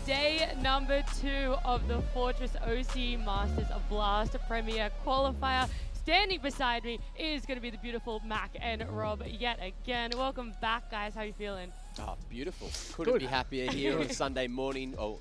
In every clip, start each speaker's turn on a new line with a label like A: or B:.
A: day number 2 of the Fortress OCE Masters of Blast Premier Qualifier. Standing beside me is going to be the beautiful Mac and Rob yet again. Welcome back, guys. How you feeling?
B: Oh, beautiful. Couldn't be happier here on Sunday morning. Oh,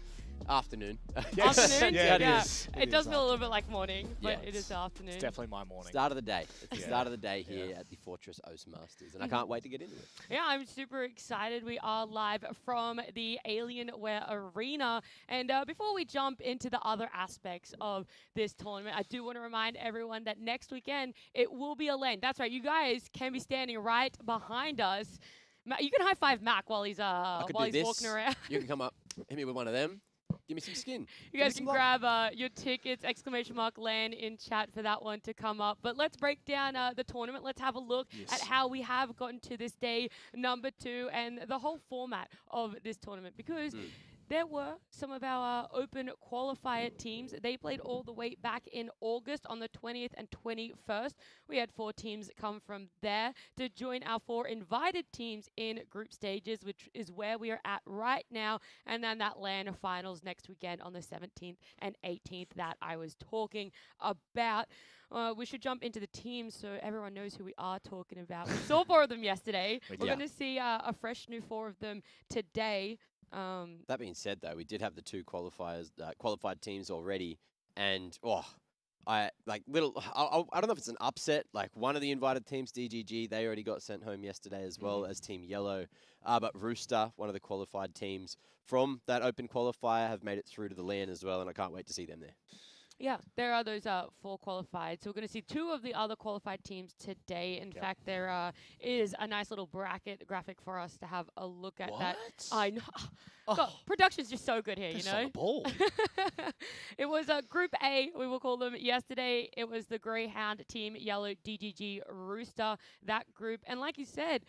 B: afternoon.
A: Yes. Afternoon?
C: Yeah,
A: It does feel a little bit like morning, but
B: Yeah.
A: it is afternoon.
C: It's definitely my morning.
B: Start of the day. It's the
C: Yeah.
B: start of the day here at the Fortress OCE Masters, and I can't wait to get into it.
A: Yeah, I'm super excited. We are live from the Alienware Arena. And before we jump into the other aspects of this tournament, I do want to remind everyone that next weekend it will be a lane. That's right. You guys can be standing right behind us. You can high five Mac while he's walking around.
B: You can come up, hit me with one of them. Give me some skin.
A: You guys can grab your tickets, !LAN in chat for that one to come up. But let's break down the tournament. Let's have a look at how we have gotten to this day number 2 and the whole format of this tournament. Because there were some of our open qualifier teams. They played all the way back in August on the 20th and 21st. We had 4 teams come from there to join our 4 invited teams in group stages, which is where we are at right now. And then that LAN finals next weekend on the 17th and 18th that I was talking about. We should jump into the teams so everyone knows who we are talking about. We saw 4 of them yesterday. We're going to see a fresh new 4 of them today.
B: That being said, though, we did have the 2 qualified teams already, and I don't know if it's an upset. Like one of the invited teams, DGG, they already got sent home yesterday as well as Team Yellow. But Rooster, one of the qualified teams from that open qualifier, have made it through to the LAN as well, and I can't wait to see them there.
A: Yeah, there are those 4 qualified. So we're going to see 2 of the other qualified teams today. In fact, there is a nice little bracket graphic for us to have a look at that. I know. God, production's just so good here, you know?
C: On the ball.
A: It was Group A, we will call them yesterday. It was the Greyhound Team Yellow, DGG, Rooster, that group. And like you said,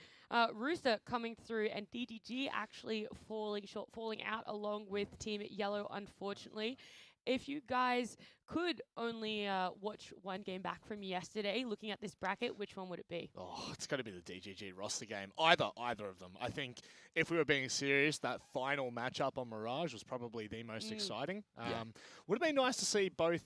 A: Rooster coming through and DGG actually falling out along with Team Yellow, unfortunately. If you guys could only watch one game back from yesterday, looking at this bracket, which one would it be?
C: Oh, it's got to be the DGG roster game. Either of them. I think if we were being serious, that final matchup on Mirage was probably the most exciting. Would have been nice to see both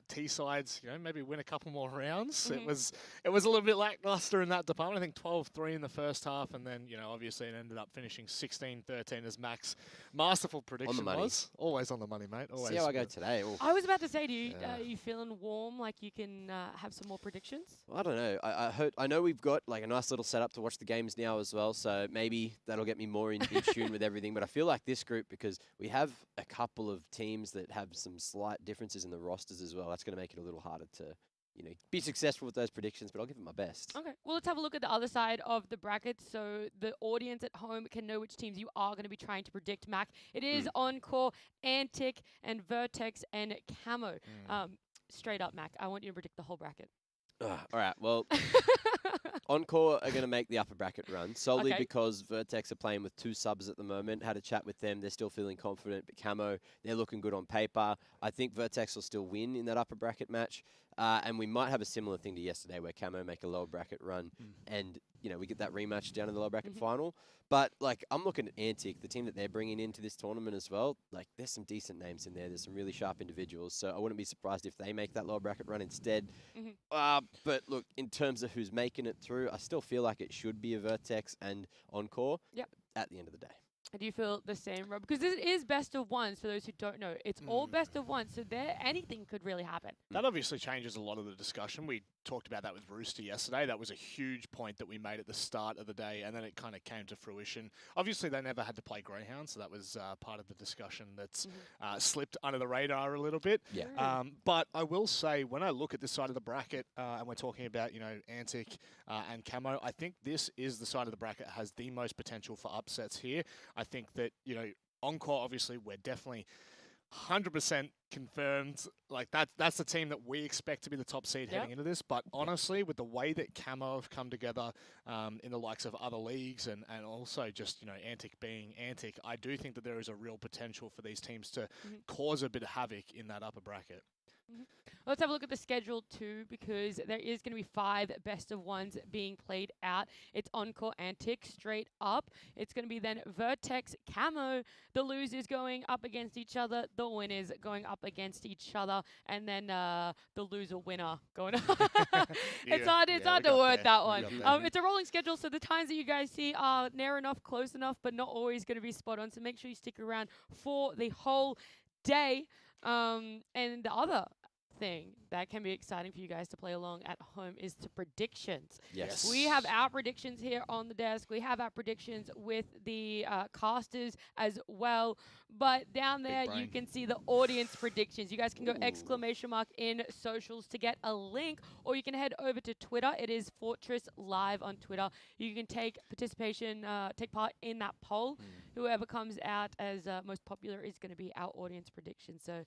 C: T sides, maybe win a couple more rounds. It was a little bit lackluster in that department. I think 12-3 in the first half, and then obviously it ended up finishing 16-13 as Mac's masterful prediction was. Always on the money, mate. Always.
B: See how I go today.
A: I was about to say, are you feeling warm? Like you can have some more predictions?
B: Well, I don't know. I know we've got like a nice little setup to watch the games now as well, so maybe that'll get me more in tune with everything. But I feel like this group, because we have a couple of teams that have some slight differences in the rosters as well, that's going to make it a little harder to be successful with those predictions, but I'll give it my best.
A: Okay, well, let's have a look at the other side of the bracket so the audience at home can know which teams you are going to be trying to predict, Mac. It is Encore, Antic, and Vertex, and Camo. Straight up, Mac, I want you to predict the whole bracket.
B: All right, well, Encore are going to make the upper bracket run solely because Vertex are playing with 2 subs at the moment. Had a chat with them. They're still feeling confident, but Camo, they're looking good on paper. I think Vertex will still win in that upper bracket match. And we might have a similar thing to yesterday where Camo make a lower bracket run and, we get that rematch down in the lower bracket final. But, I'm looking at Antic, the team that they're bringing into this tournament as well. There's some decent names in there. There's some really sharp individuals. So I wouldn't be surprised if they make that lower bracket run instead. But, look, in terms of who's making it through, I still feel like it should be a Vertex and Encore at the end of the day.
A: Do you feel the same, Rob? Because this is best of ones, for those who don't know. It's all best of ones, so anything could really happen.
C: That obviously changes a lot of the discussion. We talked about that with Rooster yesterday. That was a huge point that we made at the start of the day, and then it kind of came to fruition. Obviously, they never had to play Greyhound, so that was part of the discussion that's slipped under the radar a little bit.
B: Yeah.
C: But I will say, when I look at this side of the bracket, and we're talking about, Antic and Camo, I think this is the side of the bracket that has the most potential for upsets here. I think that, Encore, obviously, we're definitely 100% confirmed. That's the team that we expect to be the top seed heading into this. But honestly, with the way that Camo have come together in the likes of other leagues and also just, Antic being Antic, I do think that there is a real potential for these teams to cause a bit of havoc in that upper bracket.
A: Let's have a look at the schedule too, because there is going to be 5 best of ones being played out. It's Encore Antic straight up. It's going to be then Vertex Camo. The losers going up against each other. The winners going up against each other. And then the loser winner going It's hard to word that one. It's a rolling schedule, so the times that you guys see are near enough, close enough, but not always going to be spot on. So make sure you stick around for the whole day. And the other thing that can be exciting for you guys to play along at home is the predictions.
B: Yes.
A: We have our predictions here on the desk. We have our predictions with the casters as well. But down there, you can see the audience predictions. You guys can go ! in socials to get a link, or you can head over to Twitter. It is Fortress Live on Twitter. You can take part in that poll. Whoever comes out as most popular is going to be our audience prediction. So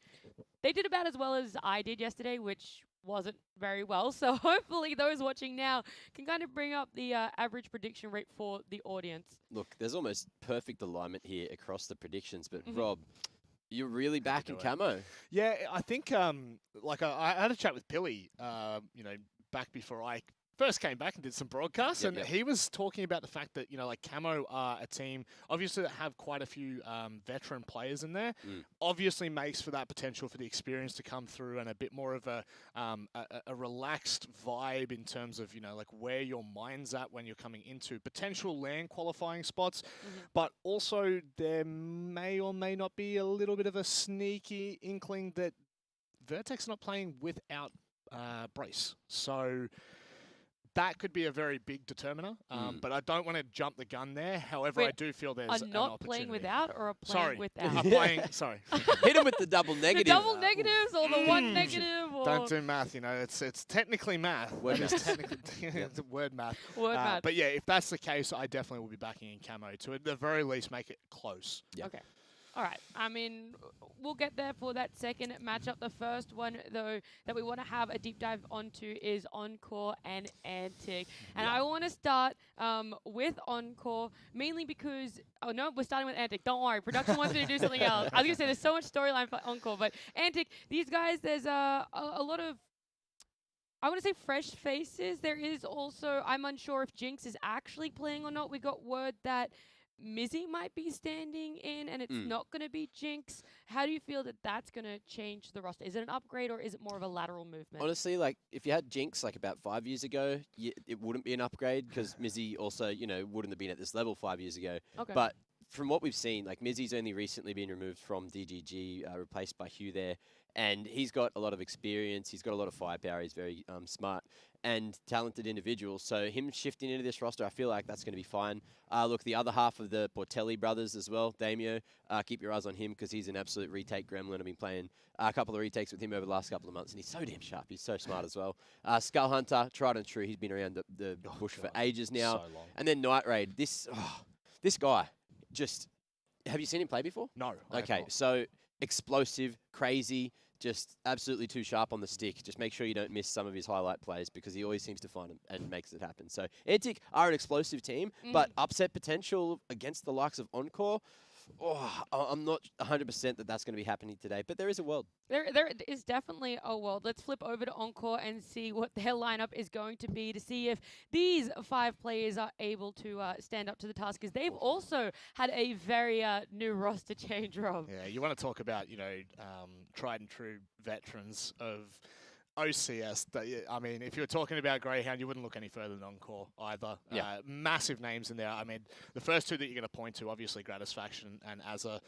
A: they did about as well as I did yesterday, which wasn't very well. So hopefully those watching now can kind of bring up the average prediction rate for the audience.
B: Look, there's almost perfect alignment here across the predictions, but Rob, you're really back in camo.
C: Yeah, I think I had a chat with Pilly, back before I first came back and did some broadcasts, and he was talking about the fact that, Camo are a team, obviously, that have quite a few veteran players in there. Obviously makes for that potential for the experience to come through and a bit more of a relaxed vibe in terms of, where your mind's at when you're coming into potential LAN qualifying spots. But also there may or may not be a little bit of a sneaky inkling that Vertex not playing without Brace. So that could be a very big determiner, but I don't want to jump the gun there. However, I do feel there's an
A: not
C: opportunity.
A: playing without or a playing without?
C: I'm playing, sorry.
B: Hit him with the double negative.
A: The double negatives or the one negative? Or
C: Don't do math, it's technically math.
B: Word math.
C: It's word math.
A: Word math.
C: But yeah, if that's the case, I definitely will be backing in camo to at the very least make it close.
B: Yep.
A: Okay. All right. I mean, we'll get there for that second matchup. The first one, though, that we want to have a deep dive onto is Encore and Antic. And I want to start with Encore, mainly because, we're starting with Antic. Don't worry. Production wants me to do something else. I was going to say there's so much storyline for Encore, but Antic, these guys, there's a lot of, I want to say fresh faces. There is also, I'm unsure if Jinx is actually playing or not. We got word that Mizzy might be standing in, and it's not going to be Jinx. How do you feel that that's going to change the roster? Is it an upgrade, or is it more of a lateral movement?
B: Honestly, if you had Jinx about 5 years ago, it wouldn't be an upgrade because Mizzy also, wouldn't have been at this level 5 years ago.
A: Okay.
B: But from what we've seen, Mizzy's only recently been removed from DGG, replaced by Hugh there, and he's got a lot of experience. He's got a lot of firepower. He's very smart and talented individual. So him shifting into this roster, I feel like that's going to be fine. Look, the other half of the Portelli brothers as well, Damio, keep your eyes on him because he's an absolute retake gremlin. I've been playing a couple of retakes with him over the last couple of months, and he's so damn sharp. He's so smart as well. Skull Hunter, tried and true. He's been around the bush for ages now.
C: So long.
B: And then Night Raid. This guy, just, have you seen him play before?
C: No.
B: Okay, so explosive, crazy, just absolutely too sharp on the stick. Just make sure you don't miss some of his highlight plays because he always seems to find them and makes it happen. So Antic are an explosive team, but upset potential against the likes of Encore. I'm not 100% that that's going to be happening today, but there is a world.
A: There is definitely a world. Let's flip over to Encore and see what their lineup is going to be to see if these 5 players are able to stand up to the task, because they've also had a very new roster change, Rob.
C: Yeah, you want to talk about, tried and true veterans of OCS. I mean, if you're talking about Greyhound, you wouldn't look any further than Encore either.
B: Yeah.
C: Massive names in there. I mean, the first two that you're going to point to, obviously, Gratisfaction and Azza,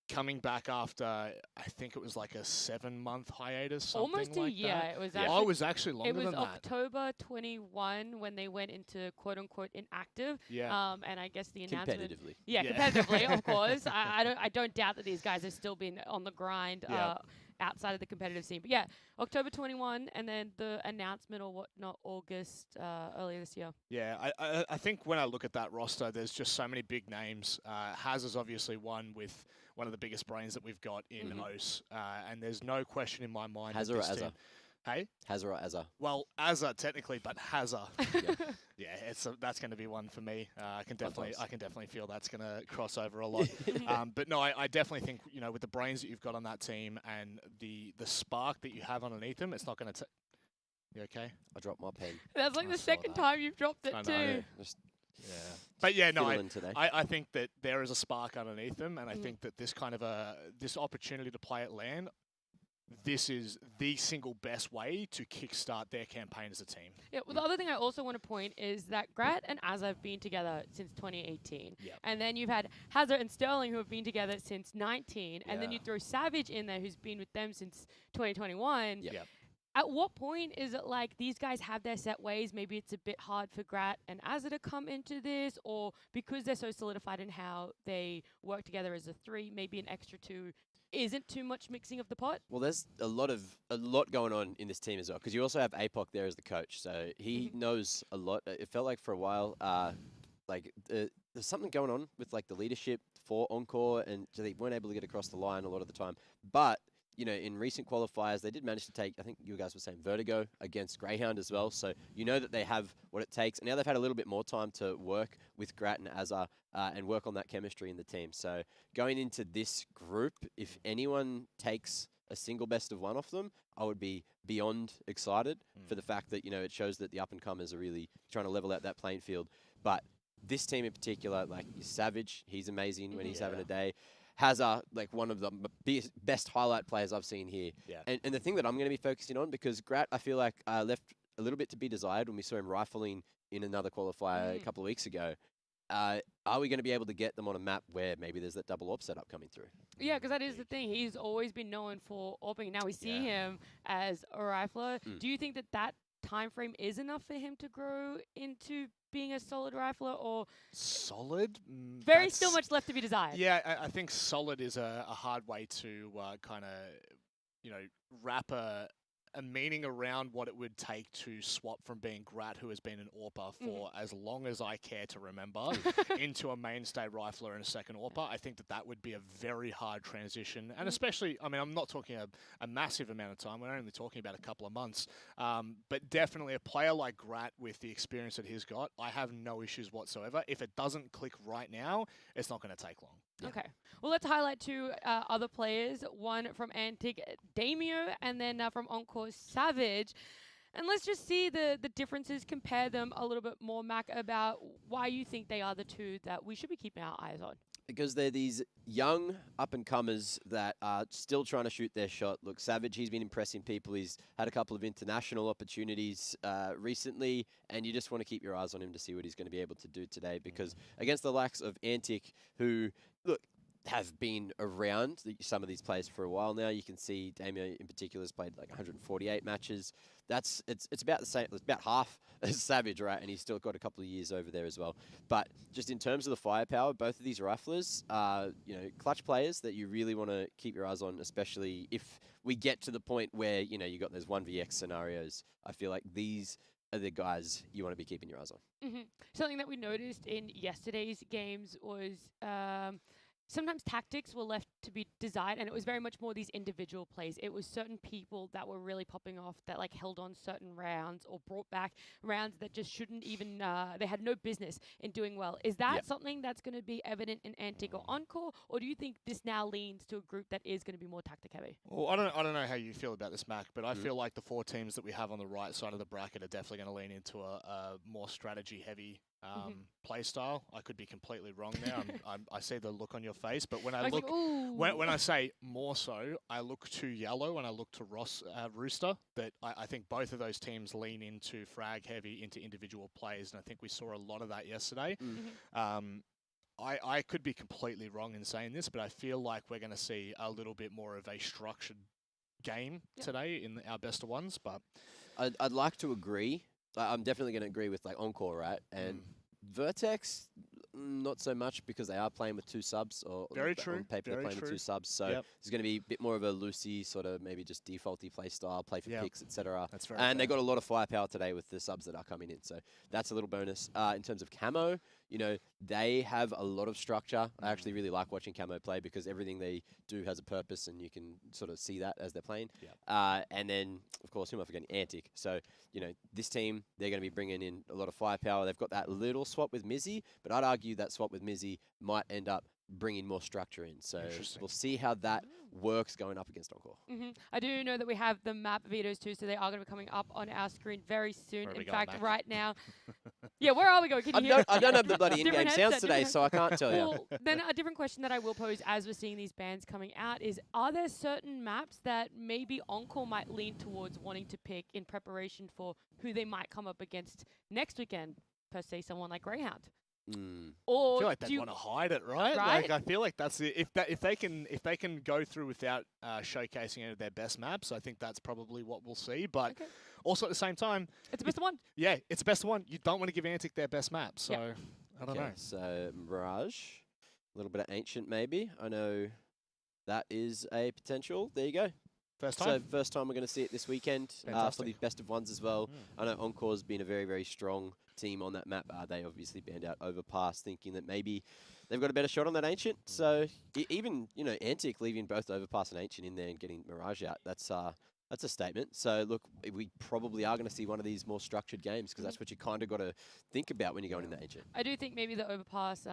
C: coming back after, I think it was like a 7-month hiatus, something
A: almost
C: like
A: a year.
C: that.
A: It was
C: Actually, it was actually longer than that.
A: It was October 21 when they went into quote-unquote inactive.
C: Yeah.
A: And I guess the announcement...
B: Competitively.
A: Yeah, competitively, of course. I don't doubt that these guys have still been on the grind outside of the competitive scene. But yeah, October 21, and then the announcement or whatnot, August earlier this year.
C: Yeah, I think when I look at that roster, there's just so many big names. Haz is obviously one with one of the biggest brains that we've got in OCE, and there's no question in my mind.
B: Haz or Azza?
C: Hey?
B: Hazza or Azza?
C: Well, Azza technically, but Hazza.
B: Yeah.
C: Yeah, that's going to be one for me. I can definitely feel that's going to cross over a lot. But no, I definitely think, you know, with the brains that you've got on that team and the spark that you have underneath them, it's not going to. You okay?
B: I dropped my pen.
A: That's like the second time you've dropped it too.
C: Yeah. But yeah, no,
B: today.
C: I think that there is a spark underneath them, and I think that this kind of this opportunity to play at LAN, this is the single best way to kickstart their campaign as a team.
A: Yeah, well, the other thing I also want to point is that Grat and Azza have been together since 2018.
C: Yep.
A: And then you've had Hazza and Sterling who have been together since 19. And then you throw Savage in there who's been with them since 2021.
C: Yep.
A: At what point is it like these guys have their set ways? Maybe it's a bit hard for Grat and Azza to come into this, or because they're so solidified in how they work together as a three, maybe an extra two isn't too much mixing of the pot?
B: Well, there's a lot going on in this team as well, because you also have APOC there as the coach, so he knows a lot. It felt like for a while, there's something going on with like the leadership for Encore, and they weren't able to get across the line a lot of the time. But you know, in recent qualifiers, they did manage to take, I think you guys were saying, Vertigo against Greyhound as well. So you know that they have what it takes. And now they've had a little bit more time to work with Grat and Azza and work on that chemistry in the team. So going into this group, if anyone takes a single best of one off them, I would be beyond excited for the fact that, you know, it shows that the up-and-comers are really trying to level out that playing field. But this team in particular, like Savage, he's amazing when he's having a day. Hazza, like one of the best highlight players I've seen here.
C: Yeah.
B: And the thing that I'm going to be focusing on, because Grat, I feel like left a little bit to be desired when we saw him rifling in another qualifier a couple of weeks ago. Are we going to be able to get them on a map where maybe there's that double AWP setup coming through?
A: Yeah, because that is the thing. He's always been known for AWPing. Now we see him as a rifler. Do you think that that time frame is enough for him to grow into being a solid rifler, or
C: solid?
A: Very still much left to be desired.
C: Yeah, I think solid is a hard way to kind of, you know, wrap a meaning around what it would take to swap from being Grat, who has been an AWPer for as long as I care to remember, into a mainstay rifler and a second AWPer. I think that would be a very hard transition. And especially, I mean, I'm not talking a massive amount of time. We're only talking about a couple of months. But definitely a player like Grat with the experience that he's got, I have no issues whatsoever. If it doesn't click right now, it's not going to take long.
A: Yeah. Okay. Well, let's highlight two other players. One from Antic, Damio, and then from Encore, Savage. And let's just see the differences, compare them a little bit more, Mac, about why you think they are the two that we should be keeping our eyes on.
B: Because they're these young up-and-comers that are still trying to shoot their shot. Look, Savage, he's been impressing people. He's had a couple of international opportunities recently, and you just want to keep your eyes on him to see what he's going to be able to do today. Because against the likes of Antic, who, look, have been around some of these players for a while now. You can see Damien in particular has played like 148 matches. It's about the same. It's about half as Savage, right? And he's still got a couple of years over there as well. But just in terms of the firepower, both of these riflers are, you know, clutch players that you really want to keep your eyes on, especially if we get to the point where, you know, you got those 1vx scenarios. I feel like these are the guys you want to be keeping your eyes on.
A: Something that we noticed in yesterday's games was sometimes tactics were left to be desired, and it was very much more these individual plays. It was certain people that were really popping off that like held on certain rounds or brought back rounds that just shouldn't even, they had no business in doing well. Is that something that's going to be evident in Antic or Encore, or do you think this now leans to a group that is going to be more tactic heavy?
C: Well, I don't know how you feel about this, Mac, but I feel like the four teams that we have on the right side of the bracket are definitely going to lean into a more strategy heavy play style. I could be completely wrong there. I see the look on your face, but when I look, when I say more so, I look to Yellow and I look to Rooster. That I think both of those teams lean into frag heavy, into individual plays, and I think we saw a lot of that yesterday. I could be completely wrong in saying this, but I feel like we're going to see a little bit more of a structured game today in our best of ones. But
B: I'd like to agree. I'm definitely going to agree with like Encore, right? And Vertex, not so much, because they are playing with two subs, or
C: very true.
B: On paper they're playing with two subs, so there's going to be a bit more of a loosey sort of maybe just defaulty play style, play for picks, etc. And they got a lot of firepower today with the subs that are coming in, so that's a little bonus. In terms of camo, you know, they have a lot of structure. I actually really like watching Camo play because everything they do has a purpose, and you can sort of see that as they're playing. And then, of course, who am I forgetting? Antic. So, you know, this team, they're going to be bringing in a lot of firepower. They've got that little swap with Mizzy, but I'd argue that swap with Mizzy might end up bringing more structure in. So we'll see how that works going up against Encore.
A: I do know that we have the map vetoes too, so they are going to be coming up on our screen very soon. In fact, right now. Yeah, where are we going? Can you hear?
B: I don't have the bloody in-game sounds today, so I can't tell you.
A: Well, then a different question that I will pose as we're seeing these bans coming out is, are there certain maps that maybe Encore might lean towards wanting to pick in preparation for who they might come up against next weekend, per se, someone like Greyhound? Or
C: I feel like they want to hide it, right? Like I feel like that's it. If they can go through without showcasing any of their best maps, I think that's probably what we'll see. But also at the same time,
A: it's the best one.
C: Yeah, it's the best one. You don't want to give Antic their best map, so I don't know.
B: So Mirage, a little bit of Ancient maybe. I know that is a potential. There you go.
C: First time.
B: So first time we're going to see it this weekend for the best of ones as well. I know Encore's been a very, very strong team on that map. They obviously banned out Overpass, thinking that maybe they've got a better shot on that Ancient. So even, you know, Antic leaving both Overpass and Ancient in there and getting Mirage out, that's a statement. So look, we probably are going to see one of these more structured games because that's what you kind of got to think about when you're going in the Ancient.
A: I do think maybe the Overpass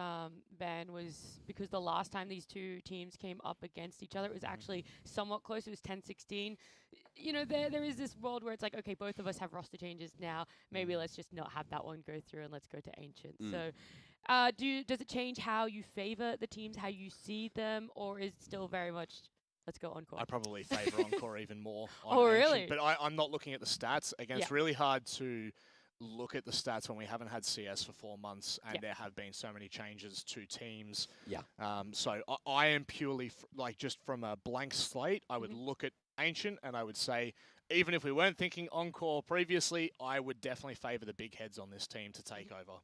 A: ban was because the last time these two teams came up against each other, it was actually somewhat close. It was 10-16. You know, there is this world where it's like, okay, both of us have roster changes now. Maybe let's just not have that one go through and let's go to Ancient. So does it change how you favor the teams, how you see them, or is it still very much... Let's go Encore.
C: I probably favour Encore even more.
A: Really?
C: But I'm not looking at the stats. Again, it's really hard to look at the stats when we haven't had CS for 4 months and there have been so many changes to teams. So I am purely, just from a blank slate, I would look at Ancient and I would say, even if we weren't thinking Encore previously, I would definitely favour the big heads on this team to take over.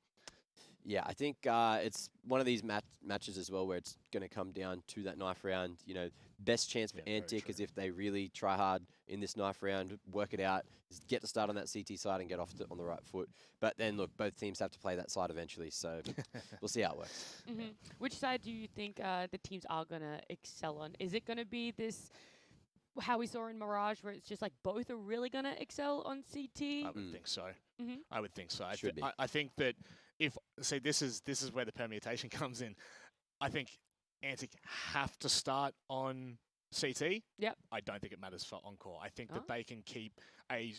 B: Yeah, I think it's one of these matches as well where it's going to come down to that knife round. You know, best chance for Antic is if they really try hard in this knife round, work it out, get to start on that CT side and get off on the right foot. But then, look, both teams have to play that side eventually, so we'll see how it works.
A: Which side do you think the teams are going to excel on? Is it going to be this... how we saw in Mirage, where it's just like both are really going to excel on CT?
C: I would think so. I would think so.
B: I
C: think that this is where the permutation comes in. I think Antic have to start on CT. I don't think it matters for Encore. I think that they can keep a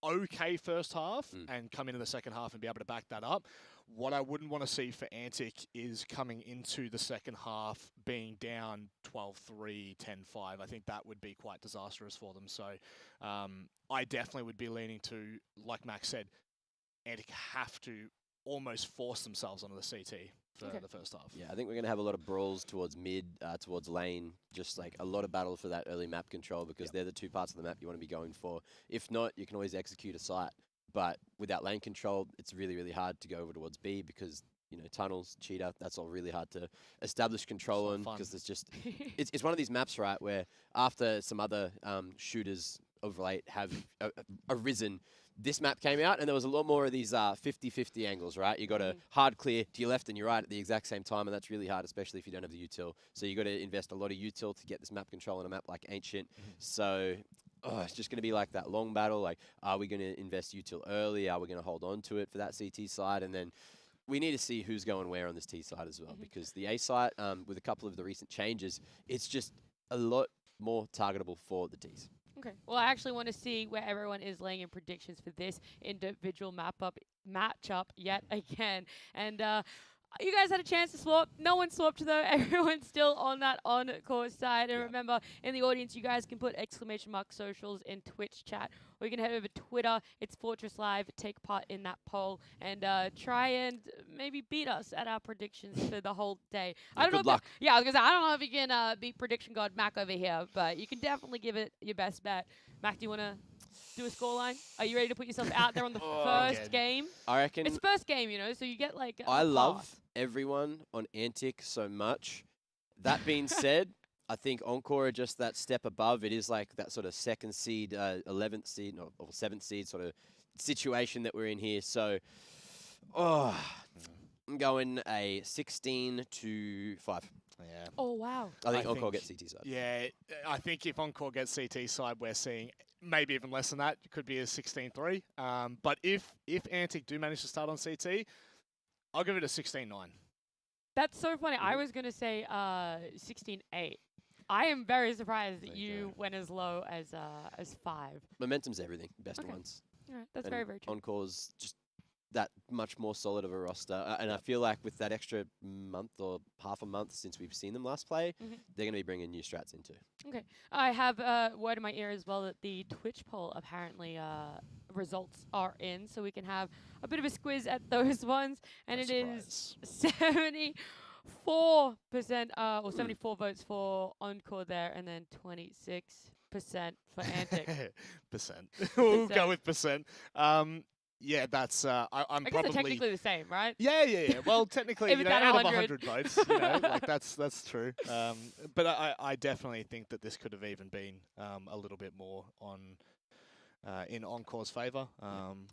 C: okay first half and come into the second half and be able to back that up. What I wouldn't want to see for Antic is coming into the second half being down 12-3, 10-5. I think that would be quite disastrous for them. So I definitely would be leaning to, like Max said, Antic have to almost force themselves onto the CT for the first half.
B: Yeah, I think we're going to have a lot of brawls towards mid, towards lane, just like a lot of battle for that early map control because they're the two parts of the map you want to be going for. If not, you can always execute a site. But without lane control, it's really, really hard to go over towards B because, you know, tunnels, cheetah, that's all really hard to establish control on because it's just, it's one of these maps, right, where after some other shooters of late have arisen, this map came out and there was a lot more of these 50-50 angles, right? You got to hard clear to your left and your right at the exact same time, and that's really hard, especially if you don't have the util. So you got to invest a lot of util to get this map control on a map like Ancient. So it's just going to be like that long battle. Like, are we going to invest util early? Are we going to hold on to it for that CT side? And then we need to see who's going where on this T side as well, because the A side, with a couple of the recent changes, it's just a lot more targetable for the Ts.
A: Okay. Well, I actually want to see where everyone is laying in predictions for this individual matchup yet again. And you guys had a chance to swap. No one swapped, though. Everyone's still on that on-course side. And remember, in the audience, you guys can put ! socials in Twitch chat. Or you can head over to Twitter. It's Fortress Live. Take part in that poll and try and maybe beat us at our predictions for the whole day. I don't know.
B: Good luck.
A: I was going to say, I don't know if you can beat prediction god Mac over here, but you can definitely give it your best bet. Mac, do you want to do a scoreline? Are you ready to put yourself out there on the first game?
B: I reckon.
A: It's first game, you know, so you get like
B: I love everyone on Antic so much. That being said, I think Encore are just that step above. It is like that sort of second seed, 11th seed, or 7th seed sort of situation that we're in here. So, I'm going a 16-5.
C: Yeah.
A: Oh, wow.
B: I think Encore gets CT side.
C: Yeah, I think if Encore gets CT side, we're seeing maybe even less than that. It could be a 16-3. But if Antic do manage to start on CT, I'll give it a 16-9.
A: That's so funny. I was going to say 16-8. I am very surprised that you went as low as 5.
B: Momentum's everything. Best ones.
A: All right, that's
B: And
A: very, very true.
B: Encore's just that much more solid of a roster. And I feel like with that extra month or half a month since we've seen them last play, they're going to be bringing new strats in too.
A: Okay. I have a word in my ear as well that the Twitch poll apparently results are in, so we can have a bit of a squiz at those ones. And it is 74%, or 74 votes for Encore there, and then 26% for Antic.
C: We'll go with percent. Yeah, that's. I guess
A: they're
C: probably
A: technically the same, right?
C: Yeah. Well, technically,
A: If
C: you
A: it's
C: know,
A: at
C: out of
A: 100.
C: 100 votes, you know, like that's true. But I definitely think that this could have even been a little bit more on in Encore's favour.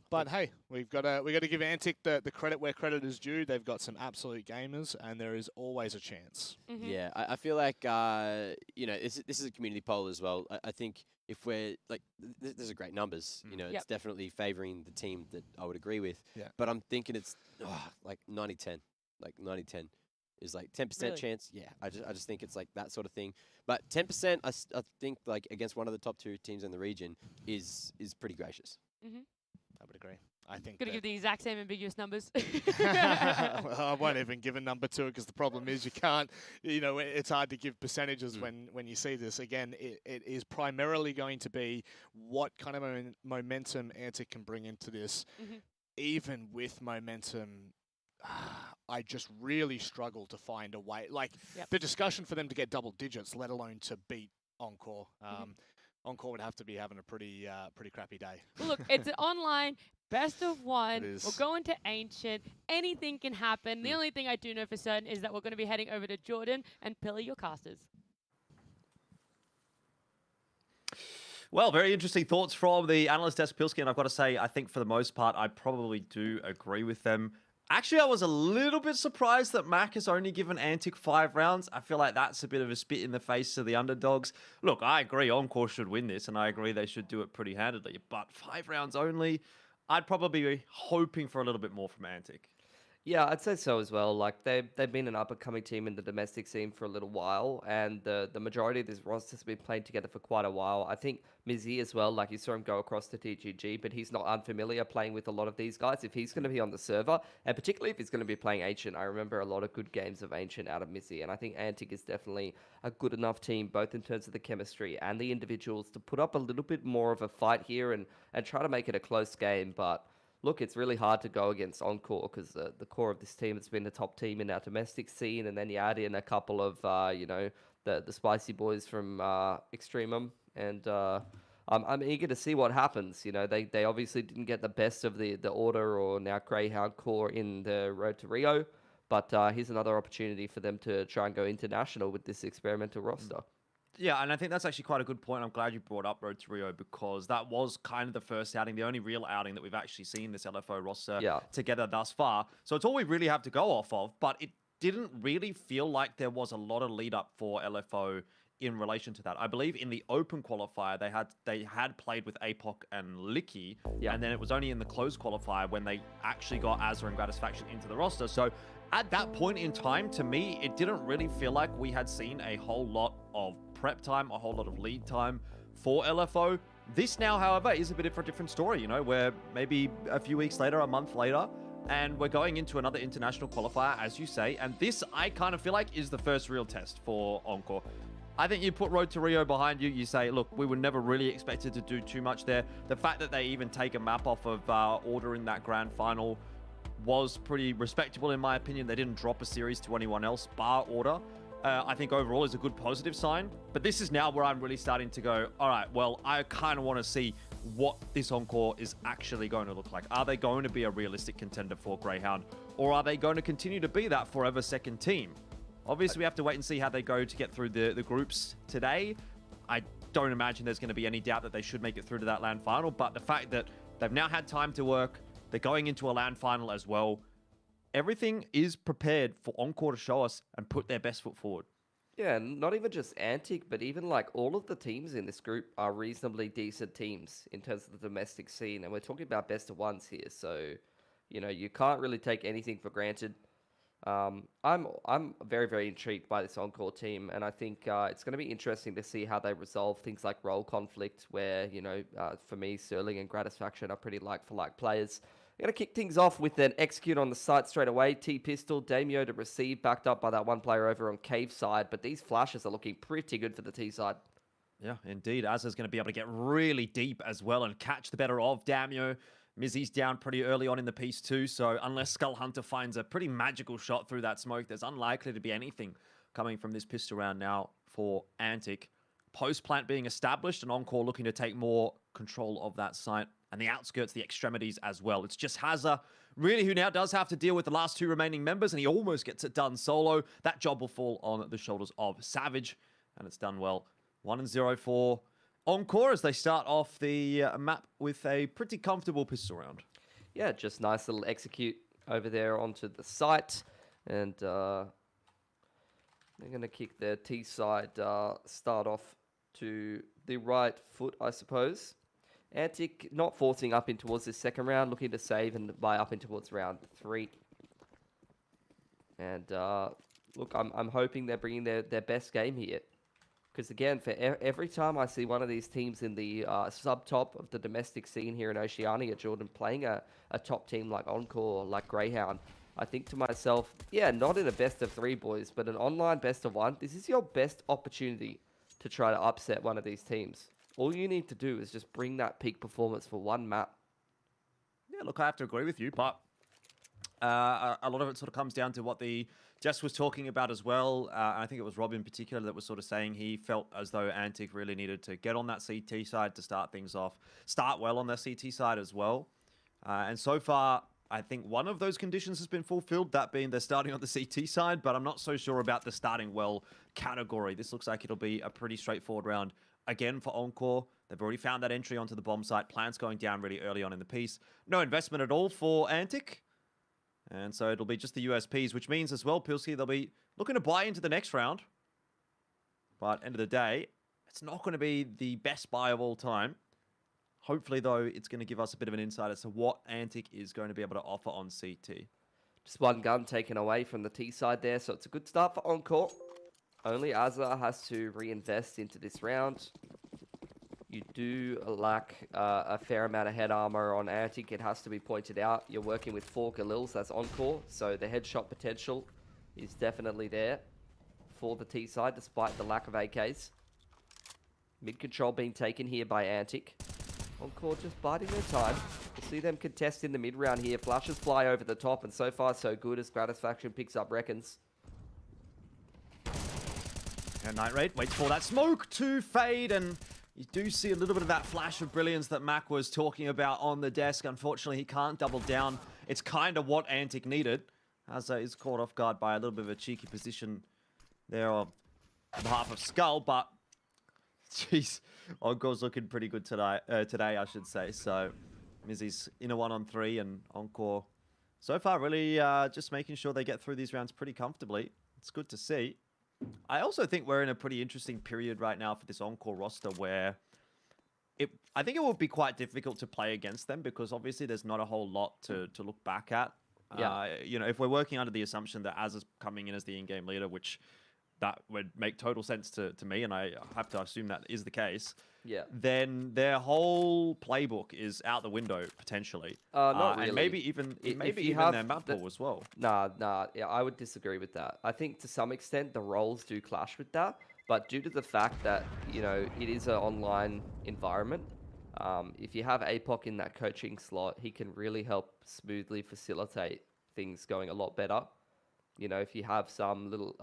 C: But hey, we got to give Antic the credit where credit is due. They've got some absolute gamers, and there is always a chance.
B: Yeah, I feel like you know, this is a community poll as well. I think if we're like, there's a great numbers. You know, it's definitely favouring the team that I would agree with.
C: Yeah.
B: But I'm thinking it's like 90-10, like 90-10 is like 10% chance. Yeah, I just think it's like that sort of thing. But 10%, I think like against one of the top 2 teams in the region is pretty gracious.
C: I would agree. I think
A: Gonna give the exact same ambiguous numbers.
C: Well, I won't even give a number to it because the problem is you can't. You know, it's hard to give percentages when you see this. Again, it is primarily going to be what kind of momentum Antic can bring into this. Even with momentum, I just really struggle to find a way. Like the discussion for them to get double digits, let alone to beat Encore. Encore would have to be having a pretty crappy day.
A: Well, look, it's an online best of one.
C: It
A: We're
C: is.
A: going to Ancient. Anything can happen. The only thing I do know for certain is that we're going to be heading over to Jordan and Pilly your casters.
D: Well, very interesting thoughts from the analyst desk, Pilsky, and I've got to say, I think for the most part, I probably do agree with them. Actually, I was a little bit surprised that Mac has only given Antic 5 rounds. I feel like that's a bit of a spit in the face to the underdogs. Look, I agree Encore should win this, and I agree they should do it pretty handedly. But 5 rounds only, I'd probably be hoping for a little bit more from Antic.
E: Yeah, I'd say so as well. Like they've been an up-and-coming team in the domestic scene for a little while, and the majority of this roster has been playing together for quite a while. I think Mizzy as well, like you saw him go across to TGG, but he's not unfamiliar playing with a lot of these guys. If he's going to be on the server, and particularly if he's going to be playing Ancient, I remember a lot of good games of Ancient out of Mizzy, and I think Antic is definitely a good enough team, both in terms of the chemistry and the individuals, to put up a little bit more of a fight here and try to make it a close game, but look, it's really hard to go against Encore because the core of this team has been the top team in our domestic scene, and then you add in a couple of, you know, the spicy boys from Extremum, and I'm eager to see what happens. You know, they obviously didn't get the best of the Order or now Greyhound core in the Road to Rio, but here's another opportunity for them to try and go international with this experimental roster.
D: Yeah, and I think that's actually quite a good point. I'm glad you brought up Road to Rio because that was kind of the first outing, the only real outing that we've actually seen this LFO roster together thus far. So it's all we really have to go off of, but it didn't really feel like there was a lot of lead up for LFO in relation to that. I believe in the open qualifier, they had played with APOC and Licky, and then it was only in the closed qualifier when they actually got Azra and Gratisfaction into the roster. So at that point in time, to me, it didn't really feel like we had seen a whole lot of prep time, a whole lot of lead time for LFO. This now, however, is a bit of a different story, you know, where maybe a few weeks later, a month later, and we're going into another international qualifier, as you say, and this, I kind of feel like, is the first real test for Encore. I think you put Road to Rio behind you, you say, look, we were never really expected to do too much there. The fact that they even take a map off of Order in that grand final was pretty respectable, in my opinion. They didn't drop a series to anyone else, bar Order. I think overall is a good positive sign. But this is now where I'm really starting to go, all right, well, I kind of want to see what this Encore is actually going to look like. Are they going to be a realistic contender for Greyhound? Or are they going to continue to be that forever second team? Obviously, we have to wait and see how they go to get through the groups today. I don't imagine there's going to be any doubt that they should make it through to that LAN final. But the fact that they've now had time to work, they're going into a LAN final as well. everything is prepared for Encore to show us and put their best foot forward.
E: Yeah, not even just Antic, but even like all of the teams in this group are reasonably decent teams in terms of the domestic scene. And we're talking about best of ones here. So, you can't really take anything for granted. I'm very, very intrigued by this Encore team. And I think it's going to be interesting to see how they resolve things like role conflict where, for me, Sterling and Gratisfaction are pretty like-for-like players. We're going to kick things off with an execute on the site straight away. T-Pistol, Damio to receive, backed up by that one player over on Cave side. But these flashes are looking pretty good for the T side.
D: Yeah, indeed. Azza's going to be able to get really deep as well and catch the better of Damio. Mizzy's down pretty early on in the piece too, so unless Skull Hunter finds a pretty magical shot through that smoke, there's unlikely to be anything coming from this pistol round now for Antic. Post plant being established and Encore looking to take more control of that site. And the outskirts, the extremities as well. It's just Hazza, really, who now does have to deal with the last two remaining members, and he almost gets it done solo. That job will fall on the shoulders of Savage, and it's done well. 1-0 for Encore as they start off the map with a pretty comfortable pistol round.
E: Yeah, just nice little execute over there onto the site. And they're going to kick their T side start off to the right foot, I suppose. Antic not forcing up in towards this second round, looking to save and buy up in towards round 3. And look, I'm hoping they're bringing their best game here. Because again, for every time I see one of these teams in the sub-top of the domestic scene here in Oceania, Jordan, playing a top team like Encore, like Greyhound, I think to myself, yeah, not in a best of 3, boys, but an online best of 1. This is your best opportunity to try to upset one of these teams. All you need to do is just bring that peak performance for one map.
D: Yeah, look, I have to agree with you, but a lot of it sort of comes down to what the Jess was talking about as well. I think it was Rob in particular that was sort of saying he felt as though Antic really needed to get on that CT side to start things off, start well on their CT side as well. And so far, I think one of those conditions has been fulfilled, that being they're starting on the CT side, but I'm not so sure about the starting well category. This looks like it'll be a pretty straightforward round. Again, for Encore, they've already found that entry onto the bomb site. Plants going down really early on in the piece. No investment at all for Antic. And so it'll be just the USPs, which means as well, Pilsky, they'll be looking to buy into the next round. But end of the day, it's not going to be the best buy of all time. Hopefully, though, it's going to give us a bit of an insight as to what Antic is going to be able to offer on CT.
E: Just one gun taken away from the T side there, so it's a good start for Encore. Only Azza has to reinvest into this round. You do lack a fair amount of head armor on Antic, it has to be pointed out. You're working with 4 Galils, that's Encore, so the headshot potential is definitely there for the T side, despite the lack of AKs. Mid control being taken here by Antic. Encore just biding their time. We'll see them contest in the mid round here. Flashes fly over the top, and so far so good as Gratisfaction picks up Reckons.
D: And Night Raid waits for that smoke to fade, and you do see a little bit of that flash of brilliance that Mac was talking about on the desk. Unfortunately, he can't double down. It's kind of what Antic needed. Azza is caught off guard by a little bit of a cheeky position there on behalf of Skull, but jeez, Encore's looking pretty good today, I should say. So Mizzy's in a 1-on-3, and Encore so far really just making sure they get through these rounds pretty comfortably. It's good to see. I also think we're in a pretty interesting period right now for this Encore roster where I think it will be quite difficult to play against them because obviously there's not a whole lot to look back at. Yeah. If we're working under the assumption that Azza's coming in as the in-game leader, which that would make total sense to me, and I have to assume that is the case. Yeah. Then their whole playbook is out the window potentially.
E: Not really.
D: And maybe even their map pool as well.
E: Nah. Yeah, I would disagree with that. I think to some extent the roles do clash with that, but due to the fact that it is an online environment, if you have APOC in that coaching slot, he can really help smoothly facilitate things going a lot better. If you have some little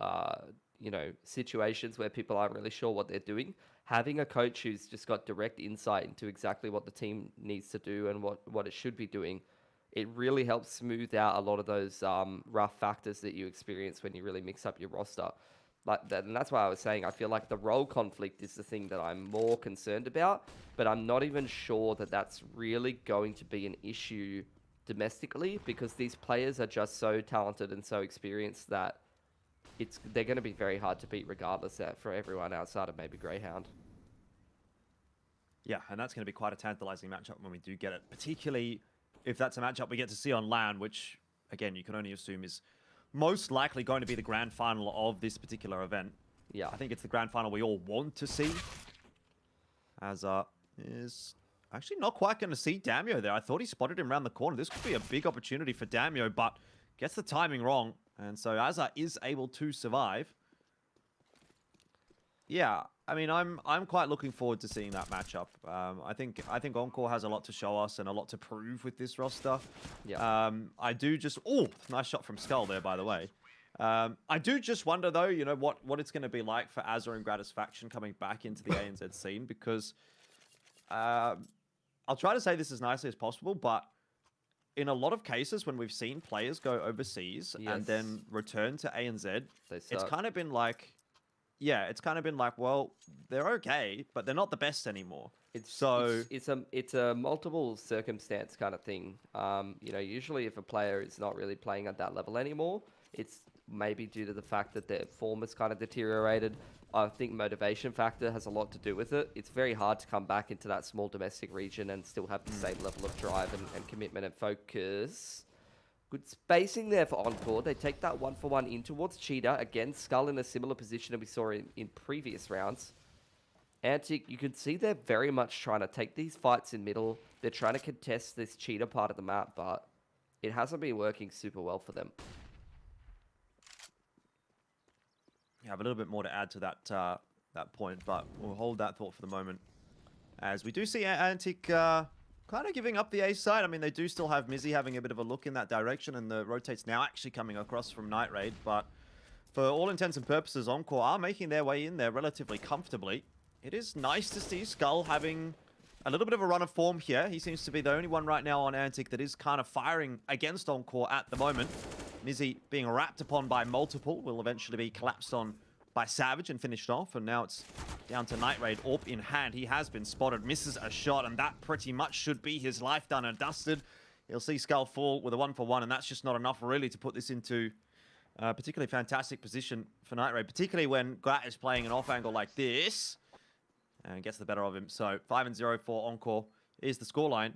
E: situations where people aren't really sure what they're doing, having a coach who's just got direct insight into exactly what the team needs to do and what it should be doing, it really helps smooth out a lot of those rough factors that you experience when you really mix up your roster. And that's why I was saying I feel like the role conflict is the thing that I'm more concerned about, but I'm not even sure that that's really going to be an issue domestically, because these players are just so talented and so experienced that they're going to be very hard to beat regardless for everyone outside of maybe Greyhound.
D: Yeah, and that's going to be quite a tantalizing matchup when we do get it, particularly if that's a matchup we get to see on LAN, which, again, you can only assume is most likely going to be the grand final of this particular event.
E: Yeah.
D: I think it's the grand final we all want to see. As is actually not quite going to see Damio there. I thought he spotted him around the corner. This could be a big opportunity for Damio, but gets the timing wrong. And so Azza is able to survive. Yeah, I mean, I'm quite looking forward to seeing that matchup. I think Encore has a lot to show us and a lot to prove with this roster.
E: Yeah.
D: I do just... Oh, nice shot from Skull there, by the way. I do just wonder, though, you know, what it's going to be like for Azza and Gratisfaction coming back into the ANZ scene, because I'll try to say this as nicely as possible, but in a lot of cases when we've seen players go overseas and then return to ANZ, it's kind of been like... Yeah, it's kind of been like, well, they're okay, but they're not the best anymore.
E: It's a multiple circumstance kind of thing. You know, usually if a player is not really playing at that level anymore, it's maybe due to the fact that their form has kind of deteriorated. I think motivation factor has a lot to do with it. It's very hard to come back into that small domestic region and still have the same level of drive and commitment and focus. Good spacing there for Encore. They take that 1-for-1 in towards Cheetah. Again, Skull in a similar position that we saw in previous rounds. Antic, you can see they're very much trying to take these fights in middle. They're trying to contest this Cheetah part of the map, but it hasn't been working super well for them.
D: I have a little bit more to add to that point, but we'll hold that thought for the moment. As we do see Antic kind of giving up the A side. I mean, they do still have Mizzy having a bit of a look in that direction, and the rotates now actually coming across from Night Raid. But for all intents and purposes, Encore are making their way in there relatively comfortably. It is nice to see Skull having a little bit of a run of form here. He seems to be the only one right now on Antic that is kind of firing against Encore at the moment. Mizzy being wrapped upon by multiple will eventually be collapsed on by Savage and finished off, and now it's down to Night Raid. AWP in hand. He has been spotted, misses a shot, and that pretty much should be his life done and dusted. He'll see Skull fall with a 1-for-1, and that's just not enough really to put this into a particularly fantastic position for Night Raid, particularly when Glat is playing an off angle like this and gets the better of him. So 5-0 for Encore is the scoreline.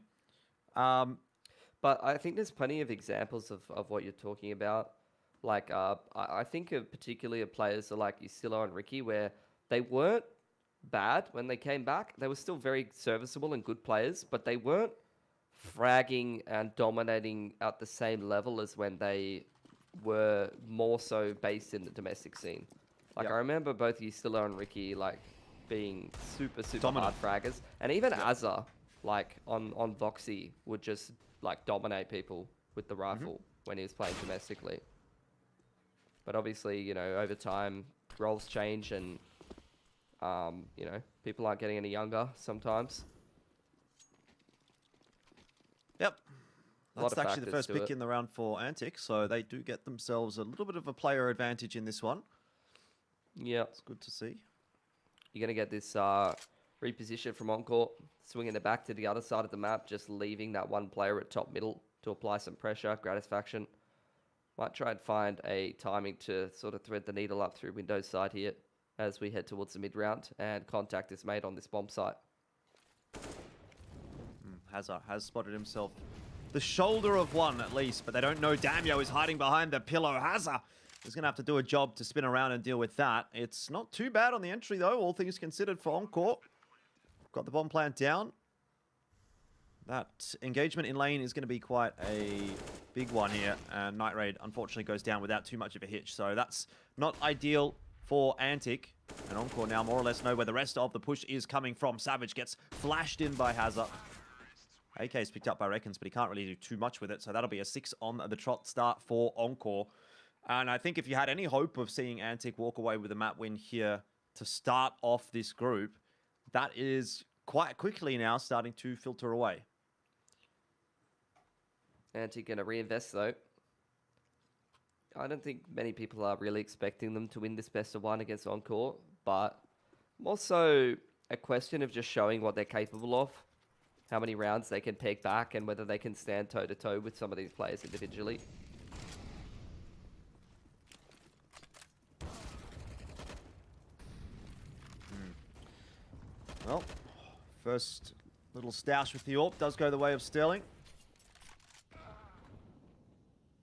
E: But I think there's plenty of examples of what you're talking about. Like, I think of particularly of players like Ysilo and Ricky, where they weren't bad when they came back. They were still very serviceable and good players, but they weren't fragging and dominating at the same level as when they were more so based in the domestic scene. Like, I remember both Ysilo and Ricky, like, being super dominant hard fraggers. And even Azza, like, on Voxy, would just, like, dominate people with the rifle when he was playing domestically. But obviously, you know, over time, roles change and, you know, people aren't getting any younger sometimes.
D: Yep. That's actually the first pick in the round for Antic, so they do get themselves a little bit of a player advantage in this one.
E: Yeah.
D: It's good to see.
E: You're going to get this reposition from Encore, swinging it back to the other side of the map, just leaving that one player at top middle to apply some pressure. Gratisfaction might try and find a timing to sort of thread the needle up through Windows side here as we head towards the mid-round, and contact is made on this bomb site.
D: Hazard has spotted himself the shoulder of one at least, but they don't know Damio is hiding behind the pillow. Hazard is going to have to do a job to spin around and deal with that. It's not too bad on the entry though, all things considered for Encore. Got the bomb plant down. That engagement in lane is going to be quite a big one here, and Night Raid unfortunately goes down without too much of a hitch, so that's not ideal for Antic. And Encore now more or less know where the rest of the push is coming from. Savage gets flashed in by Hazard. AK is picked up by Reckons, but he can't really do too much with it, so that'll be a 6 on the trot start for Encore. And I think if you had any hope of seeing Antic walk away with a map win here to start off this group, that is quite quickly now starting to filter away.
E: Antic going to reinvest though. I don't think many people are really expecting them to win this best of one against Encore, but more so a question of just showing what they're capable of. how many rounds they can take back and whether they can stand toe-to-toe with some of these players individually.
D: Well, first little stoush with the AWP does go the way of Sterling.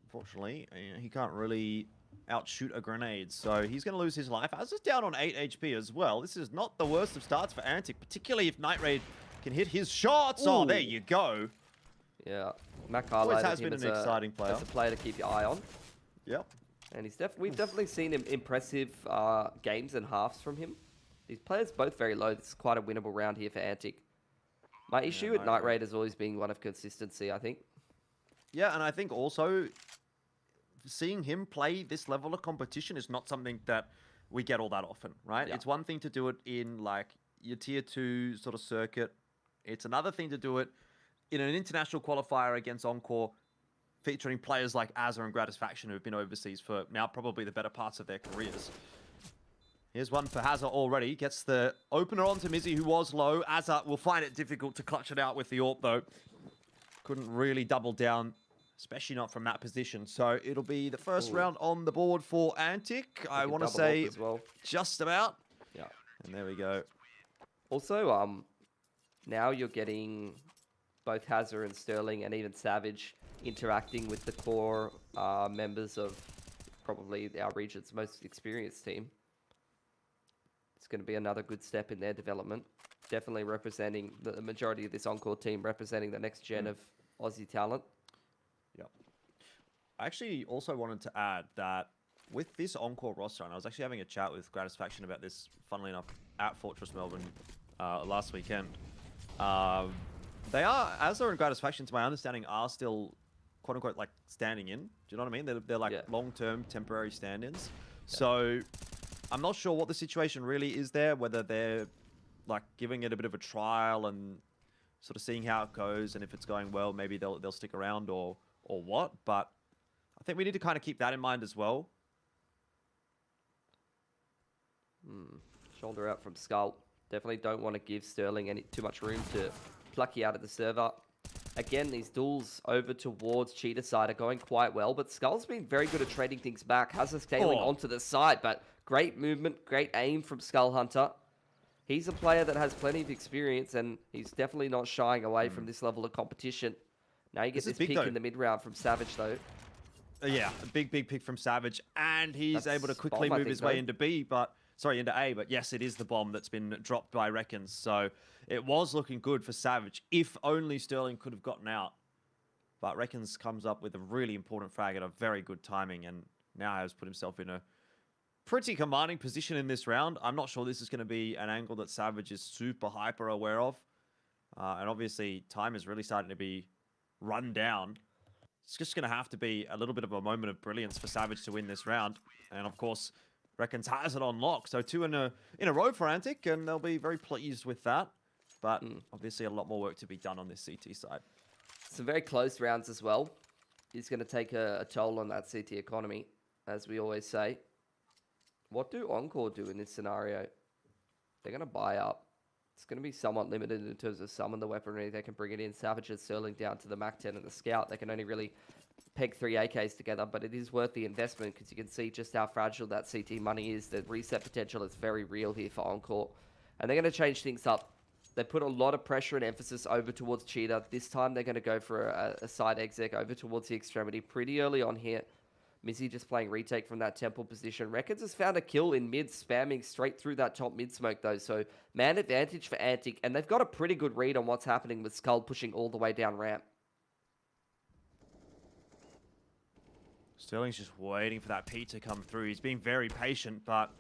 D: Unfortunately, he can't really outshoot a grenade, so he's going to lose his life. As is down on 8 HP as well. This is not the worst of starts for Antic, particularly if Night Raid can hit his shots. Ooh. Oh, there you go.
E: Yeah, Mac highlighted
D: has been an exciting player.
E: As a player to keep your eye on.
D: Yep.
E: And we've definitely seen him impressive games and halves from him. These players both very low. This is quite a winnable round here for Antic. My issue with Night Raid has always been one of consistency, I think.
D: Yeah, and I think also seeing him play this level of competition is not something that we get all that often, right? Yeah. It's one thing to do it in like your tier 2 sort of circuit. It's another thing to do it in an international qualifier against Encore, featuring players like Azza and Gratisfaction who have been overseas for now probably the better parts of their careers. Here's one for Hazza already. Gets the opener onto Mizzy, who was low. Azza will find it difficult to clutch it out with the AWP, though. Couldn't really double down, especially not from that position. So it'll be the first round on the board for Antic. I want to say just about.
E: Yeah.
D: And there we go.
E: Also, now you're getting both Hazza and Sterling and even Savage interacting with the core members of probably our region's most experienced team. It's going to be another good step in their development. Definitely representing the majority of this Encore team, representing the next gen of Aussie talent.
D: Yep. I actually also wanted to add that with this Encore roster, and I was actually having a chat with Gratisfaction about this, funnily enough, at Fortress Melbourne last weekend. They are, Azza and Gratisfaction, to my understanding, are still, quote-unquote, like, standing in. Do you know what I mean? They're like long-term temporary stand-ins. Yeah. So I'm not sure what the situation really is there, whether they're like giving it a bit of a trial and sort of seeing how it goes, and if it's going well, maybe they'll stick around or what. But I think we need to kind of keep that in mind as well.
E: Shoulder out from Skull. Definitely don't want to give Sterling too much room to pluck you out of the server. Again, these duels over towards Cheetah side are going quite well, but Skull's been very good at trading things back. Has us scaling onto the side, but great movement, great aim from Skull Hunter. He's a player that has plenty of experience, and he's definitely not shying away from this level of competition. Now you get this pick in the mid-round from Savage, though.
D: Yeah, a big pick from Savage, and he's able to quickly move his way into B, into A, but yes, it is the bomb that's been dropped by Reckons. So it was looking good for Savage, if only Sterling could have gotten out. But Reckons comes up with a really important frag at a very good timing, and now has put himself in a pretty commanding position in this round. I'm not sure this is going to be an angle that Savage is super hyper aware of. And obviously, time is really starting to be run down. It's just going to have to be a little bit of a moment of brilliance for Savage to win this round. And of course, Reckons has it on lock. So 2 in a row for Antic, and they'll be very pleased with that. But obviously a lot more work to be done on this CT side.
E: Some very close rounds as well. It's going to take a toll on that CT economy, as we always say. What do Encore do in this scenario? They're going to buy up. It's going to be somewhat limited in terms of some of the weaponry they can bring it in. Savage and Sterling down to the Mac-10 and the Scout. They can only really peg 3 AKs together, but it is worth the investment because you can see just how fragile that CT money is. The reset potential is very real here for Encore. And they're going to change things up. They put a lot of pressure and emphasis over towards Cheetah. This time they're going to go for a side exec over towards the extremity pretty early on here. Mizzy just playing retake from that temple position. Reckons has found a kill in mid, spamming straight through that top mid smoke though. So man advantage for Antic, and they've got a pretty good read on what's happening with Skull pushing all the way down ramp.
D: Sterling's just waiting for that P to come through. He's being very patient, but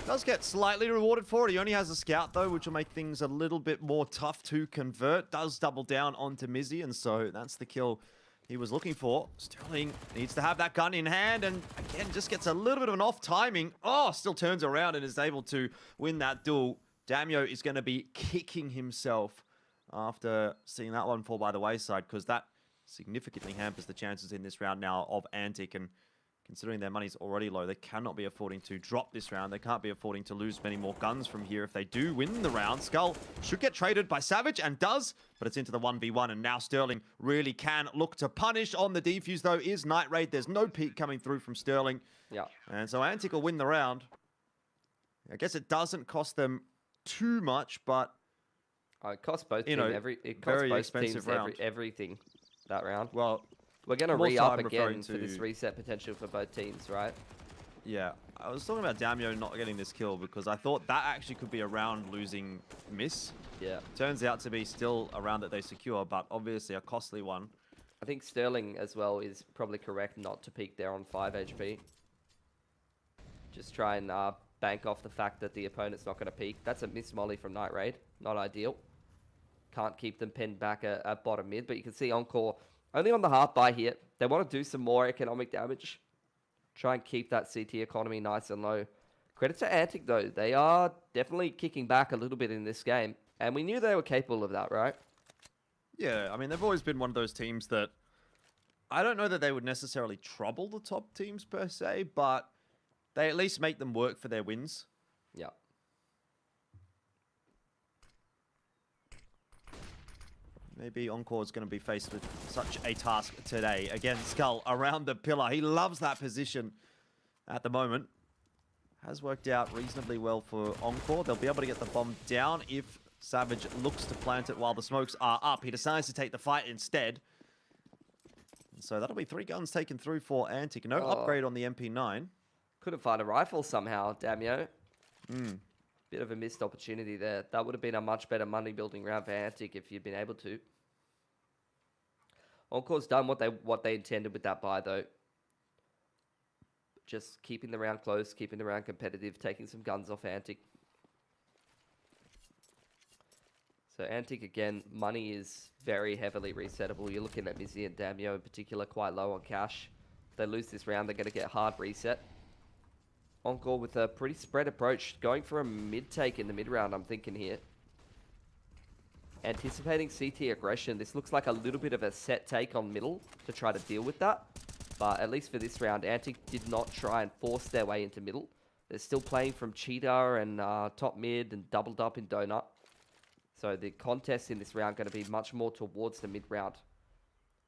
D: does get slightly rewarded for it. He only has a Scout though, which will make things a little bit more tough to convert. Does double down onto Mizzy, and so that's the kill he was looking for. Sterling needs to have that gun in hand, and again, just gets a little bit of an off timing. Oh, still turns around and is able to win that duel. Damio is going to be kicking himself after seeing that one fall by the wayside, because that significantly hampers the chances in this round now of Antic, and considering their money's already low, they cannot be affording to drop this round. They can't be affording to lose many more guns from here if they do win the round. Skull should get traded by Savage and does, but it's into the 1v1, and now Sterling really can look to punish. On the defuse, though, is Night Raid. There's no peek coming through from Sterling.
E: Yeah.
D: And so Antic will win the round. I guess it doesn't cost them too much, but
E: it costs both teams everything that round.
D: Well,
E: we're going to re-up again for this reset potential for both teams, right?
D: Yeah. I was talking about Damio not getting this kill because I thought that actually could be a round-losing miss.
E: Yeah.
D: Turns out to be still a round that they secure, but obviously a costly one.
E: I think Sterling as well is probably correct not to peek there on 5 HP. Just try and bank off the fact that the opponent's not going to peek. That's a miss molly from Night Raid. Not ideal. Can't keep them pinned back at bottom mid, but you can see Encore only on the half buy here. They want to do some more economic damage. Try and keep that CT economy nice and low. Credit to Antic, though. They are definitely kicking back a little bit in this game. And we knew they were capable of that, right?
D: Yeah, I mean, they've always been one of those teams that... I don't know that they would necessarily trouble the top teams per se, but they at least make them work for their wins.
E: Yeah.
D: Maybe Encore is going to be faced with such a task today. Again, Skull around the pillar. He loves that position at the moment. Has worked out reasonably well for Encore. They'll be able to get the bomb down if Savage looks to plant it while the smokes are up. He decides to take the fight instead. And so that'll be 3 guns taken through for Antic. No upgrade on the MP9.
E: Couldn't find a rifle somehow, Damio. Bit of a missed opportunity there. That would have been a much better money building round for Antic if you'd been able to. Encore's done what they intended with that buy, though. Just keeping the round close, keeping the round competitive, taking some guns off Antic. So Antic, again, money is very heavily resettable. You're looking at Mizzy and Damio in particular, quite low on cash. If they lose this round, they're going to get hard reset. Encore with a pretty spread approach, going for a mid-take in the mid-round, I'm thinking here. Anticipating CT aggression. This looks like a little bit of a set take on middle to try to deal with that. But at least for this round, Antic did not try and force their way into middle. They're still playing from Cheetah and top mid and doubled up in Donut. So the contest in this round going to be much more towards the mid-round.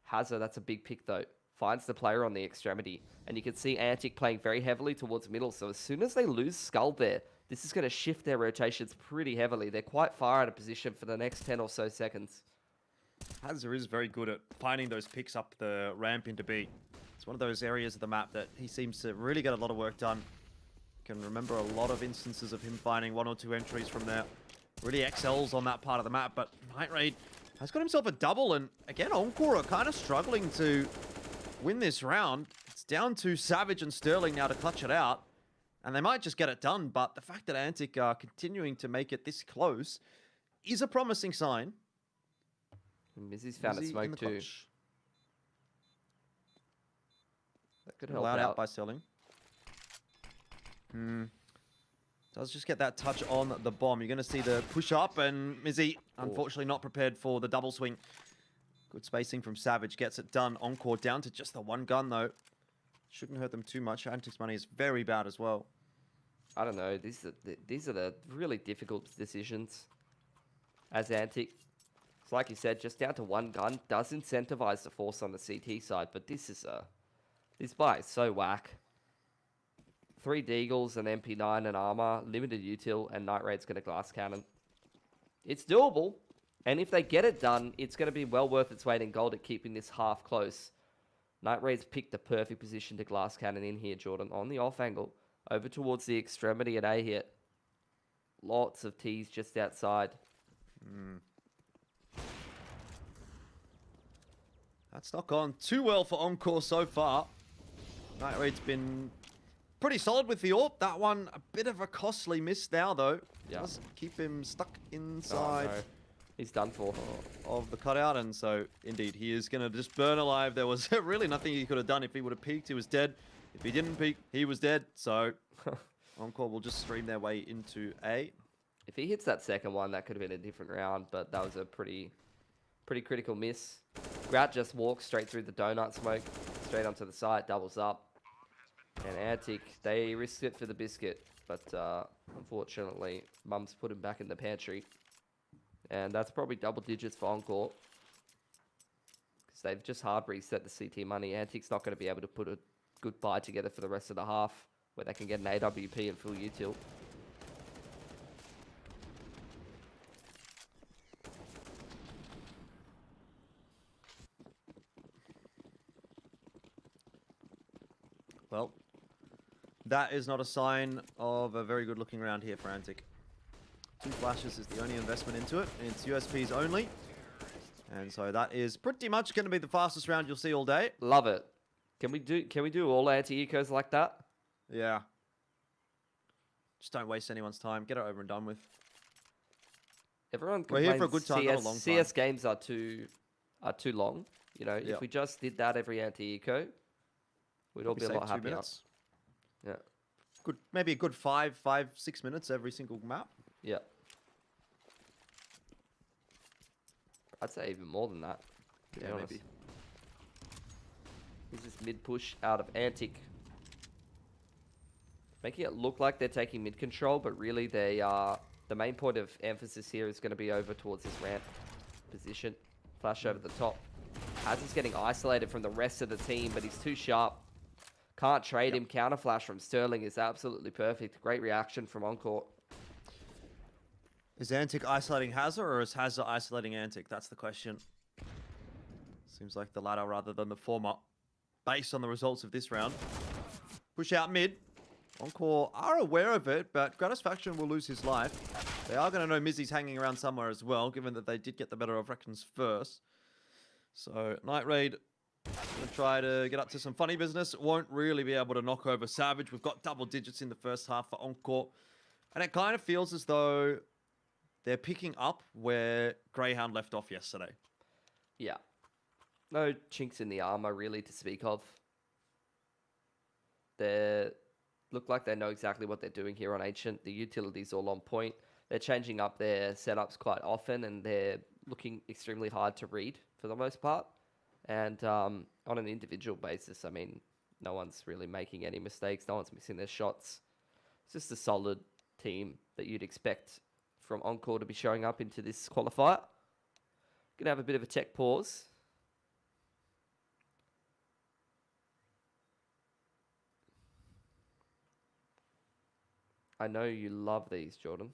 E: Hazard, that's a big pick though. Finds the player on the extremity. And you can see Antic playing very heavily towards middle. So as soon as they lose Skull there, this is going to shift their rotations pretty heavily. They're quite far out of position for the next 10 or so seconds.
D: Hazard is very good at finding those picks up the ramp into B. It's one of those areas of the map that he seems to really get a lot of work done. Can remember a lot of instances of him finding 1 or 2 entries from there. Really excels on that part of the map, but Night Raid has got himself a double, and again, Encore are kind of struggling to win this round. It's down to Savage and Sterling now to clutch it out, and they might just get it done, but the fact that Antic are continuing to make it this close is a promising sign.
E: Mizzy's found a smoke too.
D: Clutch.
E: That could help
D: out by Sterling. Does just get that touch on the bomb. You're going to see the push up, and Mizzy, unfortunately, not prepared for the double swing. Good spacing from Savage. Gets it done. Encore down to just the 1 gun, though. Shouldn't hurt them too much. Antic's money is very bad as well.
E: I don't know. These are the really difficult decisions as Antic. It's like you said, just down to 1 gun. Does incentivize the force on the CT side, but this buy is so whack. 3 Deagles, an MP9 and armor, limited util, and Night Raid's going to glass cannon. It's doable, and if they get it done, it's going to be well worth its weight in gold at keeping this half close. Night Raid's picked the perfect position to glass cannon in here, Jordan, on the off angle, over towards the extremity at A here. Lots of T's just outside.
D: That's not gone too well for Encore so far. Night Raid's been pretty solid with the AWP. That one, a bit of a costly miss now, though.
E: Yeah.
D: Does keep him stuck inside.
E: Oh, no. He's done for.
D: Of the cutout, and so, indeed, he is going to just burn alive. There was really nothing he could have done. If he would have peeked, he was dead. If he didn't peek, he was dead. So, Encore will just stream their way into A.
E: If he hits that second one, that could have been a different round, but that was a pretty critical miss. Grout just walks straight through the donut smoke, straight onto the side, doubles up. And Antic, they risked it for the biscuit, but unfortunately, Mum's put him back in the pantry. And that's probably double digits for Encore. Because they've just hard reset the CT money. Antic's not going to be able to put a good buy together for the rest of the half, where they can get an AWP and full util.
D: Well, that is not a sign of a very good looking round here for Antic. 2 flashes is the only investment into it, and it's USPs only. And so that is pretty much going to be the fastest round you'll see all day.
E: Love it. Can we do all anti-ecos like that?
D: Yeah. Just don't waste anyone's time. Get it over and done with.
E: Everyone
D: We're here for a good time, not a long time.
E: CS games are too long. You know,
D: Yep.
E: if we just did that every anti-eco, we'd all be a
D: Save
E: lot
D: 2
E: happier.
D: minutes.
E: Yeah.
D: Good, maybe a good 6 minutes every single map.
E: Yeah. I'd say even more than that, to be honest.
D: Maybe.
E: Here's this mid push out of Antic. Making it look like they're taking mid control, but really they are. The main point of emphasis here is going to be over towards this ramp position. Flash over the top. Hazard's getting isolated from the rest of the team, but he's too sharp. Can't trade him. Counter flash from Sterling is absolutely perfect. Great reaction from Encore.
D: Is Antic isolating Hazard, or is Hazard isolating Antic? That's the question. Seems like the latter rather than the former, based on the results of this round. Push out mid. Encore are aware of it, but Gratisfaction will lose his life. They are going to know Mizzy's hanging around somewhere as well, given that they did get the better of Reckons first. So Night Raid going to try to get up to some funny business. Won't really be able to knock over Savage. We've got double digits in the first half for Encore. And it kind of feels as though they're picking up where Greyhound left off yesterday.
E: Yeah. No chinks in the armor really to speak of. They look like they know exactly what they're doing here on Ancient. The utility's all on point. They're changing up their setups quite often, and they're looking extremely hard to read for the most part. And on an individual basis, I mean, no one's really making any mistakes. No one's missing their shots. It's just a solid team that you'd expect from Encore to be showing up into this qualifier. Gonna have a bit of a tech pause. I know you love these, Jordan.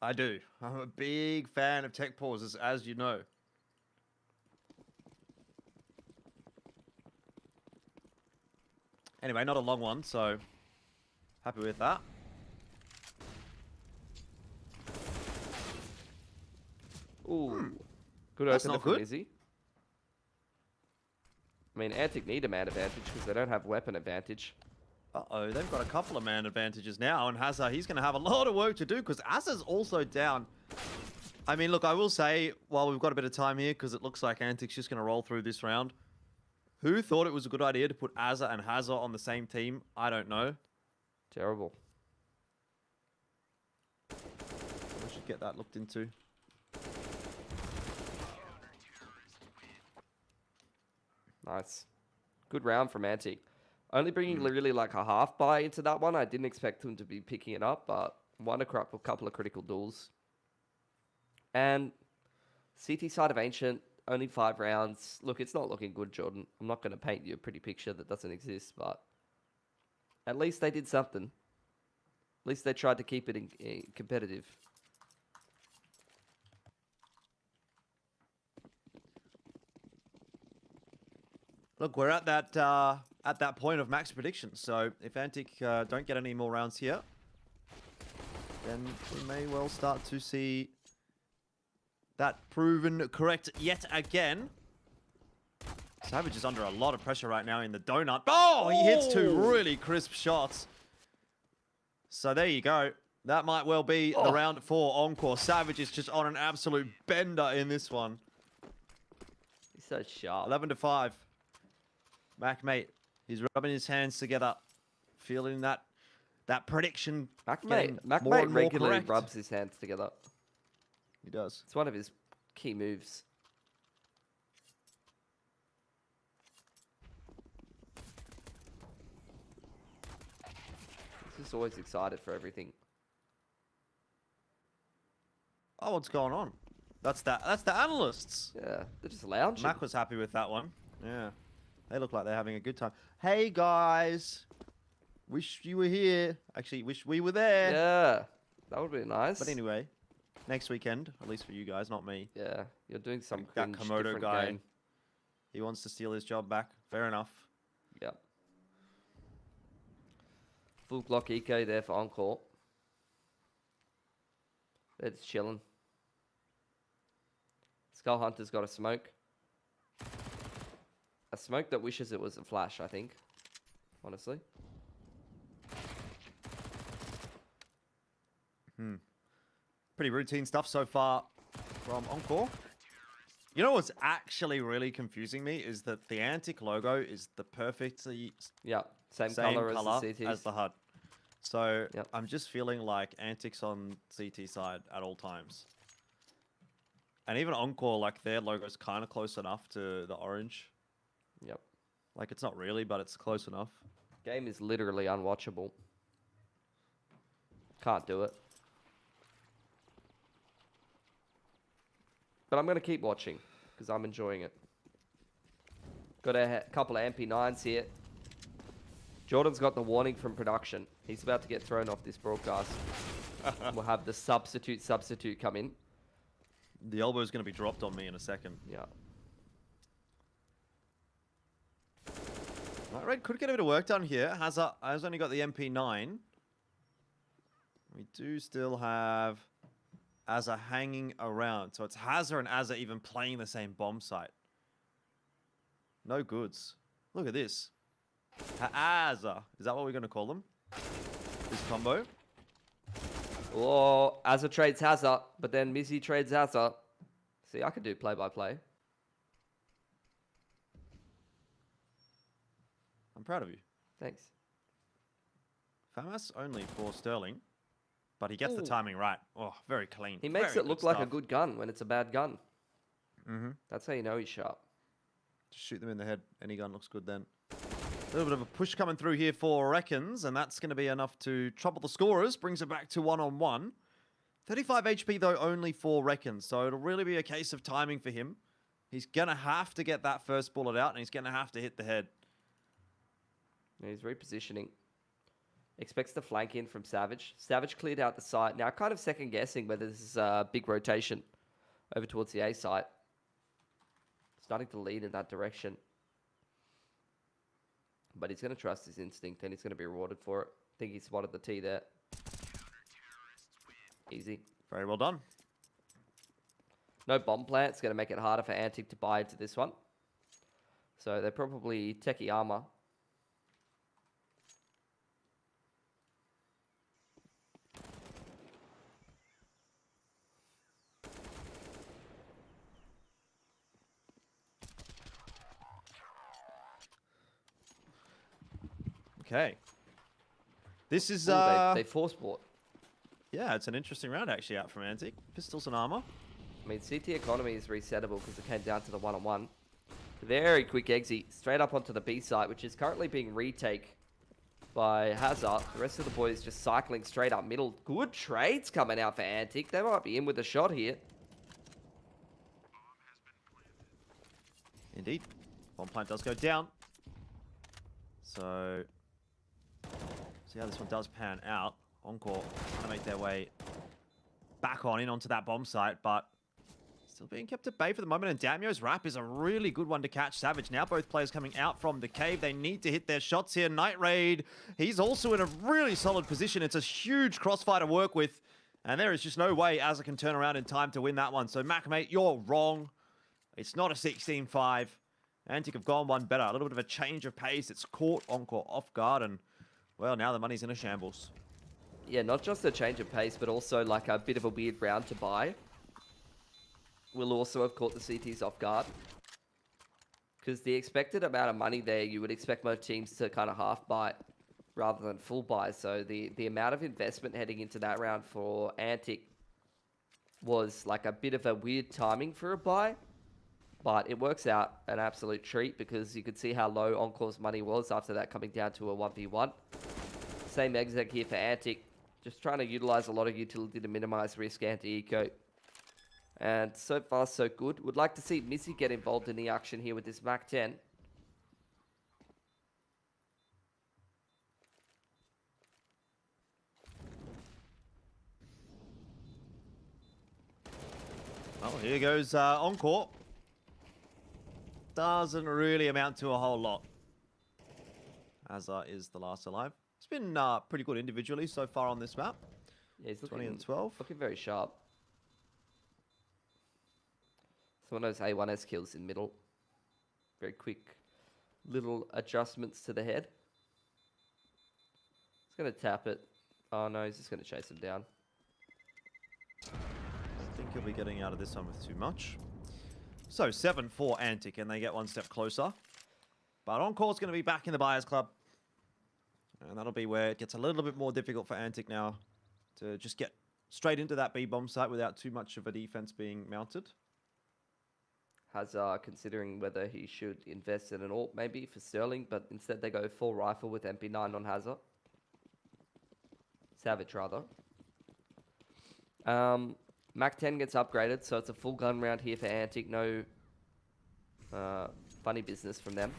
D: I do. I'm a big fan of tech pauses, as you know. Anyway, not a long one, so happy with that.
E: Ooh. Good
D: That's
E: opener
D: not
E: from
D: good.
E: Izzy. I mean, Antic need a man advantage because they don't have weapon advantage.
D: Uh-oh, they've got a couple of man advantages now, and Hazard, he's going to have a lot of work to do because Hazard's also down. I mean, look, I will say, while we've got a bit of time here, because it looks like Antic's just going to roll through this round, who thought it was a good idea to put Azza and Hazard on the same team? I don't know.
E: Terrible.
D: We should get that looked into.
E: Nice. Good round from Antic. Only bringing really like a half buy into that one. I didn't expect them to be picking it up, but won a couple of critical duels. And CT side of Ancient, only 5 rounds. Look, it's not looking good, Jordan. I'm not going to paint you a pretty picture that doesn't exist, but at least they did something. At least they tried to keep it competitive.
D: Look, we're at that point of max predictions. So if Antic don't get any more rounds here, then we may well start to see that proven correct yet again. Savage is under a lot of pressure right now in the donut. Oh, he hits 2 really crisp shots. So there you go. That might well be the round for Encore. Savage is just on an absolute bender in this one.
E: He's so sharp.
D: 11-5. Mac, mate, he's rubbing his hands together, feeling that prediction.
E: Mac
D: more and more
E: regularly
D: correct.
E: rubs his hands together.
D: He does.
E: It's one of his key moves. Just always excited for everything.
D: Oh, what's going on? That's the analysts.
E: Yeah, they're just lounging.
D: Mac was happy with that one. Yeah. They look like they're having a good time. Hey, guys. Wish you were here. Actually, wish we were there.
E: Yeah, that would be nice.
D: But anyway, next weekend, at least for you guys, not me.
E: Yeah, you're doing some
D: that
E: cringe,
D: Komodo
E: different
D: guy.
E: game.
D: He wants to steal his job back. Fair enough.
E: Yep. Full Glock eco there for Encore. They're just chilling. Skull Hunter's got a smoke. A smoke that wishes it was a flash, I think. Honestly.
D: Pretty routine stuff so far from Encore. You know what's actually really confusing me is that the Antic logo is the perfectly
E: same color as the CTs.
D: As the HUD. So
E: Yep.
D: I'm just feeling like Antic's on CT side at all times. And even Encore, like their logo's kind of close enough to the orange.
E: Yep.
D: Like it's not really, but it's close enough.
E: Game is literally unwatchable. Can't do it. But I'm going to keep watching because I'm enjoying it. Got a couple of MP9s here. Jordan's got the warning from production. He's about to get thrown off this broadcast. We'll have the substitute come in.
D: The elbow's going to be dropped on me in a second.
E: Yeah.
D: Light Red could get a bit of work done here. Has only got the MP9. We do still have Azza hanging around. So it's Hazza and Azza even playing the same bomb site. No goods. Look at this. Azza. Is that what we're going to call them? This combo?
E: Oh, Azza trades Hazza, but then Mizzy trades Azza. See, I could do play-by-play.
D: I'm proud of you.
E: Thanks.
D: FAMAS only for Sterling, but he gets the timing right. Oh, very clean.
E: He makes
D: Very
E: it look
D: good
E: like a
D: stuff.
E: good gun when it's a bad gun.
D: Mm-hmm.
E: That's how you know he's sharp.
D: Just shoot them in the head. Any gun looks good then. A little bit of a push coming through here for Reckons, and that's going to be enough to trouble the scorers. Brings it back to 1-on-1. 35 HP, though, only for Reckons, so it'll really be a case of timing for him. He's going to have to get that first bullet out, and he's going to have to hit the head.
E: He's repositioning. Expects the flank in from Savage. Savage cleared out the site. Now kind of second guessing whether this is a big rotation over towards the A site. Starting to lead in that direction. But he's going to trust his instinct and he's going to be rewarded for it. I think he spotted the T there. Easy.
D: Very well done.
E: No bomb plant. It's going to make it harder for Antic to buy into this one. So they're probably techie armor.
D: Okay. This is...
E: Ooh, they force bought.
D: Yeah, it's an interesting round actually out from Antic. Pistols and armor.
E: I mean, CT economy is resettable because it came down to the one-on-one. Very quick exit straight up onto the B site, which is currently being retake by Hazard. The rest of the boys just cycling straight up middle. Good trades coming out for Antic. They might be in with a shot here.
D: Indeed. Bomb plant does go down. So, see how this one does pan out. Encore trying to make their way back on in onto that bomb site, but still being kept at bay for the moment. And Damio's wrap is a really good one to catch Savage. Now both players coming out from the cave. They need to hit their shots here. Night Raid, he's also in a really solid position. It's a huge crossfire to work with. And there is just no way Azza can turn around in time to win that one. So Mac, mate, you're wrong. It's not a 16-5. Antic have gone one better. A little bit of a change of pace. It's caught Encore off guard. And, well, now the money's in a shambles.
E: Yeah, not just a change of pace, but also like a bit of a weird round to buy. Will also have caught the CTs off guard. Because the expected amount of money there, you would expect most teams to kind of half buy rather than full buy. So the amount of investment heading into that round for Antic was like a bit of a weird timing for a buy. But it works out an absolute treat because you could see how low Encore's money was after that coming down to a 1v1. same exec here for Antic. Just trying to utilize a lot of utility to minimize risk anti-eco. And so far, so good. Would like to see Missy get involved in the action here with this Mac 10.
D: Well, here goes Encore. Doesn't really amount to a whole lot. Azza is the last alive. It's been pretty good individually so far on this map.
E: Yeah, he's
D: 20 and 12.
E: Looking very sharp. Some of those A1S kills in middle. Very quick little adjustments to the head. He's going to tap it. Oh no, he's just going to chase him down.
D: I think he'll be getting out of this one with too much. So 7-4 Antic, and they get one step closer. But Encore's going to be back in the Buyers Club. And that'll be where it gets a little bit more difficult for Antic now to just get straight into that B-bomb site without too much of a defense being mounted.
E: Hazard considering whether he should invest in an AWP maybe for Sterling, but instead they go full rifle with MP9 on Hazard. Savage rather. Mac 10 gets upgraded, so it's a full gun round here for Antic. No funny business from them.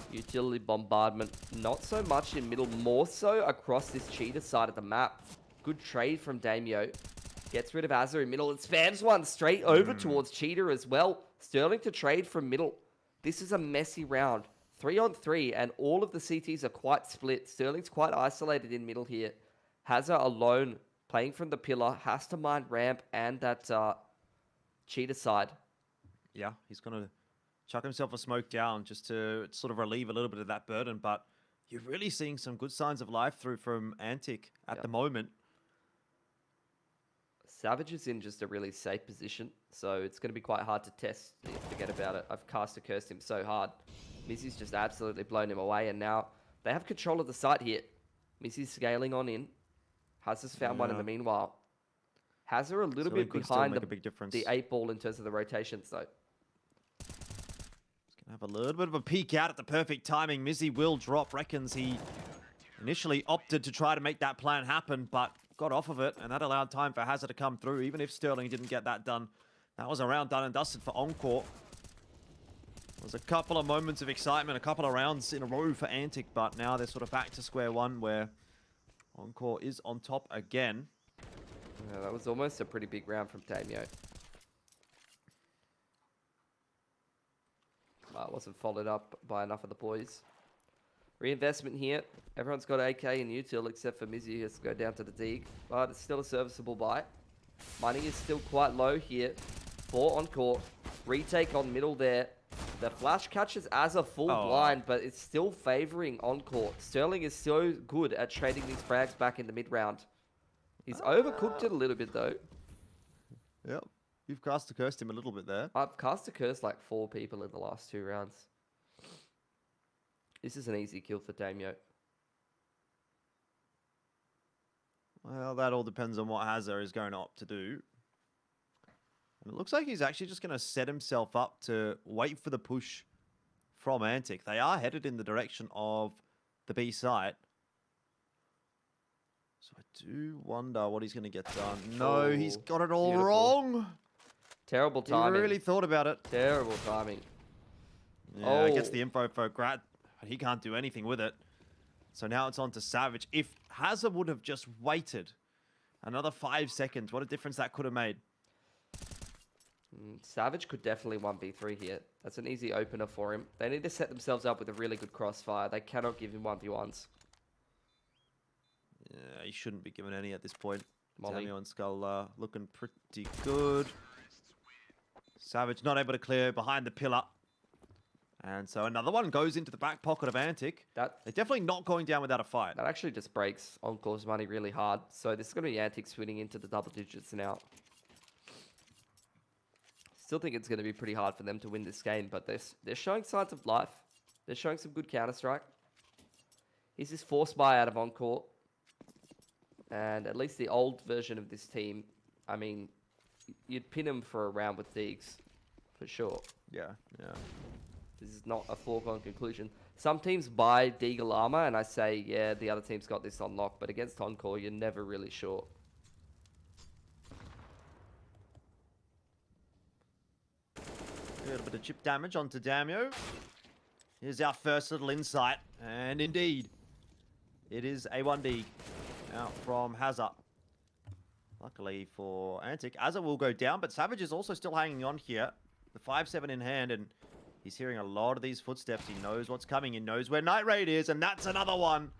E: Utility bombardment, not so much in middle, more so across this cheetah side of the map. Good trade from Damio. Gets rid of Azza in middle and spams one straight over towards cheetah as well. Sterling to trade from middle. This is a messy round. 3-on-3, and all of the CTs are quite split. Sterling's quite isolated in middle here. Hazza alone, playing from the pillar, has to mind ramp and that cheetah side.
D: Yeah, he's going to chuck himself a smoke down just to sort of relieve a little bit of that burden, but you're really seeing some good signs of life through from Antic at the moment.
E: Savage is in just a really safe position, so it's going to be quite hard to test. Forget about it. I've cast a curse him so hard. Missy's just absolutely blown him away, and now they have control of the site here. Missy's scaling on in. Hazard's found one in the meanwhile. Hazard a little bit behind the 8 ball in terms of the rotations, though.
D: He's going to have a little bit of a peek out at the perfect timing. Mizzy will drop. Reckons he initially opted to try to make that plan happen, but got off of it, and that allowed time for Hazard to come through. Even if Sterling didn't get that done, that was a round done and dusted for Encore. There was a couple of moments of excitement, a couple of rounds in a row for Antic, but now they're sort of back to square one where Encore is on top again.
E: Yeah, that was almost a pretty big round from Damio. It wasn't followed up by enough of the boys. Reinvestment here. Everyone's got AK and util except for Mizzy, who has to go down to the dig. But it's still a serviceable buy. Money is still quite low here for Encore. Retake on middle there. The flash catches as a full blind, but it's still favoring Encore. Sterling is so good at trading these frags back in the mid-round. He's overcooked it a little bit, though.
D: Yep. You've cast a curse him a little bit there.
E: I've cast a curse like 4 people in the last 2 rounds. This is an easy kill for Damio.
D: Well, that all depends on what Hazard is going to opt to do. And it looks like he's actually just going to set himself up to wait for the push from Antic. They are headed in the direction of the B site. So I do wonder what he's going to get done. No, he's got it all wrong.
E: Terrible timing.
D: He really thought about it.
E: Terrible timing.
D: Yeah, gets the info for Grat, but he can't do anything with it. So now it's on to Savage. If Hazard would have just waited another 5 seconds, what a difference that could have made.
E: Savage could definitely 1v3 here. That's an easy opener for him. They need to set themselves up with a really good crossfire. They cannot give him 1v1s.
D: Yeah, he shouldn't be given any at this point.
E: Molly.
D: Damio and Skull looking pretty good. Savage not able to clear behind the pillar. And so another one goes into the back pocket of Antic. They're definitely not going down without a fight.
E: That actually just breaks Encore's money really hard. So this is going to be Antic swinging into the double digits now. Still think it's going to be pretty hard for them to win this game, but they're showing signs of life. They're showing some good Counter-Strike. Here's this force buy out of Encore. And at least the old version of this team, I mean, you'd pin him for a round with Deegs, for sure.
D: Yeah, yeah.
E: This is not a foregone conclusion. some teams buy Deagle armor, and I say, yeah, the other team's got this on lock. But against Encore, you're never really sure.
D: A little bit of chip damage onto Damio. Here's our first little insight. And indeed, it is a 1D out from Hazard. Luckily for Antic, Azza will go down, but Savage is also still hanging on here. The 5-7 in hand, and he's hearing a lot of these footsteps. He knows what's coming. He knows where Night Raid is, and that's another one.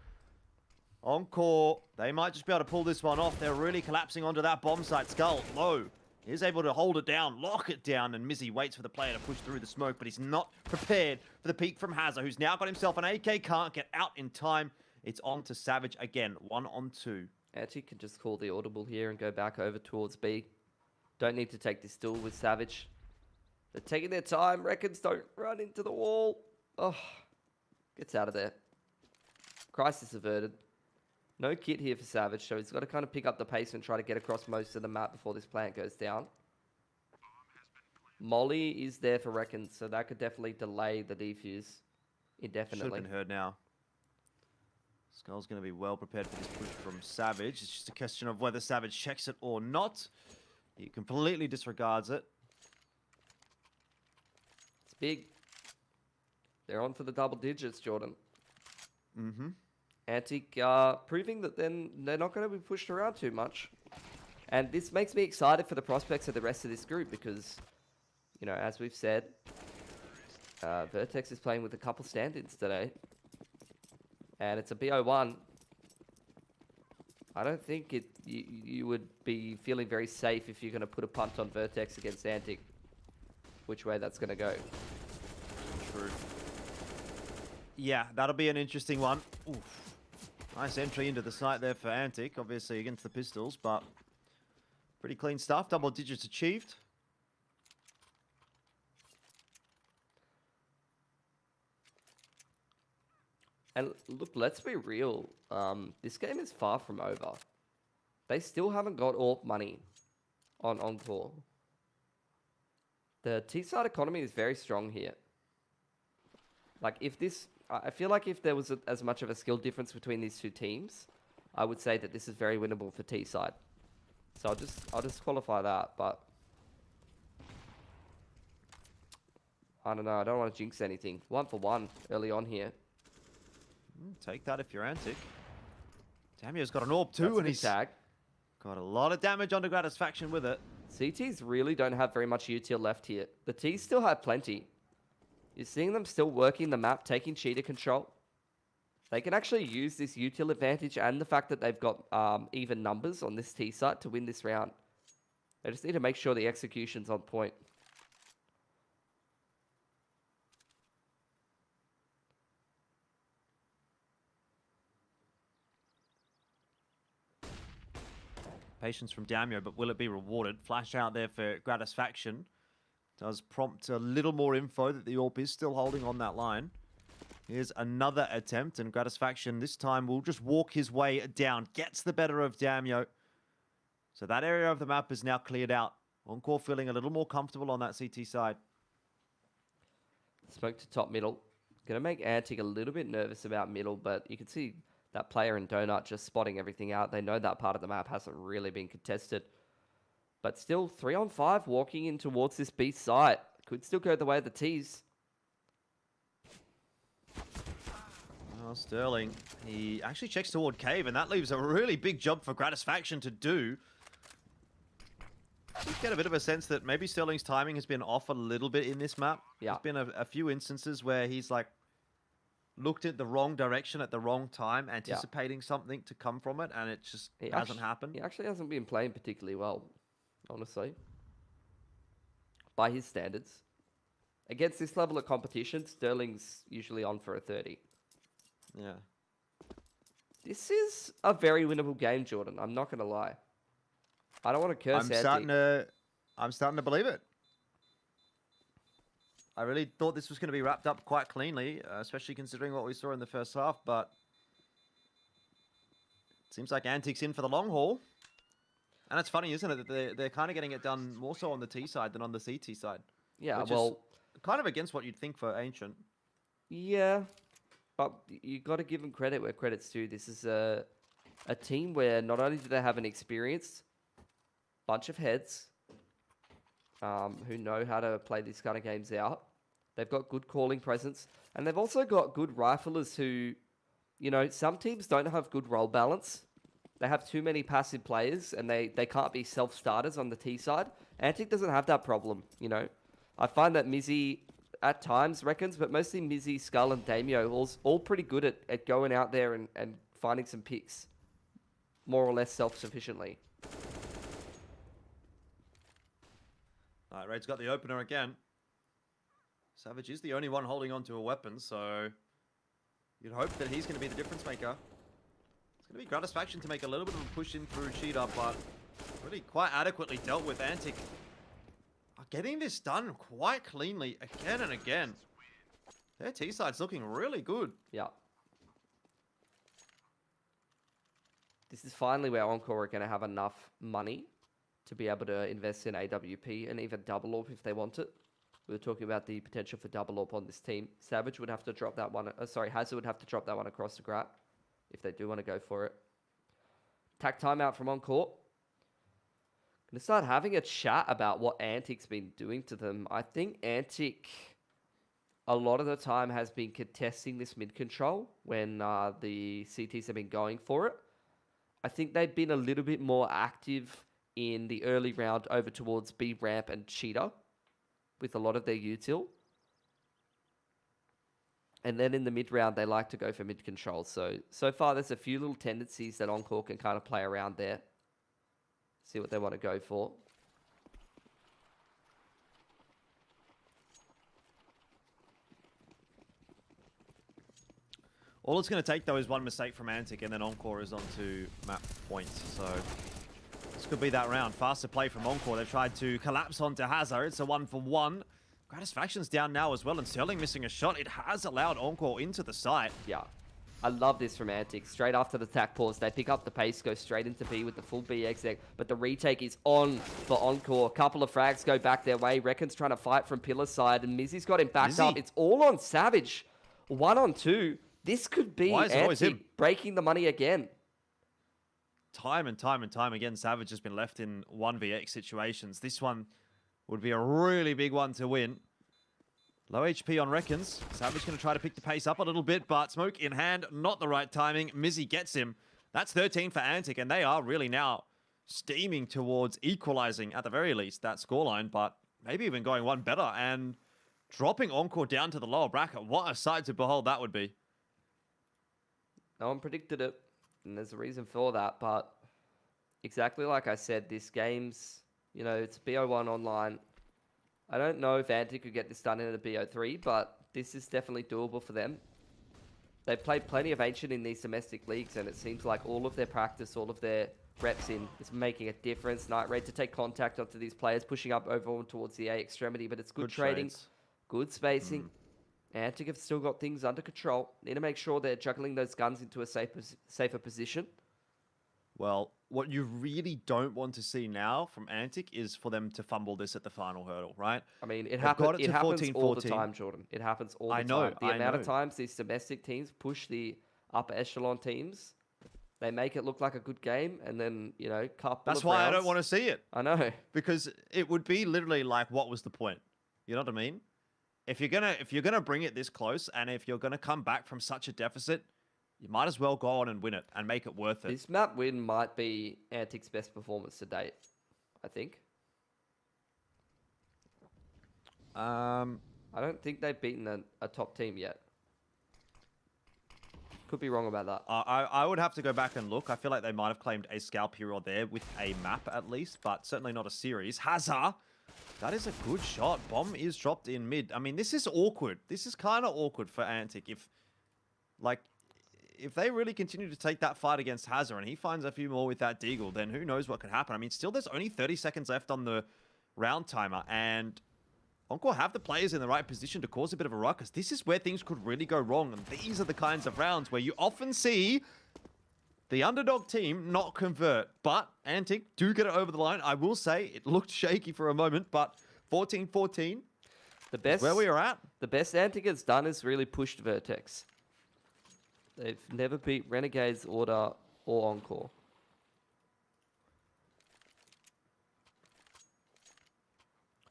D: Encore, they might just be able to pull this one off. They're really collapsing onto that bomb site. Skull, low, is able to hold it down, lock it down, and Mizzy waits for the player to push through the smoke, but he's not prepared for the peek from Hazza, who's now got himself an AK, can't get out in time. It's on to Savage again, 1-on-2.
E: Antic can just call the audible here and go back over towards B. Don't need to take this duel with Savage. They're taking their time. Reckons don't run into the wall. Oh, gets out of there. Crisis averted. No kit here for Savage, so he's got to kind of pick up the pace and try to get across most of the map before this plant goes down. Molly is there for Reckons, so that could definitely delay the defuse indefinitely.
D: Should have been heard now. Skull's going to be well prepared for this push from Savage. It's just a question of whether Savage checks it or not. He completely disregards it.
E: It's big. They're on for the double digits, Jordan.
D: Mm-hmm.
E: Antic proving that then they're not going to be pushed around too much. And this makes me excited for the prospects of the rest of this group because, you know, as we've said, Vertex is playing with a couple stand-ins today. And it's a BO1. I don't think you would be feeling very safe if you're going to put a punt on Vertex against Antic. Which way that's going to go.
D: True. Yeah, that'll be an interesting one. Oof. Nice entry into the site there for Antic, obviously against the pistols, but pretty clean stuff. Double digits achieved.
E: And look, let's be real. This game is far from over. They still haven't got AWP money on Encore. The T-side economy is very strong here. Like, if this... I feel like if there was as much of a skill difference between these two teams, I would say that this is very winnable for T-side. So I'll just qualify that, but... I don't know, I don't want to jinx anything. 1 for 1 early on here.
D: Take that if you're Antic. Damio's got an AWP too, and he's got a lot of damage onto Gratisfaction with it.
E: CTs really don't have very much util left here. The Ts still have plenty. You're seeing them still working the map, taking cheater control. They can actually use this util advantage and the fact that they've got even numbers on this T site to win this round. They just need to make sure the execution's on point.
D: Patience from Damio, but will it be rewarded? Flash out there for Gratisfaction. Does prompt a little more info that the AWP is still holding on that line. Here's another attempt, and Gratisfaction this time will just walk his way down. Gets the better of Damio. So that area of the map is now cleared out. Encore feeling a little more comfortable on that CT side.
E: Smoke to top middle. Gonna make Antic a little bit nervous about middle, but you can see that player and Donut just spotting everything out. They know that part of the map hasn't really been contested. But still, 3-on-5 walking in towards this B site. Could still go the way of the T's.
D: Well, Sterling, he actually checks toward Cave, and that leaves a really big job for Gratisfaction to do. You get a bit of a sense that maybe Sterling's timing has been off a little bit in this map.
E: Yeah.
D: There's been a few instances where he's like looked at the wrong direction at the wrong time, anticipating something to come from it, and it just hasn't happened.
E: He actually hasn't been playing particularly well, honestly, by his standards. Against this level of competition, Sterling's usually on for a 30.
D: Yeah.
E: This is a very winnable game, Jordan. I'm not going to lie. I don't want to curse
D: I'm starting to believe it. I really thought this was going to be wrapped up quite cleanly, especially considering what we saw in the first half, but it seems like Antic's in for the long haul. And it's funny, isn't it, that they're kind of getting it done more so on the T side than on the CT side.
E: Yeah,
D: which is kind of against what you'd think for Ancient.
E: Yeah. But you got to give them credit where credit's due. This is a team where not only do they have an experienced bunch of heads who know how to play these kind of games out, they've got good calling presence, and they've also got good riflers who, you know, some teams don't have good role balance. They have too many passive players, and they can't be self-starters on the T side. Antic doesn't have that problem, you know. I find that Mizzy at times reckons, but mostly Mizzy, Skull, and Damio all pretty good at going out there and finding some picks, more or less self-sufficiently.
D: All right, Raid's got the opener again. Savage is the only one holding on to a weapon, so you'd hope that he's going to be the difference maker. It's going to be Gratisfaction to make a little bit of a push in through Cheetah, but really quite adequately dealt with. Antic are getting this done quite cleanly again and again. Their T-side's looking really good.
E: Yeah. This is finally where Encore are going to have enough money to be able to invest in AWP and even double AWP if they want it. We were talking about the potential for double AWP on this team. Savage would have to drop that one. Hazard would have to drop that one across the Grap if they do want to go for it. Tack timeout from Encore. Going to start having a chat about what Antic's been doing to them. I think Antic, a lot of the time, has been contesting this mid control when the CTs have been going for it. I think they've been a little bit more active in the early round over towards B ramp and Cheetah with a lot of their util. And then in the mid round, they like to go for mid control. So far, there's a few little tendencies that Encore can kind of play around there. See what they want to go for.
D: All it's going to take, though, is one mistake from Antic, and then Encore is on to map point. So this could be that round. Faster play from Encore. They've tried to collapse onto Hazard. It's a 1-for-1. Gratisfaction's down now as well, and Sterling missing a shot. It has allowed Encore into the site.
E: Yeah. I love this from Antic. Straight after the attack pause, they pick up the pace, go straight into B with the full B exec, but the retake is on for Encore. A couple of frags go back their way. Reckon's trying to fight from Pillar side, and Mizzy's got him backed up. It's all on Savage. 1-on-2. This could be Antic breaking the money again.
D: Time and time again, Savage has been left in 1vx situations. This one would be a really big one to win. Low HP on Reckons. Savage going to try to pick the pace up a little bit, but smoke in hand, not the right timing. Mizzy gets him. That's 13 for Antic, and they are really now steaming towards equalizing, at the very least, that scoreline, but maybe even going one better and dropping Encore down to the lower bracket. What a sight to behold that would be.
E: No one predicted it, and there's a reason for that, but exactly like I said, this game's, you know, it's BO1 online. I don't know if Antic could get this done in a BO3, but this is definitely doable for them. They've played plenty of Ancient in these domestic leagues, and it seems like all of their practice, all of their reps in is making a difference. Night Raid to take contact onto these players, pushing up over towards the A extremity, but it's good trading, good spacing. Antic have still got things under control. Need to make sure they're juggling those guns into a safer position.
D: Well, what you really don't want to see now from Antic is for them to fumble this at the final hurdle, right?
E: I mean, it happens all the time, Jordan. It happens all the time. The amount of times these domestic teams push the upper echelon teams, they make it look like a good game, and then, you know,
D: That's why I don't want to see it.
E: I know.
D: Because it would be literally like, what was the point? You know what I mean? If you're gonna bring it this close, and if you're gonna come back from such a deficit, you might as well go on and win it and make it worth it.
E: This map win might be Antic's best performance to date, I think. I don't think they've beaten a top team yet. Could be wrong about that.
D: I would have to go back and look. I feel like they might have claimed a scalp hero there with a map at least, but certainly not a series. Hazard! That is a good shot. Bomb is dropped in mid. I mean, this is awkward. This is kind of awkward for Antic. If they really continue to take that fight against Hazard and he finds a few more with that Deagle, then who knows what could happen. I mean, still there's only 30 seconds left on the round timer, and Encore have the players in the right position to cause a bit of a ruckus. This is where things could really go wrong, and these are the kinds of rounds where you often see the underdog team not convert, but Antic do get it over the line. I will say it looked shaky for a moment, but 14-14
E: the best
D: where we are at.
E: The best Antic has done is really pushed Vertex. They've never beat Renegades, Order, or Encore.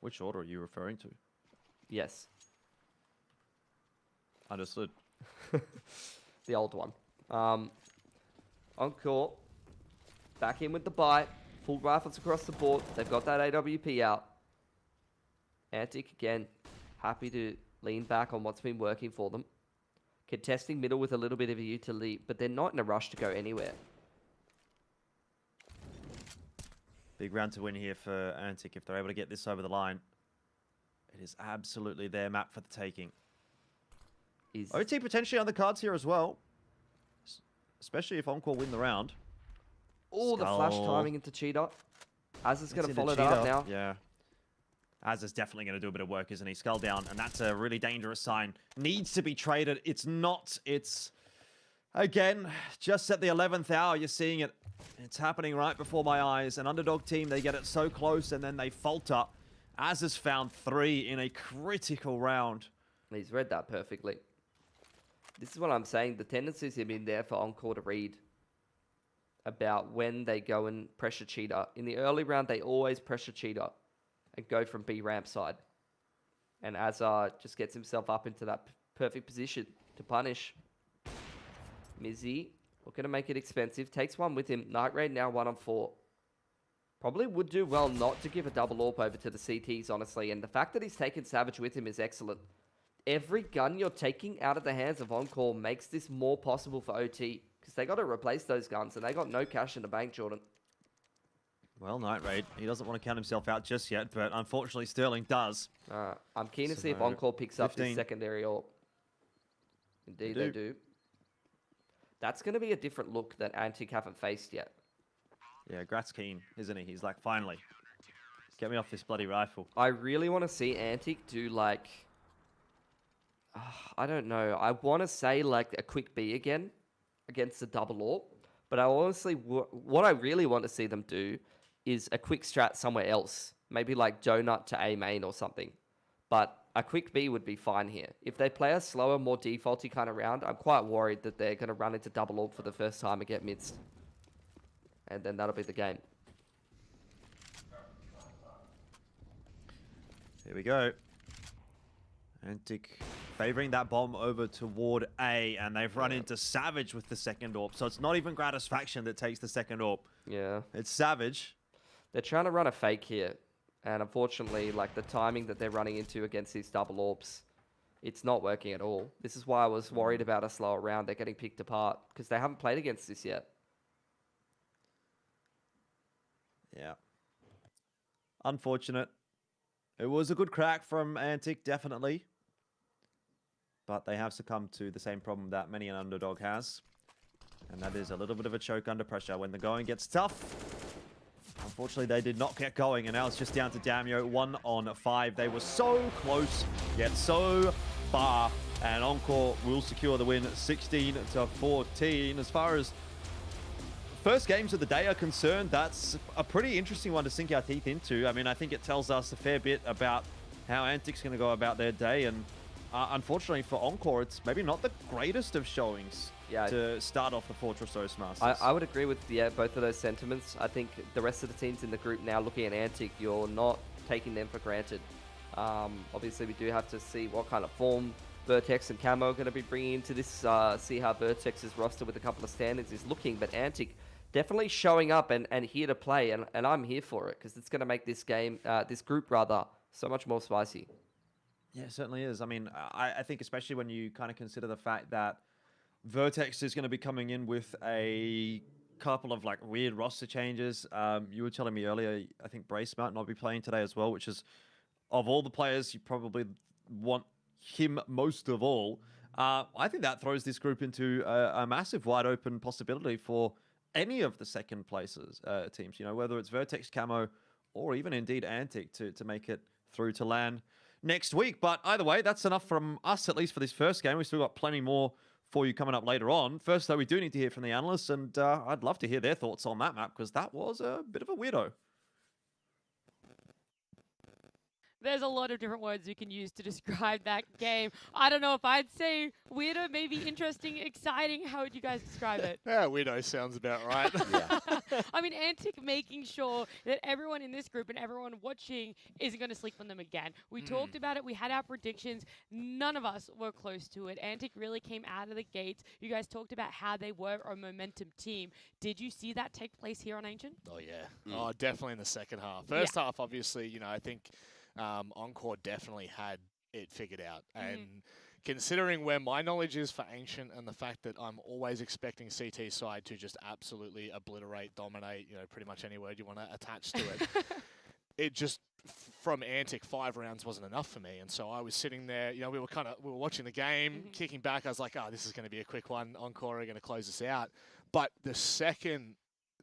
D: Which order are you referring to?
E: Yes.
D: Understood.
E: The old one. Encore. Back in with the bite. Full rifles across the board. They've got that AWP out. Antic again. Happy to lean back on what's been working for them. Contesting middle with a little bit of a utility, but they're not in a rush to go anywhere.
D: Big round to win here for Antic if they're able to get this over the line. It is absolutely their map for the taking. OT potentially on the cards here as well. Especially if Encore win the round.
E: Oh, the flash timing into Cheetah. Az is going to follow that up now.
D: Yeah. Az is definitely going to do a bit of work, isn't he? Skull down, and that's a really dangerous sign. Needs to be traded. It's not. It's, again, just at the 11th hour, you're seeing it. It's happening right before my eyes. An underdog team, they get it so close, and then they falter. Az has found 3 in a critical round.
E: He's read that perfectly. This is what I'm saying. The tendencies have been there for Encore to read about when they go and pressure Cheetah. In the early round, they always pressure Cheetah and go from B ramp side. And Azar just gets himself up into that perfect position to punish. Mizzy, looking to make it expensive. Takes one with him. Night Raid now 1 on 4. Probably would do well not to give a double AWP over to the CTs, honestly. And the fact that he's taken Savage with him is excellent. Every gun you're taking out of the hands of Encore makes this more possible for OT. Because they got to replace those guns. And they got no cash in the bank, Jordan.
D: Well, Night Raid, he doesn't want to count himself out just yet. But unfortunately, Sterling does.
E: I'm keen to see if Encore picks 15. Up this secondary AWP. Indeed, they do. That's going to be a different look that Antic haven't faced yet.
D: Yeah, Grat's keen, isn't he? He's like, finally, get me off this bloody rifle.
E: I really want to see Antic do like, I don't know. I want to say like a quick B again against the double AWP. But I honestly, what I really want to see them do is a quick strat somewhere else. Maybe like donut to A main or something. But a quick B would be fine here. If they play a slower, more defaulty kind of round, I'm quite worried that they're going to run into double AWP for the first time and get mids. And then that'll be the game.
D: Here we go. Antic favoring that bomb over toward A, and they've run into Savage with the second AWP. So it's not even Gratisfaction that takes the second AWP.
E: Yeah.
D: It's Savage.
E: They're trying to run a fake here. And unfortunately, like the timing that they're running into against these double AWPs, it's not working at all. This is why I was worried about a slower round. They're getting picked apart because they haven't played against this yet.
D: Yeah. Unfortunate. It was a good crack from Antic, definitely. But they have succumbed to the same problem that many an underdog has. And that is a little bit of a choke under pressure when the going gets tough. Unfortunately, they did not get going, and now it's just down to Damio, 1 on 5. They were so close, yet so far. And Encore will secure the win, 16-14. As far as first games of the day are concerned, that's a pretty interesting one to sink our teeth into. I mean, I think it tells us a fair bit about how Antic's going to go about their day. And unfortunately for Encore, it's maybe not the greatest of showings to start off the Fortress Toastmasters.
E: I would agree with both of those sentiments. I think the rest of the teams in the group now looking at Antic, you're not taking them for granted. Obviously, we do have to see what kind of form Vertex and Camo are going to be bringing into this. See how Vertex's roster with a couple of standards is looking. But Antic definitely showing up and here to play, and I'm here for it because it's going to make this game, this group rather, so much more spicy.
D: Yeah, it certainly is. I mean, I think especially when you kind of consider the fact that Vertex is going to be coming in with a couple of like weird roster changes. You were telling me earlier, I think Brace might not be playing today as well, which is, of all the players, you probably want him most of all. I think that throws this group into a massive wide open possibility for any of the second places teams, you know, whether it's Vertex, Camo, or even indeed Antic to make it through to LAN next week. But either way, that's enough from us, at least for this first game. We've still got plenty more for you coming up later on. First, though, we do need to hear from the analysts, and I'd love to hear their thoughts on that map, because that was a bit of a weirdo.
A: There's a lot of different words we can use to describe that game. I don't know if I'd say weirder, maybe interesting, exciting. How would you guys describe it?
C: Yeah, weirdo sounds about right.
A: I mean, Antic making sure that everyone in this group and everyone watching isn't going to sleep on them again. We talked about it. We had our predictions. None of us were close to it. Antic really came out of the gates. You guys talked about how they were a momentum team. Did you see that take place here on Ancient?
C: Oh, yeah. Oh, definitely in the second half. First half, obviously, you know, I think Encore definitely had it figured out. And considering where my knowledge is for Ancient and the fact that I'm always expecting CT side to just absolutely obliterate, dominate, you know, pretty much any word you want to attach to it, it just, from Antic, 5 rounds wasn't enough for me. And so I was sitting there, you know, we were watching the game, kicking back. I was like, oh, this is going to be a quick one. Encore are going to close us out. But the second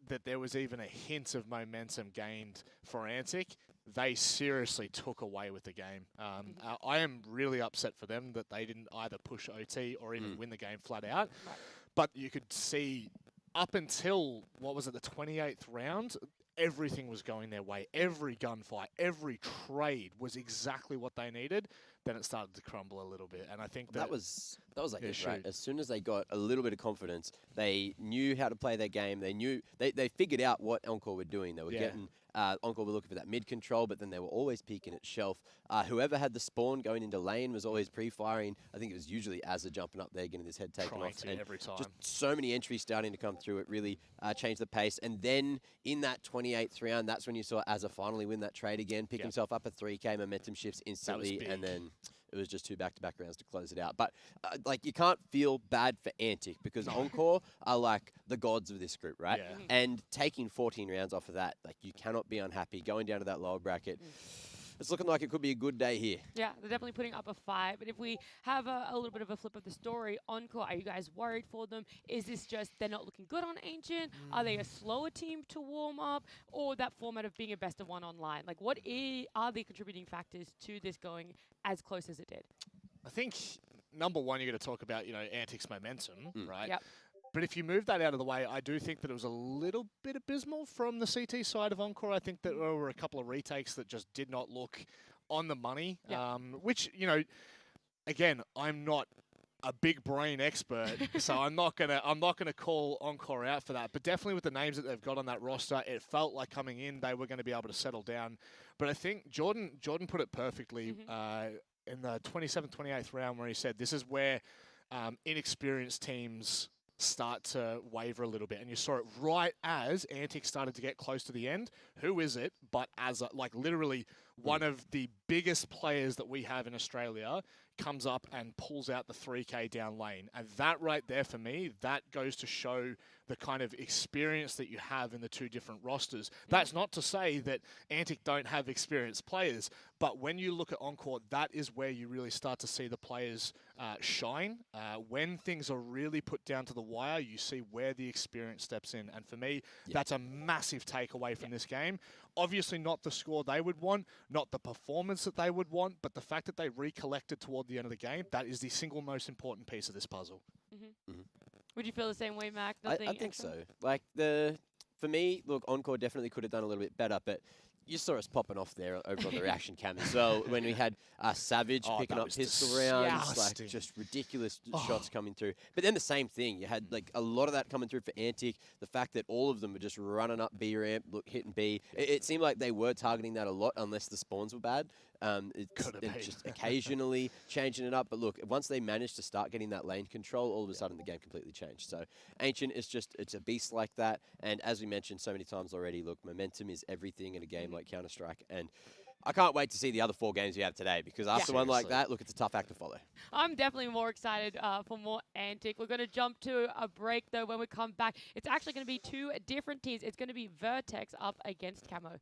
C: that there was even a hint of momentum gained for Antic, they seriously took away with the game. I am really upset for them that they didn't either push OT or even win the game flat out.
A: Right.
C: But you could see up until, what was it, the 28th round, everything was going their way. Every gunfight, every trade was exactly what they needed. Then it started to crumble a little bit, and I think
B: that was like it, right? As soon as they got a little bit of confidence, they knew how to play their game. They knew they figured out what Encore were doing. They were getting Encore were looking for that mid control, but then they were always peeking at shelf. Whoever had the spawn going into lane was always pre-firing. I think it was usually Azza jumping up there, getting his head taken off, and
C: every time.
B: Just so many entries starting to come through. It really changed the pace. And then in that 28th round, that's when you saw Azza finally win that trade again, pick himself up a 3K, momentum shifts instantly, and then it was just 2 back-to-back rounds to close it out. But, like, you can't feel bad for Antic because Encore are, like, the gods of this group, right?
C: Yeah.
B: And taking 14 rounds off of that, like, you cannot be unhappy. Going down to that lower bracket, it's looking like it could be a good day here.
A: Yeah, they're definitely putting up a fight. But if we have a little bit of a flip of the story, Encore, are you guys worried for them? Is this just they're not looking good on Ancient? Are they a slower team to warm up? Or that format of being a best of one online? Like, what are the contributing factors to this going as close as it did?
C: I think, number one, you're going to talk about, you know, Antic's momentum, right?
A: Yep.
C: But if you move that out of the way, I do think that it was a little bit abysmal from the CT side of Encore. I think that there were a couple of retakes that just did not look on the money, which, you know, again, I'm not a big brain expert, so I'm not gonna call Encore out for that. But definitely with the names that they've got on that roster, it felt like coming in they were going to be able to settle down. But I think Jordan put it perfectly in the 27th, 28th round where he said this is where inexperienced teams start to waver a little bit, and you saw it right as Antic started to get close to the end. Who is it but Azza, like literally one of the biggest players that we have in Australia, comes up and pulls out the 3K down lane. And that right there, for me, that goes to show the kind of experience that you have in the two different rosters. That's not to say that Antic don't have experienced players, but when you look at Encore, that is where you really start to see the players shine. When things are really put down to the wire, you see where the experience steps in. And for me, that's a massive takeaway from this game. Obviously not the score they would want, not the performance that they would want, but the fact that they recollected toward the end of the game, that is the single most important piece of this puzzle.
A: Would you feel the same way, Mac?
B: I think so. Like, for me, look, Encore definitely could have done a little bit better, but you saw us popping off there over on the reaction cam as well when we had Savage picking up pistol rounds, like just ridiculous shots coming through. But then the same thing, you had like a lot of that coming through for Antic. The fact that all of them were just running up B ramp, hitting B. It seemed like they were targeting that a lot, unless the spawns were bad. It's just occasionally changing it up. But look, once they managed to start getting that lane control, all of a sudden the game completely changed. So Ancient is it's a beast like that. And as we mentioned so many times already, look, momentum is everything in a game like Counter-Strike. And I can't wait to see the other 4 games we have today, because after one like that, look, it's a tough act to follow. I'm
A: definitely more excited for more Antic. We're going to jump to a break, though. When we come back, it's actually going to be 2 different teams. It's going to be Vertex up against Camo.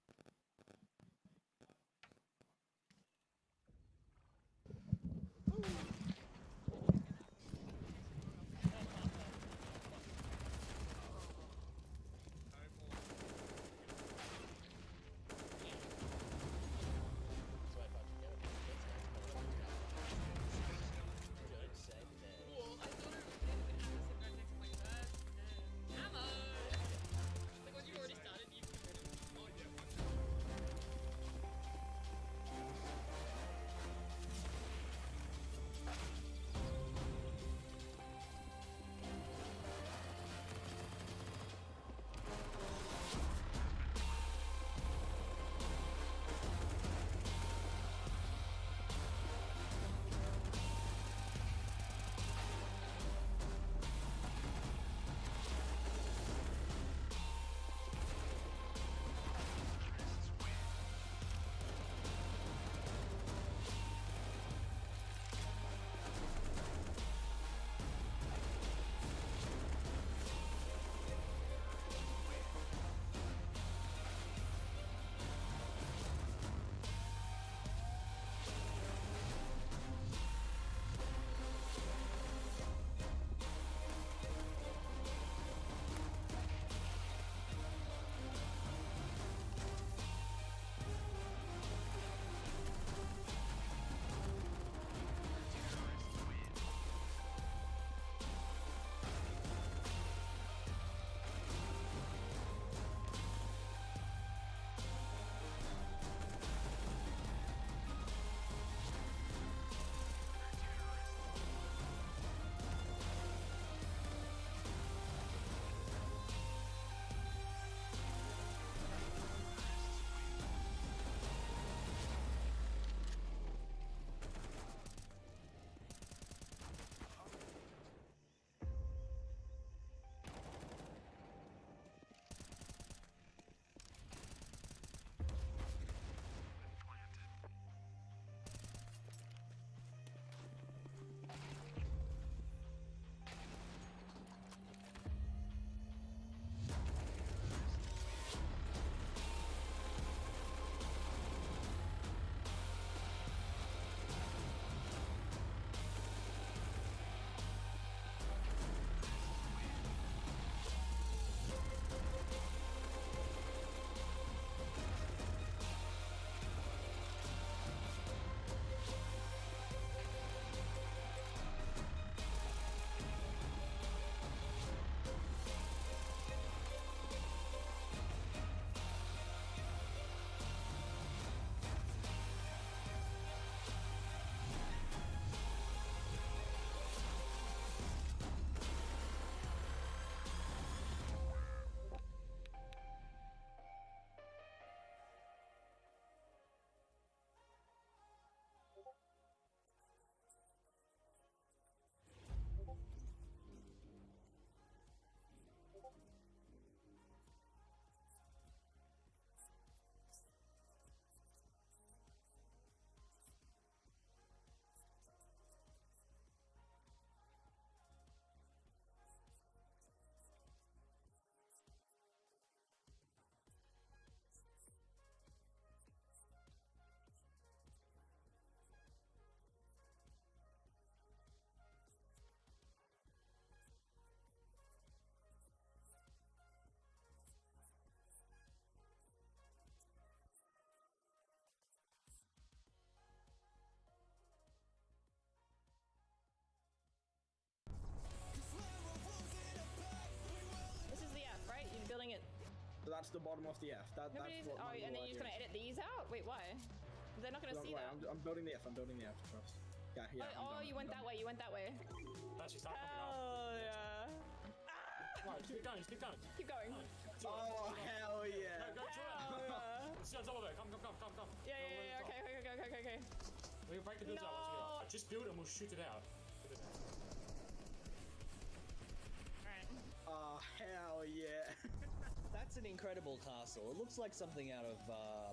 F: bottom of the F. That's what
G: and then you're just going to edit these out? Wait, why? They're not going to see that.
F: I'm building the F. I'm building the F. Trust. Yeah.
G: You went that way. You went that way.
H: Hell
G: yeah.
H: Right, keep going.
G: Keep going.
F: Oh, hell yeah.
H: Go, Let's go double there. Come.
G: Yeah. Okay.
H: We can break the builds out. Just build and we'll shoot it out.
G: Alright.
F: Oh, hell yeah.
I: That's an incredible castle. It looks like something out of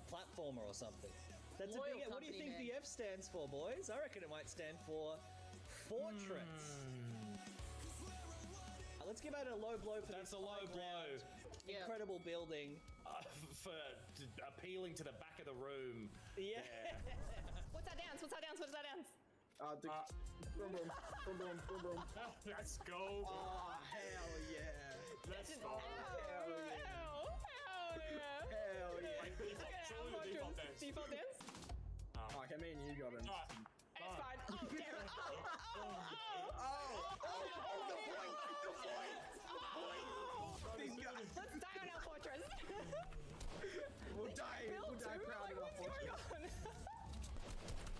I: Platformer or something. That's a big. What do you think the F stands for, boys? I reckon it might stand for Fortress. Let's give out a low blow for
J: That's a low blow.
I: Incredible building.
J: For appealing to the back of the room.
I: Yeah.
G: What's that dance?
F: Boom.
H: Let's go.
F: Oh, hell yeah.
H: Let's go.
G: Hell yeah. Default dance?
F: Okay, me and you got him.
G: It's fine. Oh, damn it. Let's die on our fortress.
F: We'll die proud of our fortress.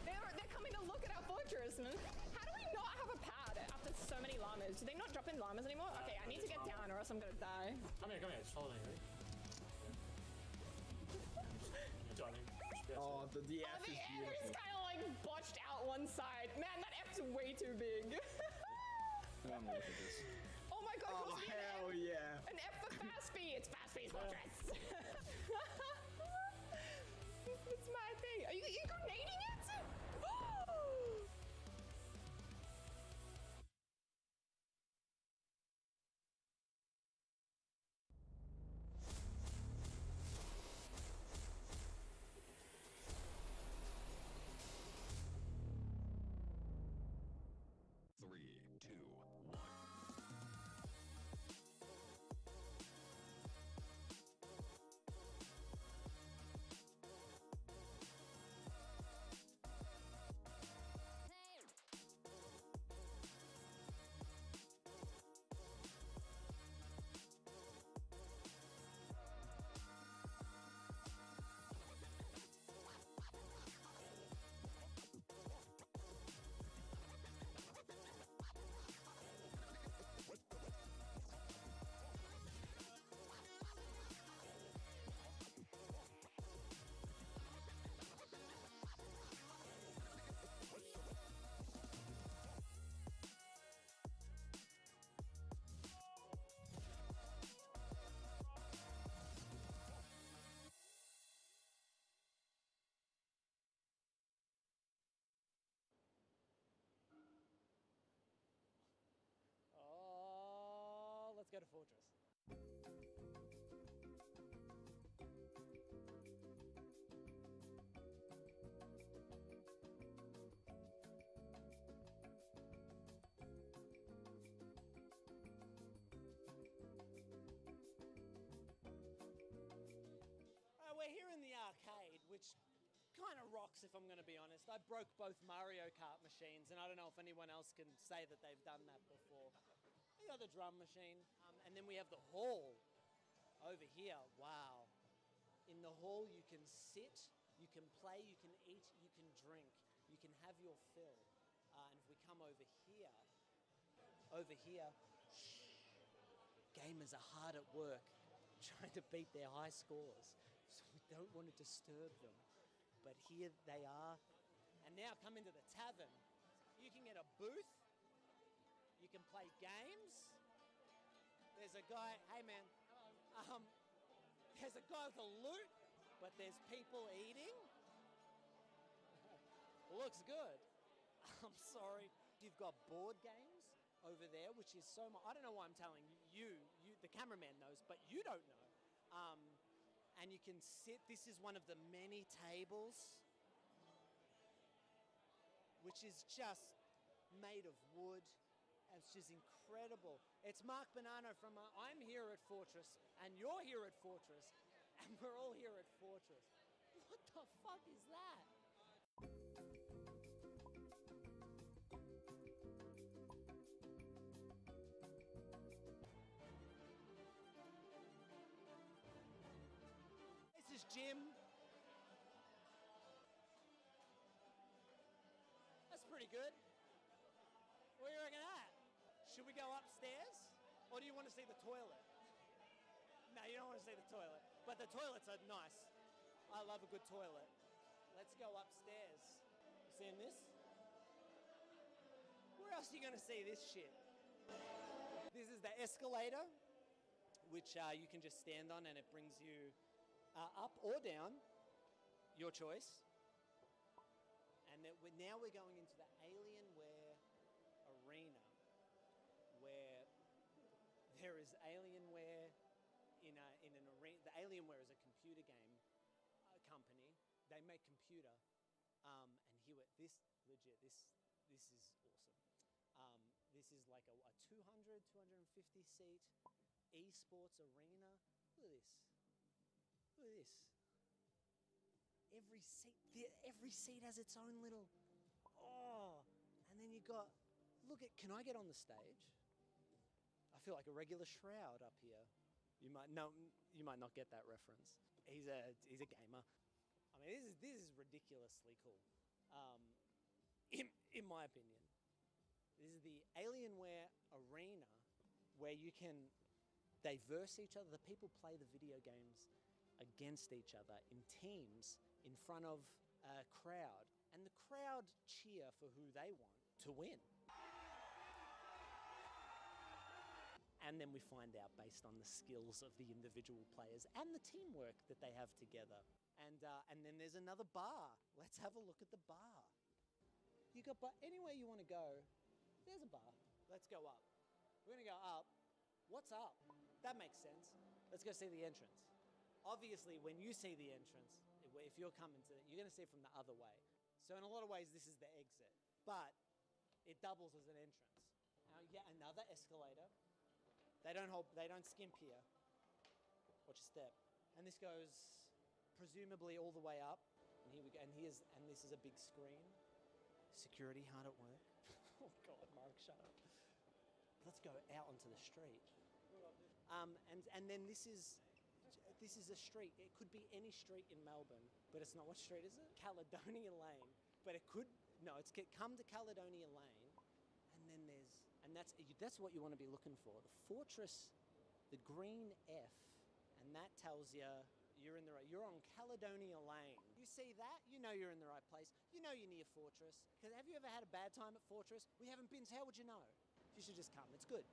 G: They're coming to look at our fortress, man. How do we not have a pad after so many llamas? Do they not drop in llamas anymore? Okay, I need to get down or else I'm gonna die.
H: Come here. Just follow me, ready?
F: Oh, the F is beautiful.
G: The F is kind of like botched out one side. Man, that F's way too big.
F: Look at this.
G: Oh my god,
F: oh, hell yeah.
G: An F for fast speed. It's fast speed fortress. It's my thing. Are you grenading it?
K: Three, two, one.
L: Let's go to Fortress. We're here in the arcade, which kind of rocks if I'm going to be honest. I broke both Mario Kart machines, and I don't know if anyone else can say that they've done that before. We got the drum machine, and then we have the hall over here. Wow. In the hall you can sit, you can play, you can eat, you can drink, you can have your fill. And if we come over here, gamers are hard at work trying to beat their high scores, so we don't want to disturb them. But here they are. And now come into the tavern. You can get a booth. You can play games. There's a guy, hey man. Hello. There's a guy with a loot, but there's people eating. Looks good. I'm sorry. You've got board games over there, which is so much. I don't know why I'm telling you, the cameraman knows, but you don't know. And you can sit. This is one of the many tables, which is just made of wood. It's just incredible. It's Mark Bonanno from I'm here at Fortress, and you're here at Fortress, and we're all here at Fortress. What the fuck is that? gym. That's pretty good. What do you reckon of that? Should we go upstairs? Or do you want to see the toilet? No, you don't want to see the toilet. But the toilets are nice. I love a good toilet. Let's go upstairs. You seeing this? Where else are you going to see this shit? This is the escalator, which you can just stand on and it brings you up or down, your choice. And now we're going into the Alienware arena, where there is Alienware in an arena. The Alienware is a computer game company. They make computer, and this is awesome. This is like a 250 seat esports arena. Look at this. Look at this. Every seat has its own little. Oh, and then you got. Can I get on the stage? I feel like a regular Shroud up here. You might not get that reference. He's a gamer. I mean, this is ridiculously cool. In my opinion, this is the Alienware arena where they verse each other. The people play the video games against each other in teams in front of a crowd, and the crowd cheer for who they want to win. And then we find out based on the skills of the individual players and the teamwork that they have together. And then there's another bar. Let's have a look at the bar. You got anywhere you want to go, there's a bar. Let's go up. We're going to go up. What's up? That makes sense. Let's go see the entrance. Obviously, when you see the entrance, if you're coming to it, you're going to see it from the other way. So in a lot of ways, this is the exit. But it doubles as an entrance. Now, yet another escalator. They don't skimp here. Watch a step. And this goes presumably all the way up. And here we go. And this is a big screen. Security hard at work. Oh God, Mark, shut up. Let's go out onto the street. And then this is a street. It could be any street in Melbourne, but it's not. What street is it? Caledonia Lane. But it could, no, it's come to Caledonia Lane, and then that's what you want to be looking for. The fortress, the green F, and that tells you you're on Caledonia Lane. You see that, you know you're in the right place. You know you're near Fortress. Because have you ever had a bad time at Fortress? We haven't been, so how would you know? You should just come, it's good.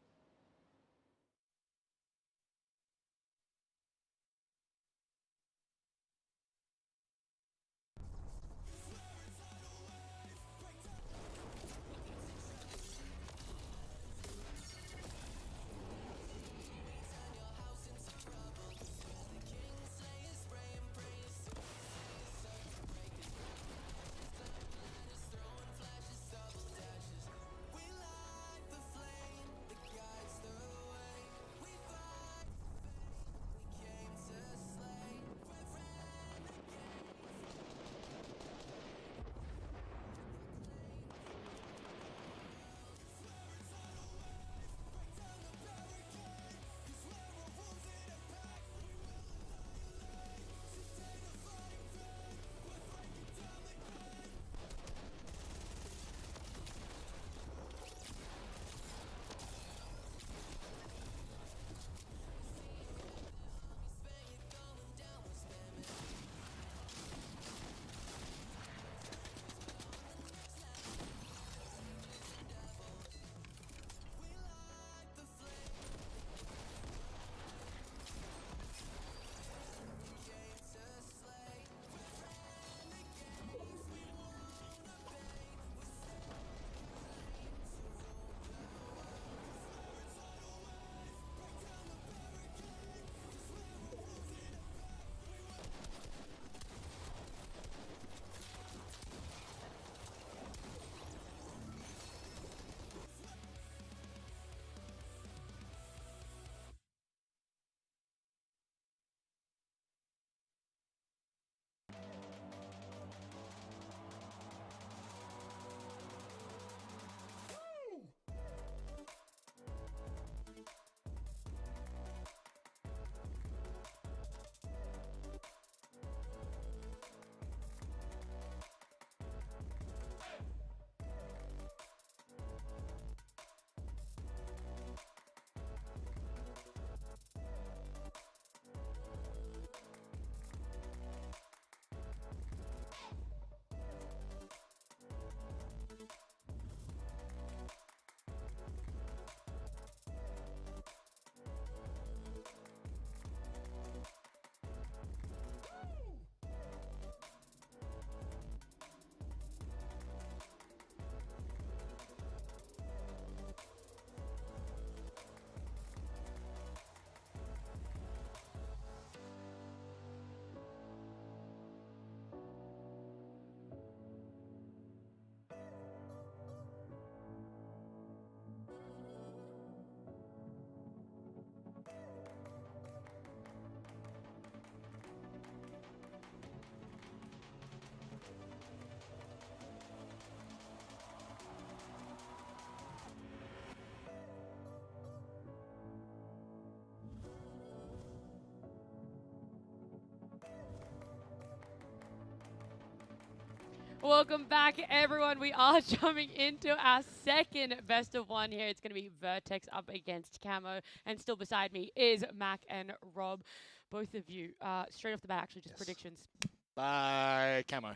A: Welcome back, everyone. We are jumping into our second best of one here. It's going to be Vertex up against Camo. And still beside me is Mac and Rob. Both of you, straight off the bat, actually, just predictions.
C: Bye, Camo.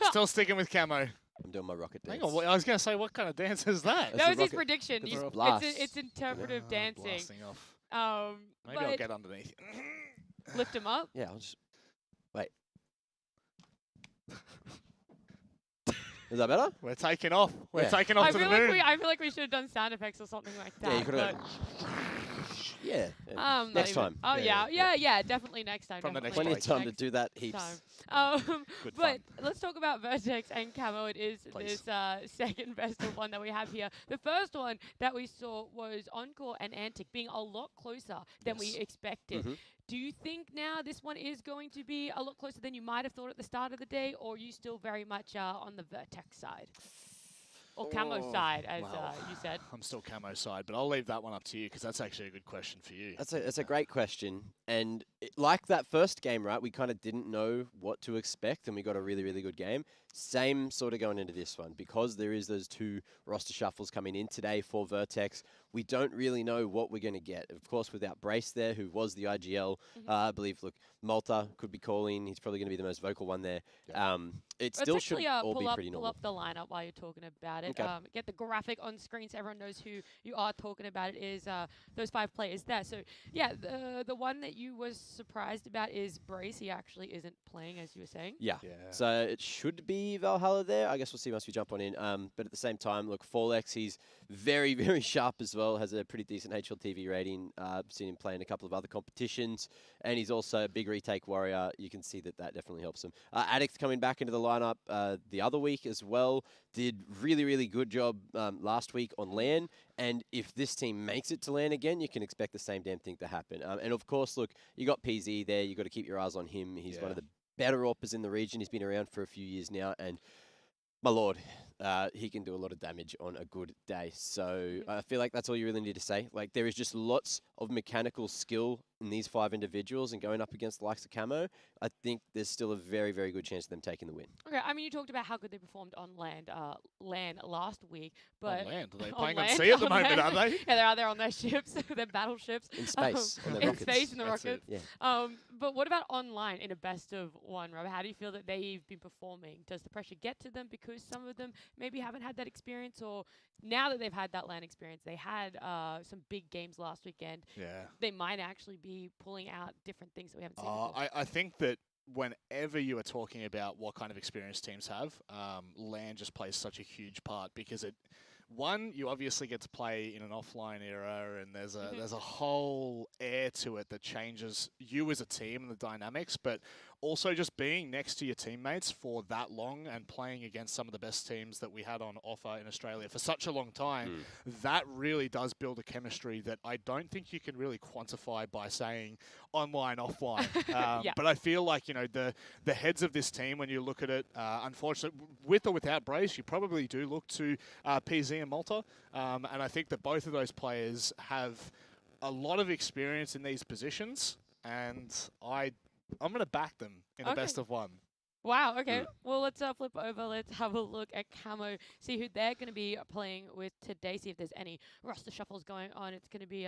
C: Still sticking with Camo.
B: I'm doing my rocket dance.
C: Hang on, I was going to say, what kind of dance is that?
A: That was his prediction.
B: Blast.
A: It's interpretive dancing.
C: Blasting off. Maybe I'll get underneath.
A: Lift him up?
B: Yeah, I'll just... Wait. Is that better?
C: We're taking off. We're taking off to the moon.
A: I feel like we should have done sound effects or something like that.
B: Yeah, you could have... Yeah. Next time.
A: Oh, yeah. Definitely next time.
C: From the next
B: Plenty of time to do that heaps.
A: But let's talk about Vertex and Camo. It is this second best of one that we have here. The first one that we saw was Encore and Antic being a lot closer than we expected. Do you think now this one is going to be a lot closer than you might have thought at the start of the day, or are you still very much on the Vertex side? Or Camo side, as you said.
C: I'm still Camo side, but I'll leave that one up to you because that's actually a good question for you.
B: That's a great question. And like that first game, right, we kind of didn't know what to expect, and we got a really, really good game. Same sort of going into this one. Because there is those two roster shuffles coming in today for Vertex, we don't really know what we're going to get. Of course, without Brace there, who was the IGL, I believe, look, Malta could be calling. He's probably going to be the most vocal one there. It still should all be pretty normal.
A: Pull up the lineup while you're talking about it.
B: Okay.
A: Get the graphic on screen so everyone knows who you are talking about. It is those 5 players there. So, yeah, the one that you was surprised about is Brace. He actually isn't playing, as you were saying.
B: Yeah. So it should be Valhalla there. I guess we'll see once we jump on in. But at the same time, look, Fallex, he's very, very sharp as well. Has a pretty decent HLTV rating. Seen him play in a couple of other competitions. And he's also a big retake warrior. You can see that definitely helps him. Addict coming back into the lineup the other week as well. Did really, really good job last week on LAN. And if this team makes it to LAN again, you can expect the same damn thing to happen. And of course, look, you got PZ there. You got to keep your eyes on him. He's one of the better AWPers in the region. He's been around for a few years now. And my lord, he can do a lot of damage on a good day. So I feel like that's all you really need to say. Like, there is just lots of mechanical skill in these 5 individuals, and going up against the likes of Camo, I think there's still a very, very good chance of them taking the win.
A: Okay, I mean, you talked about how good they performed on LAN last week, but...
C: On land? Are they playing on sea at the moment, are they?
A: Yeah, they're out there on their ships, their battleships.
B: In space, on their
A: in
B: rockets.
A: space, in the
C: That's
A: rockets.
B: Yeah.
A: But what about online in a best of one, Rob? How do you feel that they've been performing? Does the pressure get to them because some of them maybe haven't had that experience, or now that they've had that LAN experience, they had some big games last weekend. They might actually be pulling out different things that we haven't seen before.
C: I think that whenever you are talking about what kind of experience teams have, LAN just plays such a huge part because you obviously get to play in an offline era, and there's a whole air to it that changes you as a team and the dynamics, but also just being next to your teammates for that long and playing against some of the best teams that we had on offer in Australia for such a long time, that really does build a chemistry that I don't think you can really quantify by saying online, offline. But I feel like, the heads of this team, when you look at it, unfortunately, with or without Brace, you probably do look to PZ and Malta. And I think that both of those players have a lot of experience in these positions, and I'm going to back them in a best of one.
A: Wow, okay. Well, let's flip over. Let's have a look at Camo, see who they're going to be playing with today, see if there's any roster shuffles going on. It's going to be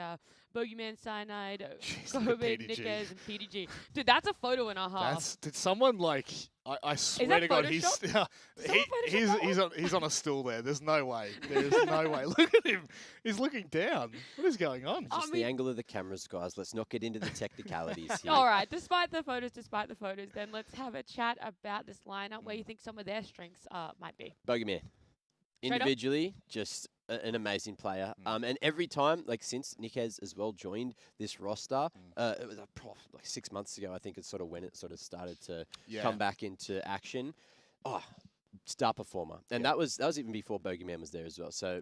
A: Bogeyman, Cyanide, Covid, Nickers, and PDG. Dude, that's a photo and a half.
C: Did someone, I swear to God, he's on a stool there. There's no way. There's no way. Look at him. He's looking down. What is going on?
B: Just the angle of the cameras, guys. Let's not get into the technicalities here.
A: All right. Despite the photos, then let's have a chat about this lineup, where you think some of their strengths might be.
B: Bogeyman. Individually, just an amazing player. And every time, since Nickez as well joined this roster, it was like 6 months ago, I think it's sort of when it sort of started to come back into action. Star performer. And that was even before Bogeyman was there as well. So,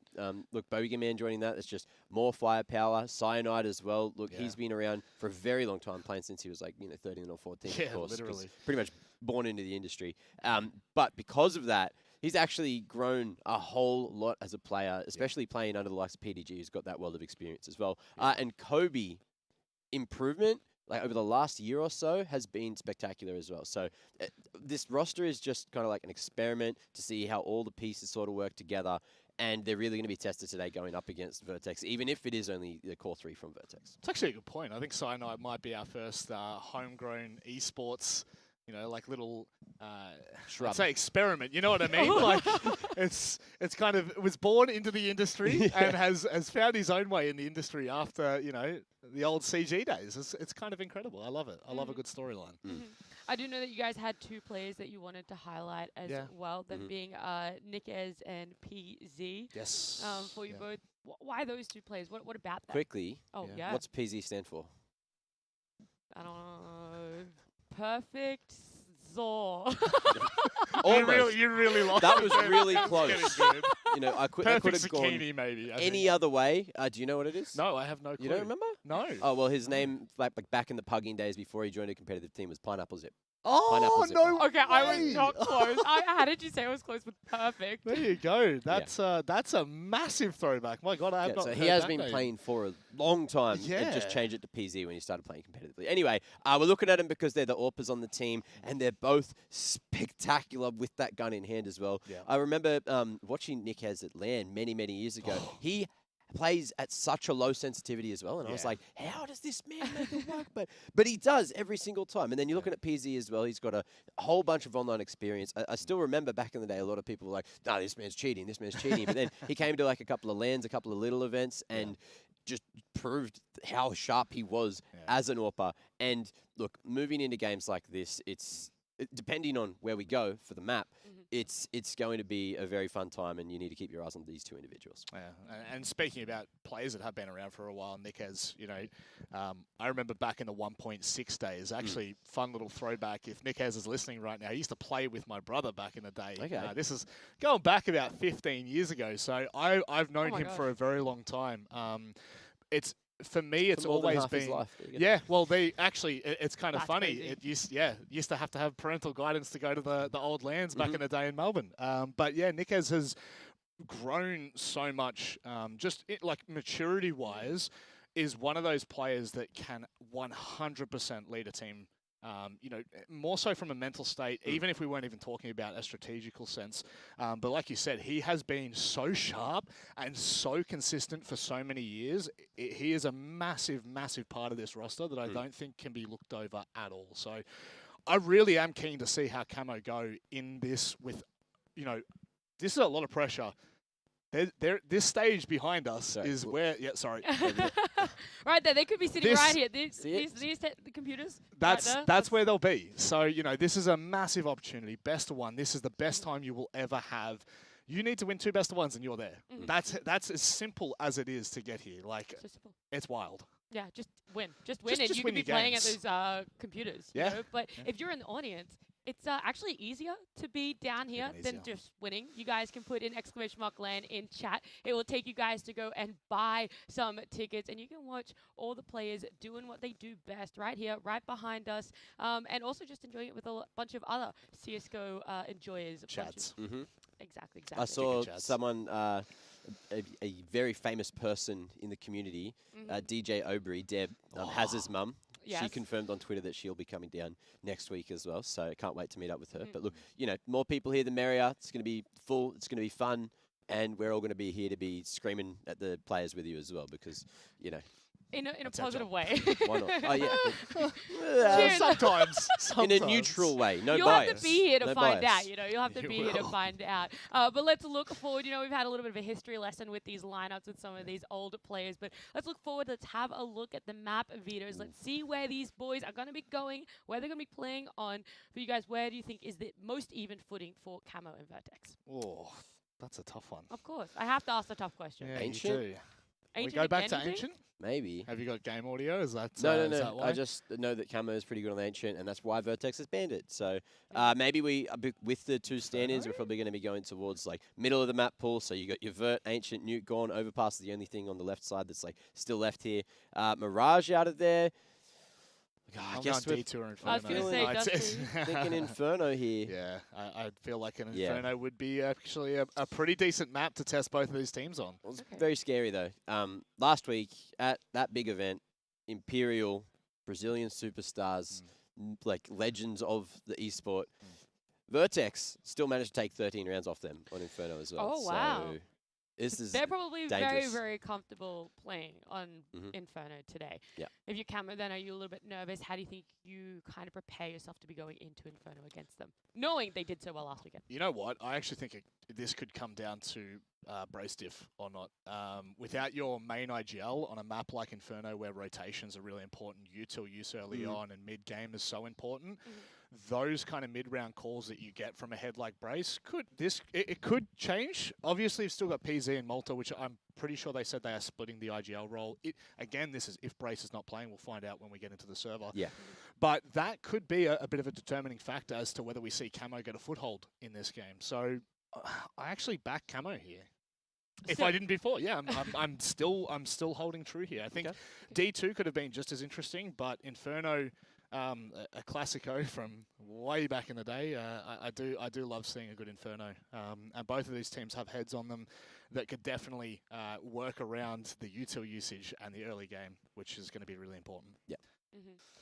B: look, Bogeyman joining that, it's just more firepower. Cyanide as well. Look, he's been around for a very long time, playing since he was 13 or 14, of course.
C: Literally.
B: Pretty much born into the industry. But because of that, he's actually grown a whole lot as a player, especially playing under the likes of PDG, who's got that world of experience as well. And Kobe, improvement, like over the last year or so has been spectacular as well. So this roster is just kind of like an experiment to see how all the pieces sort of work together. And they're really going to be tested today going up against Vertex, even if it is only the core 3 from Vertex.
C: It's actually a good point. I think Cyanide might be our first homegrown esports, like little, I'd say experiment. You know what I mean? Like it's kind of, it was born into the industry and has found his own way in the industry after, the old CG days. It's kind of incredible. I love it. I love a good storyline.
A: I do know that you guys had 2 players that you wanted to highlight as well, them being Nickez and PZ.
C: Yes.
A: For you both. Why those 2 players? What about that?
B: Quickly,
A: yeah.
B: What's PZ stand for?
A: I don't know. Perfect Zor.
C: You really lost.
B: That was really close. I could have gone
C: maybe.
B: any other way. Do you know what it is?
C: No, I have no clue.
B: You don't remember?
C: No.
B: Oh, well, his name, like back in the pugging days before he joined a competitive team, was Pineapple Zip.
C: Oh, no.
A: Okay, I was not close. How did you say I was close with perfect?
C: There you go. That's a massive throwback. My God, I have not
B: so
C: heard
B: he has
C: that
B: been
C: name.
B: playing for a long time and just changed it to PZ when he started playing competitively. Anyway, we're looking at him because they're the AWPers on the team, and they're both spectacular with that gun in hand as well.
C: Yeah.
B: I remember watching Nick Hez at LAN many, many years ago. He plays at such a low sensitivity as well, and I was like, how does this man make it work? But he does every single time. And then you're looking at PZ as well. He's got a whole bunch of online experience. I still remember back in the day, a lot of people were like, no, this man's cheating. But then he came to like a couple of LANs, a couple of little events, and just proved how sharp he was as an AWPer. And look, moving into games like this, depending on where we go for the map, it's going to be a very fun time, and you need to keep your eyes on these 2 individuals.
C: Yeah, and speaking about players that have been around for a while, Nick has, I remember back in the 1.6 days, actually fun little throwback. If Nick is listening right now, he used to play with my brother back in the day.
B: Okay.
C: This is going back about 15 years ago, so I've known him for a very long time. For me, it's always been Well, it's kind of funny.
A: Crazy.
C: It used to have parental guidance to go to the old lands back in the day in Melbourne. But yeah, Nickez has grown so much. Like maturity wise, is one of those players that can 100% lead a team. More so from a mental state, even if we weren't even talking about a strategical sense. But like you said, he has been so sharp and so consistent for so many years. He is a massive, massive part of this roster that I don't think can be looked over at all. So I really am keen to see how Camo go in this with, this is a lot of pressure. This stage behind us is where... Yeah, sorry.
A: Right there. They could be sitting right here. These the computers.
C: That's where they'll be. So, this is a massive opportunity. Best of 1. This is the best time you will ever have. You need to win 2 best of 1s and you're there. That's as simple as it is to get here. Like, it's wild.
A: Yeah, just win. Just win, and you
C: win
A: can be
C: your
A: playing at
C: games.
A: those computers.
C: Yeah.
A: But if you're in the audience, it's actually easier to be down here than just winning. You guys can put in !LAN in chat. It will take you guys to go and buy some tickets, and you can watch all the players doing what they do best right here, right behind us, and also just enjoying it with a bunch of other CSGO enjoyers.
C: Chats.
A: Exactly.
B: I saw someone, a very famous person in the community, DJ Aubrey, Deb, Haz's mum.
A: Yes.
B: She confirmed on Twitter that she'll be coming down next week as well, so I can't wait to meet up with her. But look, more people here, the merrier. It's going to be full. It's going to be fun, and we're all going to be here to be screaming at the players with you as well, because,
A: In a positive way.
B: Why not? Oh, yeah.
C: Sometimes.
B: In a neutral way. No
A: You'll
B: bias.
A: have to be here to find
B: bias.
A: out. You'll have to be here to find out. But let's look forward. We've had a little bit of a history lesson with these lineups with some of these older players. But let's look forward. Let's have a look at the map videos. Let's see where these boys are going to be going, where they're going to be playing on. For you guys, where do you think is the most even footing for Camo and Vertex?
C: Oh, that's a tough one.
A: Of course. I have to ask the tough question.
C: Yeah,
B: Ancient?
C: you do.
A: Ancient
C: We go back to
A: again,
C: Ancient?
B: Maybe.
C: Have you got game audio? Is that
B: No.
C: Is that why?
B: I just know that Camo is pretty good on Ancient, and that's why Vertex has banned it. So maybe with the 2 stand-ins, we're probably going to be going towards like middle of the map pool. So you got your Vert, Ancient, Nuke gone. Overpass is the only thing on the left side that's like still left here. Mirage out of there. I guess
C: going Detour Inferno.
A: I was going to say,
B: thinking Inferno here.
C: Yeah, I feel like an Inferno would be actually a pretty decent map to test both of these teams on.
B: Well, it's very scary though. Last week at that big event, Imperial Brazilian superstars, like legends of the esport. Vertex still managed to take 13 rounds off them on Inferno as well.
A: Oh, wow.
B: So this is
A: They're probably
B: dangerous.
A: very, very comfortable playing on Inferno today.
B: Yeah.
A: If you're Camo, then are you a little bit nervous? How do you think you kind of prepare yourself to be going into Inferno against them, knowing they did so well last weekend?
C: You know what? I actually think this could come down to brace diff or not. Without your main IGL on a map like Inferno, where rotations are really important, util use early on and mid game is so important. Those kind of mid-round calls that you get from a head like Brace it could change. Obviously, you've still got PZ and Malta, which I'm pretty sure they said they are splitting the IGL role. Again, this is if Brace is not playing. We'll find out when we get into the server.
B: Yeah.
C: But that could be a bit of a determining factor as to whether we see Camo get a foothold in this game. So I actually back Camo here. If I didn't before, yeah, I'm still holding true here. I think D2 could have been just as interesting, but Inferno. A classico from way back in the day. I do love seeing a good Inferno, and both of these teams have heads on them that could definitely work around the util usage and the early game, which is going to be really important.
B: Yeah.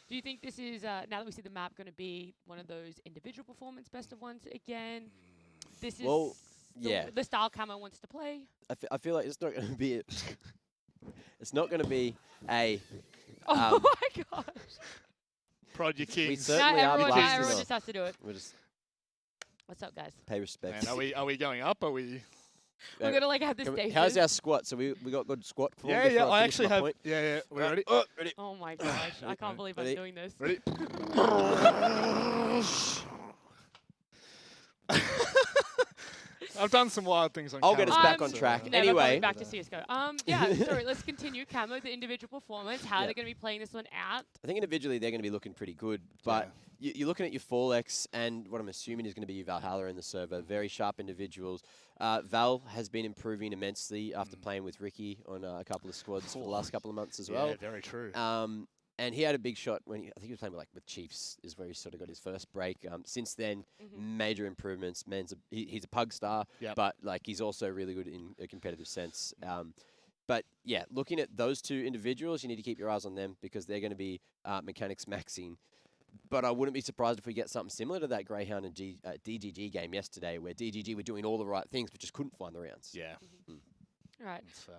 A: Do you think this is now that we see the map going to be one of those individual performance best of ones again? This is the style Camo wants to play.
B: I feel like it's not going to be. It's not going to be a.
A: Oh my gosh.
C: Prod your kings.
B: We certainly
A: everyone
B: are
A: just has to do it.
B: We're just
A: What's up, guys?
B: pay respect.
C: Man, are we going up? Are we?
A: We're gonna like have this stage.
B: How's our squat? So we got good squat.
C: Yeah. I actually have. Point. Yeah. We're ready.
B: Ready.
A: Oh my gosh! I can't believe I'm doing this.
C: Ready. I've done some wild things on
B: I'll get us back on track. Anyway.
A: Back to CSGO. Yeah, sorry, let's continue. Camo, the individual performance. How are they going to be playing this one out?
B: I think individually they're going to be looking pretty good, but you're looking at your Forlex and what I'm assuming is going to be your Valhalla in the server. Very sharp individuals. Val has been improving immensely after playing with Ricky on a couple of squads for the last couple of months as well.
C: Yeah, very true.
B: And he had a big shot when I think he was playing with Chiefs is where he sort of got his first break. Since then, major improvements. He's a pug star, but like he's also really good in a competitive sense. But yeah, looking at those two individuals, you need to keep your eyes on them because they're going to be mechanics maxing. But I wouldn't be surprised if we get something similar to that Greyhound and DGG game yesterday, where DGG were doing all the right things but just couldn't find the rounds.
C: Yeah.
A: All right.
C: That's fair.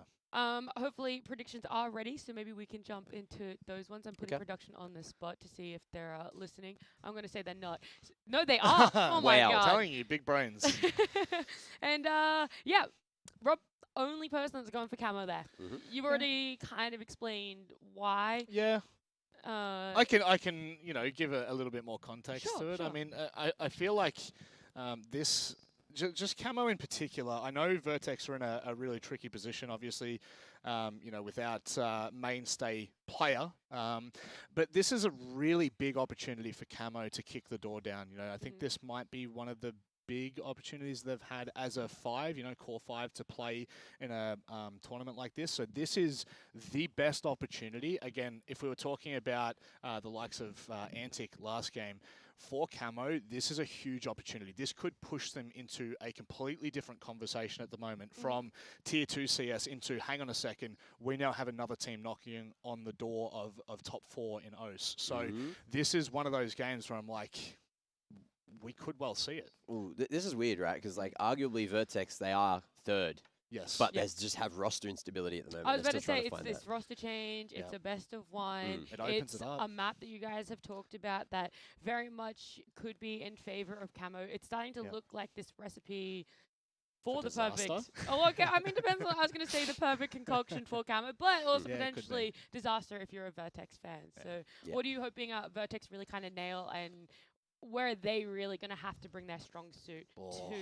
A: Hopefully predictions are ready, so maybe we can jump into those ones. I'm putting production on the spot to see if they're listening. I'm going to say they're not. No, they are. Oh my god!
C: I'm telling you, big brains.
A: And yeah, Rob, only person that's going for Camo there. You've already kind of explained why.
C: Yeah. I can give a little bit more context to it. Sure. I mean, I feel like this. Just Camo in particular, I know Vertex are in a really tricky position, obviously, without mainstay player. But this is a really big opportunity for Camo to kick the door down. I think this might be one of the big opportunities they've had as a 5, core 5 to play in a tournament like this. So this is the best opportunity. Again, if we were talking about the likes of Antic last game, for Camo, this is a huge opportunity. This could push them into a completely different conversation at the moment from Tier 2 CS into, hang on a second, we now have another team knocking on the door of top 4 in OCE. So this is one of those games where I'm like, we could well see it.
B: Ooh, this is weird, right? Because like arguably Vertex, they are 3rd.
C: Yes.
B: But they just have roster instability at the moment.
A: I was about to say, it's this roster change. It's a best of one.
C: It opens it up.
A: A map that you guys have talked about that very much could be in favor of Camo. It's starting to look like this recipe for the perfect. Oh, okay. I mean, depends on. I was going to say the perfect concoction for Camo, but also potentially disaster if you're a Vertex fan. So, what are you hoping Vertex really kind of nail, and where are they really going to have to bring their strong suit to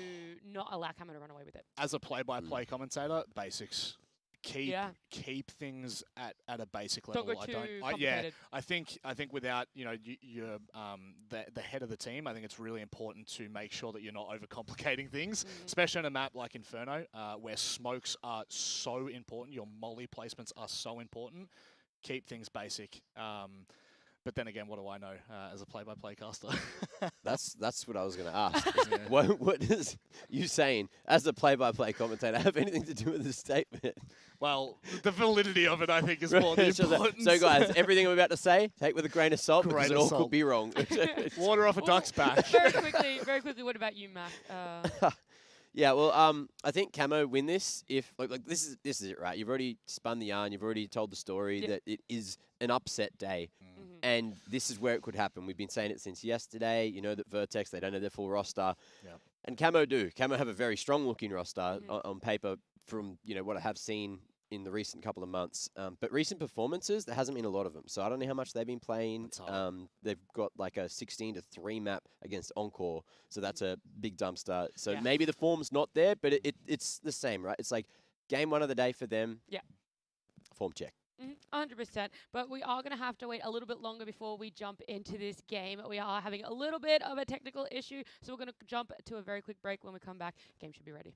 A: not allow Camo to run away with it?
C: As a play-by-play commentator, basics. Keep things at a basic level.
A: Don't go too complicated.
C: I think without you're the head of the team, I think it's really important to make sure that you're not overcomplicating things, especially on a map like Inferno, where smokes are so important. Your molly placements are so important. Keep things basic. But then again, what do I know as a play-by-play caster?
B: That's what I was going to ask. What is you saying as a play-by-play commentator have anything to do with this statement?
C: Well, the validity of it, I think, is more the importance.
B: So, guys, everything I'm about to say, take with a grain of salt because it all could be wrong.
C: Water off a duck's back.
A: Very quickly. What about you, Mac?
B: Yeah, well, I think Camo win this if like this is it, right? You've already spun the yarn. You've already told the story that it is an upset day. And this is where it could happen. We've been saying it since yesterday. You know that Vertex, they don't have their full roster.
C: Yep.
B: And Camo do. Camo have a very strong-looking roster on paper from, what I have seen in the recent couple of months. But recent performances, there hasn't been a lot of them. So I don't know how much they've been playing. They've got like a 16-3 map against Encore. So that's a big dumpster. So maybe the form's not there, but it's the same, right? It's like game one of the day for them.
A: Yeah.
B: Form check.
A: 100%, but we are going to have to wait a little bit longer before we jump into this game. We are having a little bit of a technical issue, so we're going to jump to a very quick break. When we come back, game should be ready.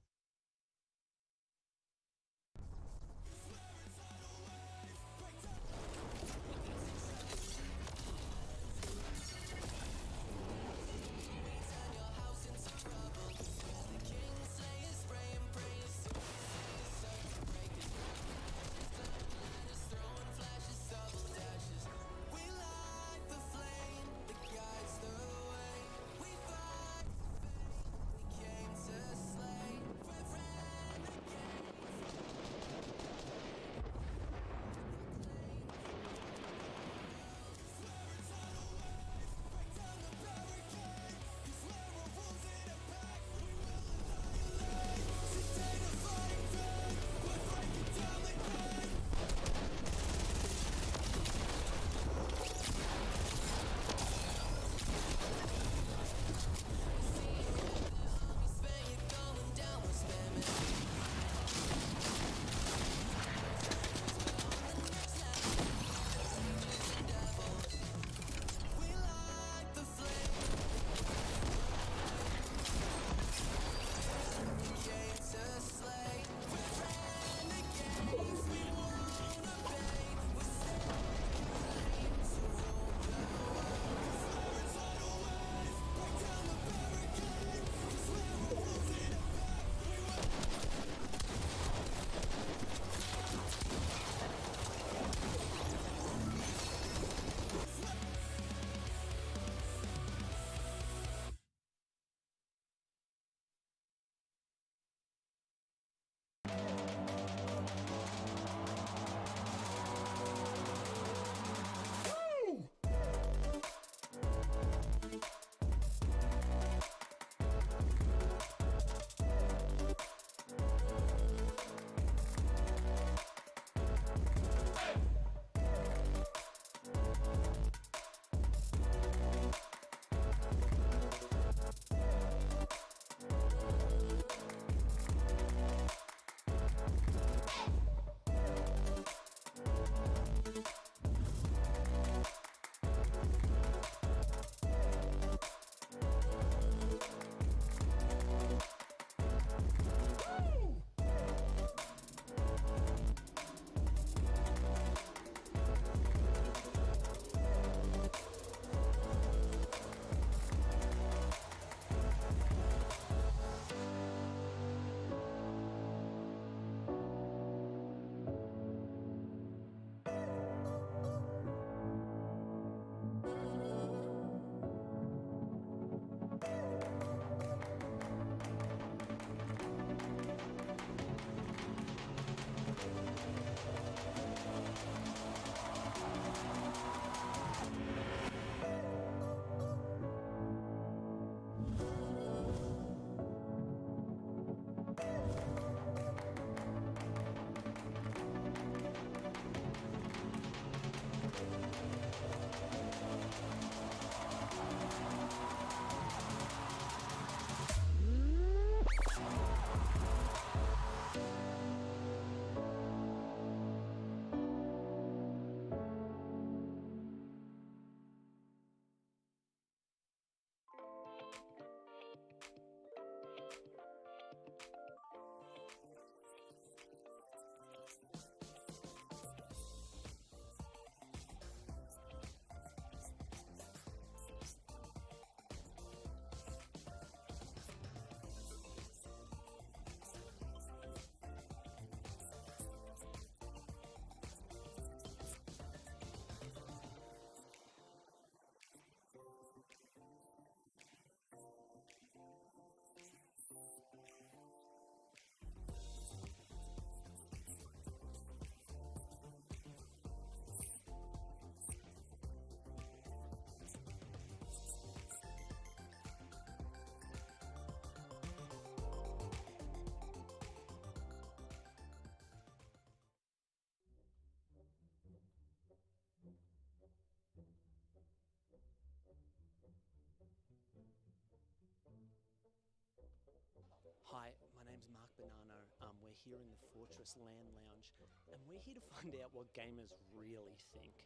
L: here in the Fortress Land Lounge, and we're here to find out what gamers really think.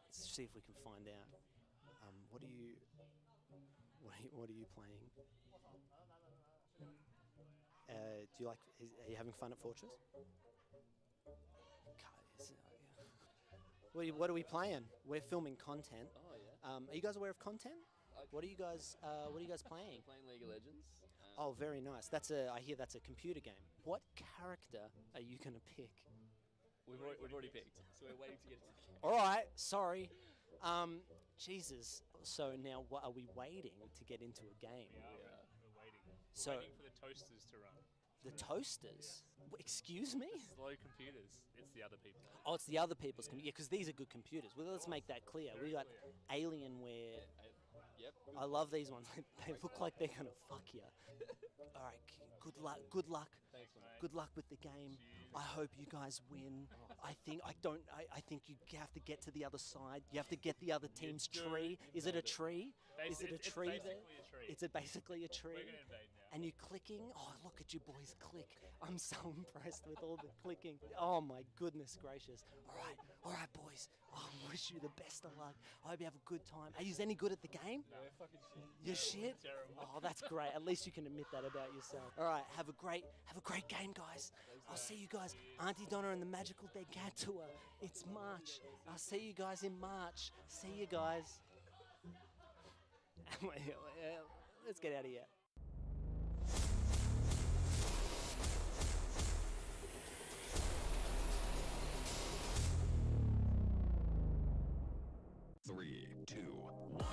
L: Let's see if we can find out. What are you playing? Do you like? Are you having fun at Fortress? What are we playing? We're filming content.
M: Oh yeah.
L: Are you guys aware of content? What are you guys playing?
M: Playing League of Legends.
L: Oh, very nice. I hear that's a computer game. What character are you gonna pick?
M: We've already picked, so we're waiting to get into the game.
L: All right, sorry. Jesus. So now, what are we waiting to get into a game?
N: Yeah. We're waiting.
L: So
N: Waiting for the toasters to run.
L: The toasters? Excuse me?
N: The slow computers. It's the other people.
L: Oh, it's the other people's computers. Yeah, because these are good computers. Well, let's make that clear. We got Alienware.
M: Yep.
L: I love these ones. They look like they're gonna fuck you. All right, good luck. Good luck.
M: Thanks, mate.
L: Good luck with the game. I hope you guys win. I think you have to get to the other side. You have to get the other team's tree. Is it a tree? Is it a tree there?
N: It's basically a tree.
L: Is it basically a tree?
N: We're gonna invade now.
L: And you're clicking. Oh, look at you boys click. I'm so impressed with all the clicking. Oh my goodness gracious. All right, boys. I wish you the best of luck. I hope you have a good time. Are you any good at the game?
N: No, we're fucking shit.
L: You're shit?
N: Terrible.
L: Oh, that's great. At least you can admit that about yourself. All right, have a great game, guys. I'll see you guys. Auntie Donna and the Magical Dead Cat Tour. It's March. I'll see you guys in March. See you guys. Let's get out of here.
K: Three, two, one.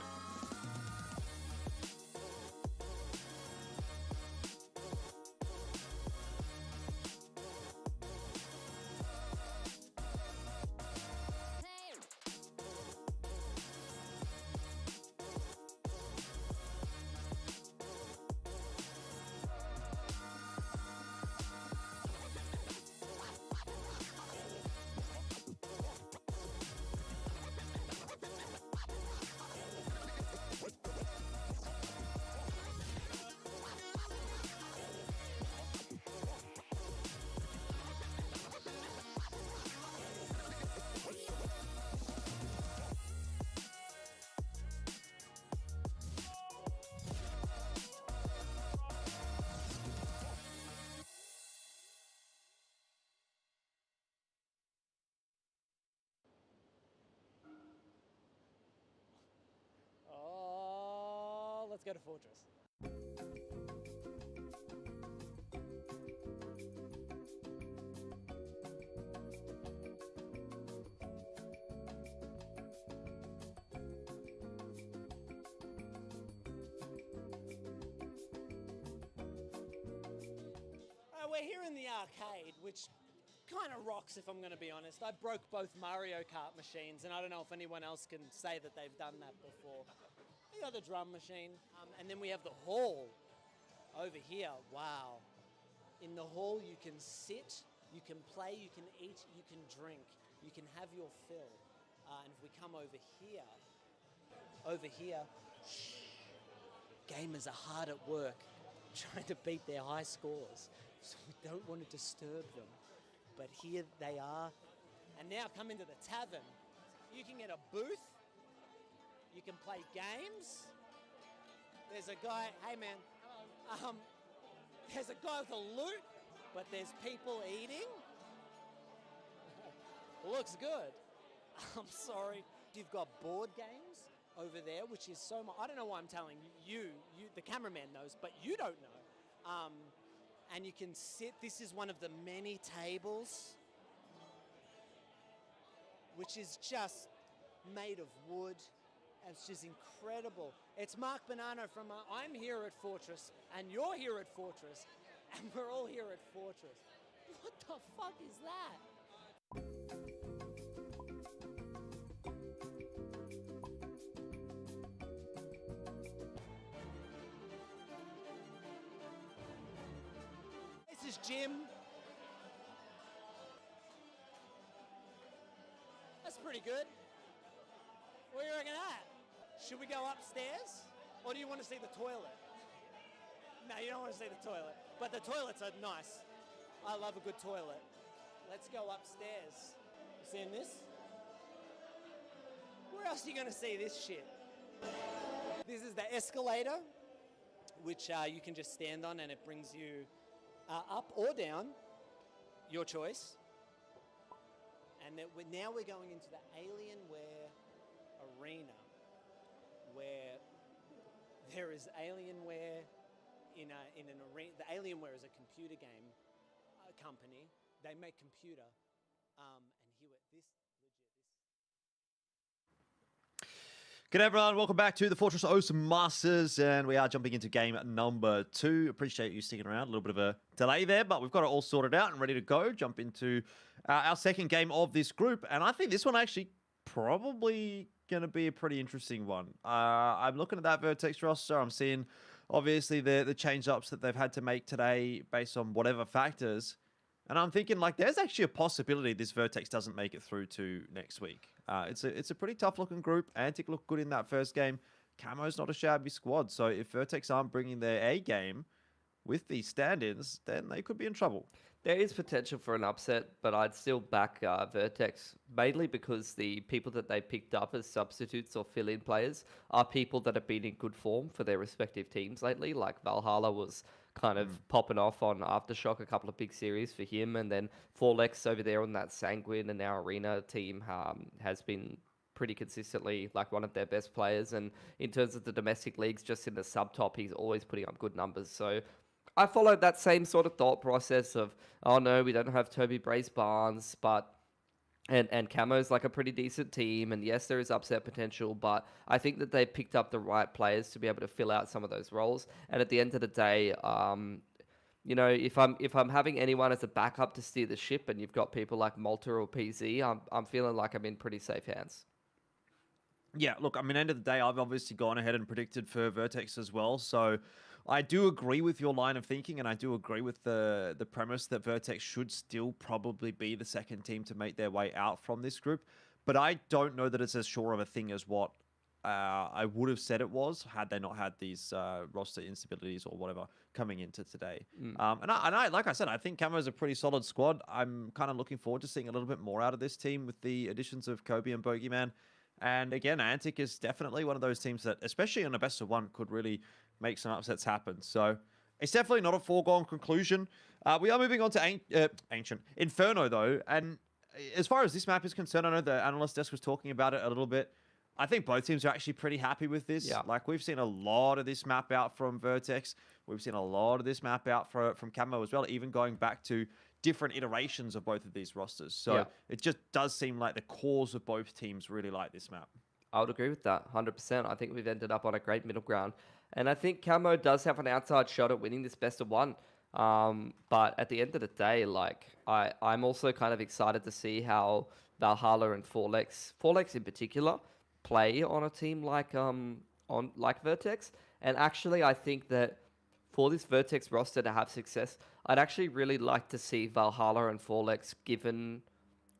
L: Oh, let's go to Fortress. We're here in the arcade, which kind of rocks if I'm going to be honest. I broke both Mario Kart machines, and I don't know if anyone else can say that they've done that before. We got the drum machine, and then we have the hall over here. Wow. In the hall you can sit, you can play, you can eat, you can drink, you can have your fill. And if we come over here, gamers are hard at work trying to beat their high scores, so we don't want to disturb them. But here they are. And now come into the tavern. You can get a booth. You can play games. There's a guy, hey man. There's a guy with a loot, but there's people eating. Looks good. I'm sorry. You've got board games over there, which is so much. I don't know why I'm telling you, the cameraman knows, but you don't know. And you can sit. This is one of the many tables, which is just made of wood. It's just incredible. It's Mark Bonanno from I'm here at Fortress, and you're here at Fortress, and we're all here at Fortress. What the fuck is that? This is Jim. That's pretty good. What do you reckon of that? Should we go upstairs? Or do you want to see the toilet? No, you don't want to see the toilet. But the toilets are nice. I love a good toilet. Let's go upstairs. You seeing this? Where else are you going to see this shit? This is the escalator, which you can just stand on and it brings you up or down, your choice. And now we're going into the Alienware arena, where there is Alienware in an arena. The Alienware is a computer game company. They make computer, and here this.
D: G'day everyone, welcome back to the Fortress OCE Masters, and we are jumping into game number 2. Appreciate you sticking around, a little bit of a delay there, but we've got it all sorted out and ready to go. Jump into our second game of this group, and I think this one actually probably going to be a pretty interesting one. I'm looking at that Vertex roster, I'm seeing obviously the change-ups that they've had to make today based on whatever factors, and I'm thinking like there's actually a possibility this Vertex doesn't make it through to next week. It's a pretty tough-looking group. Antic looked good in that first game. Camo's not a shabby squad, so if Vertex aren't bringing their A game with these stand-ins, then they could be in trouble.
E: There is potential for an upset, but I'd still back Vertex, mainly because the people that they picked up as substitutes or fill-in players are people that have been in good form for their respective teams lately. Like Valhalla was kind of popping off on Aftershock, a couple of big series for him, and then Forlex over there on that Sanguine and our Arena team has been pretty consistently like one of their best players, and in terms of the domestic leagues, just in the sub-top, he's always putting up good numbers. So I followed that same sort of thought process of, oh no, we don't have Toby Brace Barnes, but and Camo's like a pretty decent team, and yes, there is upset potential, but I think that they picked up the right players to be able to fill out some of those roles. And at the end of the day, you know, if I'm having anyone as a backup to steer the ship, and you've got people like Malta or PZ, I'm feeling like I'm in pretty safe hands.
D: Yeah, look, I mean, end of the day, I've obviously gone ahead and predicted for Vertex as well, so I do agree with your line of thinking, and I do agree with the premise that Vertex should still probably be the second team to make their way out from this group, but I don't know that it's as sure of a thing as what I would have said it was had they not had these roster instabilities or whatever coming into today. And I, like I said, I think Camo's a pretty solid squad. I'm kind of looking forward to seeing a little bit more out of this team with the additions of Kobe and Bogeyman. And again, Antic is definitely one of those teams that, especially on a best of one, could really make some upsets happen. So it's definitely not a foregone conclusion. We are moving on to Ancient Inferno, though. And as far as this map is concerned, I know the analyst desk was talking about it a little bit. I think both teams are actually pretty happy with this. Yeah. Like, we've seen a lot of this map out from Vertex. We've seen a lot of this map out from Camo as well, even going back to different iterations of both of these rosters. So it just does seem like the cores of both teams really like this map.
E: I would agree with that, 100%. I think we've ended up on a great middle ground. And I think Camo does have an outside shot at winning this best of one. But at the end of the day, like, I'm also kind of excited to see how Valhalla and Forlex in particular, play on a team like Vertex. And actually, I think that for this Vertex roster to have success, I'd actually really like to see Valhalla and Forlex given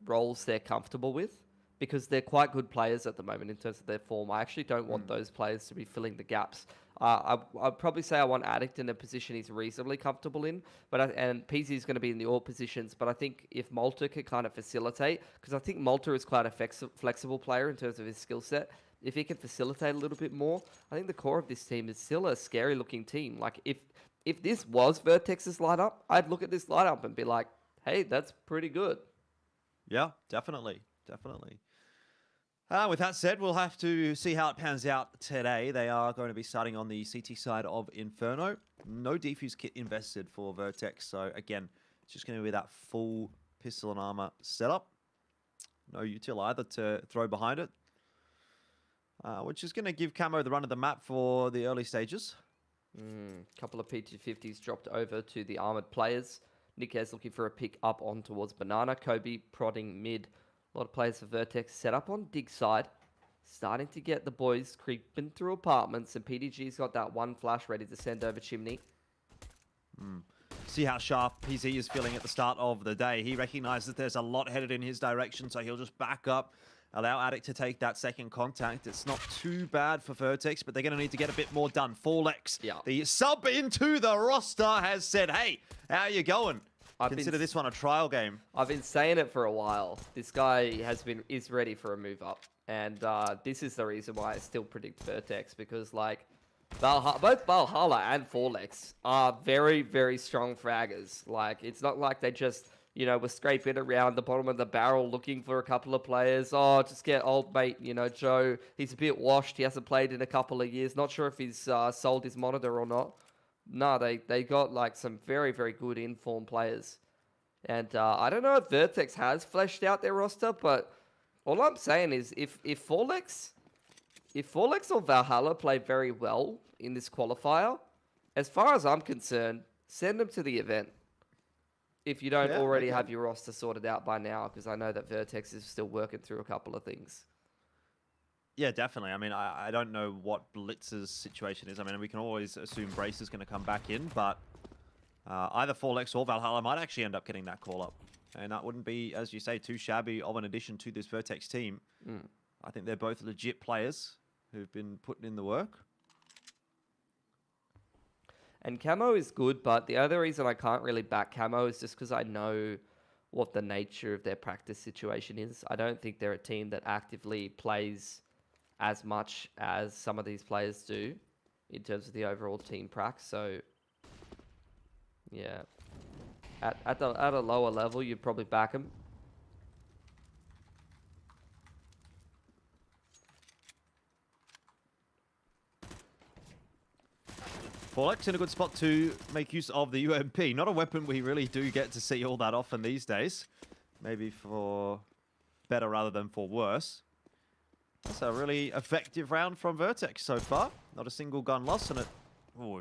E: roles they're comfortable with, because they're quite good players at the moment in terms of their form. I actually don't want those players to be filling the gaps. I'd probably say I want Addict in a position he's reasonably comfortable in, and PZ is going to be in the all positions, but I think if Malta could kind of facilitate, because I think Malta is quite a flexible player in terms of his skill set, if he can facilitate a little bit more, I think the core of this team is still a scary looking team. Like, if this was Vertex's lineup, I'd look at this lineup and be like, hey, that's pretty good.
D: Yeah, definitely. With that said, we'll have to see how it pans out today. They are going to be starting on the CT side of Inferno. No defuse kit invested for Vertex. So again, it's just going to be that full pistol and armor setup. No util either to throw behind it. Which is going to give Camo the run of the map for the early stages.
E: Couple of P250s dropped over to the armored players. Nikez looking for a pick up on towards Banana. Kobe prodding mid. A lot of players for Vertex set up on dig side. Starting to get the boys creeping through apartments, and PDG's got that one flash ready to send over chimney.
D: See how sharp PZ is feeling at the start of the day. He recognizes there's a lot headed in his direction, so he'll just back up, allow Addict to take that second contact. It's not too bad for Vertex, but they're going to need to get a bit more done. Forlex, the sub into the roster, has said, hey, how you going? Consider this one a trial game.
E: I've been saying it for a while. This guy is ready for a move up. And this is the reason why I still predict Vertex, because like both Valhalla and Forlex are very, very strong fraggers. Like, it's not like they just, you know, were scraping around the bottom of the barrel looking for a couple of players. Oh, just get old mate, you know, Joe. He's a bit washed. He hasn't played in a couple of years. Not sure if he's sold his monitor or not. No, they got like some very, very good informed players. And I don't know if Vertex has fleshed out their roster, but all I'm saying is if Forlex or Valhalla play very well in this qualifier, as far as I'm concerned, send them to the event. If you don't already have your roster sorted out by now, because I know that Vertex is still working through a couple of things.
D: Yeah, definitely. I mean, I don't know what Blitz's situation is. I mean, we can always assume Brace is going to come back in, but either Forlex or Valhalla might actually end up getting that call up. And that wouldn't be, as you say, too shabby of an addition to this Vertex team. I think they're both legit players who've been putting in the work.
E: And Camo is good, but the other reason I can't really back Camo is just because I know what the nature of their practice situation is. I don't think they're a team that actively plays as much as some of these players do in terms of the overall team prac. So, yeah. At a lower level, you'd probably back them.
D: Forlex in a good spot to make use of the UMP. Not a weapon we really do get to see all that often these days. Maybe for better rather than for worse. That's a really effective round from Vertex so far. Not a single gun loss, and it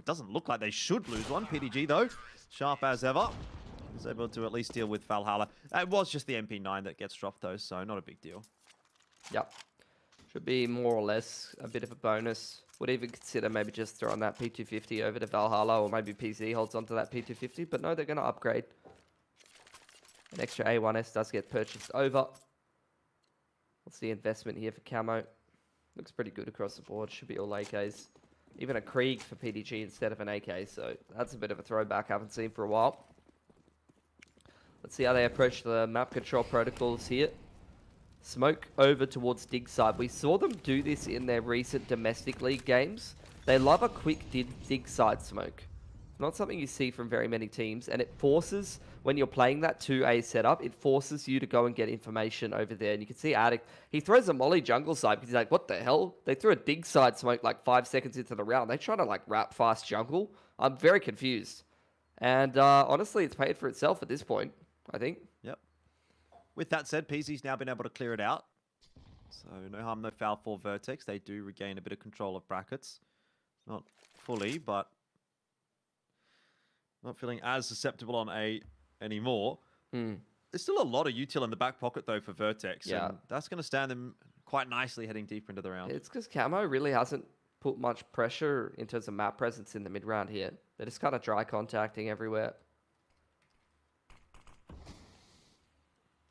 D: doesn't look like they should lose one. PDG, though, sharp as ever. Was able to at least deal with Valhalla. It was just the MP9 that gets dropped, though, so not a big deal.
E: Yep. Should be more or less a bit of a bonus. Would even consider maybe just throwing that P250 over to Valhalla, or maybe PZ holds onto that P250, but no, they're going to upgrade. An extra A1S does get purchased over. What's the investment here for Camo? Looks pretty good across the board. Should be all AKs. Even a Krieg for PDG instead of an AK, so that's a bit of a throwback I haven't seen for a while. Let's see how they approach the map control protocols here. Smoke over towards dig side. We saw them do this in their recent domestic league games. They love a quick dig side smoke. Not something you see from very many teams, and it forces, when you're playing that 2A setup, it forces you to go and get information over there. And you can see Addict, he throws a molly jungle side because he's like, what the hell? They threw a dig side smoke like 5 seconds into the round. They're trying to like wrap fast jungle. I'm very confused. And honestly, it's paid for itself at this point, I think.
D: Yep. With that said, PZ's now been able to clear it out. So no harm, no foul for Vertex. They do regain a bit of control of brackets. Not fully, but not feeling as susceptible on A anymore. There's still a lot of util in the back pocket, though, for Vertex.
E: Yeah.
D: And that's going to stand them quite nicely heading deeper into the round.
E: It's because Camo really hasn't put much pressure in terms of map presence in the mid-round here. They're just kind of dry contacting everywhere.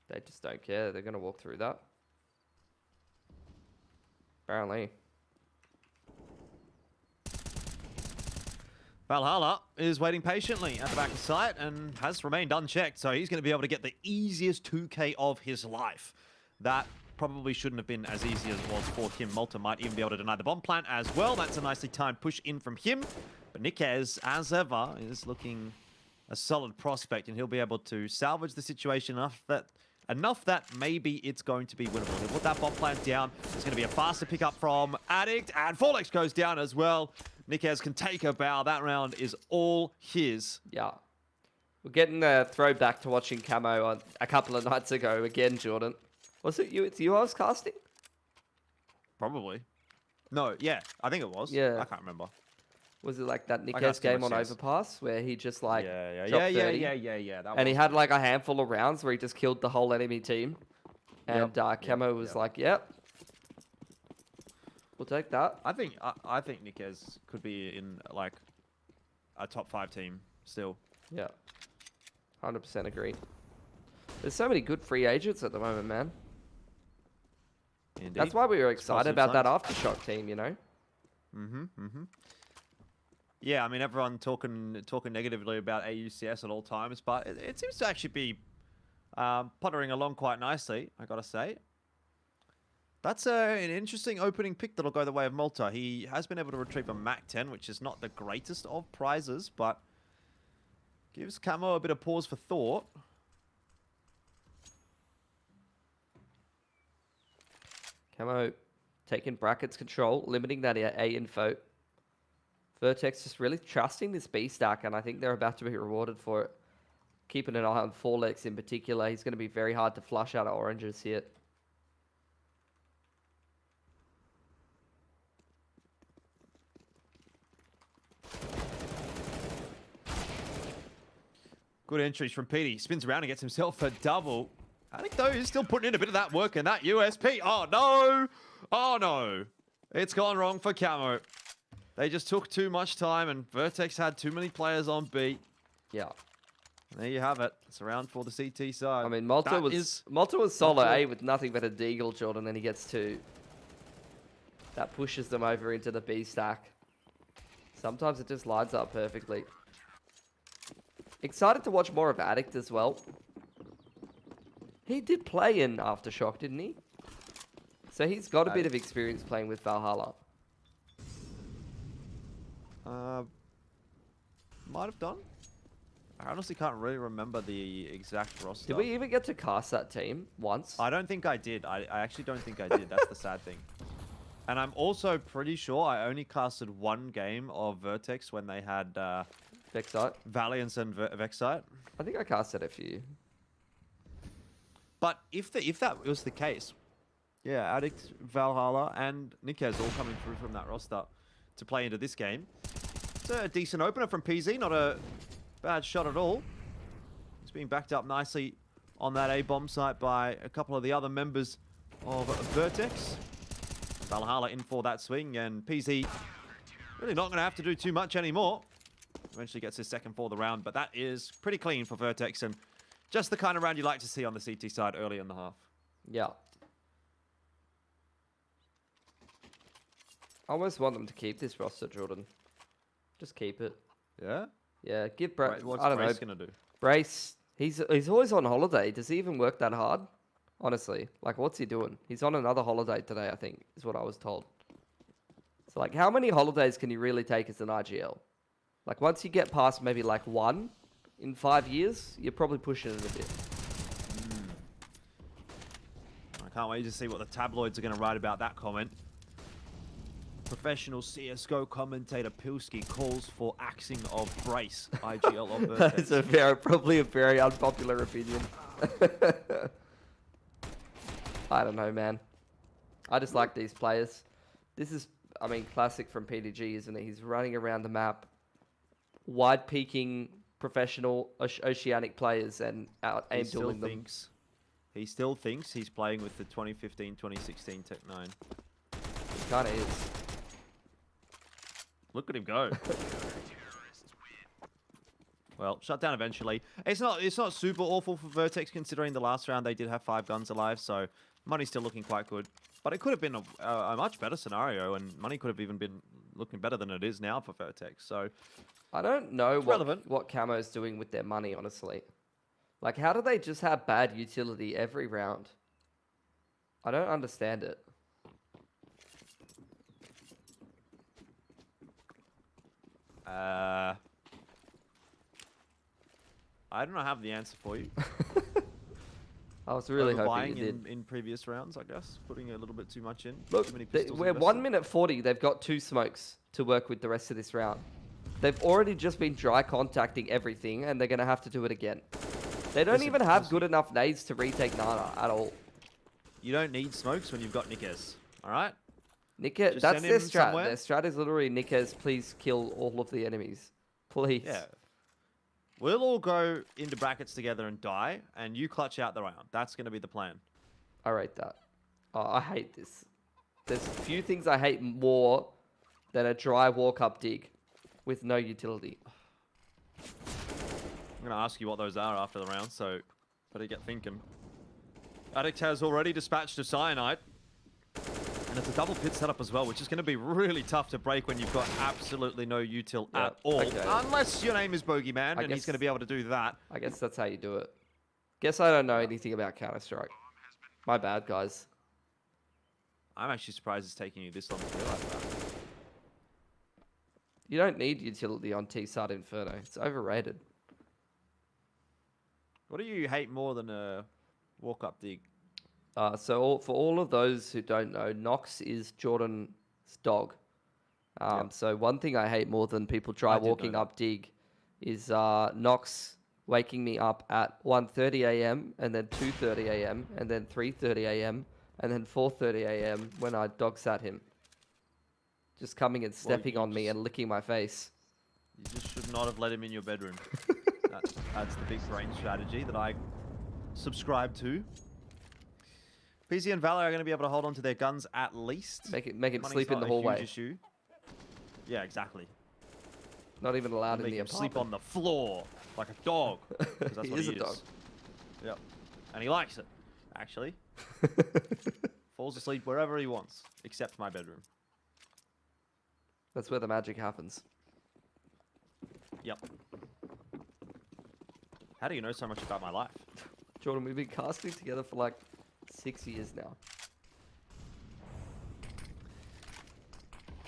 E: They just don't care. They're going to walk through that. Apparently.
D: Valhalla is waiting patiently at the back of sight and has remained unchecked, so he's going to be able to get the easiest 2K of his life. That probably shouldn't have been as easy as it was for him. Malta might even be able to deny the bomb plant as well. That's a nicely timed push in from him. But Nikez, as ever, is looking a solid prospect, and he'll be able to salvage the situation enough that maybe it's going to be winnable. He'll put that bomb plant down. It's going to be a faster pickup from Addict, and Forlex goes down as well. Nikez can take a bow. That round is all his.
E: Yeah. We're getting a throwback to watching Camo on a couple of nights ago again, Jordan. Was it you? It's you I was casting?
D: Probably. No, yeah. I think it was.
E: Yeah.
D: I can't remember.
E: Was it like that Nikez game on Overpass where he just like
D: Yeah.
E: And he had like a handful of rounds where he just killed the whole enemy team. And Camo was like, yep. We'll take that.
D: I think Nikez could be in like a top 5 team still.
E: Yeah. 100% agree. There's so many good free agents at the moment, man.
D: Indeed.
E: That's why we were excited about that Aftershock team, you know?
D: Yeah, I mean, everyone talking negatively about AUCS at all times, but it seems to actually be puttering along quite nicely, I gotta say. That's an interesting opening pick that'll go the way of Malta. He has been able to retrieve a Mac 10, which is not the greatest of prizes, but gives Camo a bit of pause for thought.
E: Camo taking brackets control, limiting that A info. Vertex just really trusting this B stack, and I think they're about to be rewarded for it. Keeping an eye on Forlex in particular. He's going to be very hard to flush out of oranges here.
D: Good entries from Petey. Spins around and gets himself a double. I think, though, he's still putting in a bit of that work in that USP. Oh, no. Oh, no. It's gone wrong for Camo. They just took too much time, and Vertex had too many players on B.
E: Yeah.
D: And there you have it. It's a round for the CT side.
E: I mean, Malta was solo A with nothing but a deagle, Jordan, and then he gets 2. That pushes them over into the B stack. Sometimes it just lines up perfectly. Excited to watch more of Addict as well. He did play in Aftershock, didn't he? So he's got a bit of experience playing with Valhalla.
D: Might have done. I honestly can't really remember the exact roster.
E: Did we even get to cast that team once?
D: I don't think I did. I actually don't think I did. That's the sad thing. And I'm also pretty sure I only casted 1 game of Vertex when they had
E: Vexite,
D: Valiance and Vexite.
E: I think I casted a few.
D: But if that was the case, yeah, Addict, Valhalla, and Nikez all coming through from that roster to play into this game. It's a decent opener from PZ, not a bad shot at all. He's being backed up nicely on that A-bomb site by a couple of the other members of Vertex. Valhalla in for that swing, and PZ really not going to have to do too much anymore. Eventually gets his second for the round, but that is pretty clean for Vertex, and just the kind of round you like to see on the CT side early in the half.
E: Yeah. I almost want them to keep this roster, Jordan. Just keep it.
D: Yeah?
E: Yeah, give Brace...
D: What's
E: I don't
D: Brace
E: know.
D: going to do?
E: Brace, he's always on holiday. Does he even work that hard? Honestly. Like, what's he doing? He's on another holiday today, I think, is what I was told. So, like, how many holidays can you really take as an IGL? Like, once you get past maybe, like, 1 in 5 years, you're probably pushing it a bit.
D: I can't wait to see what the tabloids are going to write about that comment. Professional CSGO commentator Pilski calls for axing of Brace, IGL of Vertex.
E: That is probably a very unpopular opinion. I don't know, man. I just like these players. This is, I mean, classic from PDG, isn't it? He's running around the map, wide-peaking professional Oceanic players and aim dueling them.
D: He still thinks he's playing with the 2015-2016 Tech-9.
E: He kind of is.
D: Look at him go. Well, shut down eventually. It's not super awful for Vertex considering the last round they did have 5 guns alive, so money's still looking quite good. But it could have been a much better scenario, and money could have even been looking better than it is now for Vertex. So
E: I don't know what Camo's doing with their money, honestly. Like, how do they just have bad utility every round? I don't understand it.
D: I don't have the answer for you.
E: I was really hoping you did.
D: In previous rounds, I guess. Putting a little bit too much in.
E: Look, we're 1 minute 40. They've got 2 smokes to work with the rest of this round. They've already just been dry contacting everything, and they're going to have to do it again. They don't even have good enough nades to retake Nana at all.
D: You don't need smokes when you've got Nikez, all right?
E: Nikez, that's their strat. Somewhere. Their strat is literally Nikez, please kill all of the enemies. Please.
D: Yeah. We'll all go into brackets together and die, and you clutch out the round. That's going to be the plan.
E: I rate that. Oh, I hate this. There's a few things I hate more than a dry walk-up dig with no utility.
D: I'm going to ask you what those are after the round, so better get thinking. Addict has already dispatched a Cyanide. And And it's a double pit setup as well, which is going to be really tough to break when you've got absolutely no util at all.
E: Okay.
D: Unless your name is Bogeyman, and he's going to be able to do that.
E: I guess that's how you do it. Guess I don't know anything about Counter-Strike. My bad, guys.
D: I'm actually surprised it's taking you this long to realize that.
E: You don't need utility on T-Side Inferno. It's overrated.
D: What do you hate more than a walk-up dig?
E: For all of those who don't know, Nox is Jordan's dog. So one thing I hate more than people try walking up dig is Nox waking me up at 1:30 a.m. and then 2:30 a.m. and then 3:30 a.m. and then 4:30 a.m. when I dog sat him. Just coming and stepping on me and licking my face.
D: You just should not have let him in your bedroom. That's the big brain strategy that I subscribe to. PZ and Valor are going to be able to hold on to their guns at least.
E: Make him
D: Money's
E: sleep in
D: not
E: the
D: a huge
E: hallway.
D: issue. Yeah, exactly.
E: Not even allowed in
D: Make
E: the
D: him
E: apartment.
D: sleep on the floor like a dog. 'Cause that's
E: He
D: what
E: is a dog.
D: Yep. And he likes it, actually. Falls asleep wherever he wants, except my bedroom.
E: That's where the magic happens.
D: Yep. How do you know so much about my life?
E: Jordan, we've been casting together for like 6 years now.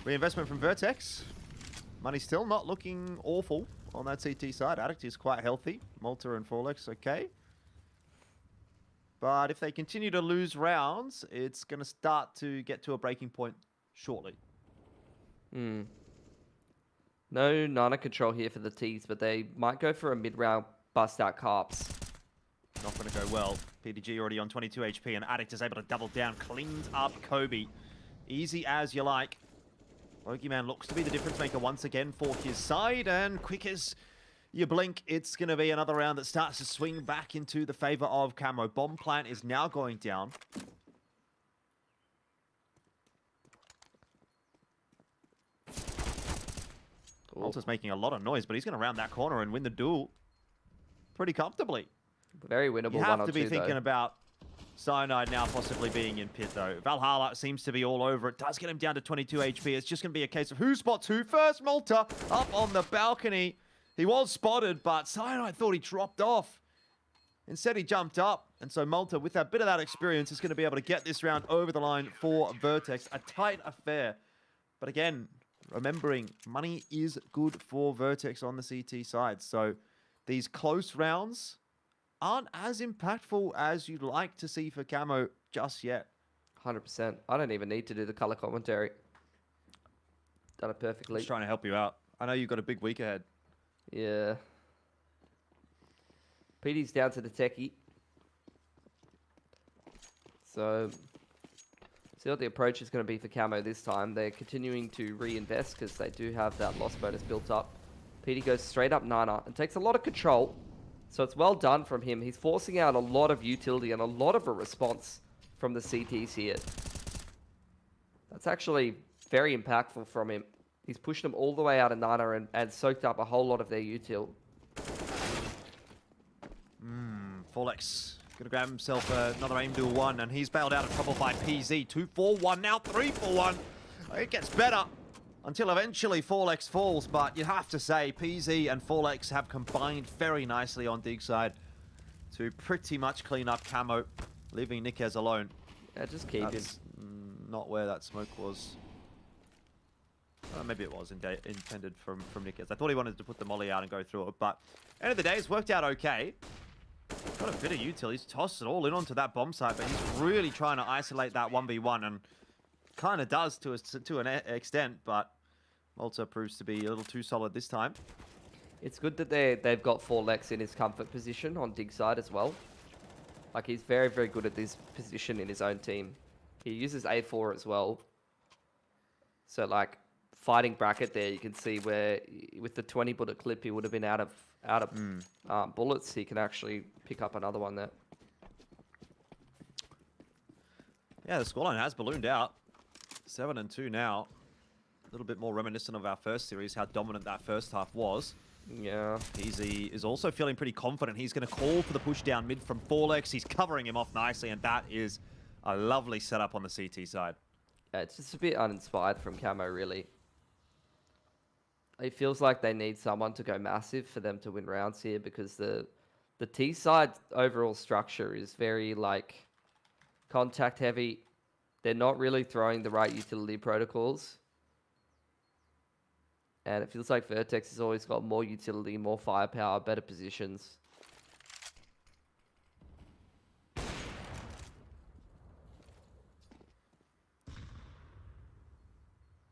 D: Reinvestment from Vertex. Money still not looking awful on that CT side. Addict is quite healthy. Malta and Forlex, okay. But if they continue to lose rounds, it's going to start to get to a breaking point shortly.
E: No Nana control here for the T's, but they might go for a mid-round bust out Carps.
D: Not going to go well. PDG already on 22 HP, and Addict is able to double down. Cleans up Kobe. Easy as you like. Bogeyman looks to be the difference maker once again for his side, and quick as you blink, it's going to be another round that starts to swing back into the favor of Camo. Bomb plant is now going down. Malta's making a lot of noise, but he's going to round that corner and win the duel pretty comfortably.
E: Very winnable.
D: You have to be thinking about Cyanide now possibly being in pit, though. Valhalla seems to be all over it. Does get him down to 22 HP. It's just going to be a case of who spots who first. Malta up on the balcony. He was spotted, but Cyanide thought he dropped off. Instead, he jumped up. And so Malta, with a bit of that experience, is going to be able to get this round over the line for Vertex. A tight affair. But again, remembering, money is good for Vertex on the CT side. So these close rounds aren't as impactful as you'd like to see for Camo just yet.
E: 100%. I don't even need to do the color commentary. Done it perfectly.
D: Just trying to help you out. I know you've got a big week ahead.
E: Yeah. PD's down to the techie. So, see what the approach is going to be for Camo this time. They're continuing to reinvest because they do have that loss bonus built up. PD goes straight up Nana and takes a lot of control. So it's well done from him. He's forcing out a lot of utility and a lot of a response from the CTs here. That's actually very impactful from him. He's pushed them all the way out of Nana and soaked up a whole lot of their util.
D: Forlex gonna grab himself another aim duel one, and he's bailed out of trouble by PZ. 2-4-1, now 3-4-1. It gets better until eventually Forlex falls, but you have to say PZ and Forlex have combined very nicely on dig side to pretty much clean up Camo, leaving Nikez alone.
E: Yeah, just keep him.
D: Not where that smoke was. Maybe it was intended from Nikez. I thought he wanted to put the molly out and go through it, but end of the day, it's worked out okay. Got a bit of util. He's tossed it all in onto that bomb site, but he's really trying to isolate that 1v1, and kind of does to an extent, but Malta proves to be a little too solid this time.
E: It's good that they've got Forlex in his comfort position on dig side as well. Like, he's very, very good at this position in his own team. He uses A4 as well. So, like, fighting bracket there, you can see where with the 20 bullet clip, he would have been out of bullets. He can actually pick up another one there.
D: Yeah, the scoreline has ballooned out. 7-2 now. A little bit more reminiscent of our first series, how dominant that first half was.
E: Yeah.
D: Peasy is also feeling pretty confident. He's going to call for the push down mid from Forlex. He's covering him off nicely, and that is a lovely setup on the CT side.
E: Yeah, it's just a bit uninspired from Camo, really. It feels like they need someone to go massive for them to win rounds here because the T side overall structure is very like contact heavy. They're not really throwing the right utility protocols. And it feels like Vertex has always got more utility, more firepower, better positions.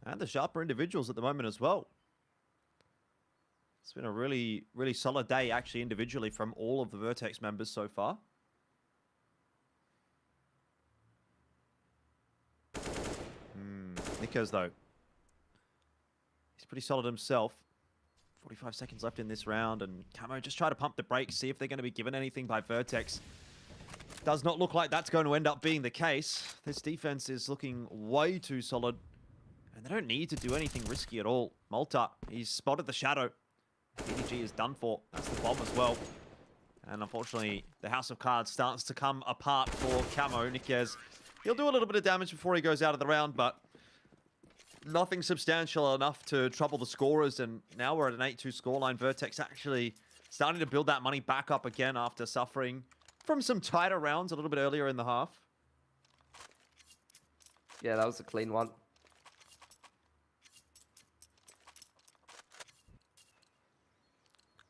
D: And the sharper individuals at the moment as well. It's been a really, really solid day, actually, individually from all of the Vertex members so far. Nikos, though. He's pretty solid himself. 45 seconds left in this round, and Camo just try to pump the brakes, see if they're going to be given anything by Vertex. Does not look like that's going to end up being the case. This defense is looking way too solid, and they don't need to do anything risky at all. Malta, he's spotted the shadow. PDG is done for. That's the bomb as well. And unfortunately, the House of Cards starts to come apart for Camo. Nikes, he'll do a little bit of damage before he goes out of the round, but nothing substantial enough to trouble the scorers. And now we're at an 8-2 scoreline. Vertex actually starting to build that money back up again after suffering from some tighter rounds a little bit earlier in the half.
E: Yeah, that was a clean one.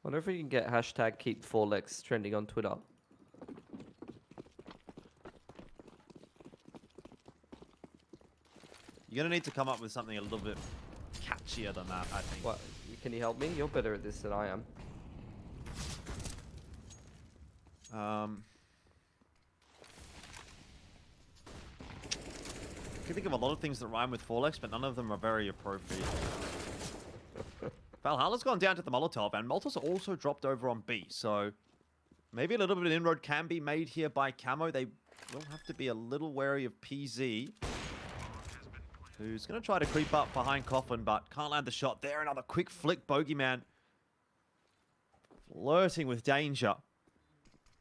E: Wonder if we can get hashtag keep4lex trending on Twitter.
D: You're going to need to come up with something a little bit catchier than that, I think.
E: What? Can you help me? You're better at this than I am.
D: I can think of a lot of things that rhyme with Forlex, but none of them are very appropriate. Valhalla's gone down to the Molotov, and Malta's also dropped over on B, so maybe a little bit of inroad can be made here by Camo. They will have to be a little wary of PZ, who's going to try to creep up behind Coffin, but can't land the shot there. Another quick flick, Bogeyman flirting with danger.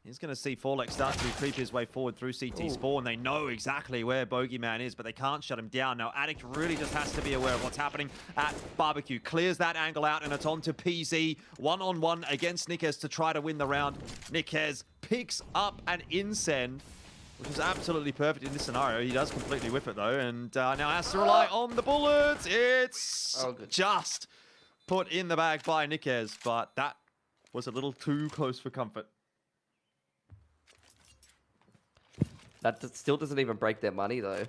D: He's going to see Forlex start to creep his way forward through CT spawn. They know exactly where Bogeyman is, but they can't shut him down. Now, Addict really just has to be aware of what's happening at Barbecue. Clears that angle out, and it's on to PZ. One-on-one against Nikes to try to win the round. Nikes picks up an Incend, which is absolutely perfect in this scenario. He does completely whiff it, though, and now has to rely on the bullets. It's just put in the bag by Nikes, but that was a little too close for comfort.
E: That still doesn't even break their money, though.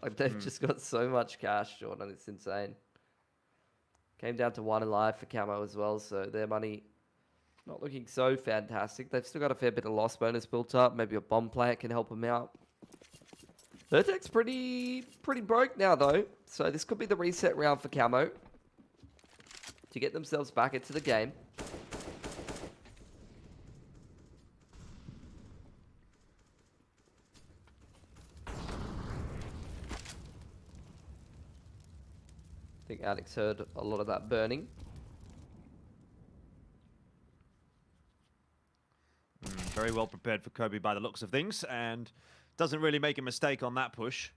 E: Like, they've just got so much cash, Jordan. It's insane. Came down to 1 alive for Camo as well, so their money not looking so fantastic. They've still got a fair bit of loss bonus built up. Maybe a bomb plant can help them out. Vertex pretty broke now, though. So this could be the reset round for Camo to get themselves back into the game. I think Alex heard a lot of that burning.
D: Very well prepared for Kobe by the looks of things, and doesn't really make a mistake on that push.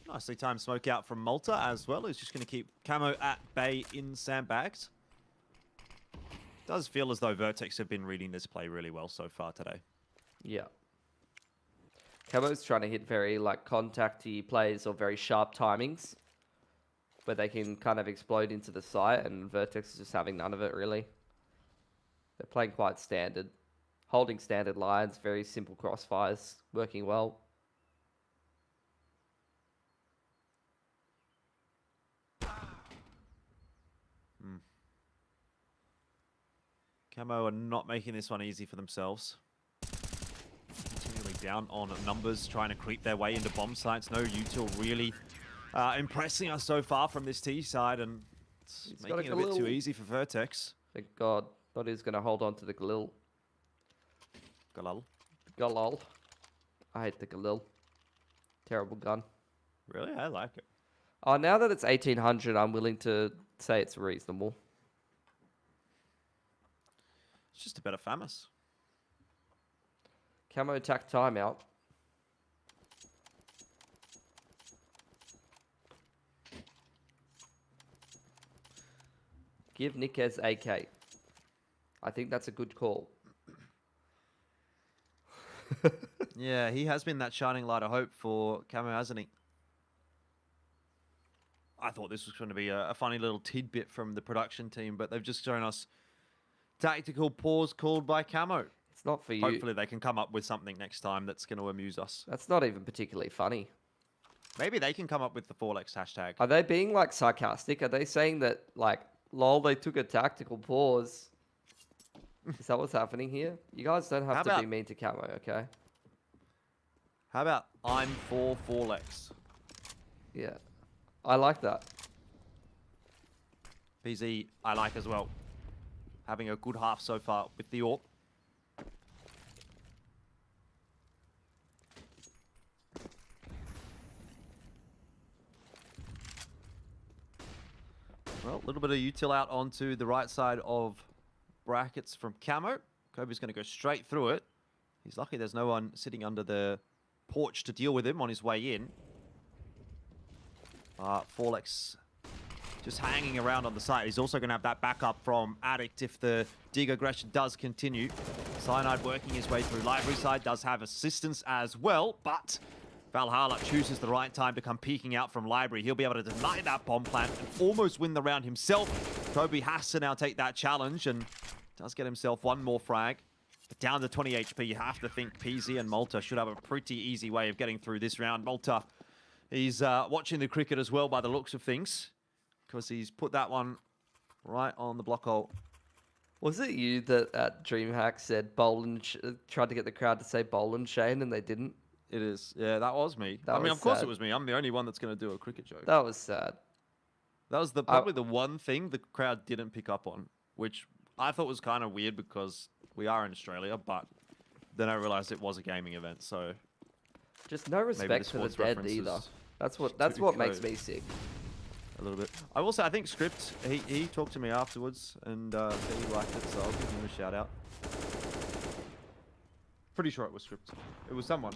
D: Nicely timed smoke out from Malta as well. He's just going to keep Camo at bay in sandbags. Does feel as though Vertex have been reading this play really well so far today.
E: Yeah. Camo's trying to hit very like contacty plays or very sharp timings where they can kind of explode into the site, and Vertex is just having none of it really. They're playing quite standard. Holding standard lines, very simple crossfires, working well.
D: Camo are not making this one easy for themselves. Continually down on numbers, trying to creep their way into bomb sites. No util really impressing us so far from this T side, and it's making it a bit too easy for Vertex.
E: Thank God. Thought he was going to hold on to the Galil.
D: Galil?
E: Galil. I hate the Galil. Terrible gun.
D: Really? I like it.
E: Oh, now that it's 1800, I'm willing to say it's reasonable.
D: It's just a better FAMAS.
E: Camo attack timeout. Give Nikez AK. I think that's a good call.
D: Yeah, he has been that shining light of hope for Camo, hasn't he? I thought this was going to be a funny little tidbit from the production team, but they've just shown us tactical pause called by Camo.
E: It's not for you.
D: Hopefully they can come up with something next time that's going to amuse us.
E: That's not even particularly funny.
D: Maybe they can come up with the 4lex hashtag.
E: Are they being like sarcastic? Are they saying that like, lol, they took a tactical pause? Is that what's happening here? You guys don't have to be mean to Camo, okay?
D: How about I'm for 4lex?
E: Yeah. I like that.
D: PZ, I like as well. Having a good half so far with the AWP. Well, a little bit of util out onto the right side of brackets from Camo. Kobe's going to go straight through it. He's lucky there's no one sitting under the porch to deal with him on his way in. 4lex just hanging around on the side. He's also going to have that backup from Addict if the dig aggression does continue. Cyanide working his way through. Library side does have assistance as well, but Valhalla chooses the right time to come peeking out from Library. He'll be able to deny that bomb plant and almost win the round himself. Kobe has to now take that challenge and does get himself one more frag. But down to 20 HP, you have to think PZ and Malta should have a pretty easy way of getting through this round. Malta, he's watching the cricket as well by the looks of things, because he's put that one right on the block hole.
E: Was it you that at DreamHack said Boland tried to get the crowd to say Boland Shane and they didn't?
D: It is. Yeah, that was me. I mean, of course it was me. I'm the only one that's going to do a cricket joke.
E: That was sad.
D: That was probably the one thing the crowd didn't pick up on, which I thought was kind of weird because we are in Australia, but then I realized it was a gaming event, so...
E: Just no respect for the dead either. That's what makes me sick.
D: A little bit. I will say, I think Script, he talked to me afterwards and said he liked it, so I'll give him a shout out. Pretty sure it was Script. It was someone.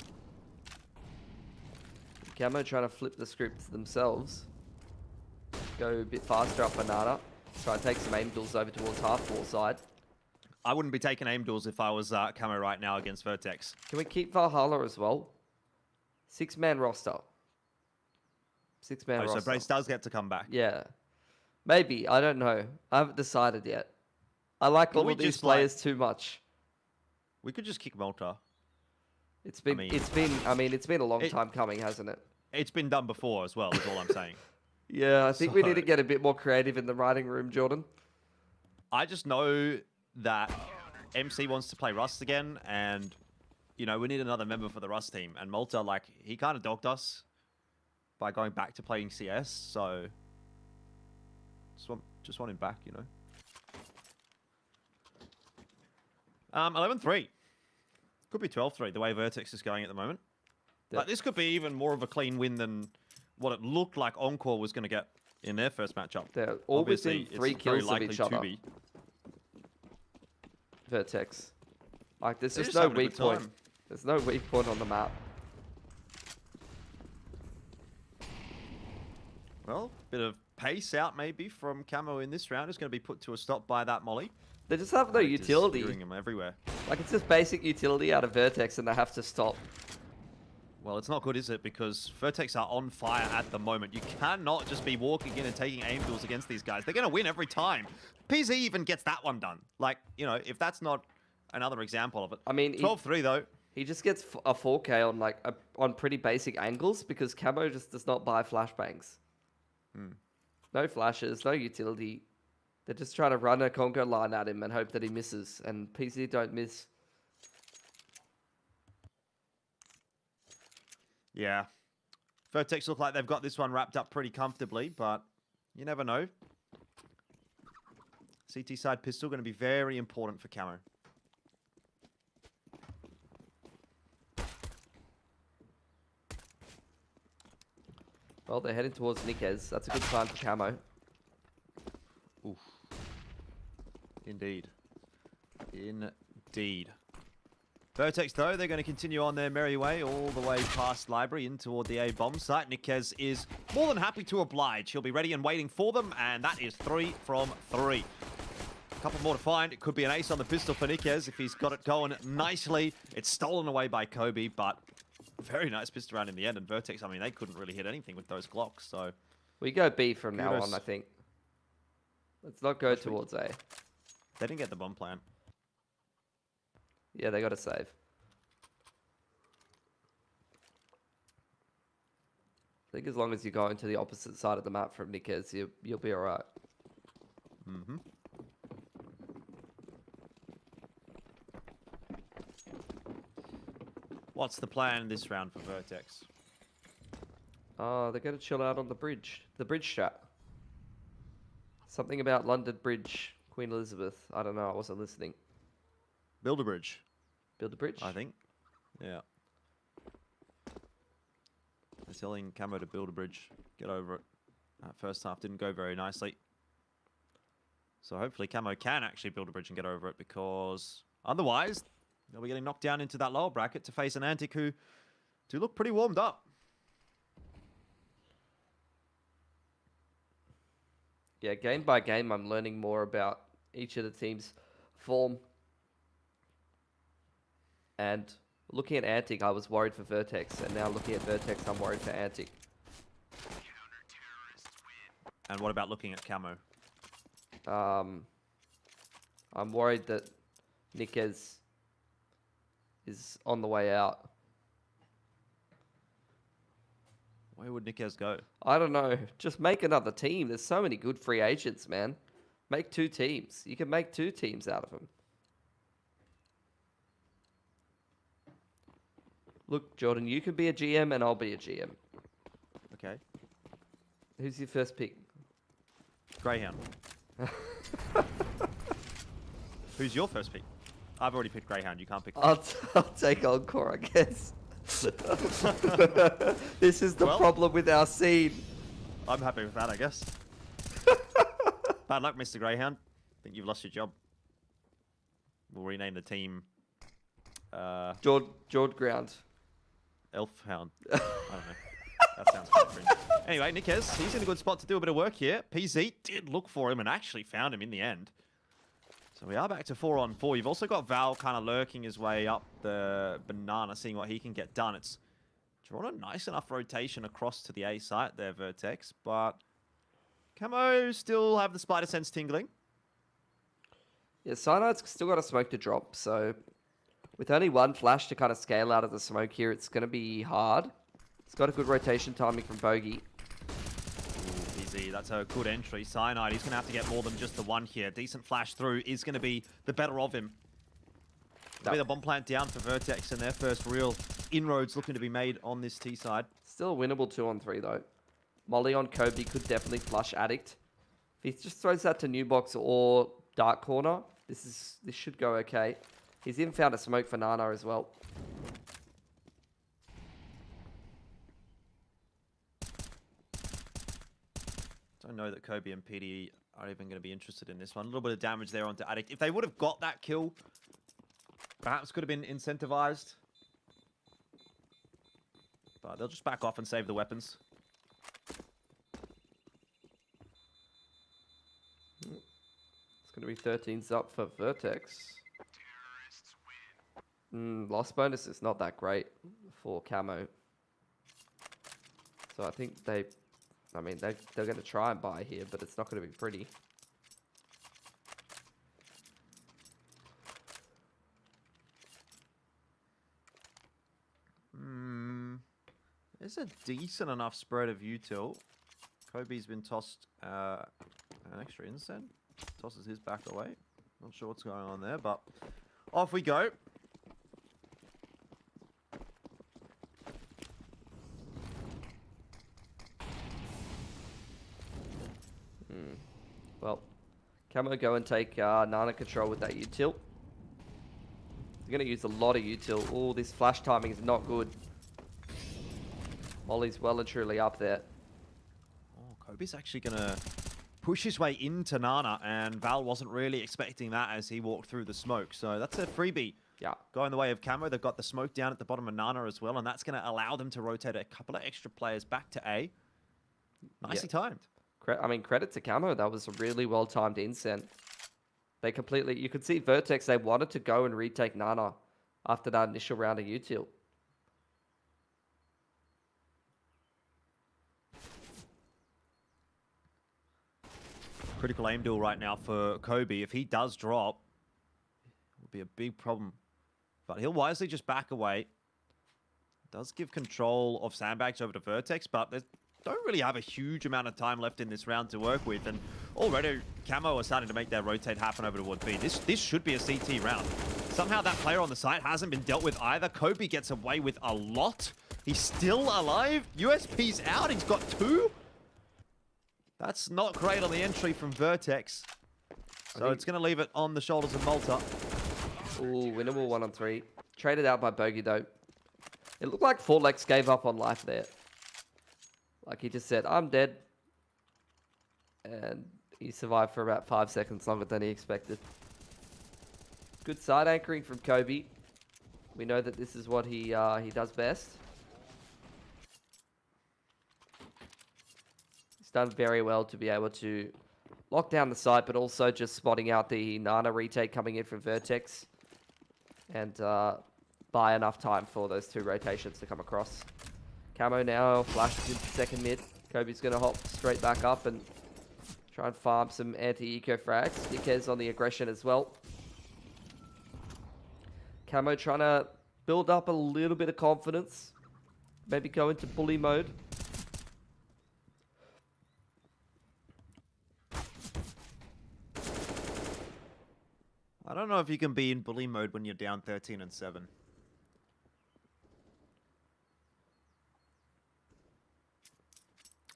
E: Camo trying to flip the scripts themselves. Go a bit faster up Banana. Try and take some aim duels over towards half wall side.
D: I wouldn't be taking aim duels if I was Camo right now against Vertex.
E: Can we keep Valhalla as well? 6-man roster. 6-man roster.
D: So Brace does get to come back.
E: Yeah. Maybe. I don't know. I haven't decided yet. I like all of these players too much.
D: We could just kick Malta.
E: It's been a long time coming, hasn't it?
D: It's been done before as well, is all I'm saying.
E: Yeah, I think we need to get a bit more creative in the writing room, Jordan.
D: I just know that MC wants to play Rust again, and, you know, we need another member for the Rust team. And Malta, like, he kind of dogged us by going back to playing CS, so just want him back, you know. 11-3. Could be 12-3, the way Vertex is going at the moment. Like, this could be even more of a clean win than what it looked like Encore was going to get in their first matchup.
E: They're all within 3 kills of each other. Vertex. Like, there's just no weak point. There's no weak point on the map.
D: Well, bit of pace out maybe from Camo in this round is going to be put to a stop by that molly.
E: They just have no utility.
D: Him everywhere.
E: Like, it's just basic utility out of Vertex and they have to stop.
D: Well, it's not good, is it? Because Vertex are on fire at the moment. You cannot just be walking in and taking aim duels against these guys. They're going to win every time. PZ even gets that one done. Like, you know, if that's not another example of it.
E: I mean,
D: 12-3 though.
E: He just gets a 4K on like on pretty basic angles because Camo just does not buy flashbangs. No flashes, no utility. They're just trying to run a Congo line at him and hope that he misses. And PZ don't miss.
D: Yeah. Vertex look like they've got this one wrapped up pretty comfortably, but you never know. CT side pistol going to be very important for Camo.
E: Well, they're heading towards Nikez. That's a good sign for Camo.
D: Oof. Indeed. Indeed. Vertex, though, they're going to continue on their merry way all the way past Library in toward the A bomb site. Nikez is more than happy to oblige. He'll be ready and waiting for them, and that is 3 from 3. A couple more to find. It could be an ace on the pistol for Nikez if he's got it going nicely. It's stolen away by Kobe, but very nice pistol round in the end. And Vertex, I mean, they couldn't really hit anything with those Glocks, so...
E: We go B from now on, I think. Let's not go towards A.
D: They didn't get the bomb plan.
E: Yeah, they got to save. I think as long as you go into the opposite side of the map from Nikez, you'll be all right.
D: Mm-hmm. What's the plan this round for Vertex?
E: Oh, they're going to chill out on the bridge. The bridge chat. Something about London Bridge, Queen Elizabeth. I don't know. I wasn't listening.
D: Build a bridge.
E: Build a bridge?
D: I think. Yeah. They're telling Camo to build a bridge. Get over it. First half didn't go very nicely. So hopefully Camo can actually build a bridge and get over it, because otherwise they'll be getting knocked down into that lower bracket to face an Antic who do look pretty warmed up.
E: Yeah, game by game, I'm learning more about each of the teams' form. And looking at Antic, I was worried for Vertex. And now looking at Vertex, I'm worried for Antic.
D: And what about looking at Camo?
E: I'm worried that Nikez is on the way out.
D: Where would Nikez go?
E: I don't know. Just make another team. There's so many good free agents, man. Make 2 teams. You can make 2 teams out of them. Look, Jordan, you can be a GM and I'll be a GM.
D: Okay.
E: Who's your first pick?
D: Greyhound. Who's your first pick? I've already picked Greyhound. You can't pick.
E: I'll take Encore, I guess. This is the problem with our scene.
D: I'm happy with that, I guess. Bad luck, Mr. Greyhound. I think you've lost your job. We'll rename the team...
E: Jord Ground.
D: Elfhound. I don't know. That sounds kind of cringe. Anyway, Nikez, he's in a good spot to do a bit of work here. PZ did look for him and actually found him in the end. So we are back to 4 on 4. You've also got Val kind of lurking his way up the banana, seeing what he can get done. It's drawn a nice enough rotation across to the A site there, Vertex, but Camo still have the spider sense tingling.
E: Yeah, Cyanide's still got a smoke to drop, so with only 1 flash to kind of scale out of the smoke here, it's going to be hard. It's got a good rotation timing from Bogey.
D: Easy, that's a good entry. Cyanide, he's going to have to get more than just the 1 here. Decent flash through is going to be the better of him. That'll be the bomb plant down for Vertex and their first real inroads looking to be made on this T side.
E: Still a winnable 2 on 3 though. Molly on Kobe could definitely flush Addict. If he just throws that to New Box or Dark Corner, this should go okay. He's even found a smoke for Nana as well.
D: Don't know that Kobe and PD are even going to be interested in this one. A little bit of damage there onto Addict. If they would have got that kill, perhaps could have been incentivized. But they'll just back off and save the weapons.
E: It's going to be 13s up for Vertex. Loss bonus is not that great for Camo. So I think they're going to try and buy here, but it's not going to be pretty.
D: There's a decent enough spread of util. Kobe's been tossed an extra incen. Tosses his back away. Not sure what's going on there, but off we go.
E: Well, Camo go and take Nana control with that util. They're going to use a lot of util. Oh, this flash timing is not good. Molly's well and truly up there.
D: Oh, Kobe's actually going to push his way into Nana, and Val wasn't really expecting that as he walked through the smoke. So that's a freebie.
E: Yeah.
D: Going the way of Camo. They've got the smoke down at the bottom of Nana as well, and that's going to allow them to rotate a couple of extra players back to A. Nicely timed.
E: I mean, credit to Camo. That was a really well-timed incent. They completely... You could see Vertex, they wanted to go and retake Nana after that initial round of util.
D: Critical aim duel right now for Kobe. If he does drop, it would be a big problem. But he'll wisely just back away. Does give control of sandbags over to Vertex, but they don't really have a huge amount of time left in this round to work with. And already, Camo are starting to make their rotate happen over towards B. This should be a CT round. Somehow that player on the site hasn't been dealt with either. Kobe gets away with a lot. He's still alive. USP's out. He's got 2. That's not great on the entry from Vertex. So it's going to leave it on the shoulders of Malta.
E: Ooh, winnable 1-on-3. Traded out by Bogey, though. It looked like Forlex gave up on life there. Like, he just said, I'm dead. And he survived for about 5 seconds longer than he expected. Good side anchoring from Kobe. We know that this is what he does best. He's done very well to be able to lock down the site, but also just spotting out the Nana retake coming in from Vertex. And buy enough time for those 2 rotations to come across. Camo now flashes into second mid. Kobe's going to hop straight back up and try and farm some anti-eco frags. Nikes on the aggression as well. Camo trying to build up a little bit of confidence. Maybe go into bully mode.
D: I don't know if you can be in bully mode when you're down 13-7.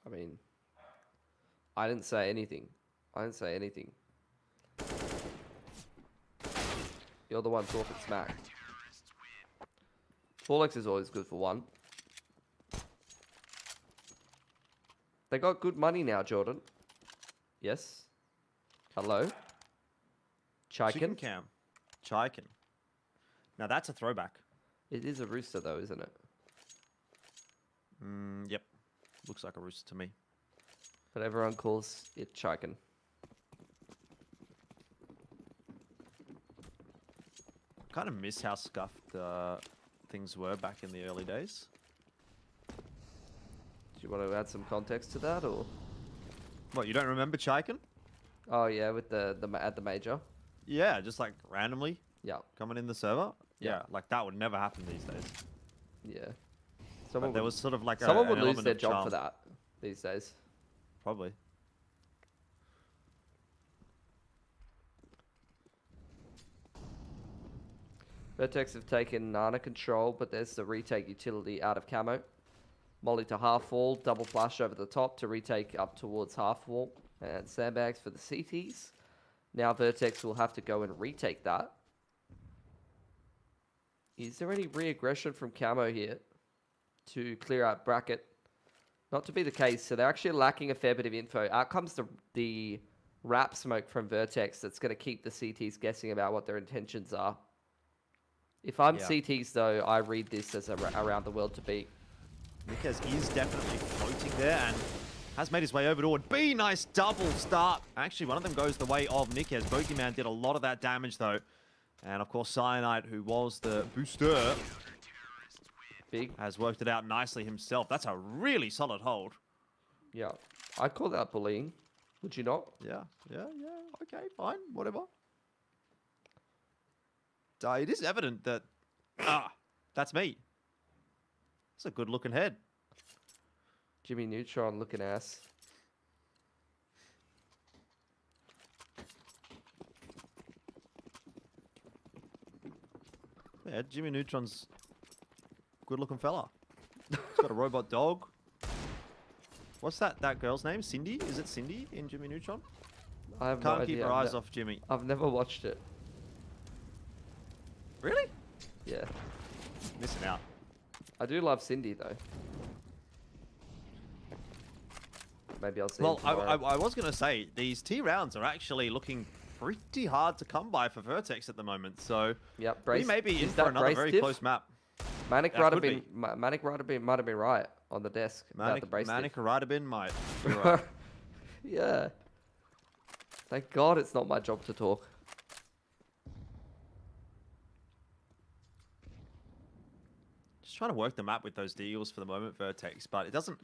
E: I mean, I didn't say anything. I didn't say anything. You're the one talking smack. Forlex is always good for 1. They got good money now, Jordan. Yes. Hello.
D: Chicken Cam. Chicken. Now that's a throwback.
E: It is a rooster though, isn't it?
D: Yep. Looks like a rooster to me.
E: But everyone calls it chicken.
D: Kind of miss how scuffed things were back in the early days.
E: Do you want to add some context to that, or?
D: What, you don't remember Chiken?
E: Oh yeah, with the at the major.
D: Yeah, just like randomly.
E: Yeah.
D: Coming in the server.
E: Yeah.
D: Yeah, like that would never happen these days.
E: Yeah.
D: But there was sort of like
E: someone would
D: an
E: lose
D: element
E: their
D: of
E: job
D: charm.
E: for that these days.
D: Probably.
E: Vertex have taken Nana control, but there's the retake utility out of Camo. Molly to half wall, double flash over the top to retake up towards half wall. And sandbags for the CTs. Now Vertex will have to go and retake that. Is there any re-aggression from Camo here to clear out bracket? Not to be the case, so they're actually lacking a fair bit of info. Out comes the wrap smoke from Vertex that's going to keep the CTs guessing about what their intentions are. If I'm CTs, though, I read this as around the world to beat.
D: Nikes is definitely floating there and has made his way over toward B. Nice double start. Actually, one of them goes the way of Nikes. Bogeyman did a lot of that damage, though. And, of course, Cyanide, who was the booster, has worked it out nicely himself. That's a really solid hold.
E: Yeah. I'd call that bullying. Would you not?
D: Yeah. Okay, fine. Whatever. It is evident that... that's me. It's a good-looking head.
E: Jimmy Neutron looking ass.
D: Yeah, Jimmy Neutron's a good-looking fella. He's got a robot dog. What's that girl's name? Cindy? Is it Cindy in Jimmy Neutron?
E: I have
D: Can't
E: no
D: keep
E: idea.
D: her eyes off Jimmy.
E: I've never watched it.
D: Really?
E: Yeah.
D: Missing out.
E: I do love Cindy, though. maybe I'll see.
D: Well, I was going to say, these T rounds are actually looking pretty hard to come by for Vertex at the moment. So
E: yep,
D: we may be in for another very close map.
E: Manic might have been right on the desk about the brace
D: Manic
E: diff.
D: might be right.
E: Yeah. Thank God it's not my job to talk.
D: Just trying to work the map with those deals for the moment, Vertex, but it doesn't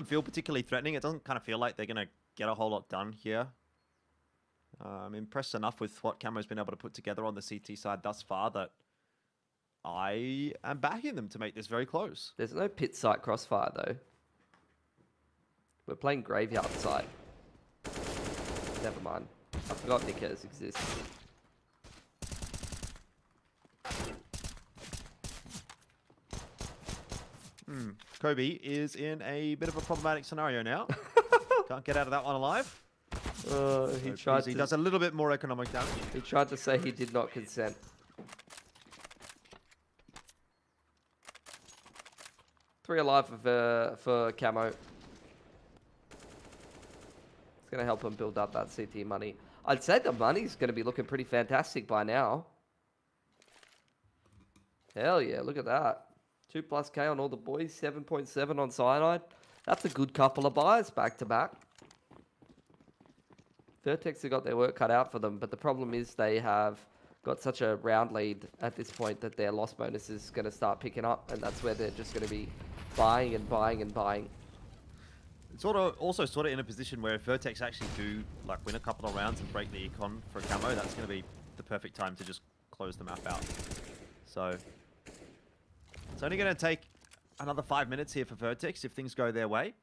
D: feel particularly threatening. It doesn't kind of feel like they're going to get a whole lot done here. I'm impressed enough with what Camo's been able to put together on the CT side thus far that I am backing them to make this very close.
E: There's no pit site crossfire, though. We're playing graveyard site. Never mind. I forgot Nickers exists.
D: Kobe is in a bit of a problematic scenario now. Can't get out of that one alive. He does a little bit more economic damage.
E: He tried to say he did not consent. 3 alive for Camo. It's going to help him build up that CT money. I'd say the money's going to be looking pretty fantastic by now. Hell yeah, look at that. 2+ K on all the boys, 7.7 on Cyanide. That's a good couple of buys back to back. Vertex have got their work cut out for them, but the problem is they have got such a round lead at this point that their loss bonus is going to start picking up, and that's where they're just going to be buying and buying and buying.
D: It's also sort of in a position where if Vertex actually do like win a couple of rounds and break the econ for Camo, that's going to be the perfect time to just close the map out. So it's only going to take another 5 minutes here for Vertex if things go their way.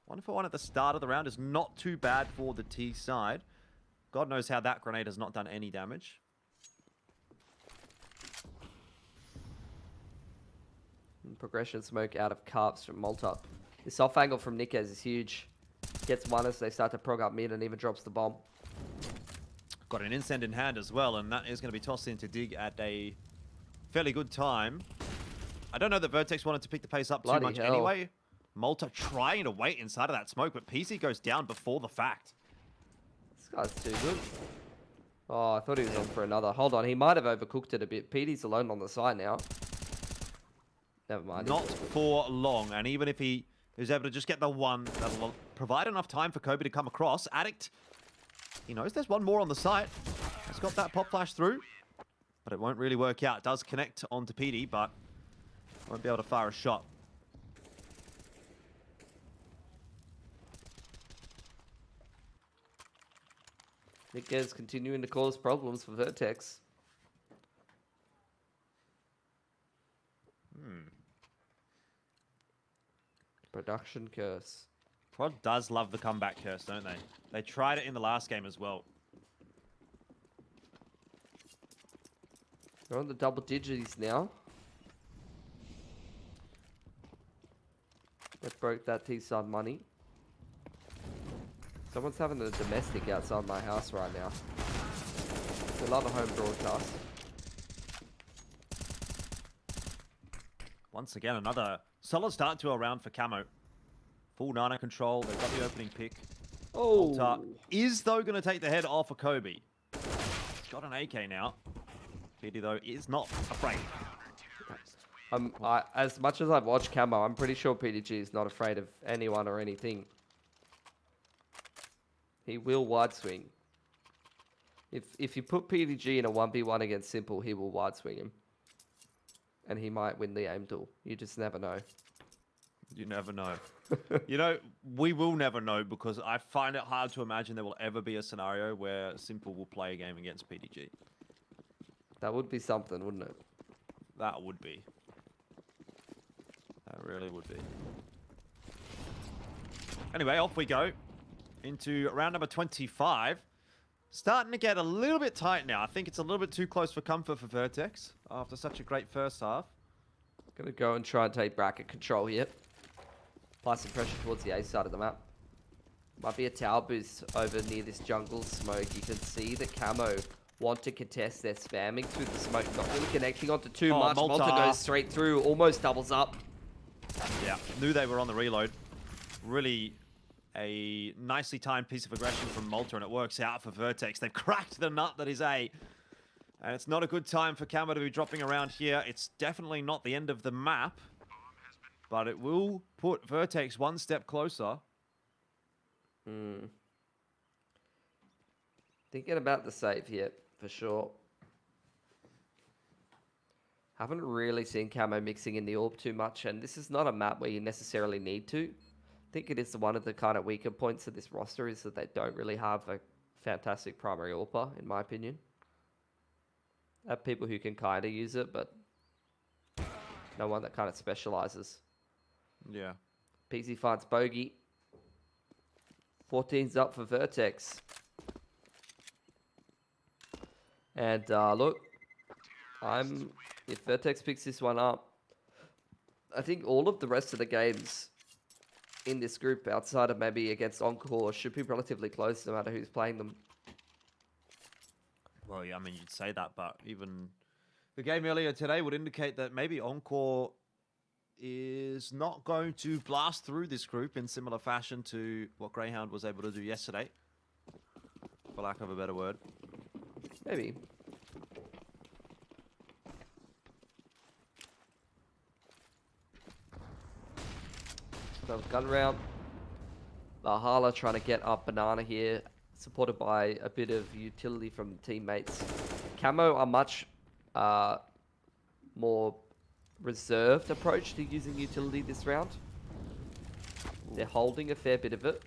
D: 1 for 1 at the start of the round is not too bad for the T side. God knows how that grenade has not done any damage.
E: Progression smoke out of Carps from Malta. This off angle from Nickez is huge. Gets one as they start to prog up mid and even drops the bomb.
D: Got an incend in hand as well, and that is going to be tossed into Dig at a fairly good time. I don't know that Vertex wanted to pick the pace up too much anyway. Malta trying to wait inside of that smoke, but PC goes down before the fact.
E: This guy's too good. Oh, I thought he was on for another. Hold on, he might have overcooked it a bit. PD's alone on the side now. Never mind.
D: Not for long, and even if he is able to just get the one, that'll provide enough time for Kobe to come across. Addict, he knows there's one more on the site. He's got that pop flash through, but it won't really work out. It does connect onto PD, but won't be able to fire a shot.
E: Nickez continuing to cause problems for Vertex. Production curse.
D: Prod does love the comeback curse, don't they? They tried it in the last game as well.
E: They're on the double digits now. They broke that T-side money. Someone's having a domestic outside my house right now. They love a home broadcast.
D: Once again, another solid start to a round for Camo. Full Nana control. They've got the opening pick.
E: Oh.
D: Malta is, though, going to take the head off of Kobe. He's got an AK now. PD, though, is not afraid.
E: As much as I've watched Camo, I'm pretty sure PDG is not afraid of anyone or anything. He will wide swing. If you put PDG in a 1v1 against Simple, he will wide swing him. And he might win the aim duel. You just never know.
D: You never know. You know, we will never know because I find it hard to imagine there will ever be a scenario where Simple will play a game against PDG.
E: That would be something, wouldn't it?
D: That would be. That really would be. Anyway, off we go into round number 25. Starting to get a little bit tight now. I think it's a little bit too close for comfort for Vertex after such a great first half.
E: Gonna go and try and take bracket control here. Apply some pressure towards the A side of the map. Might be a tower boost over near this jungle smoke. You can see that Camo want to contest. They're spamming through the smoke, not really connecting onto too much. Malta goes straight through, almost doubles up.
D: Yeah, knew they were on the reload. really a nicely timed piece of aggression from Malta, and it works out for Vertex. They've cracked the nut that is A. And it's not a good time for Camo to be dropping around here. It's definitely not the end of the map, but it will put Vertex one step closer.
E: Thinking about the save here, for sure. Haven't really seen Camo mixing in the AWP too much, and this is not a map where you necessarily need to. I think it is one of the kind of weaker points of this roster is that they don't really have a fantastic primary AWPer, in my opinion. They have people who can kind of use it, but no one that kind of specializes.
D: Yeah.
E: PZ finds Bogey. 14's up for Vertex. And look, if Vertex picks this one up, I think all of the rest of the games in this group, outside of maybe against Encore, should be relatively close no matter who's playing them.
D: Well, yeah, I mean, you'd say that, but even the game earlier today would indicate that maybe Encore is not going to blast through this group in similar fashion to what Greyhound was able to do yesterday, for lack of a better word.
E: Maybe. So gun round. Valhalla trying to get up Banana here, supported by a bit of utility from the teammates. Camo are much more reserved approach to using utility this round. They're holding a fair bit of it.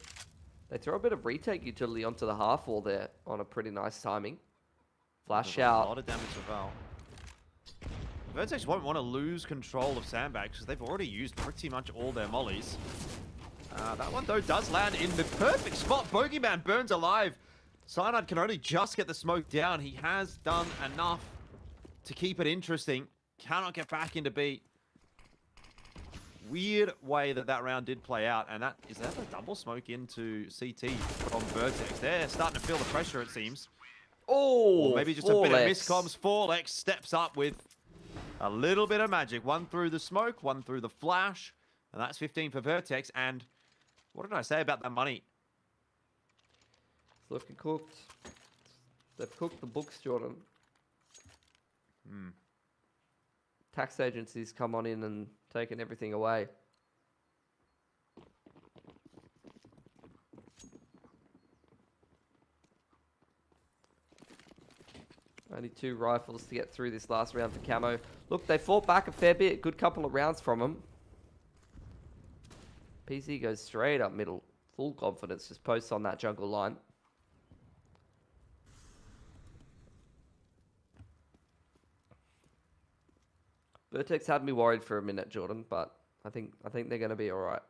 E: They throw a bit of retake utility onto the half wall there on a pretty nice timing. Flash out.
D: A lot of damage to Val. Vertex won't want to lose control of Sandbags because they've already used pretty much all their mollies. That one, though, does land in the perfect spot. Bogeyman burns alive. Cyanide can only just get the smoke down. He has done enough to keep it interesting. Cannot get back into B. Weird way that round did play out. And is that a double smoke into CT from Vertex? They're starting to feel the pressure, it seems.
E: Oh,
D: or maybe just a bit of miscoms. 4Lex steps up with a little bit of magic. One through the smoke, one through the flash. And that's 15 for Vertex. And what did I say about that money?
E: It's looking cooked. They've cooked the books, Jordan. Tax agencies come on in and taken everything away. Only 2 rifles to get through this last round for Camo. Look, they fought back a fair bit. Good couple of rounds from them. PC goes straight up middle. Full confidence. Just posts on that jungle line. Vertex had me worried for a minute, Jordan, but I think they're going to be all right.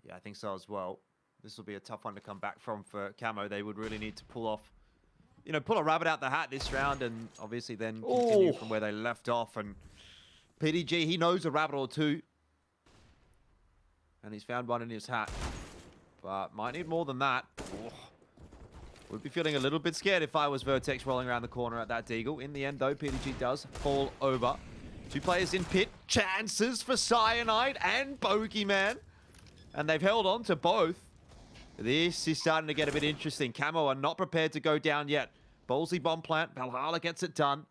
D: Yeah, I think so as well. This will be a tough one to come back from for Camo. They would really need to pull off, pull a rabbit out the hat this round and obviously then continue from where they left off. And PDG, he knows a rabbit or two. And he's found one in his hat. But might need more than that. Would be feeling a little bit scared if I was Vertex rolling around the corner at that deagle. In the end, though, PDG does fall over. 2 players in pit. Chances for Cyanide and Bogeyman. And they've held on to both. This is starting to get a bit interesting. Camo are not prepared to go down yet. Ballsy bomb plant. Valhalla gets it done.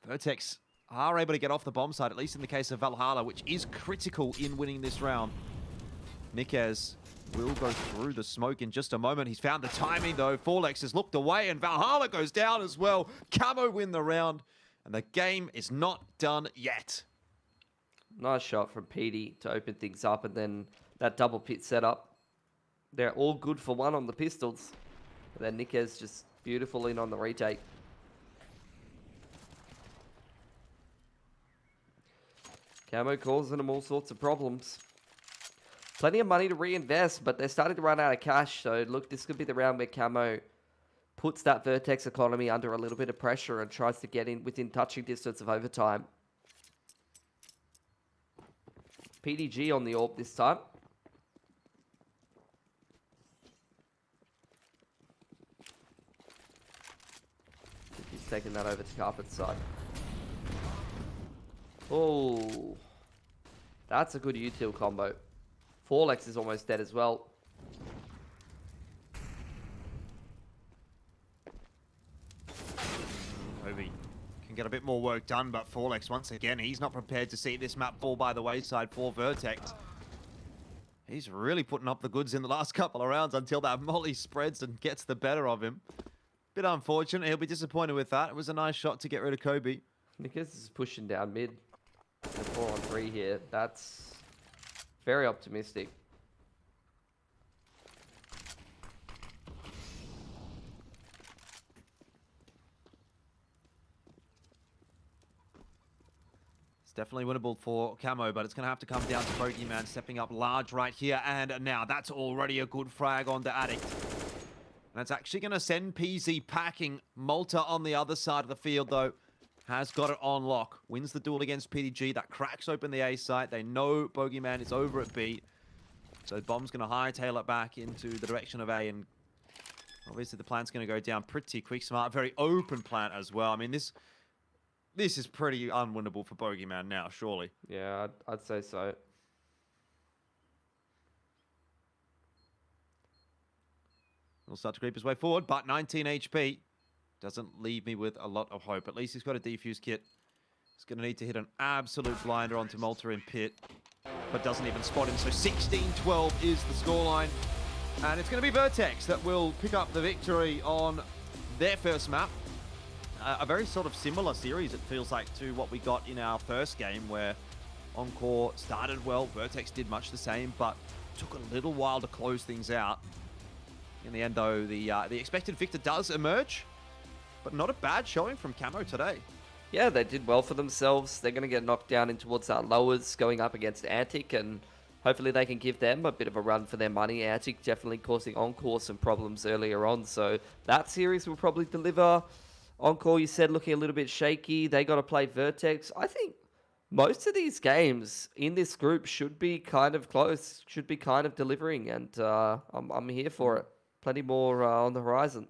D: Vertex are able to get off the bomb side, at least in the case of Valhalla, which is critical in winning this round. Nikez will go through the smoke in just a moment. He's found the timing, though. 4Lex has looked away, and Valhalla goes down as well. Camo win the round, and the game is not done yet.
E: Nice shot from PD to open things up, and then that double pit setup. They're all good for one on the pistols. And then Nikez just beautiful in on the retake. Camo causing them all sorts of problems. Plenty of money to reinvest, but they're starting to run out of cash. So, look, this could be the round where Camo puts that Vertex economy under a little bit of pressure and tries to get in within touching distance of overtime. PDG on the AWP this time. I think he's taking that over to Carpet's side. Oh, that's a good util combo. Forlex is almost dead as well.
D: Obi can get a bit more work done, but Forlex, once again, he's not prepared to see this map fall by the wayside for Vertex. He's really putting up the goods in the last couple of rounds until that molly spreads and gets the better of him. Bit unfortunate. He'll be disappointed with that. It was a nice shot to get rid of Kobe.
E: Nikas is pushing down mid. 4-on-3 here. That's very optimistic.
D: It's definitely winnable for Camo, but it's going to have to come down to Bogeyman stepping up large right here. And now that's already a good frag on the Addict. That's actually going to send PZ packing. Malta on the other side of the field, though, has got it on lock. Wins the duel against PDG. That cracks open the A site. They know Bogeyman is over at B. So Bomb's going to hightail it back into the direction of A. And obviously the plan's going to go down pretty quick. Smart, very open plant as well. I mean, this is pretty unwinnable for Bogeyman now, surely.
E: Yeah, I'd say so.
D: He'll start to creep his way forward, but 19 HP doesn't leave me with a lot of hope. At least he's got a defuse kit. He's going to need to hit an absolute blinder onto Malta in pit, but doesn't even spot him. So 16-12 is the scoreline. And it's going to be Vertex that will pick up the victory on their first map. A very sort of similar series, it feels like, to what we got in our first game, where Encore started well. Vertex did much the same, but took a little while to close things out. In the end, though, the expected victor does emerge, but not a bad showing from Camo today.
E: Yeah, they did well for themselves. They're going to get knocked down in towards our lowers, going up against Antic, and hopefully they can give them a bit of a run for their money. Antic definitely causing Encore some problems earlier on, so that series will probably deliver. Encore, you said, looking a little bit shaky. They got to play Vertex. I think most of these games in this group should be kind of close, should be kind of delivering, and I'm here for it. Plenty more on the horizon.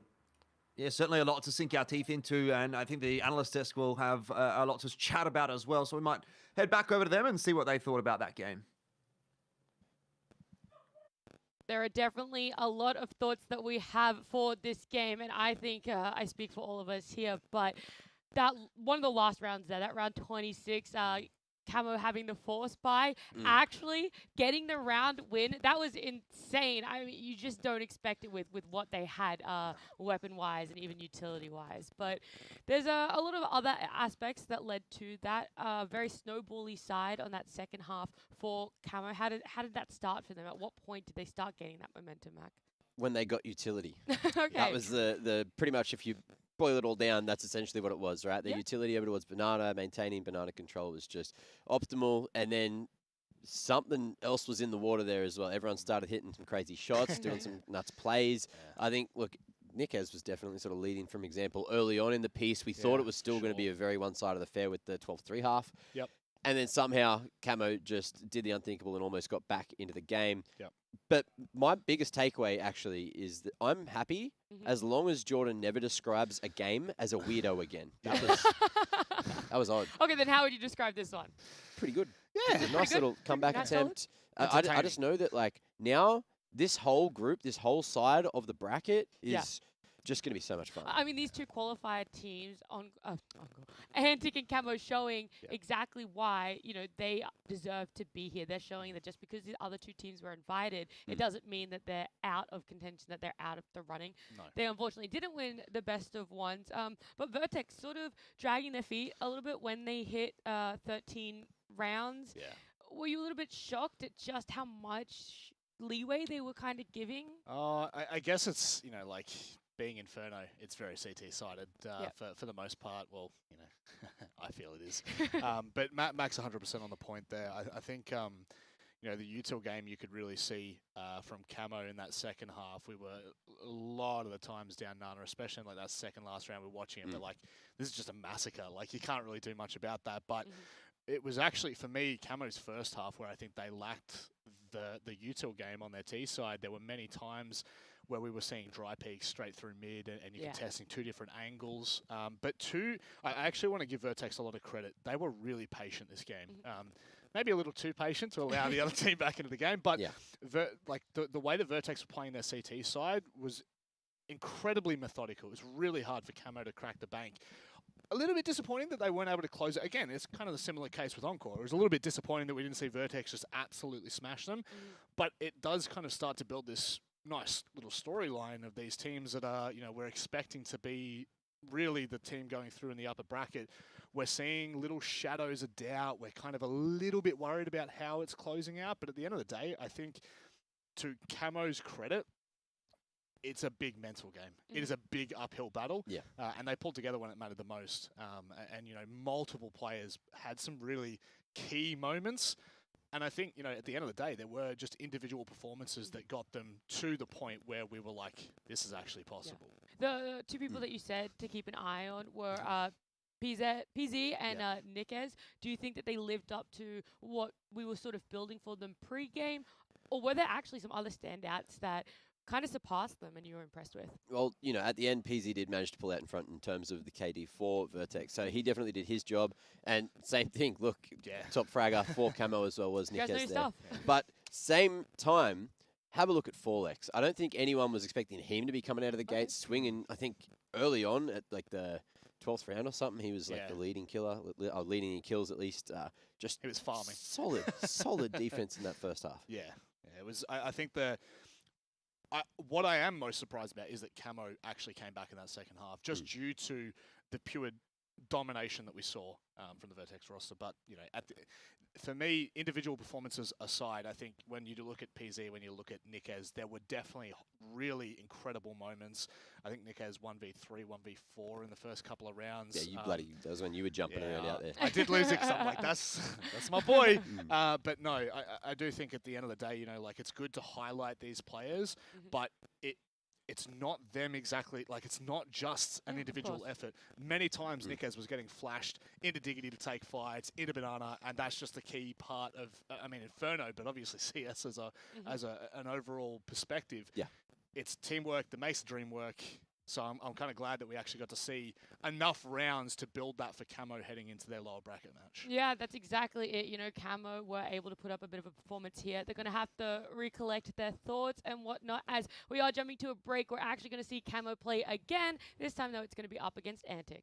D: Yeah, certainly a lot to sink our teeth into, and I think the analyst desk will have a lot to chat about as well, so we might head back over to them and see what they thought about that game.
A: There are definitely a lot of thoughts that we have for this game, and I think I speak for all of us here, but that one of the last rounds there, that round 26, Camo having the force buy, actually getting the round win, that was insane. I mean, you just don't expect it with what they had weapon-wise and even utility-wise. But there's a lot of other aspects that led to that very snowbally side on that second half for Camo. How did that start for them? At what point did they start getting that momentum, Mac?
B: When they got utility.
A: Okay.
B: That was the pretty much, if you boil it all down, that's essentially what it was, right? The utility over towards Banana, maintaining Banana control was just optimal, and then something else was in the water there as well. Everyone started hitting some crazy shots, doing some nuts plays. Yeah. I think, look, Nickez was definitely sort of leading from example early on in the piece. We thought it was still going to be a very one side of the fair with the 12-3 half.
C: Yep.
B: And then somehow Camo just did the unthinkable and almost got back into the game.
C: Yep.
B: But my biggest takeaway actually is that I'm happy as long as Jordan never describes a game as a weirdo again. That was odd.
A: Okay, then how would you describe this one?
B: Pretty good.
C: Yeah.
B: A nice little comeback attempt. I just know that, like, now this whole group, this whole side of the bracket is just going to be so much fun.
A: I mean, these two qualifier teams, Antic and Camo, showing exactly why, they deserve to be here. They're showing that just because the other two teams were invited, it doesn't mean that they're out of contention, that they're out of the running. No. They unfortunately didn't win the best of ones, but Vertex sort of dragging their feet a little bit when they hit 13 rounds. Yeah. Were you a little bit shocked at just how much leeway they were kind of giving?
C: I guess it's, like, being Inferno, it's very CT-sided for the most part. Well, I feel it is. But Mac's 100% on the point there. I think, the util game you could really see from Camo in that second half. We were a lot of the times down Nana, especially in like that second last round. We're watching it, but like, this is just a massacre. Like, you can't really do much about that. But it was actually, for me, Camo's first half where I think they lacked the util game on their T side. There were many times where we were seeing dry peaks straight through mid and you're contesting two different angles. But I actually want to give Vertex a lot of credit. They were really patient this game. maybe a little too patient to allow the other team back into the game. But the way that Vertex were playing their CT side was incredibly methodical. It was really hard for Camo to crack the bank. A little bit disappointing that they weren't able to close it. Again, it's kind of the similar case with Encore. It was a little bit disappointing that we didn't see Vertex just absolutely smash them. But it does kind of start to build this nice little storyline of these teams that are, we're expecting to be really the team going through in the upper bracket. We're seeing little shadows of doubt. We're kind of a little bit worried about how it's closing out. But at the end of the day, I think to Camo's credit, it's a big mental game. It is a big uphill battle.
B: Yeah.
C: And they pulled together when it mattered the most. And multiple players had some really key moments. And I think, at the end of the day, there were just individual performances that got them to the point where we were like, this is actually possible.
A: Yeah. The two people that you said to keep an eye on were PZ and Nikes. Do you think that they lived up to what we were sort of building for them pre-game? Or were there actually some other standouts that kind of surpassed them and you were impressed with?
B: Well, at the end, PZ did manage to pull out in front in terms of the KD for Vertex. So he definitely did his job. And same thing, look, top fragger for Camo as well was Nikes there. But same time, have a look at Forlex. I don't think anyone was expecting him to be coming out of the gates swinging. I think early on at like the 12th round or something, he was like the leading killer, leading in kills at least. Just
C: he was farming.
B: Solid defense in that first half.
C: Yeah, it was. I think what I am most surprised about is that Camo actually came back in that second half, just due to the pure domination that we saw from the Vertex roster. But, for me, individual performances aside, I think when you look at PZ, when you look at Nikes, there were definitely really incredible moments. I think Nikes 1v3, 1v4 in the first couple of rounds.
B: Yeah, that was when you were jumping around out there.
C: I did lose it because I'm like, that's my boy. But no, I do think at the end of the day, it's good to highlight these players, but it's not them exactly. Like, it's not just an individual effort. Many times Nikes was getting flashed into Diggity to take fights, into Banana, and that's just the key part of, Inferno, but obviously CS as an overall perspective.
B: Yeah.
C: It's teamwork that makes the dream work. So I'm kind of glad that we actually got to see enough rounds to build that for Camo heading into their lower bracket match.
A: Yeah, that's exactly it. Camo were able to put up a bit of a performance here. They're going to have to recollect their thoughts and whatnot. As we are jumping to a break, we're actually going to see Camo play again. This time, though, it's going to be up against Antic.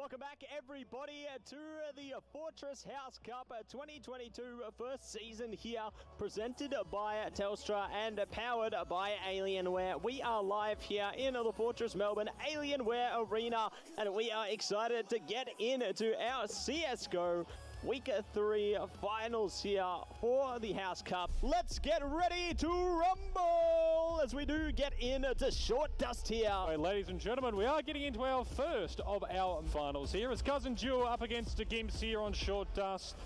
O: Welcome back, everybody, to the Fortress House Cup 2022 first season here, presented by Telstra and powered by Alienware. We are live here in the Fortress Melbourne Alienware Arena, and we are excited to get into our CSGO Week 3 finals here for the House Cup. Let's get ready to rumble as we do get into short dust here.
P: Right, ladies and gentlemen, we are getting into our first of our finals here. It's Cousin Duo up against the Gimps here on short dust.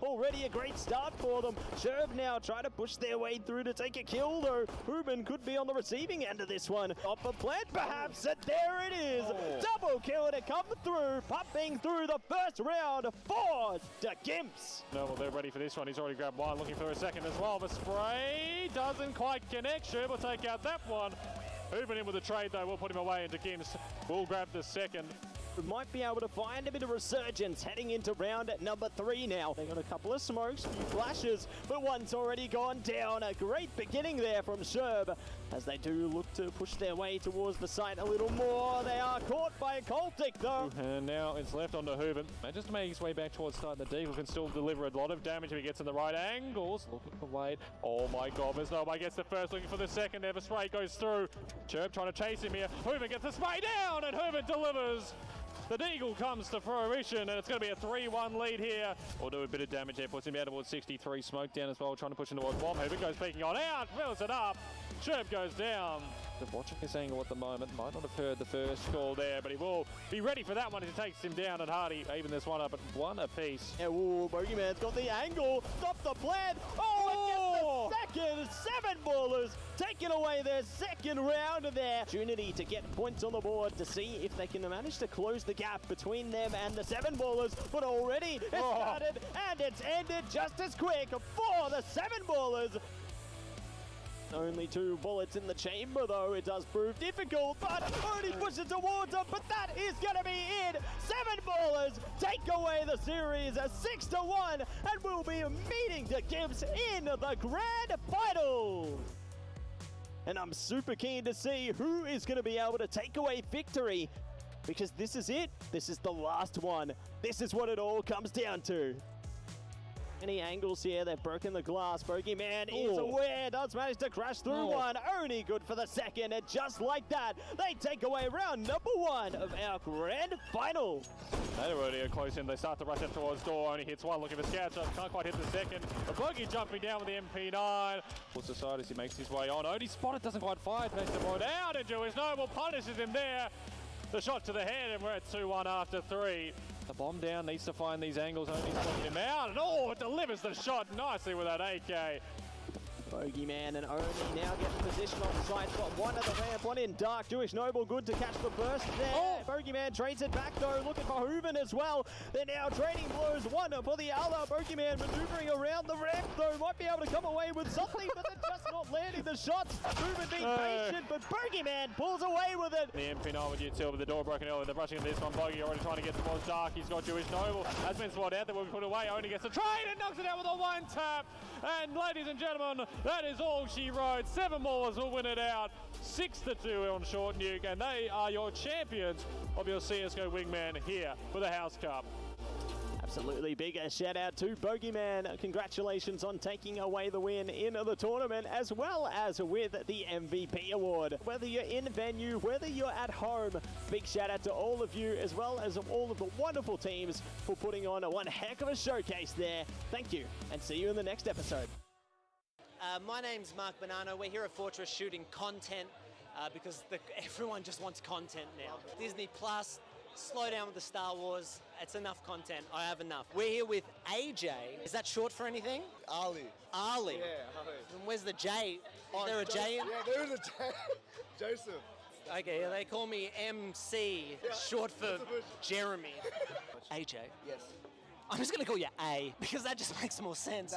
O: Already a great start for them. Sherb now trying to push their way through to take a kill, though Ruben could be on the receiving end of this one. Off a plant, perhaps, and there it is. Double kill to come through, popping through the first round for the Gimps.
P: No, well, they're ready for this one. He's already grabbed one, looking for a second as well. The spray doesn't quite connect. Sherb will take out that one. Ruben in with the trade, though, will put him away into Gimps. We'll grab the second.
O: We might be able to find a bit of resurgence heading into round number 3 now. They got a couple of smokes, few flashes, but one's already gone down. A great beginning there from Sherb as they do look to push their way towards the site a little more. They are caught by Coltic, though.
P: And now it's left onto Hooven. Just to make his way back towards start. The Deagle can still deliver a lot of damage if he gets in the right angles. Looking for Wade. Oh my God, there's nobody gets the first, looking for the second there. The spray goes through. Sherb trying to chase him here. Hooven gets the spray down, and Hooven delivers. The Deagle comes to fruition, and it's going to be a 3-1 lead here. We'll do a bit of damage there, puts him down towards 63. Smoke down as well, trying to push him towards bomb. Hooven goes peeking on out, fills it up. Sherb goes down. Watching this angle at the moment, might not have heard the first call there, but he will be ready for that one as he takes him down, and Hardy even this one up at 1 apiece.
O: Yeah, ooh, Bogeyman's got the angle, stop the plan. Oh, and gets the second. 7 ballers taking away their second round of their opportunity to get points on the board to see if they can manage to close the gap between them and the 7 ballers. But already it started and it's ended just as quick for the 7 ballers. Only 2 bullets in the chamber, though. It does prove difficult, but only pushes towards them. But that is going to be it. 7 ballers take away the series 6-1, and we'll be meeting the Gimps in the grand final. And I'm super keen to see who is going to be able to take away victory, because this is it. This is the last one. This is what it all comes down to. Any angles here, they've broken the glass. Bogeyman is aware, does manage to crash through one. Only good for the second, and just like that, they take away round number 1 of our grand final.
P: They're already close in. They start to rush up towards door. Only hits one, looking for scouts. Can't quite hit the second. The Bogey jumping down with the MP9. Puts aside as he makes his way on. Only spotted, doesn't quite fire. Takes the ball down, and Jewish Noble punishes him there. The shot to the head, and we're at 2-1 after 3. The bomb down, needs to find these angles, only putting him out, and it delivers the shot nicely with that AK.
O: Bogeyman and Oni now get in position on the side. Got one at the ramp, one in dark. Jewish Noble good to catch the burst there. Bogeyman trades it back though, looking for Hooven as well. They're now trading blows, one for the other. Bogeyman maneuvering around the ramp though, might be able to come away with something, but they're just not landing the shots. Hooven being patient, but Bogeyman pulls away with it.
P: The MP9 with util with the door broken early. They're rushing into this one. Bogey already trying to get towards dark. He's got Jewish Noble. Has been swatted out there, will be put away. Only gets the trade and knocks it out with a 1-tap. And ladies and gentlemen, that is all she wrote. 7 ballers will win it out. 6-2 on Short Nuke, and they are your champions of your CSGO Wingman here for the House Cup.
O: Absolutely big shout out to Bogeyman. Congratulations on taking away the win in the tournament, as well as with the MVP award. Whether you're in venue, whether you're at home, big shout out to all of you, as well as all of the wonderful teams for putting on one heck of a showcase there. Thank you, and see you in the next episode.
L: My name's Mark Bonanno. We're here at Fortress shooting content because everyone just wants content now. Disney Plus, slow down with the Star Wars. It's enough content. I have enough. We're here with AJ. Is that short for anything?
Q: Ali.
L: Ali?
Q: Yeah, Ali.
L: And where's the J? Is there a J in?
Q: Yeah, there is a J. Joseph.
L: Okay, they call me MC, short for Jeremy. AJ?
Q: Yes.
L: I'm just going to call you A, because that just makes more sense,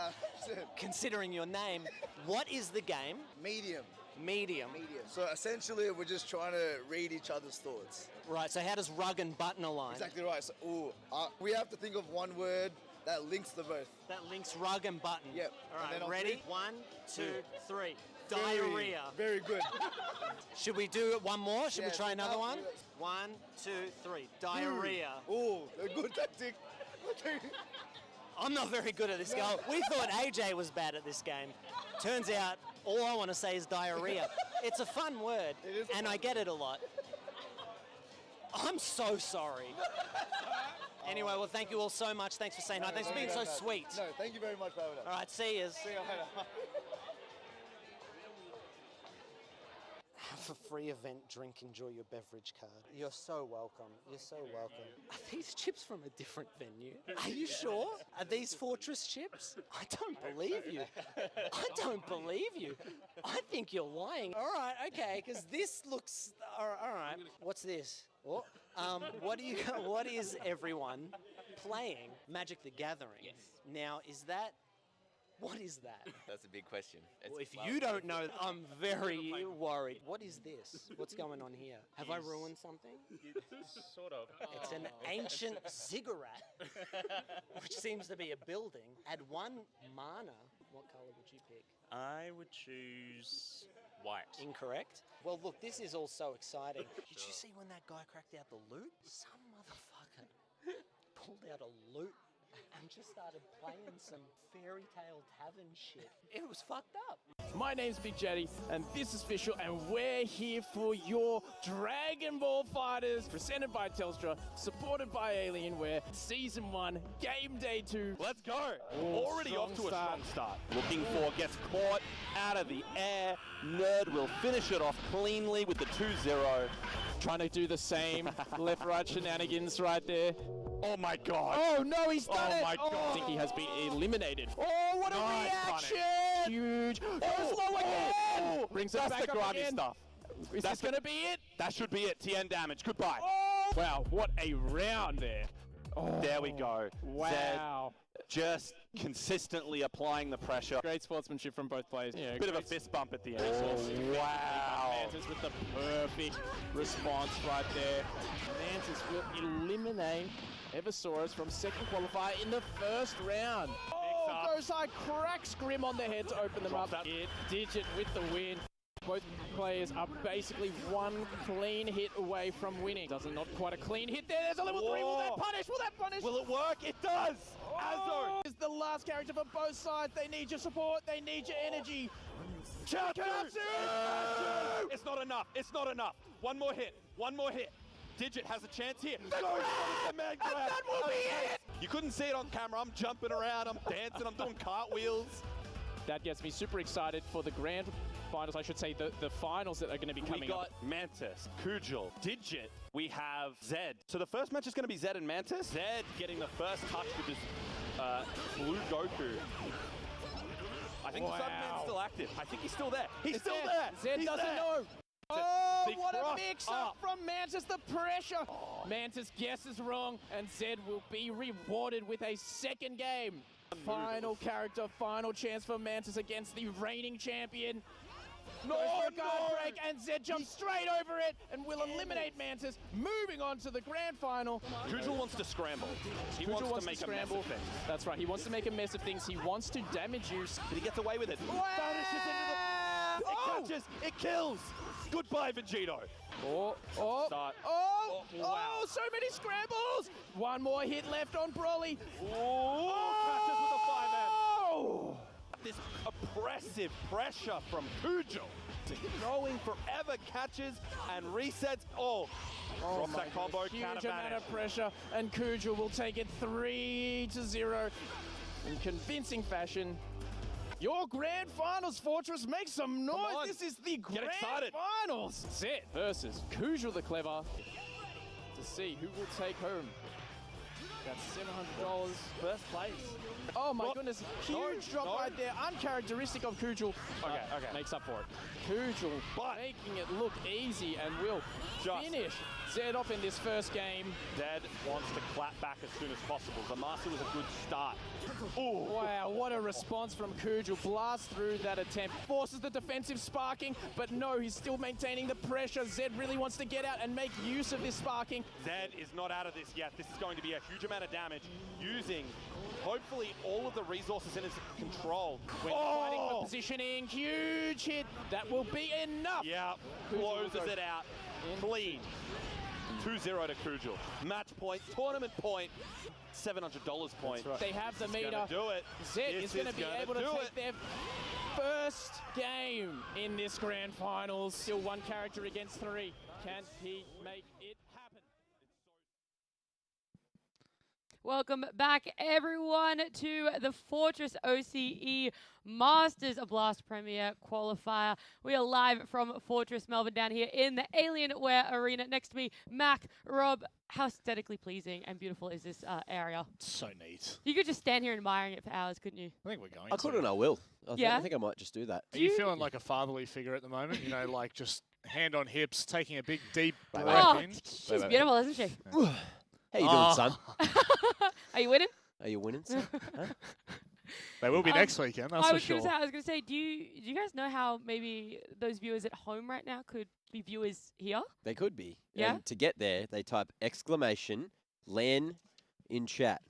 L: considering your name. What is the game?
Q: Medium.
L: Medium.
Q: So essentially, we're just trying to read each other's thoughts.
L: Right, so how does rug and button align?
Q: Exactly right. So, we have to think of one word that links the both.
L: That links rug and button.
Q: Yep.
L: All
Q: And then
L: right,
Q: on
L: ready?
Q: three.
L: 1, 2, 3.
Q: Very,
L: Diarrhea.
Q: Very good.
L: Should we do it one more? Should we
Q: Yeah,
L: try another
Q: now-
L: one? 1, 2, 3. Diarrhea.
Q: Oh, a good tactic.
L: I'm not very good at this game. We thought AJ was bad at this game. Turns out, all I want to say is diarrhea. It's a fun word, and I get it a lot. I'm so sorry. Anyway, well, thank you all so much. Thanks for saying hi. Thanks for being so sweet.
Q: No, thank you very much for having us.
L: All right, see yous.
Q: See you later.
L: Have a free event drink, enjoy your beverage card. You're so welcome. You're so welcome. Are these chips from a different venue? Are you sure? Are these Fortress chips? I don't believe you. I don't believe you. I think you're lying. All right, okay, because this looks... All right. What's this? Oh, what is everyone playing? Magic the Gathering. Yes. Now, what is that?
R: That's a big question.
L: Well, if you don't know, I'm very worried. What is this? What's going on here? Have I ruined something?
N: Sort of.
L: It's an ancient ziggurat, which seems to be a building. Add 1 mana. What color would you pick?
R: I would choose white.
L: Incorrect. Well, look, this is all so exciting. Did you see when that guy cracked out the loot? Some motherfucker pulled out a loot and just started playing some fairy tale tavern shit. It was fucked up.
O: My name's Big Jetty, and this is Official, and we're here for your Dragon Ball Fighters, presented by Telstra, supported by Alienware, Season 1, Game Day 2.
S: Let's go.
O: Oh,
S: Already off to a
O: start.
S: strong start. Looking for, gets caught out of the air. Nerd will finish it off cleanly with the 2-0.
O: Trying to do the same left-right shenanigans right there.
S: Oh my god.
O: Oh no, he's done it!
S: Oh my god.
O: I think he has been eliminated. Oh, what a
S: Nice
O: reaction!
S: punish.
O: Huge. Oh, slow again! Brings it
S: That's
O: back
S: the
O: up
S: grimy
O: again.
S: stuff.
O: Is this going to be it?
S: That should be it. TN damage. Goodbye.
O: Oh! Wow, what a round there. Oh,
S: There we go.
O: wow.
S: Zed just consistently applying the pressure.
O: Great sportsmanship from both players. Yeah,
S: Bit of a
O: great
S: fist bump at the end.
O: Oh, wow.
S: Wow.
O: Mantis with the perfect response right there. Mantis will eliminate Eversaurus from second qualifier in the first round. Oh, goes high, cracks Grim on the head to open them up. Digit with the win. Both players are basically 1 clean hit away from winning. Doesn't not quite a clean hit there. There's a level 3. Will that punish? Will that punish?
S: Will it work? It does.
O: Oh, is the last character for both sides. They need your support. They need your energy.
S: Chaozu! It's not enough. It's not enough. One more hit. One more hit. Digit has a chance here.
O: The man grab. And that will be it.
S: You couldn't see it on camera. I'm jumping around. I'm dancing. I'm doing cartwheels.
O: That gets me super excited for the grand finals. I should say the finals that are going to be coming
S: We got
O: up.
S: Mantis, Kujal, Digit. We have Zed. So the first match is going to be Zed and Mantis. Zed getting the first touch with his blue Goku. I think the Cyberman's still active. I think he's still there. He's still there.
O: Zed
S: He's
O: doesn't
S: there.
O: know. Oh,
S: Big
O: what a
S: cross
O: mix-up from Mantis, the pressure. Mantis guesses wrong, and Zed will be rewarded with a second game. Final character, final chance for Mantis against the reigning champion.
S: No,
O: Goes for a guard
S: no.
O: break, and Zed jumps straight over it and will eliminate Mantis, moving on to the grand final.
S: Kujal wants to scramble. He
O: Kujal
S: wants to make a mess of things.
O: That's right, he wants to make a mess of things. He wants to damage you.
S: But he gets away with it.
O: Wow.
S: Vanishes into the... It catches. It kills. Goodbye, Vegito.
O: Oh, so many scrambles! One more hit left on Broly.
S: Catches with a 5-man. This oppressive pressure from Kujal. Throwing forever, catches and resets. Drops that combo.
O: Huge amount of pressure, and Kujal will take it 3-0 in convincing fashion. Your grand finals, Fortress, make some noise. This is the grand finals. Zed versus Kujal the Clever to see who will take home. That's $700.
S: First place.
O: Oh my goodness, huge drop right there. Uncharacteristic of Kujal. Okay. Makes up for it. Kujal making it look easy and will finish Zed off in this first game.
S: Zed wants to clap back as soon as possible. The master was a good start.
O: Ooh. Wow, what a response from Kujal. Blast through that attempt. Forces the defensive sparking, but no, he's still maintaining the pressure. Zed really wants to get out and make use of this sparking.
S: Zed is not out of this yet. This is going to be a huge amount of damage using hopefully all of the resources in his control.
T: When fighting for positioning, huge hit. That will be enough.
S: Yeah, closes it out. Clean. 2-0 to Kujul. Match point, tournament point, $700 point.
T: Right. They have the meter.
S: Do it.
T: Zed is going to be able to take their first game in this grand finals. Still one character against 3. Can he make it happen?
A: Welcome back, everyone, to the Fortress OCE Masters Blast Premier Qualifier. We are live from Fortress Melbourne down here in the Alienware Arena. Next to me, Mac, Rob. How aesthetically pleasing and beautiful is this area?
C: So neat.
A: You could just stand here admiring it for hours, couldn't you?
C: I think we're going
B: I
C: to.
B: could and I will.
A: Yeah?
B: I think I might just do that.
C: Are you feeling like a fatherly figure at the moment? You know, like just hand on hips, taking a big, deep breath
A: Oh,
C: in?
A: she's beautiful, isn't she?
B: How you doing, son?
A: Are you winning?
B: Are you winning, son? Huh?
C: They will be next weekend, that's for sure.
A: I was going to say, do you guys know how maybe those viewers at home right now could be viewers here?
B: They could be.
A: Yeah?
B: And to get there, they type exclamation LAN in chat.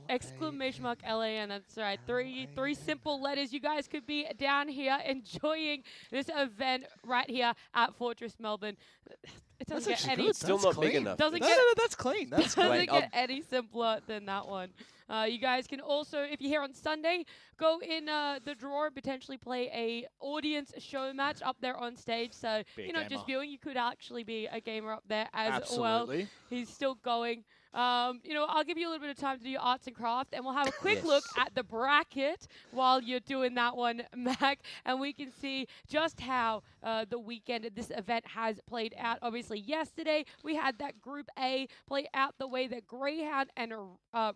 A: Exclamation mark LAN, that's right. Three simple letters. You guys could be down here enjoying this event right here at Fortress Melbourne. It doesn't get any
B: Still not big enough.
A: Doesn't
C: No,
A: get,
C: no, no, that's clean. That's
A: doesn't
C: clean.
A: get any simpler than that one. You guys can also, if you're here on Sunday, go in the drawer, potentially play a audience show match up there on stage. So you're not just viewing, you could actually be a gamer up there as well.
C: Absolutely.
A: He's still going. I'll give you a little bit of time to do your arts and craft, and we'll have a quick look at the bracket while you're doing that one, Mac, and we can see just how the weekend of this event has played out. Obviously, yesterday we had that Group A play out the way that Greyhound and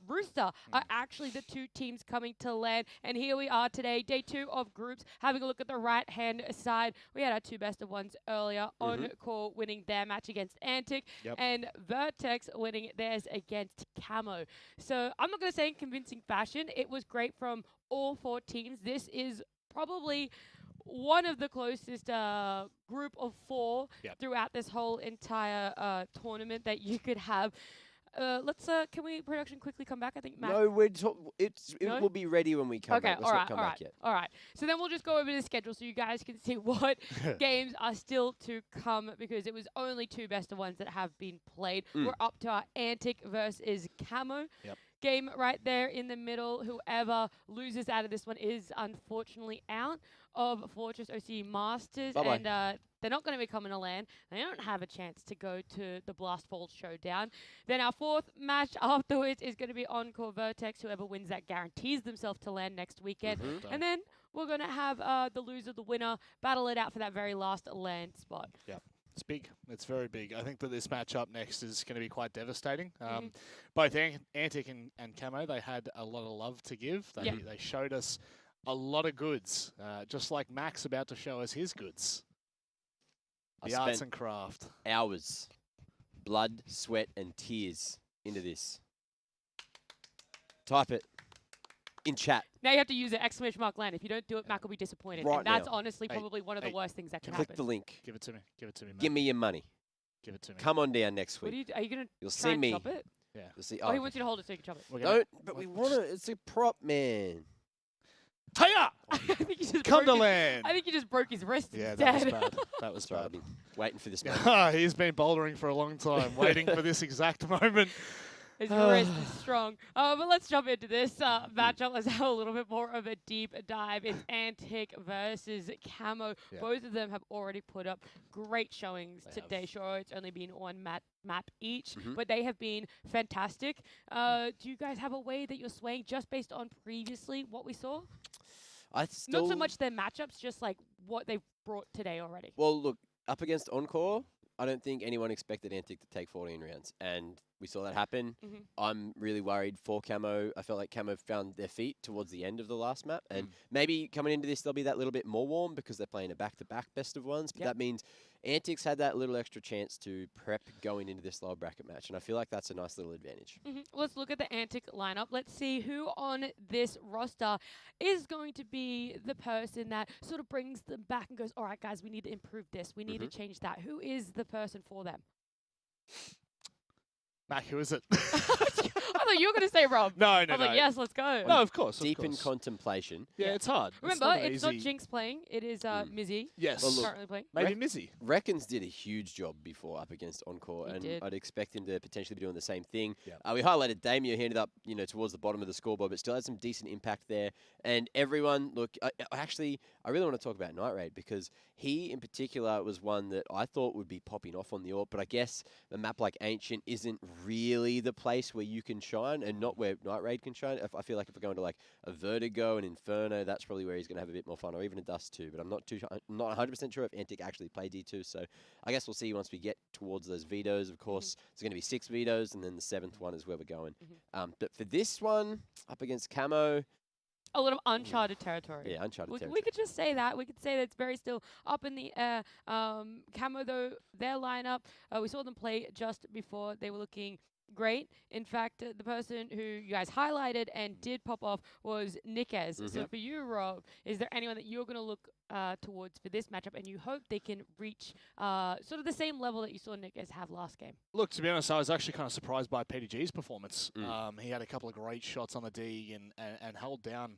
A: Rooster are actually the two teams coming to land, and here we are today, day 2 of groups, having a look at the right-hand side. We had our 2 best of ones earlier, Encore winning their match against Antic, and Vertex winning theirs against Camo. So I'm not going to say in convincing fashion. It was great from all 4 teams. This is probably one of the closest group of 4 throughout this whole entire tournament that you could have. Can we production quickly come back? I think Matt.
B: No, it will be ready when we come back. Let's not come back yet.
A: All right. So then we'll just go over the schedule so you guys can see what games are still to come, because it was only 2 best of ones that have been played. We're up to our Antic versus Camo. Game right there in the middle. Whoever loses out of this one is unfortunately out of Fortress OCE Masters.
B: Bye-bye.
A: And they're not going to be coming to land. They don't have a chance to go to the Blast Falls Showdown. Then our 4th match afterwards is going to be Encore Vertex. Whoever wins that guarantees themselves to land next weekend. And then we're going to have the loser, the winner, battle it out for that very last land spot.
C: Yeah. It's big. It's very big. I think that this match up next is going to be quite devastating. Both Antic and Camo, they had a lot of love to give. They showed us a lot of goods, just like Mac's about to show us his goods. The arts and craft.
B: Hours, blood, sweat, and tears into this. Type it in chat.
A: Now you have to use an exclamation mark land. If you don't do it, Mac will be disappointed.
B: Right
A: and that's
B: now.
A: honestly probably one of the worst things that can
B: Click
A: happen.
B: the link.
C: Give it to me. Give it to me, Mac.
B: Give me your money.
C: Give it to me.
B: Come on down next week.
A: Are you going to
B: You'll
A: try
B: see
A: and
B: me.
A: chop it?
C: Yeah.
B: You'll see.
A: Oh, he wants you to hold it so you can chop it.
B: Don't. But we want to. It's a prop, man.
C: Hiya!
A: I think you just
C: Come to
A: broke
C: land.
A: I think you just broke his wrist
C: Yeah,
A: instead.
C: that was bad. That was
B: Sorry,
C: bad.
B: I've been waiting for this moment.
C: He's been bouldering for a long time, waiting for this exact moment.
A: His wrist is strong. But let's jump into this matchup. Let's have a little bit more of a deep dive. It's Antic versus Camo.
C: Yeah.
A: Both of them have already put up great showings today. Sure, it's only been one map each, but they have been fantastic. Do you guys have a way that you're swaying just based on previously what we saw? Not so much their matchups, just like what they've brought today already.
B: Well, look, up against Encore, I don't think anyone expected Antic to take 14 rounds, and we saw that happen. I'm really worried for Camo. I felt like Camo found their feet towards the end of the last map, and maybe coming into this, they'll be that little bit more warm because they're playing a back-to-back best of ones, but that means Antics had that little extra chance to prep going into this lower bracket match, and I feel like that's a nice little advantage.
A: Let's look at the Antic lineup. Let's see who on this roster is going to be the person that sort of brings them back and goes, all right, guys, we need to improve this. We need to change that. Who is the person for them?
C: Mac, who is it?
A: I thought thought you were going to say Rob.
C: No,
A: I was like, yes, let's go.
C: No, of course.
B: Deep in contemplation.
C: Yeah, it's hard.
A: Remember, it's not Jinx playing. It is Mizzy.
C: Yes.
B: Well, look,
A: currently playing.
C: Maybe Mizzy.
B: Reckons did a huge job before up against Encore,
A: He
B: and
A: did.
B: I'd expect him to potentially be doing the same thing.
C: Yeah.
B: We highlighted Damien, who ended up, towards the bottom of the scoreboard, but still had some decent impact there. And everyone, look, I really want to talk about Night Raid because he, in particular, was one that I thought would be popping off on the AWP, but I guess a map like Ancient isn't really the place where you can shine, and not where Night Raid can shine. I feel like if we're going to like a Vertigo and Inferno, that's probably where he's going to have a bit more fun, or even a Dust 2. But I'm not 100% sure if Antic actually played D2. So I guess we'll see once we get towards those vetoes. Of course, there's going to be 6 vetoes, and then the 7th one is where we're going. But for this one, up against Camo,
A: a lot of uncharted territory.
B: Yeah, uncharted territory.
A: We could just say that. We could say that it's very still up in the air. Camo, though, their lineup, we saw them play just before. They were looking great. In fact, the person who you guys highlighted and did pop off was Nikez. So for you, Rob, is there anyone that you're going to look towards for this matchup and you hope they can reach sort of the same level that you saw Nikez have last game?
C: Look, to be honest, I was actually kind of surprised by PDG's performance. He had a couple of great shots on the D and held down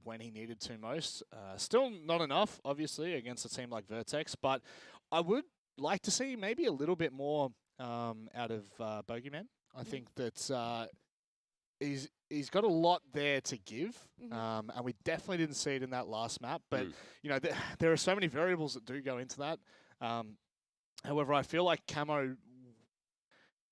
C: when he needed to most. Still not enough, obviously, against a team like Vertex, but I would like to see maybe a little bit more out of Bogeyman. I think that he's got a lot there to give, and we definitely didn't see it in that last map. But there are so many variables that do go into that. However, I feel like Camo,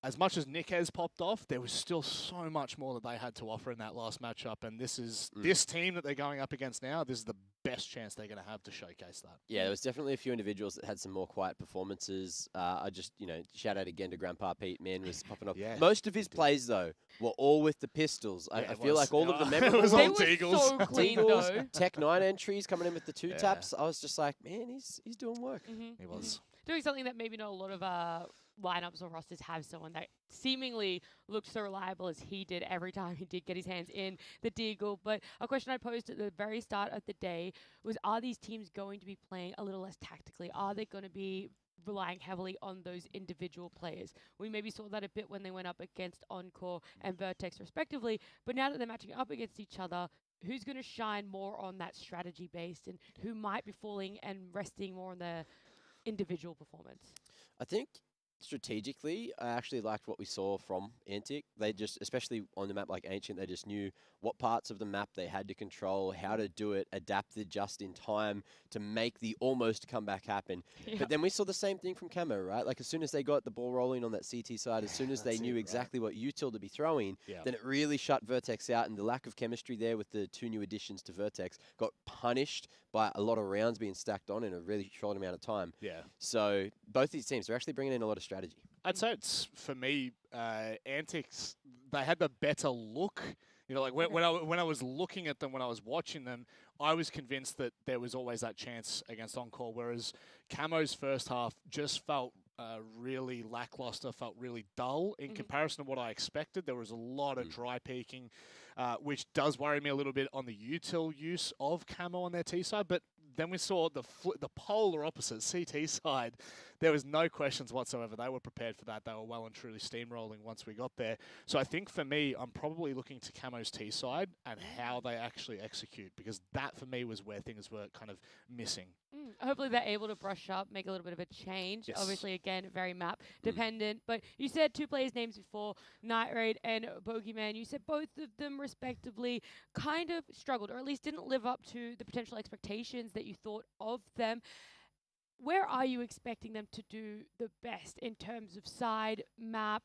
C: as much as Nick has popped off, there was still so much more that they had to offer in that last matchup. And this is this team that they're going up against now. This is the best chance they're going to have to showcase that.
B: Yeah, there was definitely a few individuals that had some more quiet performances. I just, shout out again to Grandpa Pete. Man was popping off. Most of his plays, though, were all with the pistols. I feel like all of the memorable
C: ones.
A: They were so clean, though.
B: Tech 9 entries coming in with the 2 taps. I was just like, man, he's doing work.
C: He was.
A: Doing something that maybe not a lot of lineups or rosters have someone that seemingly looked so reliable as he did every time he did get his hands in the Deagle. But a question I posed at the very start of the day was, are these teams going to be playing a little less tactically? Are they going to be relying heavily on those individual players? We maybe saw that a bit when they went up against Encore and Vertex respectively, but now that they're matching up against each other, who's going to shine more on that strategy based, and who might be falling and resting more on their individual performance?
B: I think strategically, I actually liked what we saw from Antic. They just, especially on the map like Ancient, they just knew what parts of the map they had to control, how to do it, adapted just in time to make the almost comeback happen. But then we saw the same thing from Camo, right? Like, as soon as they got the ball rolling on that CT side, as soon as they knew exactly what util to be throwing, then it really shut Vertex out, and the lack of chemistry there with the 2 new additions to Vertex got punished by a lot of rounds being stacked on in a really short amount of time. So both these teams are actually bringing in a lot of strategy.
C: I'd say it's, for me, Antics, they had the better look. Like when I was looking at them, when I was watching them, I was convinced that there was always that chance against Encore, whereas Camo's first half just felt really lackluster, felt really dull in comparison to what I expected. There was a lot of dry peeking, which does worry me a little bit on the util use of Camo on their T side, but then we saw the polar opposite, CT side. There was no questions whatsoever. They were prepared for that. They were well and truly steamrolling once we got there. So I think for me, I'm probably looking to Camo's T side and how they actually execute, because that for me was where things were kind of missing.
A: Hopefully they're able to brush up, make a little bit of a change. Obviously, again, very map dependent. But you said 2 players' names before, Night Raid and Bogeyman. You said both of them respectively kind of struggled, or at least didn't live up to the potential expectations that you thought of them. Where are you expecting them to do the best in terms of side, map?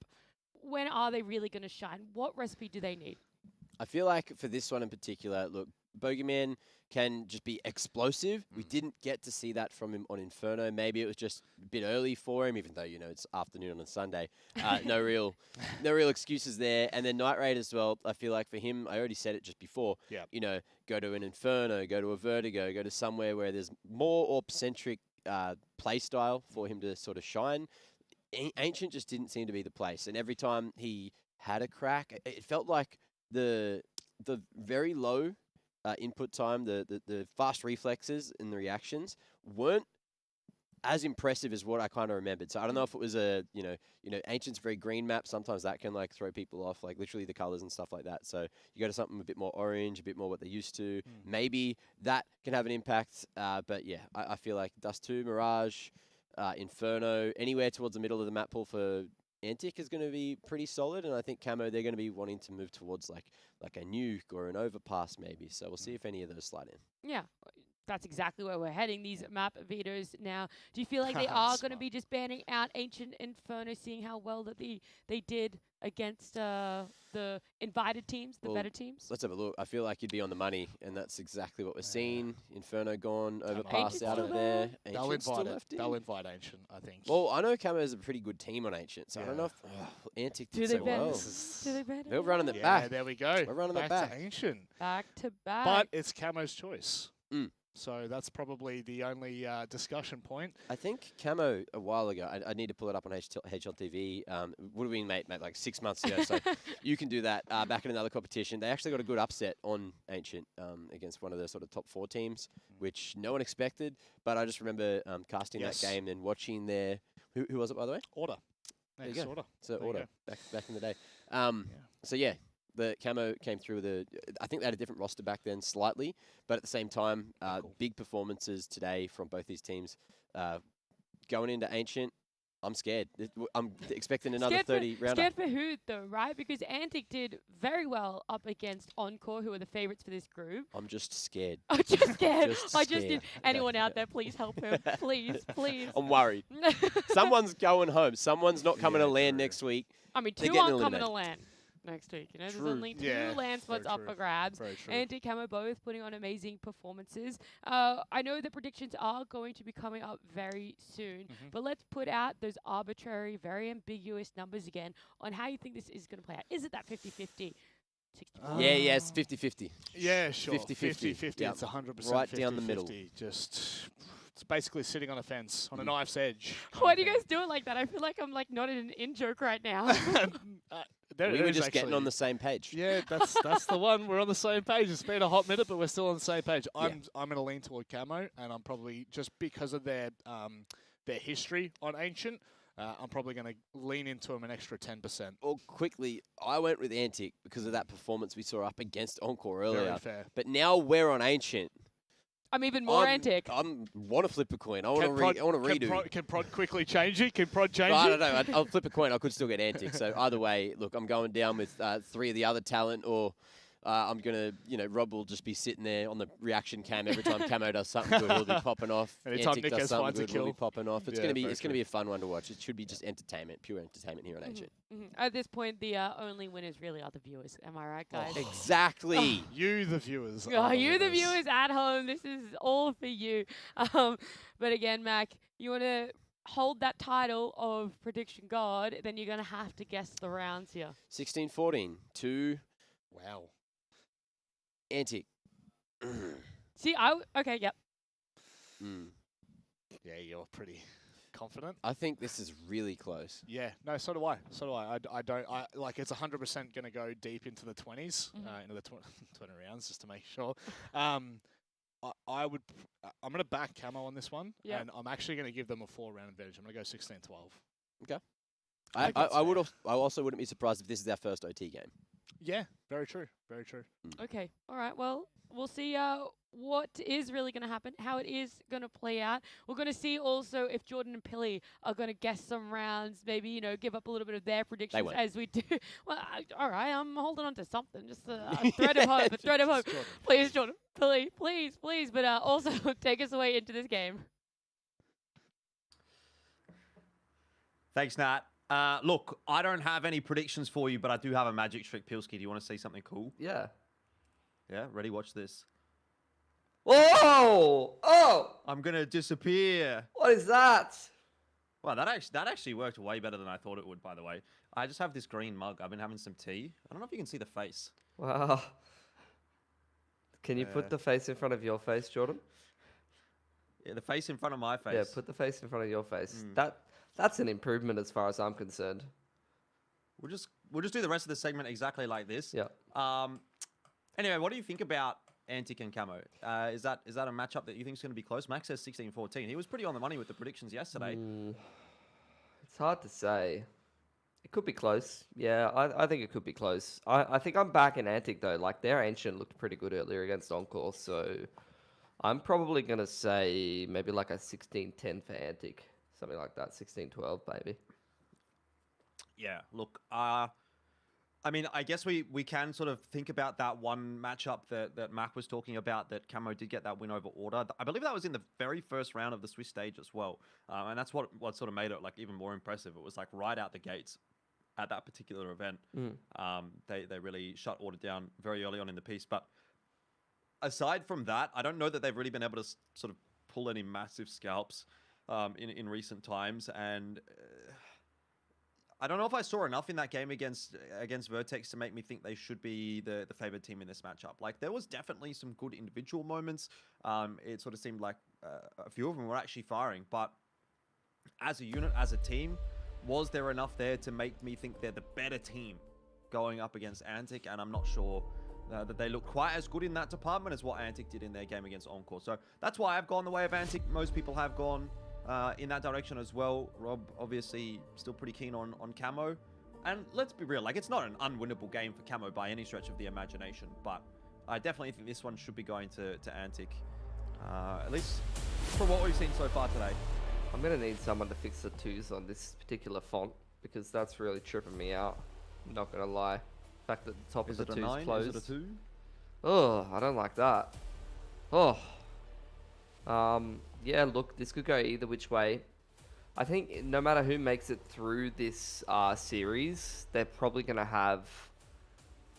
A: When are they really going to shine? What recipe do they need?
B: I feel like for this one in particular, look, Bogeyman can just be explosive. We didn't get to see that from him on Inferno. Maybe it was just a bit early for him, even though, it's afternoon on a Sunday. No real excuses there. And then Night Raid as well, I feel like for him, I already said it just before, go to an Inferno, go to a Vertigo, go to somewhere where there's more AWP-centric play style for him to sort of shine. Ancient just didn't seem to be the place. And every time he had a crack, it felt like the very low input time, the fast reflexes and the reactions weren't as impressive as what I kind of remembered. So I don't know if it was a, Ancient's very green map. Sometimes that can like throw people off, like literally the colors and stuff like that. So you go to something a bit more orange, a bit more what they're used to. Maybe that can have an impact. But yeah, I feel like Dust 2, Mirage, Inferno, anywhere towards the middle of the map pool for Antic is going to be pretty solid. And I think Camo, they're going to be wanting to move towards like a nuke or an overpass maybe. So we'll see if any of those slide in.
A: Yeah. That's exactly where we're heading, these map vetoes now. Do you feel like they are going to be just banning out Ancient Inferno, seeing how well that they did against the invited teams, the better teams?
B: Let's have a look. I feel like you'd be on the money, and that's exactly what we're seeing. Inferno gone, overpass out of there.
C: They'll invite Ancient, I think.
B: Well, I know Camo is a pretty good team on Ancient, so I don't know if Antic did so well.
A: Do they ban
B: They're running it back.
C: There we go.
B: We're running it
C: back
B: back.
C: to Ancient.
A: Back to back.
C: But it's Camo's choice. So that's probably the only discussion point.
B: I think Camo a while ago, I need to pull it up on HLTV, would have been made like 6 months ago, so you can do that back in another competition. They actually got a good upset on Ancient against one of the sort of top 4 teams, which no one expected, but I just remember casting that game and watching their, who was it by the way?
C: Order.
B: There you go.
C: Order.
B: So Order, back in the day. So yeah. The Camo came through with I think they had a different roster back then slightly, but at the same time, big performances today from both these teams. Going into Ancient, I'm scared. I'm expecting another 30 rounder.
A: Scared for who, though, right? Because Antic did very well up against Encore, who are the favorites for this group.
B: I'm just scared.
A: I'm just scared. I just did. Anyone out there, please help him. Please, please.
B: I'm worried. Someone's going home. Someone's not coming to land next week.
A: I mean, 2 aren't coming to land next week. There's only 2 land spots up for grabs. Antic, Camo both putting on amazing performances. I know the predictions are going to be coming up very soon, but let's put out those arbitrary, very ambiguous numbers again on how you think this is going to play out. Is it that 50-50?
B: Yeah, it's 50-50.
C: Yeah, sure.
B: 50-50.
C: Yep. It's 100%
B: right down the middle.
C: Just, it's basically sitting on a fence, on a knife's edge.
A: Why do you guys do it like that? I feel like I'm like not in an in-joke right now.
B: We were just getting on the same page.
C: Yeah, that's the one. We're on the same page. It's been a hot minute, but we're still on the same page. I'm going to lean toward Camo, and I'm probably, just because of their history on Ancient, I'm probably going to lean into them an extra 10%.
B: Well, quickly, I went with Antic because of that performance we saw up against Encore earlier.
C: Very fair.
B: But now we're on Ancient.
A: I'm even more Antic.
B: I want to flip a coin. I want to redo.
C: Can Prod quickly change it? Can Prod change it?
B: I don't know. I'll flip a coin. I could still get Antic. So either way, look, I'm going down with 3 of the other talent, or I'm going to, Rob will just be sitting there on the reaction cam every time Camo does something good. He'll be popping off.
C: Anytime
B: Antic
C: Nick
B: does something good,
C: kill.
B: he'll be popping off. It's going to be a fun one to watch. It should be just entertainment, pure entertainment here on Ancient.
A: At this point, the only winners really are the viewers. Am I right, guys?
B: Exactly.
C: You, the viewers.
A: You, the viewers at home. This is all for you. But again, Mac, you want to hold that title of prediction god, then you're going to have to guess the rounds here.
B: 16-14 to...
C: Wow.
B: Antic.
A: See, okay, yep.
C: Yeah, you're pretty confident.
B: I think this is really close.
C: Yeah, no, so do I. I like, it's 100% going to go deep into the 20s, into the 20 rounds, just to make sure. I'm going to back Camo on this one, and I'm actually going to give them a 4-round advantage. I'm going to go 16-12.
B: Okay. I also wouldn't be surprised if this is our first OT game.
C: Yeah, very true. Very true.
A: Okay. All right. Well, we'll see what is really going to happen, how it is going to play out. We're going to see also if Jordan and Pilly are going to guess some rounds, maybe, give up a little bit of their predictions as we do. Well, all right. I'm holding on to something. Just a thread of hope. A thread of hope. Please, Jordan. Pilly, please. But also take us away into this game.
D: Thanks, Nat. Look, I don't have any predictions for you, but I do have a magic trick. Pilsky, do you want to see something cool?
E: Yeah.
D: Yeah, ready? Watch this.
E: Whoa! Oh!
D: I'm going to disappear.
E: What is that?
D: Well, that actually worked way better than I thought it would, by the way. I just have this green mug. I've been having some tea. I don't know if you can see the face.
E: Wow. Can you put the face in front of your face, Jordan?
D: Yeah, the face in front of my face.
E: Yeah, put the face in front of your face. That's an improvement as far as I'm concerned.
D: We'll just do the rest of the segment exactly like this.
E: Yeah.
D: Anyway, what do you think about Antic and Camo. Is that a matchup that you think is going to be close? Max says 16-14. He was pretty on the money with the predictions yesterday.
E: It's hard to say. It could be close. Yeah, I think it could be close. I think I'm back in Antic, though. Like, their Ancient looked pretty good earlier against Encore, so I'm probably going to say maybe like a 16-10 for Antic. Something like that, 16-12 maybe.
D: Yeah, look, I mean, I guess we can sort of think about that one matchup that Mac was talking about, that Camo did get that win over Order. I believe that was in the very first round of the Swiss stage as well. And that's what sort of made it like even more impressive. It was like right out the gates at that particular event. They really shut Order down very early on in the piece. But aside from that, I don't know that they've really been able to sort of pull any massive scalps in recent times. And I don't know if I saw enough in that game against Vertex to make me think they should be the favored team in this matchup. Like, there was definitely some good individual moments. It sort of seemed like a few of them were actually firing. But as a unit, as a team, was there enough there to make me think they're the better team going up against Antic? And I'm not sure that they look quite as good in that department as what Antic did in their game against Encore. So that's why I've gone the way of Antic. Most people have gone in that direction as well. Rob, obviously, still pretty keen on Camo. And let's be real, like, it's not an unwinnable game for Camo by any stretch of the imagination. But I definitely think this one should be going to Antic. At least from what we've seen so far today.
E: I'm going to need someone to fix the 2s on this particular font, because that's really tripping me out. I'm not going to lie. The fact that the top of the 2's closed.
D: Is it a 2?
E: Oh, I don't like that. Oh. Yeah, look, this could go either which way. I think no matter who makes it through this series, they're probably going to have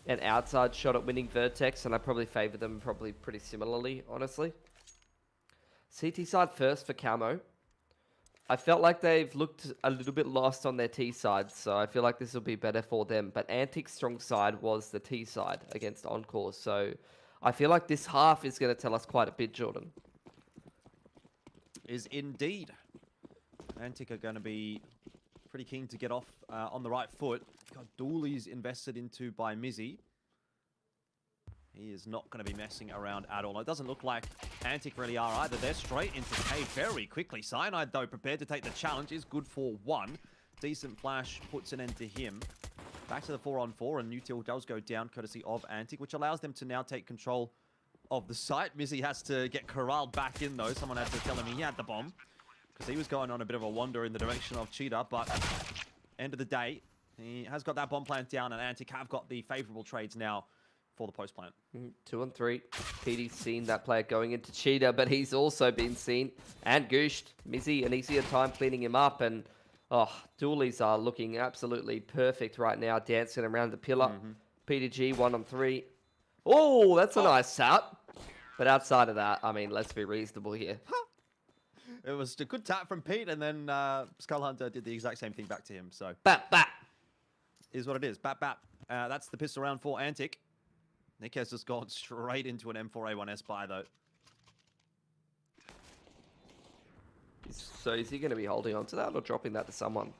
E: an outside shot at winning Vertex, and I probably favour them probably pretty similarly, honestly. CT side first for Camo. I felt like they've looked a little bit lost on their T side, so I feel like this will be better for them. But Antic's strong side was the T side against Encore, so I feel like this half is going to tell us quite a bit, Jordan.
D: Is indeed. Antic are going to be pretty keen to get off on the right foot. Got Dooley's invested into by Mizzy. He is not going to be messing around at all. It doesn't look like Antic really are either. They're straight into K very quickly. Cyanide, though, prepared to take the challenge, is good for 1. Decent flash puts an end to him. Back to the 4-on-4, and Util does go down courtesy of Antic, which allows them to now take control of the site. Mizzy has to get corralled back in, though. Someone had to tell him he had the bomb, because he was going on a bit of a wander in the direction of Cheetah. But end of the day, he has got that bomb plant down, and Antic have got the favorable trades now for the post plant.
E: 2 on 3. PD's seen that player going into Cheetah, but he's also been seen and gooshed. Mizzy, an easier time cleaning him up, and Doolies are looking absolutely perfect right now, dancing around the pillar. PDG 1 on 3. Oh, that's a nice sap. But outside of that, I mean, let's be reasonable here.
D: It was a good tap from Pete, and then Skull Hunter did the exact same thing back to him. So
E: bap bap
D: is what it is. Bap bap. That's the pistol round for Antic. Nick has just gone straight into an M4A1S buy, though.
E: So is he going to be holding on to that or dropping that to someone?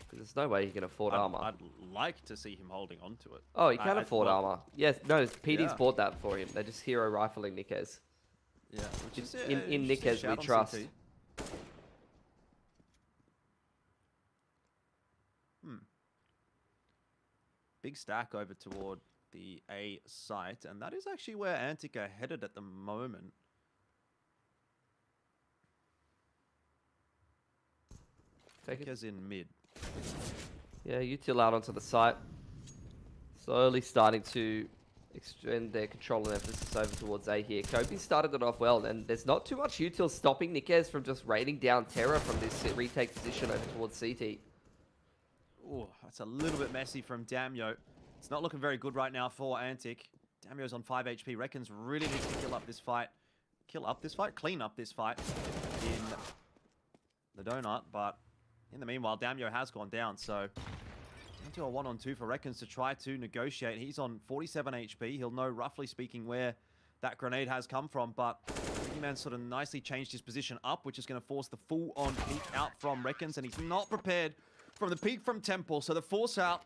E: Because there's no way he can afford armor.
D: I'd like to see him holding on to it.
E: Oh, he can afford armor. Yes, no, PD's bought that for him. They're just hero rifling Nikez.
D: Yeah, which is
E: in Nikez we trust.
D: Big stack over toward the A site, and that is actually where Antic are headed at the moment. Nikez in mid.
E: Yeah, Util out onto the site. Slowly starting to extend their control and emphasis over towards A here. Kobe started it off well, and there's not too much Util stopping Nikez from just raining down Terra from this retake position over towards CT.
D: Oh, that's a little bit messy from Damyo. It's not looking very good right now for Antic. Damyo's on 5 HP. Reckons really needs to kill up this fight. Clean up this fight in the donut, but in the meanwhile, Damyo has gone down, so into a 1-on-2 for Reckons to try to negotiate. He's on 47 HP. He'll know, roughly speaking, where that grenade has come from, but man sort of nicely changed his position up, which is going to force the full-on peek out from Reckons, and he's not prepared from the peek from Temple, so the force out,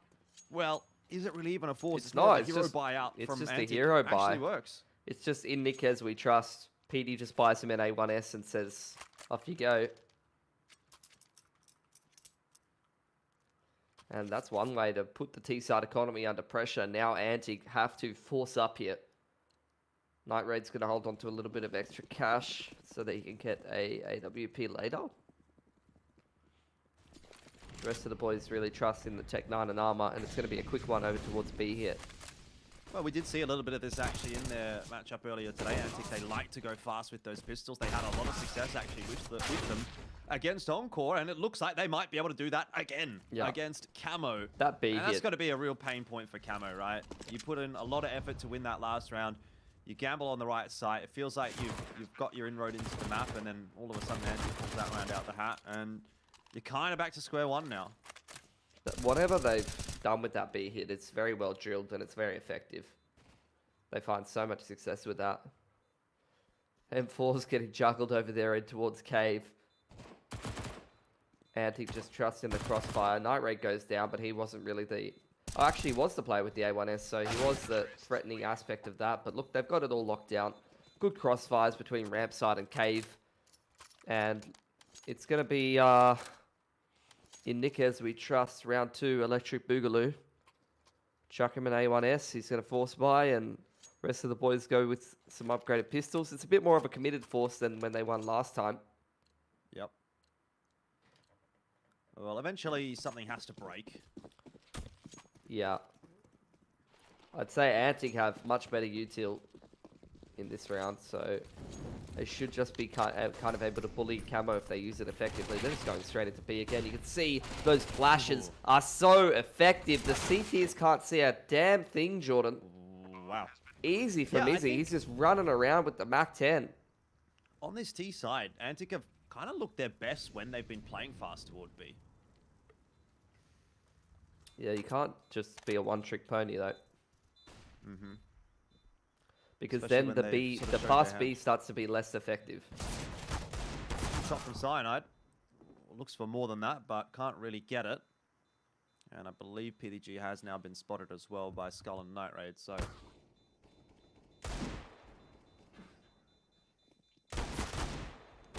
D: well, is it really even a force?
E: It's
D: more
E: not.
D: of a
E: It's
D: hero
E: just,
D: buyout
E: it's
D: from
E: just
D: Antic.
E: a hero
D: Actually
E: buy.
D: works.
E: It's just in Nick as we trust. PD just buys him an A1S and says, off you go. And that's one way to put the T-side economy under pressure. Now Antic have to force up here. Night Raid's going to hold on to a little bit of extra cash so that he can get a AWP later. The rest of the boys really trust in the Tech 9 and Armor, and it's going to be a quick one over towards B here.
D: Well, we did see a little bit of this actually in their matchup earlier today. Antic, they like to go fast with those pistols. They had a lot of success actually with them against Encore, and it looks like they might be able to do that again against Camo.
E: That B
D: and
E: hit.
D: that's got to be a real pain point for Camo, right? You put in a lot of effort to win that last round. You gamble on the right side. It feels like you've got your inroad into the map, and then all of a sudden Antic pulls that round out the hat, and you're kind of back to square one now.
E: Whatever they've done with that B hit, it's very well drilled and it's very effective. They find so much success with that. M4's getting juggled over there in towards Cave. Antic just trusts in the crossfire. Night Raid goes down, but he wasn't really the... Oh, actually, he was the player with the A1S, so he was the threatening aspect of that. But look, they've got it all locked down. Good crossfires between ramp side and Cave. And it's going to be in Nick as we trust, round 2, Electric Boogaloo. Chuck him an A1S. He's going to force buy, and the rest of the boys go with some upgraded pistols. It's a bit more of a committed force than when they won last time.
D: Yep. Well, eventually something has to break.
E: Yeah. I'd say Antic have much better util in this round, so they should just be kind of able to bully Camo if they use it effectively. They're just going straight into B again. You can see those flashes are so effective. The CTs can't see a damn thing, Jordan.
D: Wow.
E: Easy for Mizzy. He's just running around with the Mac 10.
D: On this T side, Antic have kind of looked their best when they've been playing fast toward B.
E: Yeah, you can't just be a one-trick pony, though.
D: Mm-hmm.
E: Because
D: Especially
E: then the fast B starts to be less effective.
D: Shot from Cyanide. Looks for more than that, but can't really get it. And I believe PDG has now been spotted as well by Skull and Night Raid, so...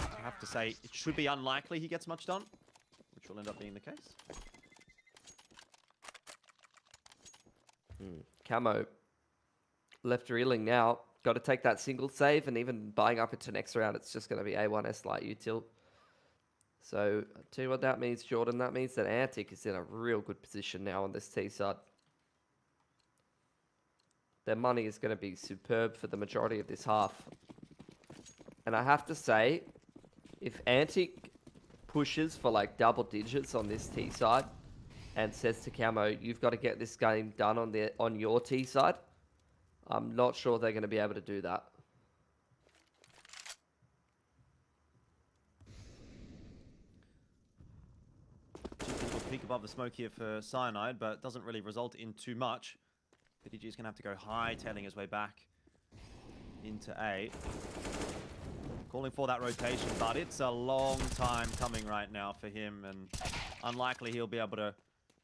D: I have to say, it should be unlikely he gets much done, which will end up being the case.
E: Camo left reeling now. Got to take that single save, and even buying up into next round, it's just going to be A1S light util. So, I'll tell you what that means, Jordan. That means that Antic is in a real good position now on this T side. Their money is going to be superb for the majority of this half. And I have to say, if Antic pushes for like double digits on this T side and says to Camo, you've got to get this game done on your T side, I'm not sure they're going to be able to do that.
D: Just a little peek above the smoke here for Cyanide, but it doesn't really result in too much. PDG is going to have to go high, tailing his way back into A. Calling for that rotation, but it's a long time coming right now for him, and unlikely he'll be able to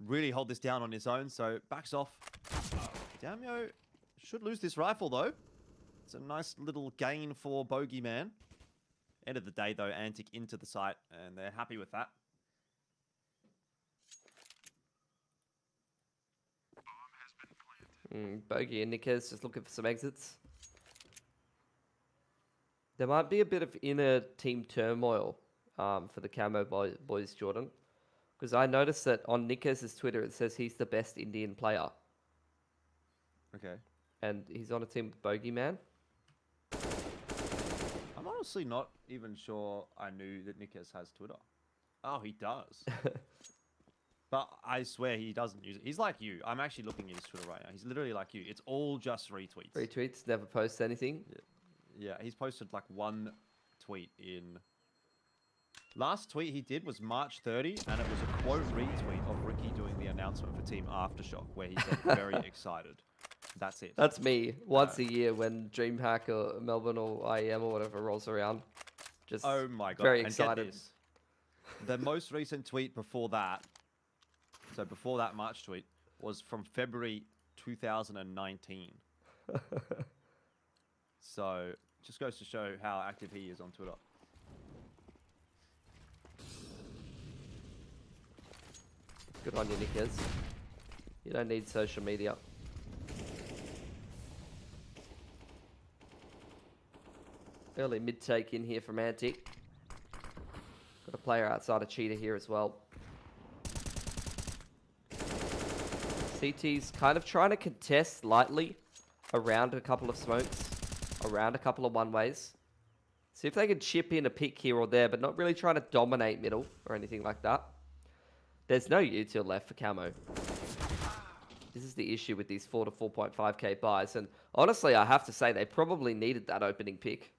D: really hold this down on his own, so backs off. Damio should lose this rifle, though. It's a nice little gain for Bogeyman. End of the day, though, Antic into the site, and they're happy with that.
E: Bogey and Nickez just looking for some exits. There might be a bit of inner team turmoil for the Camo boys, Jordan. Because I noticed that on Nikez's Twitter, it says he's the best Indian player.
D: Okay.
E: And he's on a team with Bogeyman.
D: I'm honestly not even sure I knew that Nikez has Twitter. Oh, he does. But I swear he doesn't use it. He's like you. I'm actually looking at his Twitter right now. He's literally like you. It's all just retweets.
E: Retweets, never posts anything.
D: Yeah, he's posted like one tweet in... Last tweet he did was March 30, and it was a quote retweet of Ricky doing the announcement for Team Aftershock, where he said, very excited. That's it.
E: That's me. Once a year when DreamHack or Melbourne or IEM or whatever rolls around. Just
D: oh my God.
E: very
D: and
E: excited.
D: Get this. The most recent tweet before that, so before that March tweet, was from February 2019. So just goes to show how active he is on Twitter.
E: Good on you, Nickers. You don't need social media. Early mid-take in here from Antic. Got a player outside of Cheetah here as well. CT's kind of trying to contest lightly around a couple of smokes, around a couple of one-ways. See if they can chip in a pick here or there, but not really trying to dominate middle or anything like that. There's no util left for Camo. This is the issue with these 4 to 4.5k buys, and honestly, I have to say they probably needed that opening pick.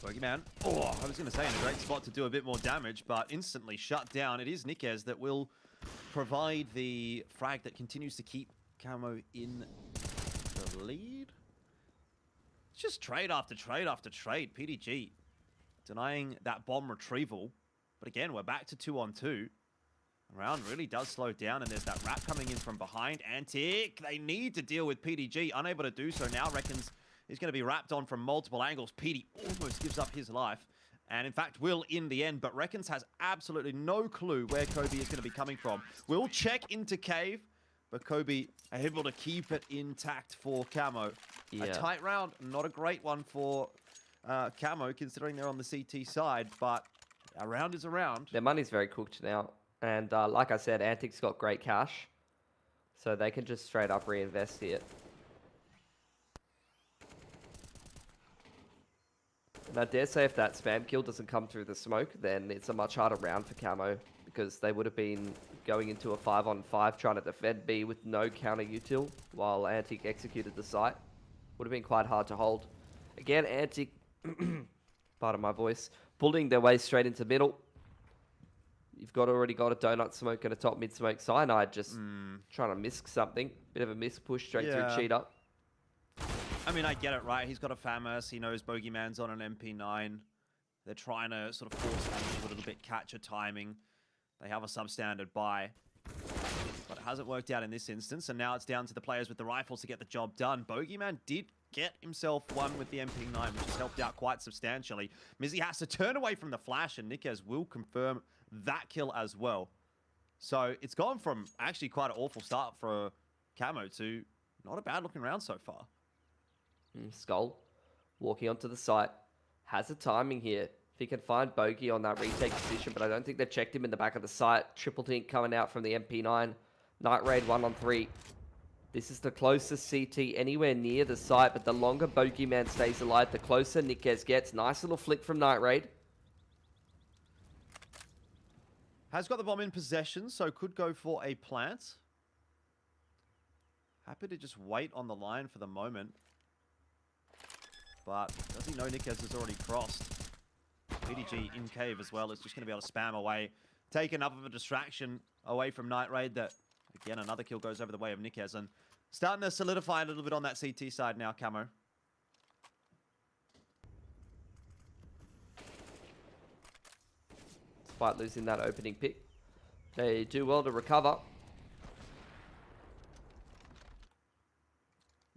D: Bogeyman, oh, I was going to say in a great spot to do a bit more damage, but instantly shut down. It is Nickez that will provide the frag that continues to keep Camo in the lead. It's just trade after trade after trade. PDG denying that bomb retrieval. But again, we're back to 2-on-2. Round really does slow down, and there's that wrap coming in from behind. Antic, they need to deal with PDG. Unable to do so now. Reckons he's going to be wrapped on from multiple angles. PD almost gives up his life. And in fact, will in the end. But Reckons has absolutely no clue where Kobe is going to be coming from. Will check into Cave. But Kobe able to keep it intact for Camo.
E: Yeah.
D: A tight round. Not a great one for Camo, considering they're on the CT side. But a round is a round.
E: Their money's very cooked now. And like I said, Antic's got great cash. So they can just straight up reinvest here. And I dare say if that spam kill doesn't come through the smoke, then it's a much harder round for Camo. Because they would have been going into a 5-on-5 trying to defend B with no counter util while Antic executed the site. Would have been quite hard to hold. Again, Antic, pardon my voice, pulling their way straight into middle. You've already got a donut smoke and a top mid smoke. Cyanide just trying to misc something. Bit of a misc push straight through Cheetah.
D: I mean, I get it, right? He's got a Famous. He knows Bogeyman's on an MP9. They're trying to sort of force damage a little bit, catch a timing. They have a substandard buy. But it hasn't worked out in this instance. And now it's down to the players with the rifles to get the job done. Bogeyman did get himself one with the MP9, which has helped out quite substantially. Mizzy has to turn away from the flash, and Nickez will confirm that kill as well. So it's gone from actually quite an awful start for Camo to not a bad looking round so far.
E: Skull walking onto the site. Has a timing here. If he can find Bogey on that retake position, but I don't think they've checked him in the back of the site. Triple Tink coming out from the MP9. Night Raid 1-on-3. This is the closest CT anywhere near the site, but the longer Bogeyman stays alive, the closer Nickez gets. Nice little flick from Night Raid.
D: Has got the bomb in possession, so could go for a plant. Happy to just wait on the line for the moment. But does he know Nickez has already crossed? PDG in cave as well is just going to be able to spam away. Take enough of a distraction away from Night Raid that, again, another kill goes over the way of Nickez. And starting to solidify a little bit on that CT side now, Camo.
E: Despite losing that opening pick, they do well to recover.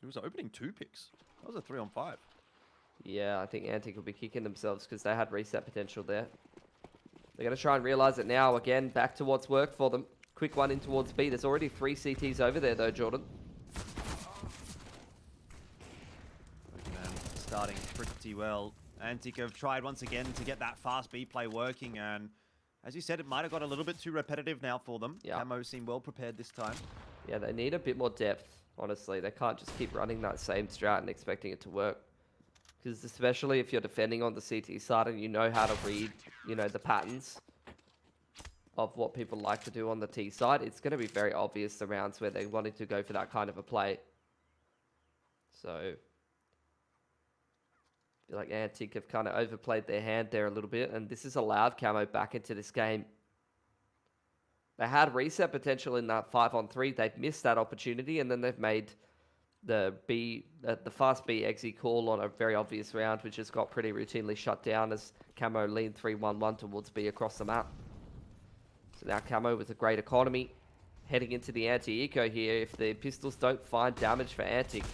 D: It was opening 2 picks. That was a 3-on-5.
E: Yeah, I think Antic will be kicking themselves because they had reset potential there. They're going to try and realize it now. Again, back to what's worked for them. Quick one in towards B. There's already 3 CTs over there, though, Jordan.
D: Starting pretty well. Antic have tried once again to get that fast B play working, and as you said, it might have got a little bit too repetitive now for them.
E: Yeah.
D: Camo seem well prepared this time.
E: Yeah, they need a bit more depth, honestly. They can't just keep running that same strat and expecting it to work. Because especially if you're defending on the CT side and you know how to read, you know, the patterns of what people like to do on the T side, it's going to be very obvious the rounds where they wanted to go for that kind of a play. So, I feel like Antic have kind of overplayed their hand there a little bit, and this has allowed Camo back into this game. They had reset potential in that 5-on-3. They've missed that opportunity, and then they've made the fast B exit call on a very obvious round, which has got pretty routinely shut down as Camo lean 3-1-1 towards B across the map. So now Camo with a great economy. Heading into the anti-eco here. If the pistols don't find damage for Antic,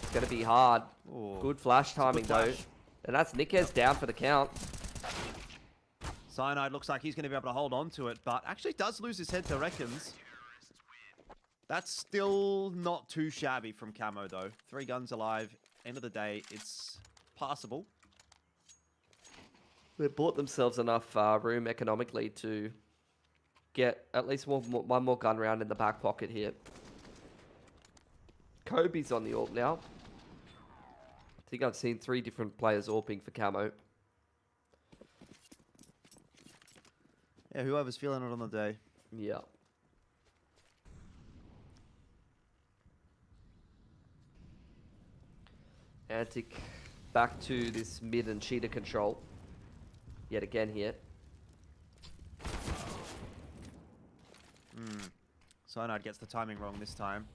E: it's going to be hard.
D: Ooh.
E: Good flash timing, though. And that's Nikez down for the count.
D: Cyanide looks like he's going to be able to hold on to it, but actually does lose his head to Reckons. That's still not too shabby from Camo, though. 3 guns alive. End of the day, it's passable.
E: They bought themselves enough room economically to get at least one more gun round in the back pocket here. Kobe's on the AWP now. I think I've seen 3 different players AWPing for Camo.
D: Yeah, whoever's feeling it on the day.
E: Yeah. Antic back to this mid and cheater control. Yet again here.
D: Cyanide gets the timing wrong this time.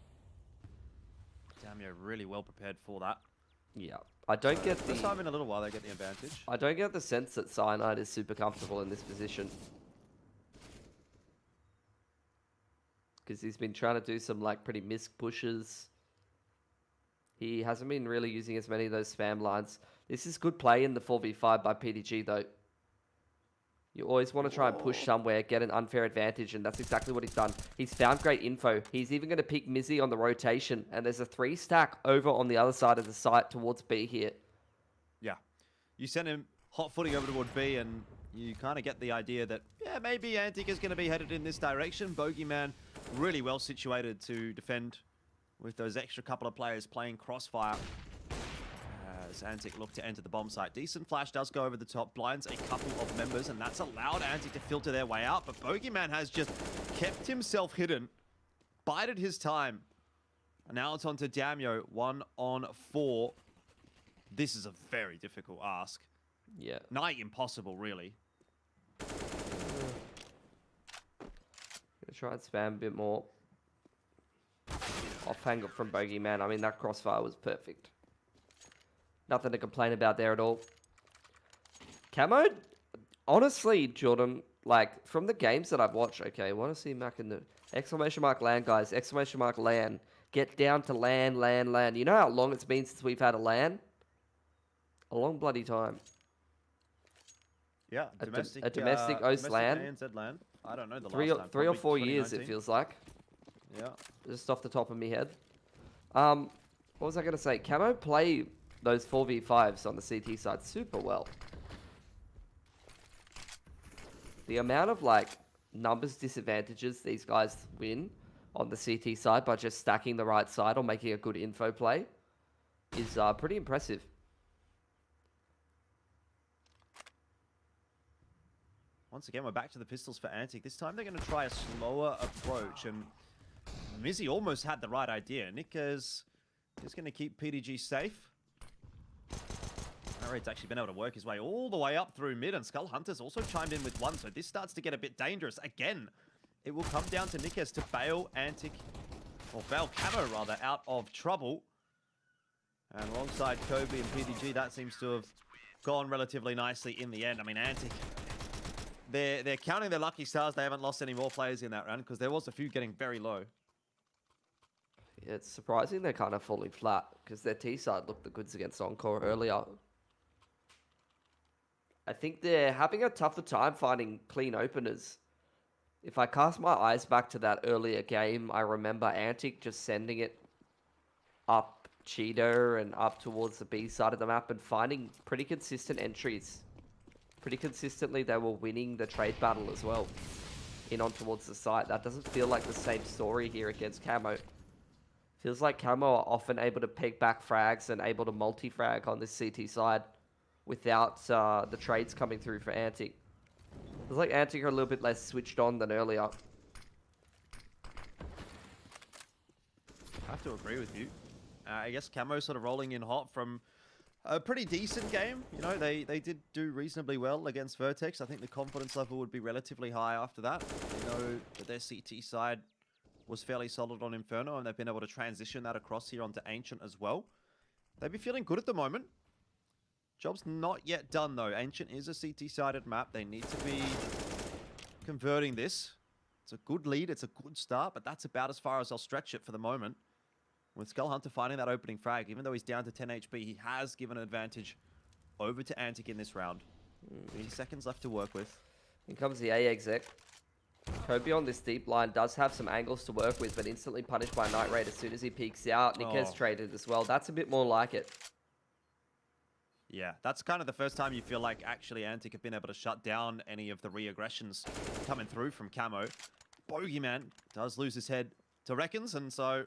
D: Damio really well prepared for that.
E: Yeah. I don't get the...
D: This time in a little while they get the advantage.
E: I don't get the sense that Cyanide is super comfortable in this position. Because he's been trying to do some like pretty misc pushes. He hasn't been really using as many of those spam lines. This is good play in the 4v5 by PDG though. You always want to try and push somewhere, get an unfair advantage, and that's exactly what he's done. He's found great info. He's even going to pick Mizzy on the rotation, and there's a 3-stack over on the other side of the site towards B here.
D: Yeah. You send him hot footing over toward B, and you kind of get the idea that, yeah, maybe Antic is going to be headed in this direction. Bogeyman really well situated to defend with those extra couple of players playing Crossfire. As Antic look to enter the bomb site. Decent flash does go over the top, blinds a couple of members, and that's allowed Antic to filter their way out. But Bogeyman has just kept himself hidden, bided his time. And now it's on to Damio, 1 on 4. This is a very difficult ask.
E: Yeah.
D: Nigh impossible, really.
E: Gonna try and spam a bit more. Off angle from Bogeyman. I mean, that crossfire was perfect. Nothing to complain about there at all. Camo, honestly, Jordan, like, from the games that I've watched, okay, I want to see Mac in the exclamation mark LAN, guys, exclamation mark LAN. Get down to LAN, LAN, LAN. You know how long it's been since we've had a LAN? A long bloody time.
D: Yeah, domestic,
E: a domestic OCE LAN.
D: ANZ LAN. I don't know the
E: three
D: last time.
E: Three or 4 years, it feels like.
D: Yeah.
E: Just off the top of my head. What was I going to say? Camo play those 4v5s on the CT side super well. The amount of like numbers disadvantages these guys win on the CT side by just stacking the right side or making a good info play is pretty impressive.
D: Once again, we're back to the pistols for Antic. This time they're going to try a slower approach, and Mizzy almost had the right idea. Nick is going to keep PDG safe. Raid's actually been able to work his way all the way up through mid, and Skull Hunter's also chimed in with 1, so this starts to get a bit dangerous. Again, it will come down to Nikes to bail Antic, or bail Camo rather, out of trouble. And alongside Kobe and PDG, that seems to have gone relatively nicely in the end. I mean, Antic, they're counting their lucky stars. They haven't lost any more players in that round, because there was a few getting very low.
E: Yeah, it's surprising they're kind of falling flat, because their T side looked the goods against Encore earlier. I think they're having a tougher time finding clean openers. If I cast my eyes back to that earlier game, I remember Antic just sending it up Cheetah and up towards the B side of the map and finding pretty consistent entries. Pretty consistently, they were winning the trade battle as well, in on towards the site. That doesn't feel like the same story here against Camo. Feels like Camo are often able to peg back frags and able to multi-frag on this CT side without the trades coming through for Antic. Feels like Antic are a little bit less switched on than earlier.
D: I have to agree with you. I guess Camo sort of rolling in hot from a pretty decent game. You know, they did do reasonably well against Vertex. I think the confidence level would be relatively high after that. They know that their CT side was fairly solid on Inferno, and they've been able to transition that across here onto Ancient as well. They'd be feeling good at the moment. Job's not yet done, though. Ancient is a CT-sided map. They need to be converting this. It's a good lead. It's a good start, but that's about as far as I'll stretch it for the moment. With Skull Hunter finding that opening frag, even though he's down to 10 HP, he has given an advantage over to Antic in this round. 30 seconds left to work with.
E: Here comes the A exec. Kobe on this deep line does have some angles to work with, but instantly punished by Night Raid as soon as he peeks out. Nikes traded as well. That's a bit more like it.
D: Yeah, that's kind of the first time you feel like actually Antic have been able to shut down any of the re-aggressions coming through from Camo. Bogeyman does lose his head to Reckons, and so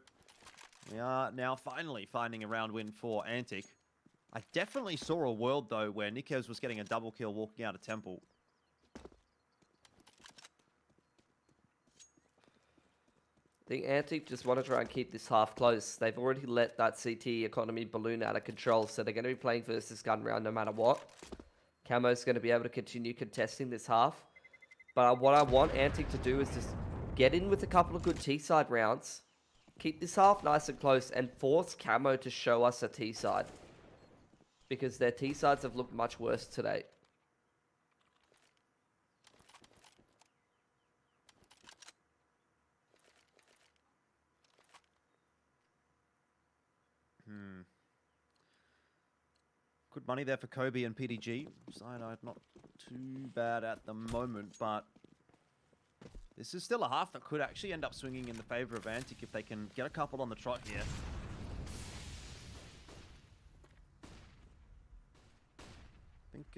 D: we are now finally finding a round win for Antic. I definitely saw a world, though, where Nikes was getting a double kill walking out of Temple.
E: I think Antic just want to try and keep this half close. They've already let that CT economy balloon out of control, so they're going to be playing versus gun round no matter what. Camo's going to be able to continue contesting this half. But what I want Antic to do is just get in with a couple of good T-side rounds, keep this half nice and close, and force Camo to show us a T-side. Because their T-sides have looked much worse today.
D: Good money there for Kobe and PDG. Cyanide not too bad at the moment, but this is still a half that could actually end up swinging in the favor of Antic if they can get a couple on the trot here.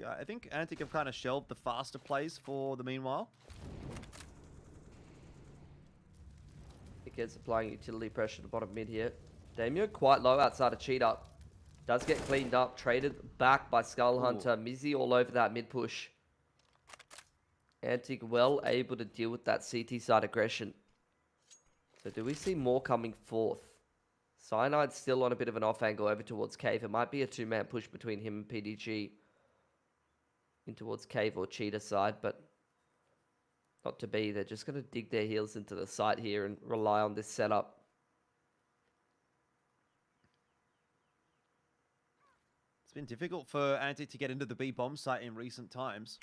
D: I think Antic have kind of shelved the faster plays for the meanwhile.
E: Nikes applying utility pressure to bottom mid here. Damio quite low outside of Cheetah. Does get cleaned up, traded back by Skull Hunter. Mizzy all over that mid push. Antic well able to deal with that CT side aggression. So do we see more coming forth? Cyanide's still on a bit of an off angle over towards Cave. It might be a two-man push between him and PDG. In towards Cave or Cheetah side, but not to be. They're just going to dig their heels into the site here and rely on this setup.
D: It's been difficult for Antic to get into the B-bomb site in recent times.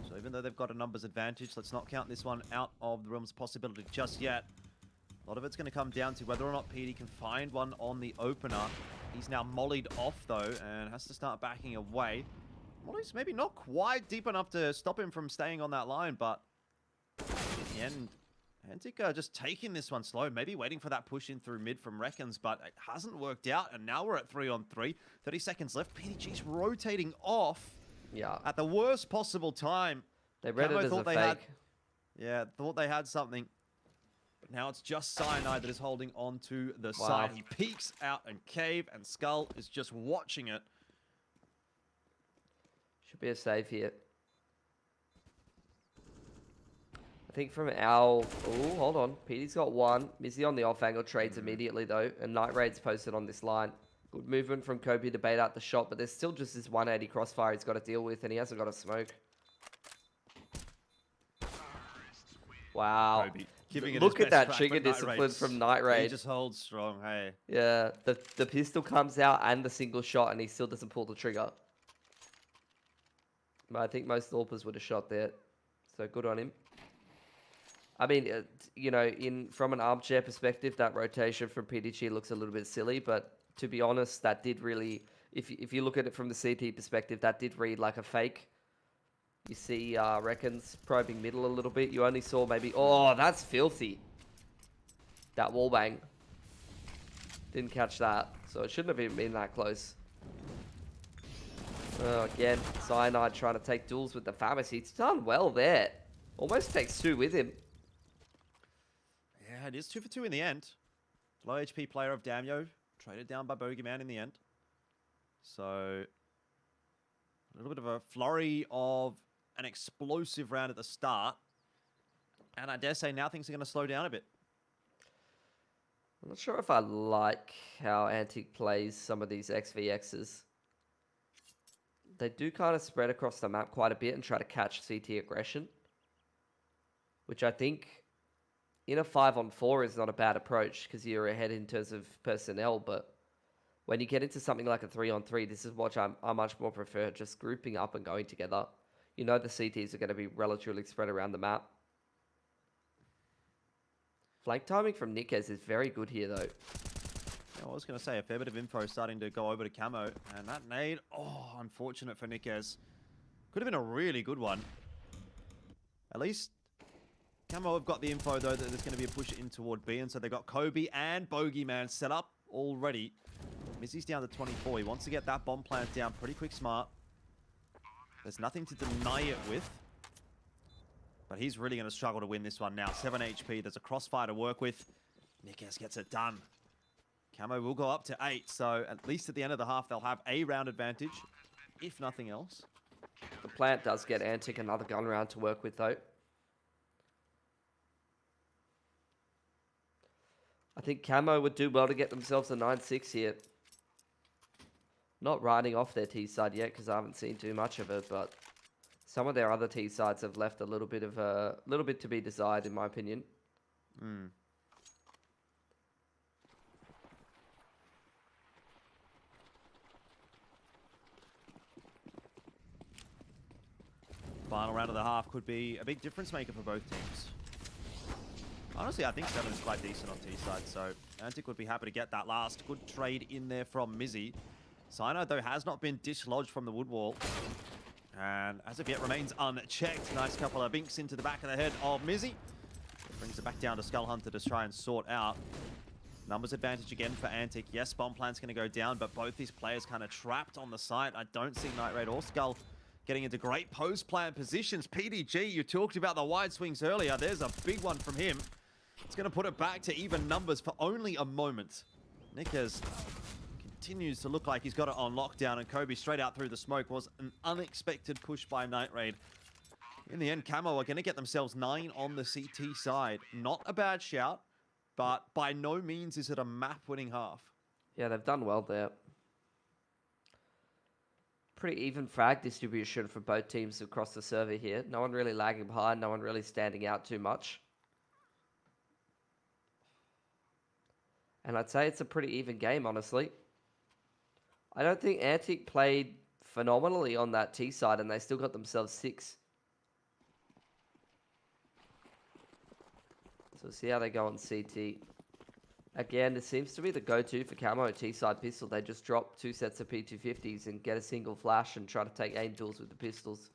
D: So even though they've got a numbers advantage, let's not count this one out of the realm's possibility just yet. A lot of it's going to come down to whether or not PD can find one on the opener. He's now mollied off, though, and has to start backing away. Molly's maybe not quite deep enough to stop him from staying on that line, but in the end, Antic just taking this one slow, maybe waiting for that push in through mid from Reckons, but it hasn't worked out, and now we're at 3-on-3. 30 seconds left. PDG's rotating off at the worst possible time.
E: They read it as a fake.
D: Thought they had something. But now it's just Cyanide that is holding on to the side. He peeks out, and Cave and Skull is just watching it.
E: Should be a save here. I think from our... Oh, hold on. PD's got one. Mizzy on the off angle trades immediately, though. And Night Raid's posted on this line. Good movement from Kobe to bait out the shot, but there's still just this 180 crossfire he's got to deal with, and he hasn't got a smoke. Wow. Look at that trigger discipline from Night Raid.
D: He just holds strong, hey.
E: Yeah, the pistol comes out and the single shot, and he still doesn't pull the trigger. I think most AWPers would have shot there, so good on him. I mean, you know, from an armchair perspective, that rotation from PDG looks a little bit silly, but to be honest, that did really, if you look at it from the CT perspective, that did read like a fake. You see Reckons probing middle a little bit. You only saw maybe, oh, that's filthy. That wallbang. Didn't catch that, so it shouldn't have even been that close. Again, Cyanide trying to take duels with the Famis. He's done well there. Almost takes two with him.
D: Yeah, it is 2 for 2 in the end. Low HP player of Damio, traded down by Bogeyman in the end. So, a little bit of a flurry of an explosive round at the start. And I dare say now things are going to slow down a bit.
E: I'm not sure if I like how Antic plays some of these XVXs. They do kind of spread across the map quite a bit and try to catch CT aggression. Which I think in a 5-on-4 is not a bad approach because you're ahead in terms of personnel. But when you get into something like a 3-on-3, this is what I much more prefer, just grouping up and going together. You know the CTs are going to be relatively spread around the map. Flank timing from Nikes is very good here, though.
D: I was going to say, a fair bit of info starting to go over to Camo. And that nade, oh, unfortunate for Nikes. Could have been a really good one. At least Camo have got the info, though, that there's going to be a push in toward B. And so they've got Kobe and Bogeyman set up already. Mizzy's down to 24. He wants to get that bomb plant down pretty quick smart. There's nothing to deny it with. But he's really going to struggle to win this one now. 7 HP. There's a crossfire to work with. Nikes gets it done. Camo will go up to 8. So at least at the end of the half, they'll have a round advantage, if nothing else.
E: The plant does get Antic another gun round to work with, though. I think Camo would do well to get themselves a 9-6 here. Not riding off their T side yet because I haven't seen too much of it, but some of their other T sides have left a little bit to be desired, in my opinion.
D: Final round of the half could be a big difference maker for both teams. Honestly, I think 7 is quite decent on T side, so Antic would be happy to get that last good trade in there from Mizzy. Cyanide, though, has not been dislodged from the wood wall. And as of yet remains unchecked. Nice couple of binks into the back of the head of Mizzy. Brings it back down to Skull Hunter to try and sort out. Numbers advantage again for Antic. Yes, bomb plant's going to go down, but both these players kind of trapped on the site. I don't see Night Raid or Skull getting into great post plant positions. PDG, you talked about the wide swings earlier. There's a big one from him. It's going to put it back to even numbers for only a moment. Nikes continues to look like he's got it on lockdown, and Kobe straight out through the smoke was an unexpected push by Night Raid. In the end, Camo are going to get themselves 9 on the CT side. Not a bad shout, but by no means is it a map-winning half.
E: Yeah, they've done well there. Pretty even frag distribution for both teams across the server here. No one really lagging behind, no one really standing out too much. And I'd say it's a pretty even game, honestly. I don't think Antic played phenomenally on that T side, and they still got themselves 6. So we'll see how they go on CT. Again, this seems to be the go-to for Camo T-side pistol. They just drop 2 sets of P250s and get a single flash and try to take aim duels with the pistols.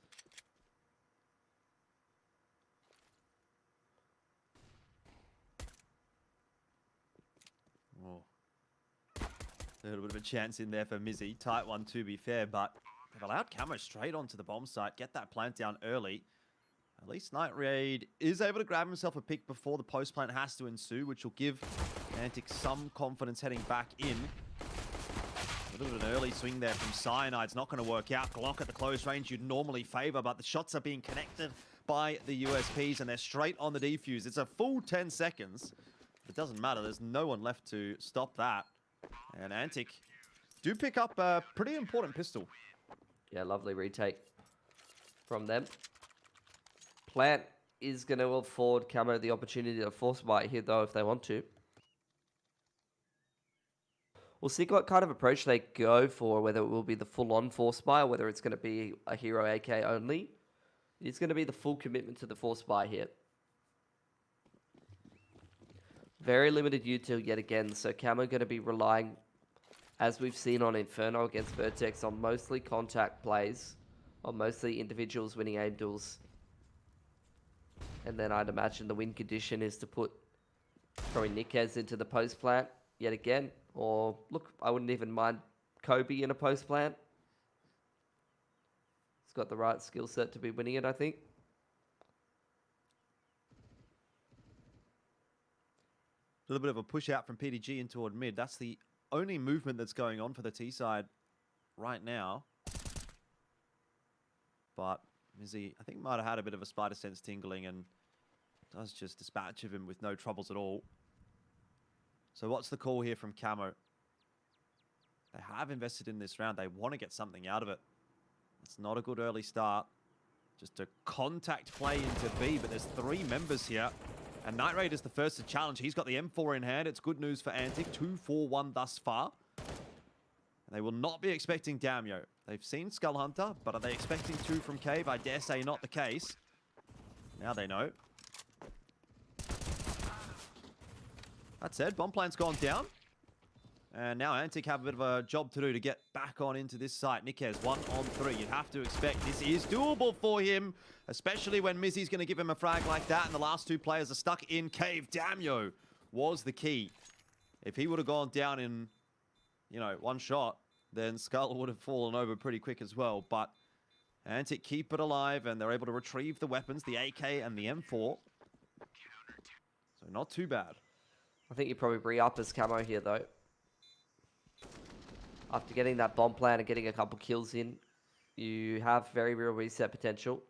D: Oh. A little bit of a chance in there for Mizzy. Tight one, to be fair, but they've allowed Camo straight onto the bomb site, get that plant down early. At least Night Raid is able to grab himself a pick before the post plant has to ensue, which will give Antic some confidence heading back in. A little bit of an early swing there from Cyanide's not going to work out. Glock at the close range you'd normally favor, but the shots are being connected by the USPs, and they're straight on the defuse. It's a full 10 seconds. It doesn't matter. There's no one left to stop that. And Antic do pick up a pretty important pistol.
E: Yeah, lovely retake from them. Plant is going to afford Camo the opportunity to force bite here, though, if they want to. We'll see what kind of approach they go for, whether it will be the full-on force buy or whether it's going to be a hero AK only. It's going to be the full commitment to the force buy here. Very limited util yet again, so Camo going to be relying, as we've seen on Inferno against Vertex, on mostly contact plays, or mostly individuals winning aim duels. And then I'd imagine the win condition is to put probably Nikes into the post plant yet again. Or, look, I wouldn't even mind Kobe in a post plant. He's got the right skill set to be winning it, I think.
D: A little bit of a push out from PDG in toward mid. That's the only movement that's going on for the T side right now. But Mizzy, I think, might have had a bit of a spider sense tingling and does just dispatch of him with no troubles at all. So what's the call here from Camo? They have invested in this round. They want to get something out of it. It's not a good early start. Just a contact play into B, but there's 3 members here. And Night Raid is the first to challenge. He's got the M4 in hand. It's good news for Antic. 2-4-1 thus far. And they will not be expecting Damyo. They've seen Skull Hunter, but are they expecting 2 from Cave? I dare say not the case. Now they know. That said, bomb plan's gone down. And now Antic have a bit of a job to do to get back on into this site. Nikez 1-on-3. You'd have to expect this is doable for him, especially when Mizzy's going to give him a frag like that and the last two players are stuck in cave. Damio was the key. If he would have gone down in, you know, one shot, then Skull would have fallen over pretty quick as well. But Antic keep it alive and they're able to retrieve the weapons, the AK and the M4. So not too bad.
E: I think you probably re-up as Camo here, though. After getting that bomb plan and getting a couple kills in, you have very real reset potential.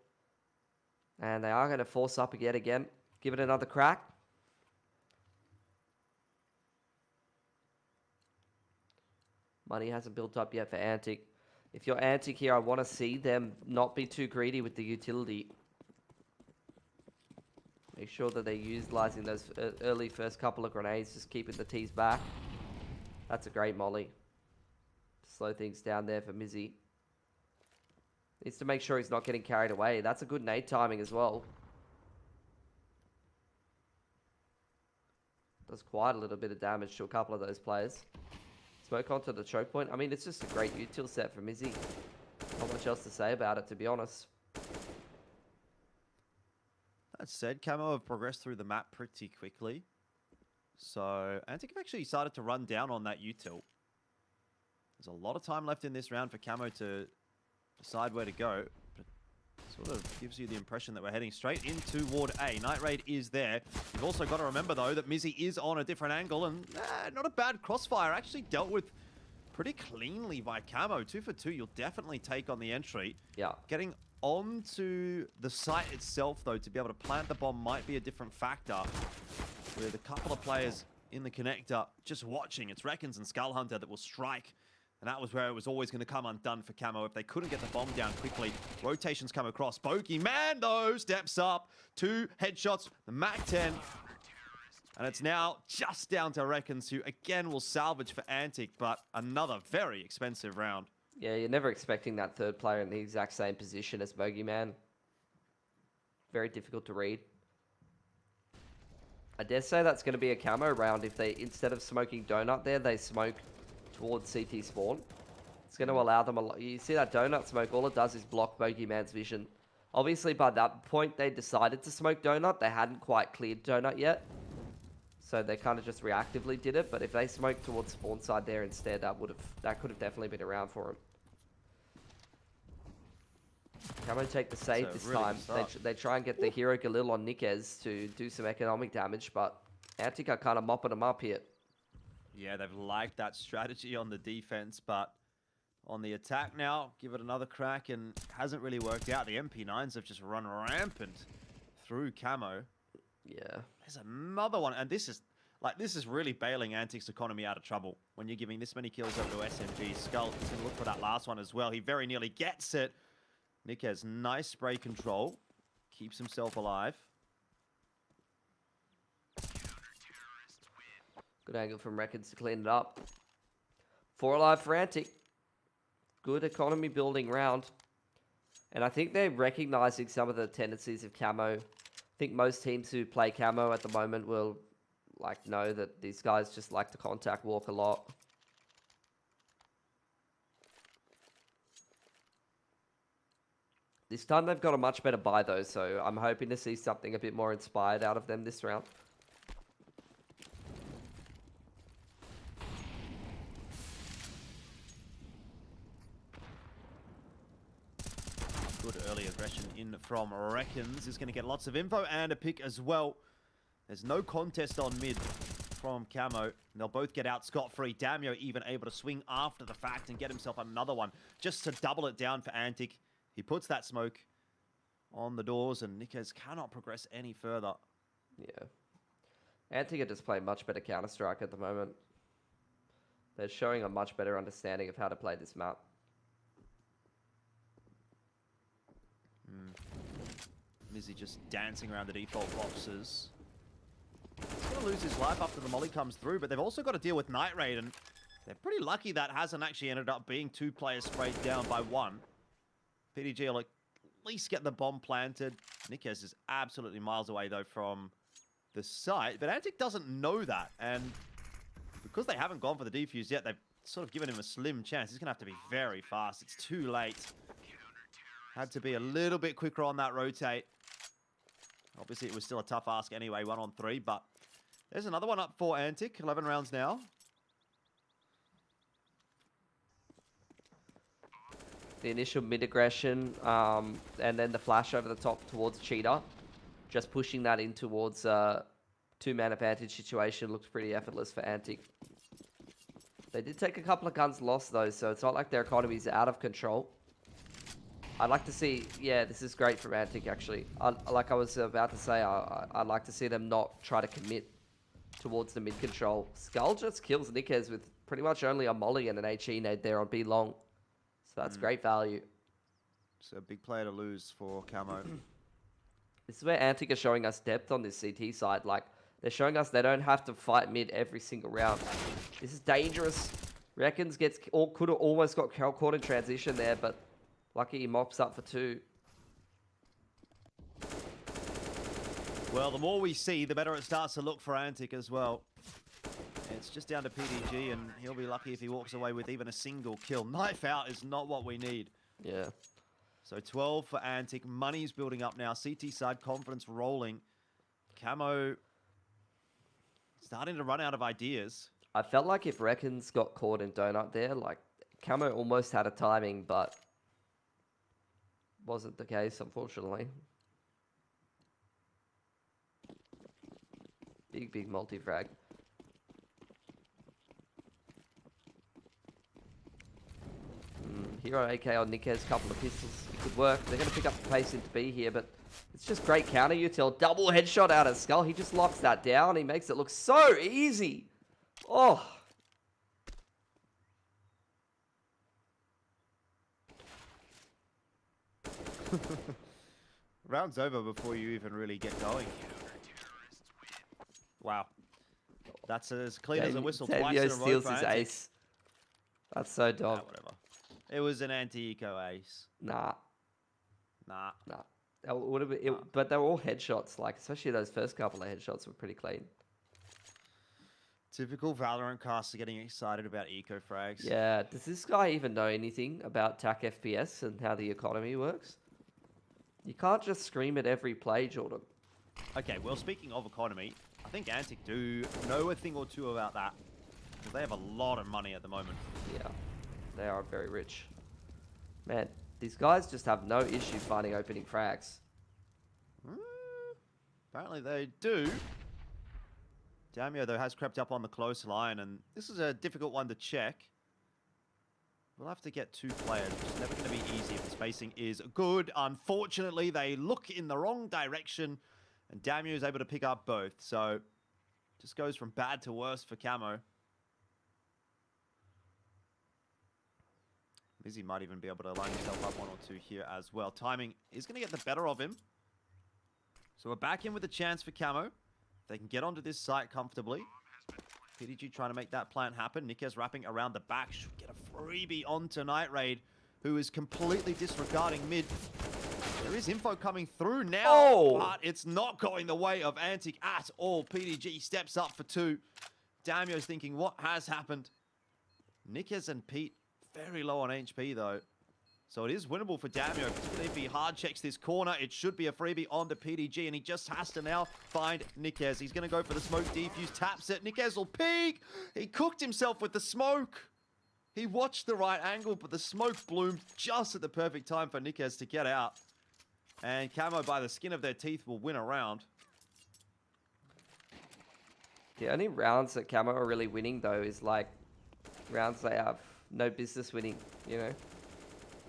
E: And they are going to force up again. Give it another crack. Money hasn't built up yet for Antic. If you're Antic here, I want to see them not be too greedy with the utility. Make sure that they're utilizing those early first couple of grenades, just keeping the T's back. That's a great molly. Slow things down there for Mizzy. Needs to make sure he's not getting carried away. That's a good nade timing as well. Does quite a little bit of damage to a couple of those players. Smoke onto the choke point. I mean, it's just a great util set for Mizzy. Not much else to say about it, to be honest.
D: That said, Camo have progressed through the map pretty quickly. So, Antic have actually started to run down on that util. There's a lot of time left in this round for Camo to decide where to go. But sort of gives you the impression that we're heading straight into Ward A. Night Raid is there. You've also got to remember, though, that Mizzy is on a different angle. And not a bad crossfire. Actually dealt with pretty cleanly by Camo. 2 for 2, you'll definitely take on the entry.
E: Yeah.
D: Getting onto the site itself, though, to be able to plant the bomb might be a different factor. With a couple of players in the connector just watching. It's Reckons and Skull Hunter that will strike. And that was where it was always going to come undone for Camo if they couldn't get the bomb down quickly. Rotations come across. Bogeyman, though, steps up. 2 headshots, the MAC-10. And it's now just down to Reckons, who again will salvage for Antic, but another very expensive round.
E: Yeah, you're never expecting that third player in the exact same position as Bogeyman. Very difficult to read. I dare say that's going to be a Camo round if they, instead of smoking Donut there, they smoke towards CT spawn. It's going to allow them a lot. You see that Donut smoke, all it does is block Bogeyman's vision. Obviously, by that point, they decided to smoke Donut. They hadn't quite cleared Donut yet. So they kind of just reactively did it. But if they smoked towards spawn side there instead, that could have definitely been around for him. Camo take the save this time. They try and get the Hero Galil on Nikez to do some economic damage, but Antic are kind of mopping them up here.
D: Yeah, they've liked that strategy on the defense, but on the attack now, give it another crack, and hasn't really worked out. The MP9s have just run rampant through Camo.
E: Yeah.
D: There's another one, and this is really bailing Antic's economy out of trouble when you're giving this many kills over to SMG. Skull is going to look for that last one as well. He very nearly gets it. Nick has nice spray control, keeps himself alive.
E: Good angle from Reckons to clean it up. 4 alive for Antic. Good economy building round. And I think they're recognizing some of the tendencies of Camo. I think most teams who play Camo at the moment will know that these guys just like to contact walk a lot. This time they've got a much better buy though, so I'm hoping to see something a bit more inspired out of them this round.
D: Good early aggression in from Reckons. Is going to get lots of info and a pick as well. There's no contest on mid from Camo. And they'll both get out scot-free. Damio even able to swing after the fact and get himself another one just to double it down for Antic. He puts that smoke on the doors and Nikez cannot progress any further.
E: Yeah. Antic are just playing much better Counter-Strike at the moment. They're showing a much better understanding of how to play this map.
D: Mizzy just dancing around the default boxes. He's going to lose his life after the molly comes through, but they've also got to deal with Night Raid, and they're pretty lucky that hasn't actually ended up being 2 players sprayed down by 1. PDG will at least get the bomb planted. Nikez is absolutely miles away, though, from the site, but Antic doesn't know that, and because they haven't gone for the defuse yet, they've sort of given him a slim chance. He's going to have to be very fast. It's too late. Had to be a little bit quicker on that rotate. Obviously, it was still a tough ask anyway, 1-on-3, but there's another one up for Antic. 11 rounds now.
E: The initial mid-aggression, and then the flash over the top towards Cheetah. Just pushing that in towards two-man advantage situation looks pretty effortless for Antic. They did take a couple of guns lost, though, so it's not like their economy is out of control. I'd like to see... Yeah, this is great from Antic, actually. Like I was about to say, I'd like to see them not try to commit towards the mid-control. Skull just kills Nikez with pretty much only a molly and an HE nade there on B long. So that's great value.
D: So a big player to lose for Camo.
E: This is where Antic are showing us depth on this CT side. Like, they're showing us they don't have to fight mid every single round. This is dangerous. Reckons could have almost got caught in transition there, but lucky he mops up for 2.
D: Well, the more we see, the better it starts to look for Antic as well. It's just down to PDG, and he'll be lucky if he walks away with even a single kill. Knife out is not what we need.
E: Yeah.
D: So 12 for Antic. Money's building up now. CT side confidence rolling. Camo starting to run out of ideas.
E: I felt like if Reckons got caught in Donut there, like, Camo almost had a timing, but wasn't the case, unfortunately. Big multi-frag. Hero AK on Nikez, couple of pistols. It could work. They're going to pick up the pace into B here, but it's just great counter util. Double headshot out of Skull. He just locks that down. He makes it look so easy. Oh.
D: Round's over before you even really get going. Wow. That's as clean as a whistle twice in a row
E: steals
D: for
E: his
D: Antic.
E: ace. That's so dog.
D: Whatever. It was an anti-eco ace.
E: Nah.
D: Nah.
E: That would have been, but they were all headshots. Like, especially those first couple of headshots were pretty clean.
D: Typical Valorant caster getting excited about eco frags.
E: Yeah. Does this guy even know anything about TAC FPS and how the economy works? You can't just scream at every play, Jordan.
D: Okay, well, speaking of economy, I think Antic do know a thing or two about that. Because they have a lot of money at the moment.
E: Yeah. They are very rich. Man, these guys just have no issue finding opening frags.
D: Apparently they do. Damio, though, has crept up on the close line, and this is a difficult one to check. We'll have to get 2 players, which is never going to be easy if the spacing is good. Unfortunately, they look in the wrong direction, and Damio is able to pick up both. So, just goes from bad to worse for Camo. Mizzy might even be able to line himself up 1 or 2 here as well. Timing is going to get the better of him. So we're back in with a chance for Camo. They can get onto this site comfortably. PDG trying to make that plant happen. Nikez wrapping around the back. Should get a freebie onto Night Raid, who is completely disregarding mid. There is info coming through now, but it's not going the way of Antic at all. PDG steps up for 2. Damio's thinking, what has happened? Nikez and Pete very low on HP, though. So it is winnable for Damio. If he hard checks this corner, it should be a freebie onto PDG, and he just has to now find Nikez. He's going to go for the smoke defuse, taps it. Nikez will peek. He cooked himself with the smoke. He watched the right angle, but the smoke bloomed just at the perfect time for Nikez to get out. And Camo, by the skin of their teeth, will win a round.
E: The only rounds that Camo are really winning, though, is like rounds they have no business winning, you know?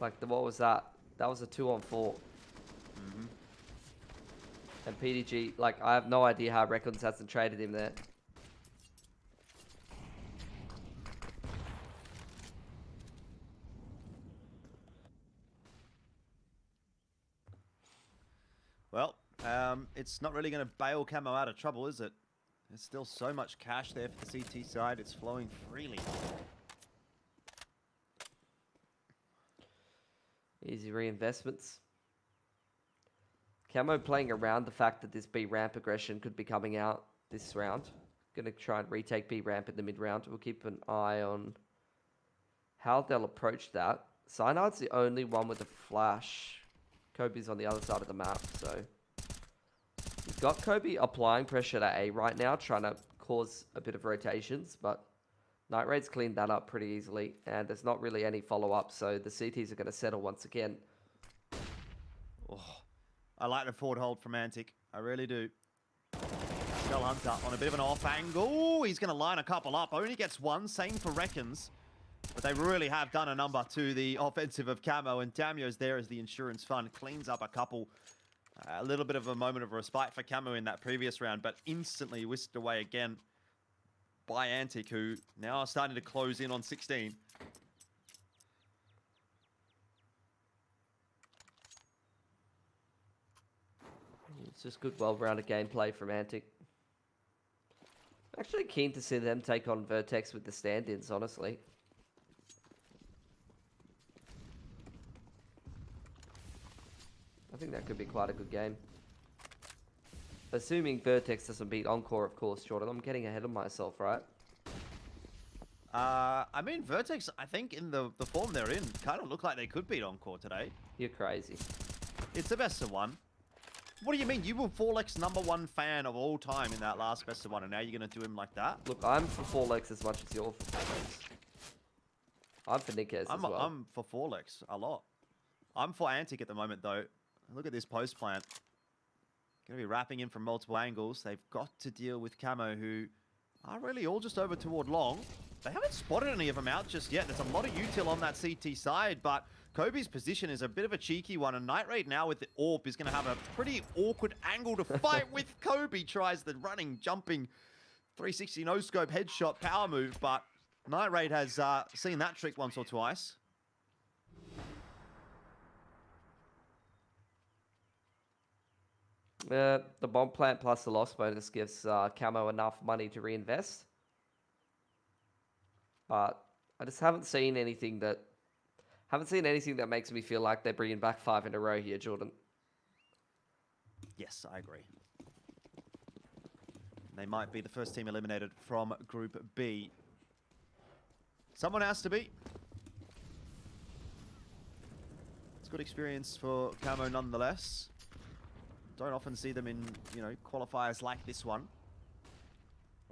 E: Like, what was that? That was a 2-on-4. And PDG, like, I have no idea how Reckons hasn't traded him there.
D: Well, it's not really going to bail Camo out of trouble, is it? There's still so much cash there for the CT side. It's flowing freely.
E: Easy reinvestments. Camo playing around the fact that this B ramp aggression could be coming out this round. Going to try and retake B ramp in the mid round. We'll keep an eye on how they'll approach that. Cyanar's the only one with a flash. Kobe's on the other side of the map, so you've got Kobe applying pressure to A right now, trying to cause a bit of rotations, but Night Raid's cleaned that up pretty easily, and there's not really any follow-up, so the CTs are going to settle once again.
D: Oh, I like the forward hold from Antic. I really do. Skull Hunter on a bit of an off angle. He's going to line a couple up. Only gets one. Same for Reckons. But they really have done a number to the offensive of Camo. And Damio's there as the insurance fund. Cleans up a couple. A little bit of a moment of respite for Camo in that previous round. But instantly whisked away again by Antic, who now are starting to close in on 16.
E: It's just good, well-rounded gameplay from Antic. Actually keen to see them take on Vertex with the stand-ins, honestly. I think that could be quite a good game. Assuming Vertex doesn't beat Encore, of course, Jordan. I'm getting ahead of myself, right?
D: I mean, Vertex, I think in the form they're in, kind of look like they could beat Encore today.
E: You're crazy.
D: It's the best of one. What do you mean? You were Forlex #1 fan of all time in that last best of one, and now you're going to do him like that?
E: Look, I'm for Forlex as much as you're for Forlex. I'm for Nikes as well.
D: I'm for Forlex a lot. I'm for Antic at the moment, though. Look at this post plant. Going to be wrapping in from multiple angles. They've got to deal with Camo, who are really all just over toward long. They haven't spotted any of them out just yet. There's a lot of util on that CT side, but Kobe's position is a bit of a cheeky one, and Night Raid now with the AWP is going to have a pretty awkward angle to fight with. Kobe tries the running, jumping, 360 no-scope headshot power move, but Night Raid has seen that trick once or twice.
E: The bomb plant plus the loss bonus gives Camo enough money to reinvest. But I just haven't seen anything that makes me feel like they're bringing back 5 in a row here, Jordan.
D: Yes, I agree. They might be the first team eliminated from Group B. Someone has to be. It's good experience for Camo nonetheless. Don't often see them in, qualifiers like this one.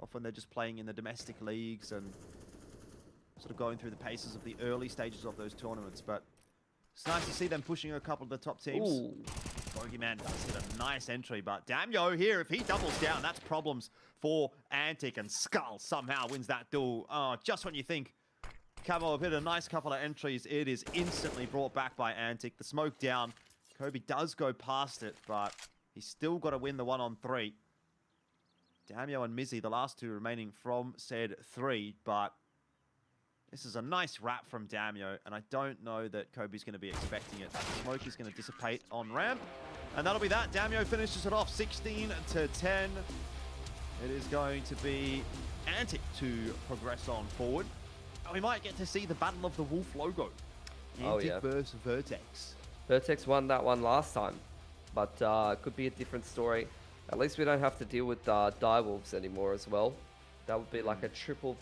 D: Often they're just playing in the domestic leagues and sort of going through the paces of the early stages of those tournaments, but it's nice to see them pushing a couple of the top teams.
E: Ooh.
D: Bogeyman does hit a nice entry, but Damio here, if he doubles down, that's problems for Antic, and Skull somehow wins that duel. Oh, just when you think Camo have hit a nice couple of entries, it is instantly brought back by Antic. The smoke down. Kobe does go past it, but he's still got to win the 1-on-3. Damio and Mizzy, the last two remaining from said 3, but this is a nice wrap from Damio, and I don't know that Kobe's going to be expecting it. Smoke is going to dissipate on ramp, and that'll be that. Damio finishes it off 16-10. It is going to be Antic to progress on forward. And we might get to see the Battle of the Wolf logo. Antic versus Vertex.
E: Vertex won that one last time, but it could be a different story. At least we don't have to deal with Direwolves anymore as well. That would be like a triple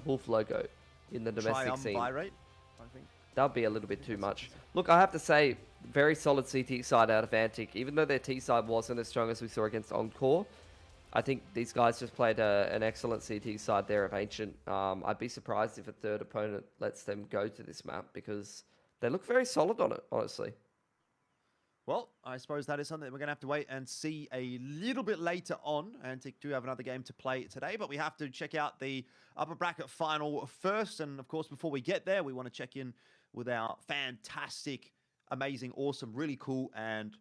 E: Wolf logo in the domestic scene.
D: Buy rate, I think.
E: That would be a little bit too much. Look, I have to say, very solid CT side out of Antic. Even though their T side wasn't as strong as we saw against Encore, I think these guys just played an excellent CT side there of Ancient. I'd be surprised if a third opponent lets them go to this map, because they look very solid on it, honestly.
D: Well, I suppose that is something that we're going to have to wait and see a little bit later on. Antic do have another game to play today, but we have to check out the upper bracket final first. And of course, before we get there, we want to check in with our fantastic, amazing, awesome, really cool and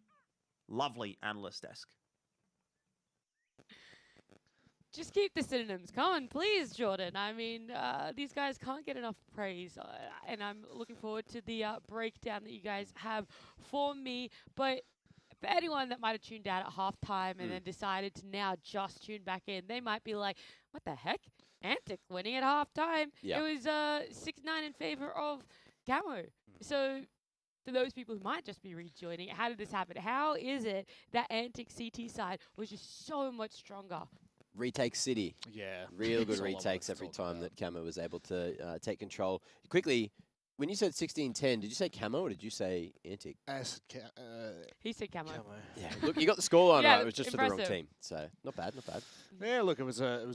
D: lovely analyst desk.
A: Just keep the synonyms coming, please, Jordan. I mean, these guys can't get enough praise, and I'm looking forward to the breakdown that you guys have for me. But for anyone that might have tuned out at halftime and then decided to now just tune back in, they might be like, what the heck? Antic winning at halftime.
B: Yeah.
A: It was 6-9 in favor of Camo. So for those people who might just be rejoining, how did this happen? How is it that Antic CT side was just so much stronger?
B: Retake City.
C: Yeah.
B: Real good retakes every time that Camo was able to take control. Quickly, when you said 16-10, did you say Camo or did you say Antic?
A: He said Camo.
B: Yeah, look, you got the scoreline
A: Yeah,
B: right. It was just
A: impressive.
B: for the wrong team. So, not bad, not bad.
C: Yeah, look, it was a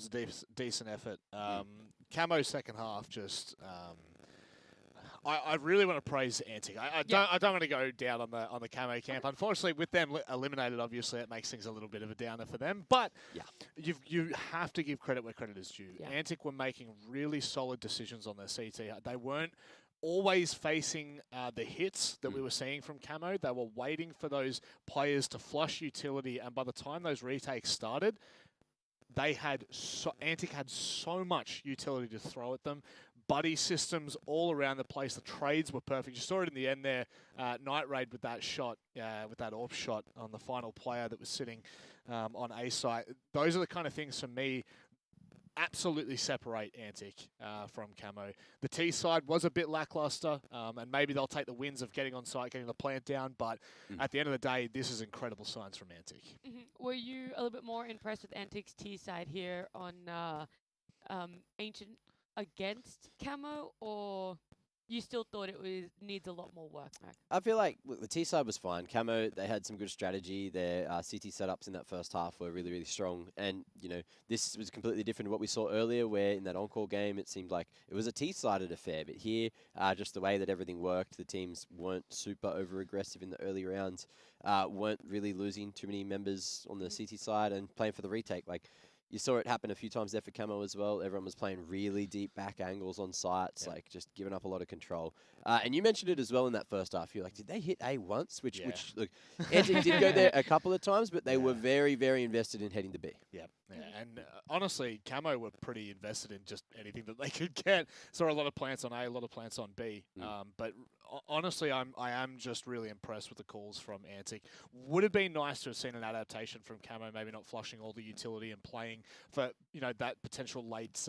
C: decent effort. Camo's second half just... I really want to praise Antic. I don't want to go down on the Camo camp. Unfortunately, with them eliminated, obviously it makes things a little bit of a downer for them. But you have to give credit where credit is due. Antic were making really solid decisions on their CT. They weren't always facing the hits that we were seeing from Camo. They were waiting for those players to flush utility, and by the time those retakes started, Antic had so much utility to throw at them. Buddy systems all around the place. The trades were perfect. You saw it in the end there. Night Raid with that shot, with that AWP shot on the final player that was sitting on A site. Those are the kind of things for me absolutely separate Antic from Camo. The T side was a bit lackluster, and maybe they'll take the wins of getting on site, getting the plant down, but at the end of the day, this is incredible signs from Antic.
A: Were you a little bit more impressed with Antic's T side here on Ancient against Camo, or you still thought it needs a lot more work, Mac?
B: I feel like look, the T side was fine. Camo, they had some good strategy. Their CT setups in that first half were really, really strong. And, you know, this was completely different to what we saw earlier, where in that Encore game, it seemed like it was a T-sided affair. But here, just the way that everything worked, the teams weren't super over-aggressive in the early rounds, weren't really losing too many members on the CT side and playing for the retake. Like, you saw it happen a few times there for Camo as well. Everyone was playing really deep back angles on sites, like just giving up a lot of control. And you mentioned it as well in that first half. You're like, did they hit A once? Which look, Antic did go there a couple of times, but they were very, very invested in heading to B.
C: Yeah. And honestly, Camo were pretty invested in just anything that they could get. Saw a lot of plants on A, a lot of plants on B. But honestly, I am just really impressed with the calls from Antic. Would have been nice to have seen an adaptation from Camo, maybe not flushing all the utility and playing for that potential late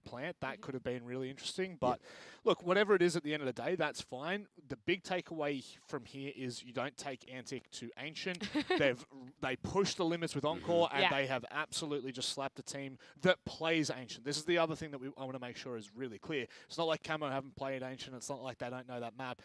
C: plant. That could have been really interesting. But look, whatever it is at the end of the day, that's fine. The big takeaway from here is you don't take Antic to Ancient. They push the limits with Encore, and they have absolutely just slapped a team that plays Ancient. This is the other thing that I want to make sure is really clear. It's not like Camo haven't played Ancient. It's not like they don't know that map.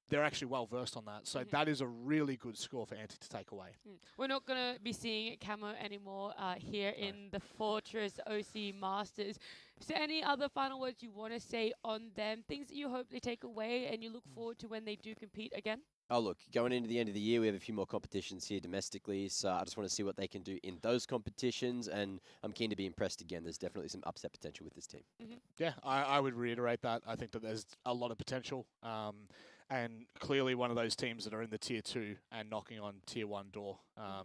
C: They're actually well versed on that. So that is a really good score for Antic to take away.
A: We're not going to be seeing Camo anymore here in the Fortress OCE Masters. Is there any other final words you want to say on them? Things that you hope they take away and you look forward to when they do compete again?
B: Oh, look, going into the end of the year, we have a few more competitions here domestically, so I just want to see what they can do in those competitions, and I'm keen to be impressed again. There's definitely some upset potential with this team.
C: Yeah, I would reiterate that. I think that there's a lot of potential, and clearly one of those teams that are in the Tier 2 and knocking on Tier 1 door.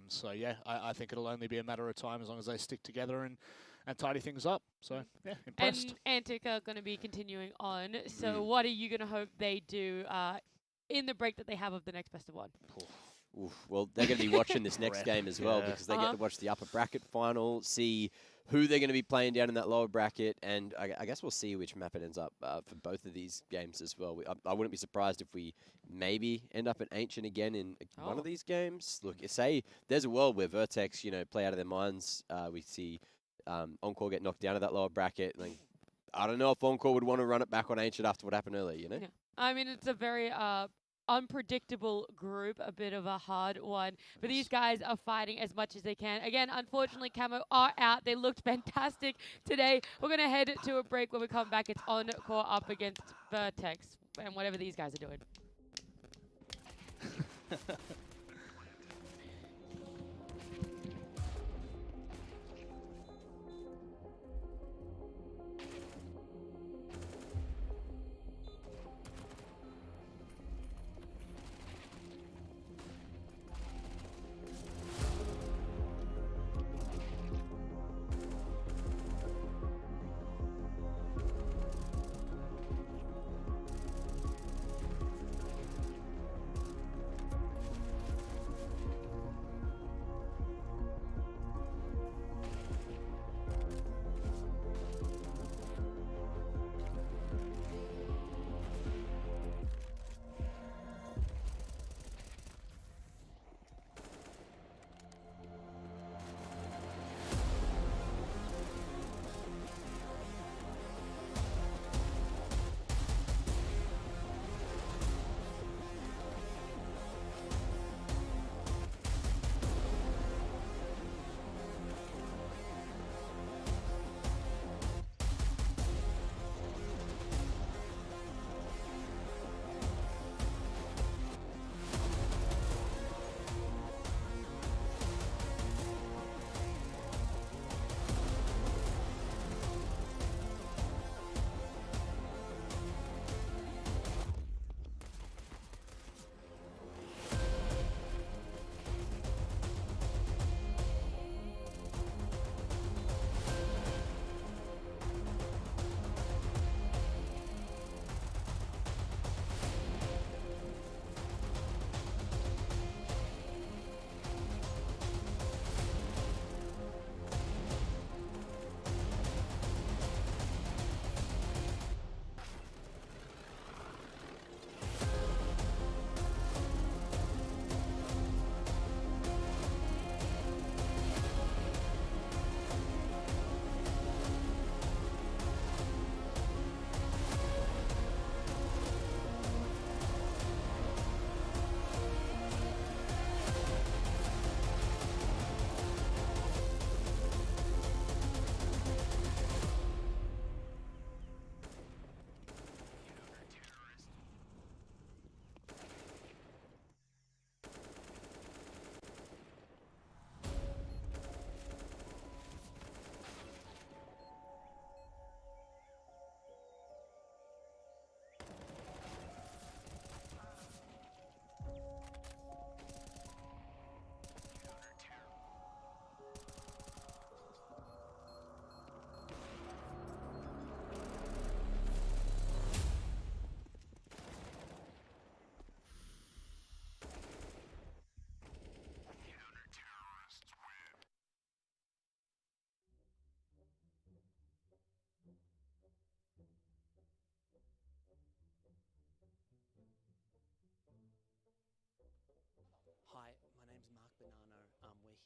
C: So, yeah, I think it'll only be a matter of time as long as they stick together and tidy things up. So, yeah, impressed.
A: And Antic are going to be continuing on, so what are you going to hope they do in the break that they have of the next best of one?
B: Well, they're going to be watching this next game as well because they get to watch the upper bracket final, see who they're going to be playing down in that lower bracket, and I guess we'll see which map it ends up for both of these games as well. I wouldn't be surprised if we maybe end up at Ancient again in one of these games. Look, say there's a world where Vertex, play out of their minds. We see Encore get knocked down to that lower bracket. Like, I don't know if Encore would want to run it back on Ancient after what happened earlier,
A: Yeah. I mean, it's a very unpredictable group, a bit of a hard one. But these guys are fighting as much as they can. Again, unfortunately, Camo are out. They looked fantastic today. We're going to head to a break. When we come back, it's Encore up against Vertex and whatever these guys are doing.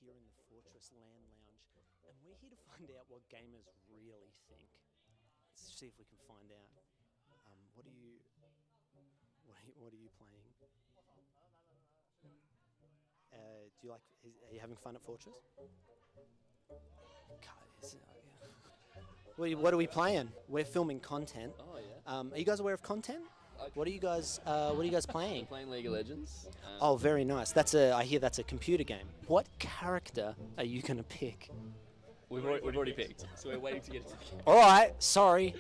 L: You're in the Fortress Land Lounge, and we're here to find out what gamers really think. Let's see if we can find out. What are you playing? Do you like? Are you having fun at Fortress? What are we playing? We're filming content.
M: Oh yeah.
L: Are you guys aware of content?
M: Okay.
L: What are you guys playing?
M: We're playing League of Legends.
L: Oh, very nice. I hear that's a computer game. What character are you gonna pick?
M: We've already picked, so we're waiting to get it to the game.
L: All right, sorry.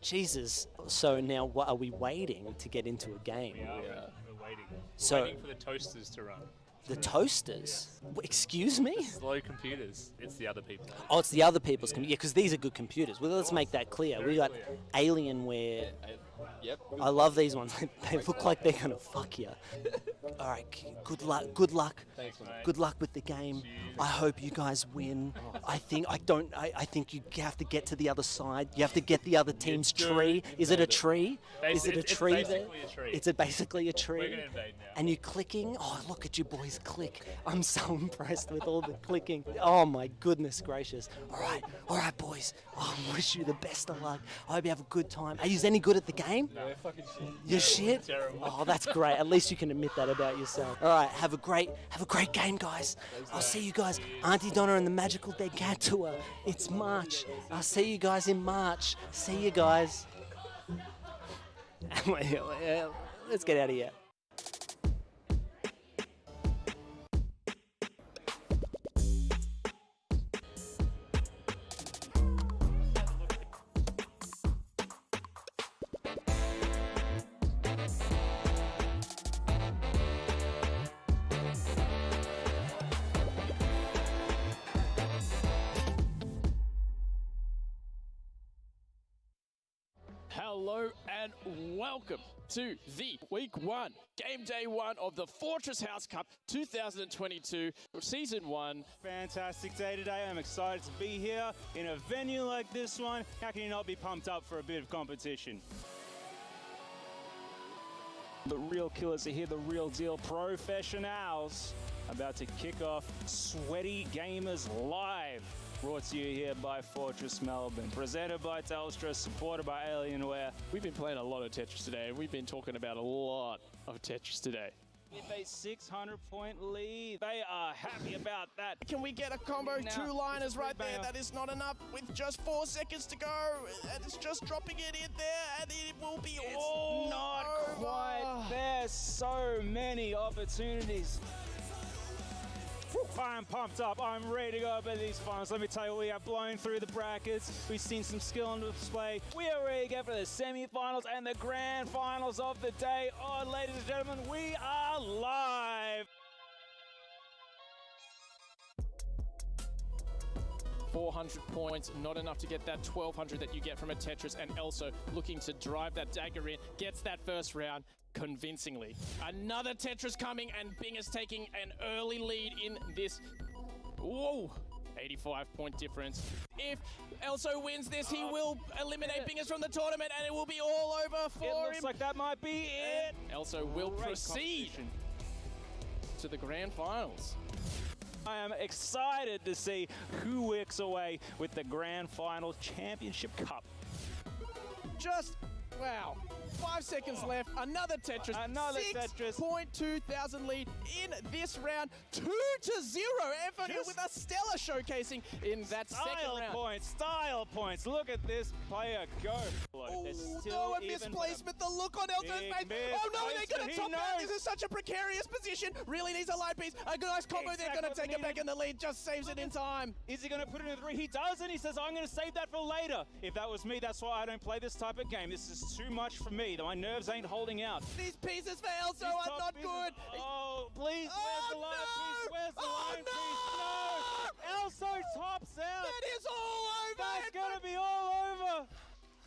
L: Jesus. So now, what are we waiting to get into a game?
N: We are. We're waiting.
L: So-
N: We're waiting for the toasters to run.
L: The toasters? Excuse me?
N: Slow computers. It's the other people.
L: Oh, it's the other people's computers. Yeah, because these are good computers. Well, let's make that clear. We got Alienware.
M: Yep.
L: I love these ones. They look like they're gonna fuck you. All right, good luck. Good luck.
M: Thanks, mate.
L: Good luck with the game. I hope you guys win. I think you have to get to the other side. You have to get the other team's tree. Is it a tree? Is it a tree there?
N: It's basically a tree.
L: It's basically a tree.
N: We're gonna invade now.
L: And you clicking. Oh, look at you boys click. I'm so impressed with all the clicking. Oh my goodness gracious. All right, boys. I wish you the best of luck. I hope you have a good time. Are you any good at the game?
M: No, we're fucking shit.
L: You're shit?
N: Terrible.
L: Oh, that's great. At least you can admit that about yourself. All right, have a great game, guys. I'll see you guys. Auntie Donna and the Magical Dead Cat Tour. It's March. I'll see you guys in March. See you guys. Let's get out of here.
T: Hello and welcome to the week one, game day one of the Fortress House Cup 2022 season one.
U: Fantastic day today. I'm excited to be here in a venue like this one. How can you not be pumped up for a bit of competition? The real killers are here, the real deal professionals. About to kick off Sweaty Gamers Live. Brought to you here by Fortress Melbourne. Presented by Telstra, supported by Alienware.
T: We've been playing a lot of Tetris today. We've been talking about a lot of Tetris today.
U: With a 600-point lead. They are happy about that.
T: Can we get a combo?
U: Now,
T: Two-liners right there.
U: banger.
T: That is not enough with just 4 seconds to go. And it's just dropping it in there, and it will be all
U: Not
T: over.
U: quite there. So many opportunities. I'm pumped up. I'm ready to go up at these finals. Let me tell you, we are blowing through the brackets. We've seen some skill on display. We are ready to go for the semi-finals and the grand finals of the day. Oh, ladies and gentlemen, we are live.
T: 400 points, not enough to get that 1200 that you get from a Tetris, and Elso looking to drive that dagger in, gets that first round convincingly. Another Tetris coming, and Bing is taking an early lead in this. Whoa! 85-point difference. If Elso wins this, he will eliminate Bingers from the tournament, and it will be all over for him.
U: It looks like that might be it.
T: Elso will
U: Great
T: proceed
U: competition.
T: to the grand finals.
U: I am excited to see who walks away with the Grand Final Championship Cup.
T: Just, wow. 5 seconds left. Another Tetris.
U: Another Tetris.
T: 6.2 thousand lead in this round. 2-0 effort
U: Just
T: with a stellar showcasing in that second round.
U: Style points. Look at this player go.
T: Oh, a misplacement. The look on Elso's face. Oh no, they're going to top out. This is such a precarious position. Really needs a light piece. A nice combo. They're going to take it back in the lead. Just saves it in time.
U: Is he going to put it in 3? He does, and he says, I'm going to save that for later. If that was me, that's why I don't play this type of game. This is too much for me. My nerves ain't holding out.
T: These pieces for Elso are not good.
U: Oh, please, where's the line piece? Where's the line piece? No! Elso tops out.
T: That is all over.
U: That's going to be all over.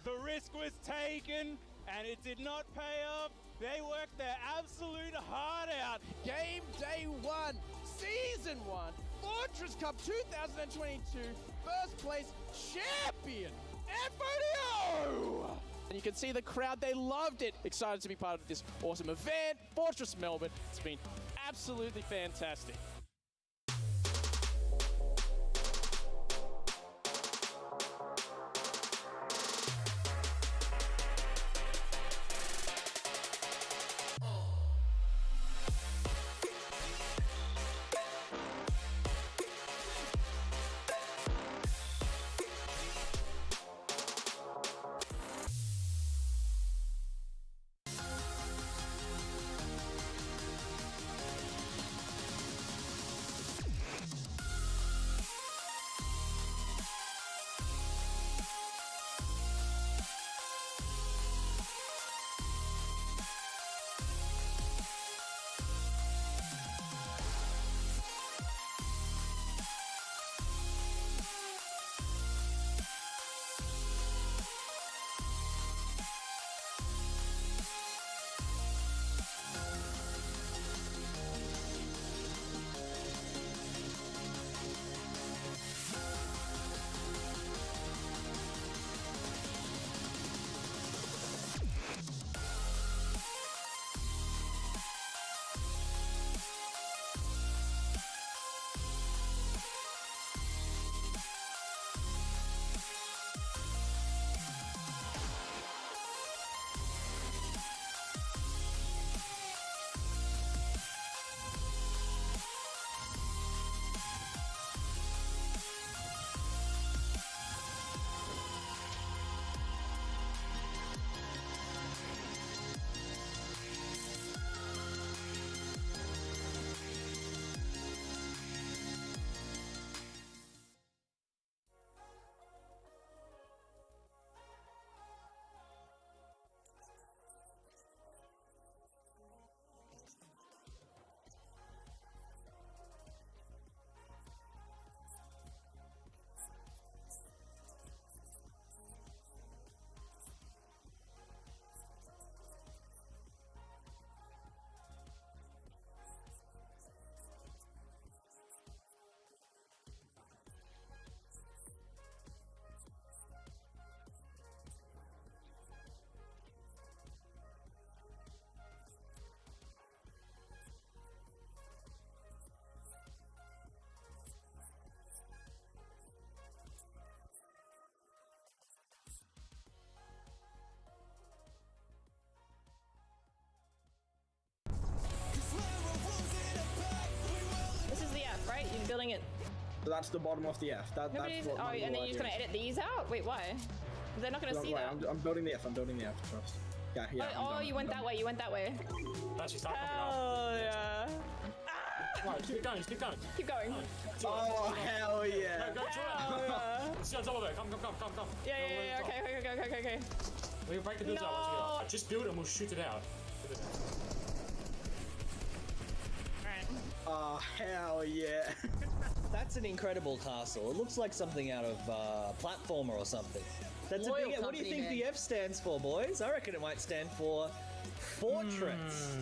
U: The risk was taken, and it did not pay off. They worked their absolute heart out.
T: Game day one, season one, Fortress Cup 2022, first place champion, FODO! And you can see the crowd, they loved it. Excited to be part of this awesome event. Fortress Melbourne, it's been absolutely fantastic.
G: building it?
F: So that's the bottom of the F. That's
G: Nobody's.
F: what
G: Oh,
F: my
G: and then
F: little
G: you're just
F: idea
G: gonna edit these out? Wait, why? They're not gonna
F: is.
G: see
F: Don't
G: that.
F: worry, I'm building the F. I'm building the F. Trust. Yeah, yeah.
G: Oh, you went that way. You went that way.
H: Actually, start
G: Hell yeah.
H: Right, keep going, just keep going.
G: Keep going.
F: Oh, hell yeah.
H: Go,
G: Hell yeah.
H: Let's go on top of it. Come.
G: Yeah. Okay.
H: We can break the builds out once we get up. Just build it and we'll shoot it out.
F: Oh, hell yeah.
I: That's an incredible castle. It looks like something out of platformer or something. That's
J: Loyal
I: a big. What do you
J: company,
I: think the F stands for, boys? I reckon it might stand for fortress.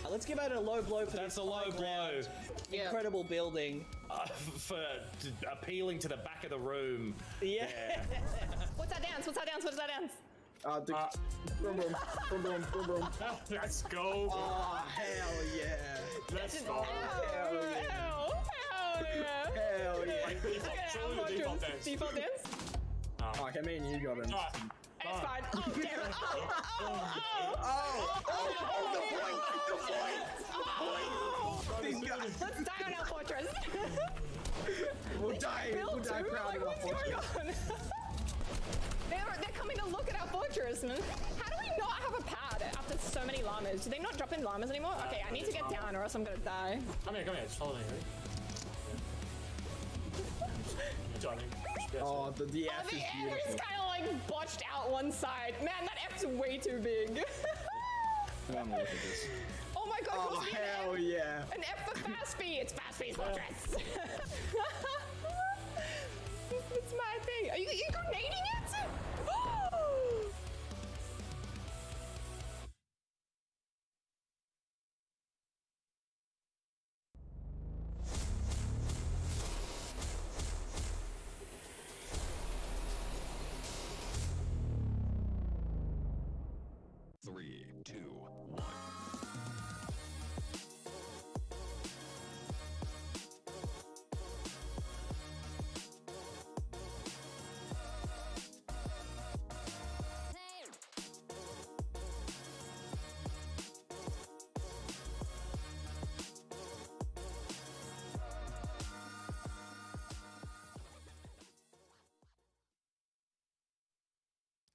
I: Let's give out a low blow for
S: That's
I: this.
S: a low blow.
I: Incredible building.
S: For appealing to the back of the room.
I: Yeah.
G: What's that dance?
F: Boom.
H: Let's go.
F: Oh, hell yeah.
H: Let's go.
F: Hell yeah. Hell yeah.
H: Surely the default dance.
G: Default dance?
F: Oh, okay, me and you got him.
G: It's fine. Oh, damn it.
F: These guys.
G: Let's die on our fortress.
F: We'll die proud of our fortress.
G: They're coming to look at our fortress, man. How do we not have a pad after so many llamas? Do they not drop in llamas anymore? Okay, I need to get down or else I'm gonna die.
H: Come here, just follow me, ready?
F: Oh, the F is beautiful.
G: It's kind of like botched out one side. Man, that F's way too big.
F: Look at this.
G: Oh my god,
F: Oh, hell yeah.
G: An F for fast speed. It's fast speed fortress. It's my thing. Are you grenading it?
K: Three, two, one.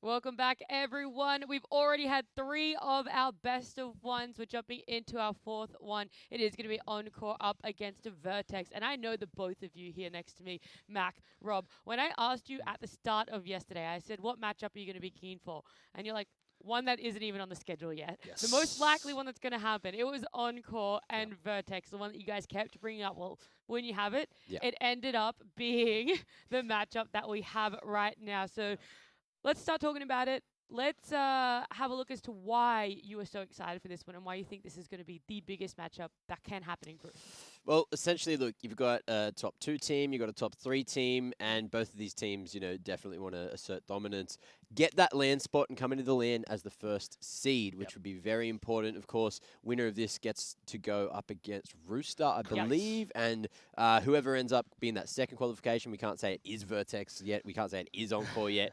A: Welcome back, everyone. We've already had 3 of our best of ones. We're jumping into our 4th one. It is going to be Encore up against a Vertex. And I know the both of you here next to me, Mac, Rob, when I asked you at the start of yesterday, I said, what matchup are you going to be keen for? And you're like, one that isn't even on the schedule yet.
C: Yes.
A: The most likely one that's going to happen. It was Encore and Vertex, the one that you guys kept bringing up. Well, when you have it, it ended up being the matchup that we have right now. So let's start talking about it. Let's have a look as to why you are so excited for this one and why you think this is going to be the biggest matchup that can happen in group.
B: Well, essentially, look, you've got a top 2 team, you've got a top 3 team, and both of these teams, definitely want to assert dominance. Get that LAN spot and come into the LAN as the first seed, which would be very important. Of course, winner of this gets to go up against Rooster, I believe, and whoever ends up being that second qualification, we can't say it is Vertex yet, we can't say it is Encore yet,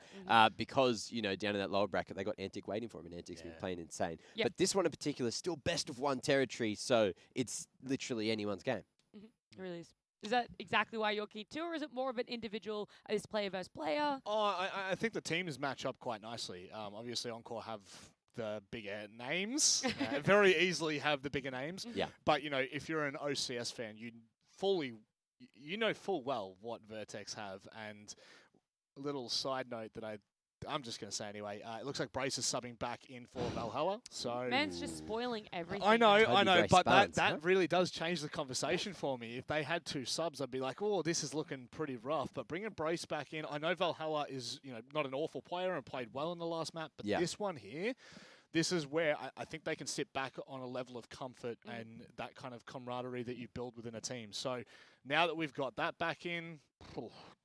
B: because, down in that lower bracket, they got Antic waiting for him, and Antic's been playing insane. But this one in particular is still best of 1 territory, so it's literally anyone's game.
A: It really is. Is that exactly why you're keen too, or is it more of an individual, is player versus player?
C: Oh, I think the teams match up quite nicely. Obviously, Encore have the bigger names, very easily have the bigger names.
B: Yeah.
C: But, if you're an OCS fan, you know full well what Vertex have. And a little side note that I'm just going to say anyway. It looks like Brace is subbing back in for Valhalla. So
A: Man's just spoiling everything.
C: I know, but
B: balance,
C: that really does change the conversation for me. If they had 2 subs, I'd be like, oh, this is looking pretty rough. But bringing Brace back in, I know Valhalla is, not an awful player and played well in the last map, but this one here, this is where I think they can sit back on a level of comfort and that kind of camaraderie that you build within a team. So now that we've got that back in,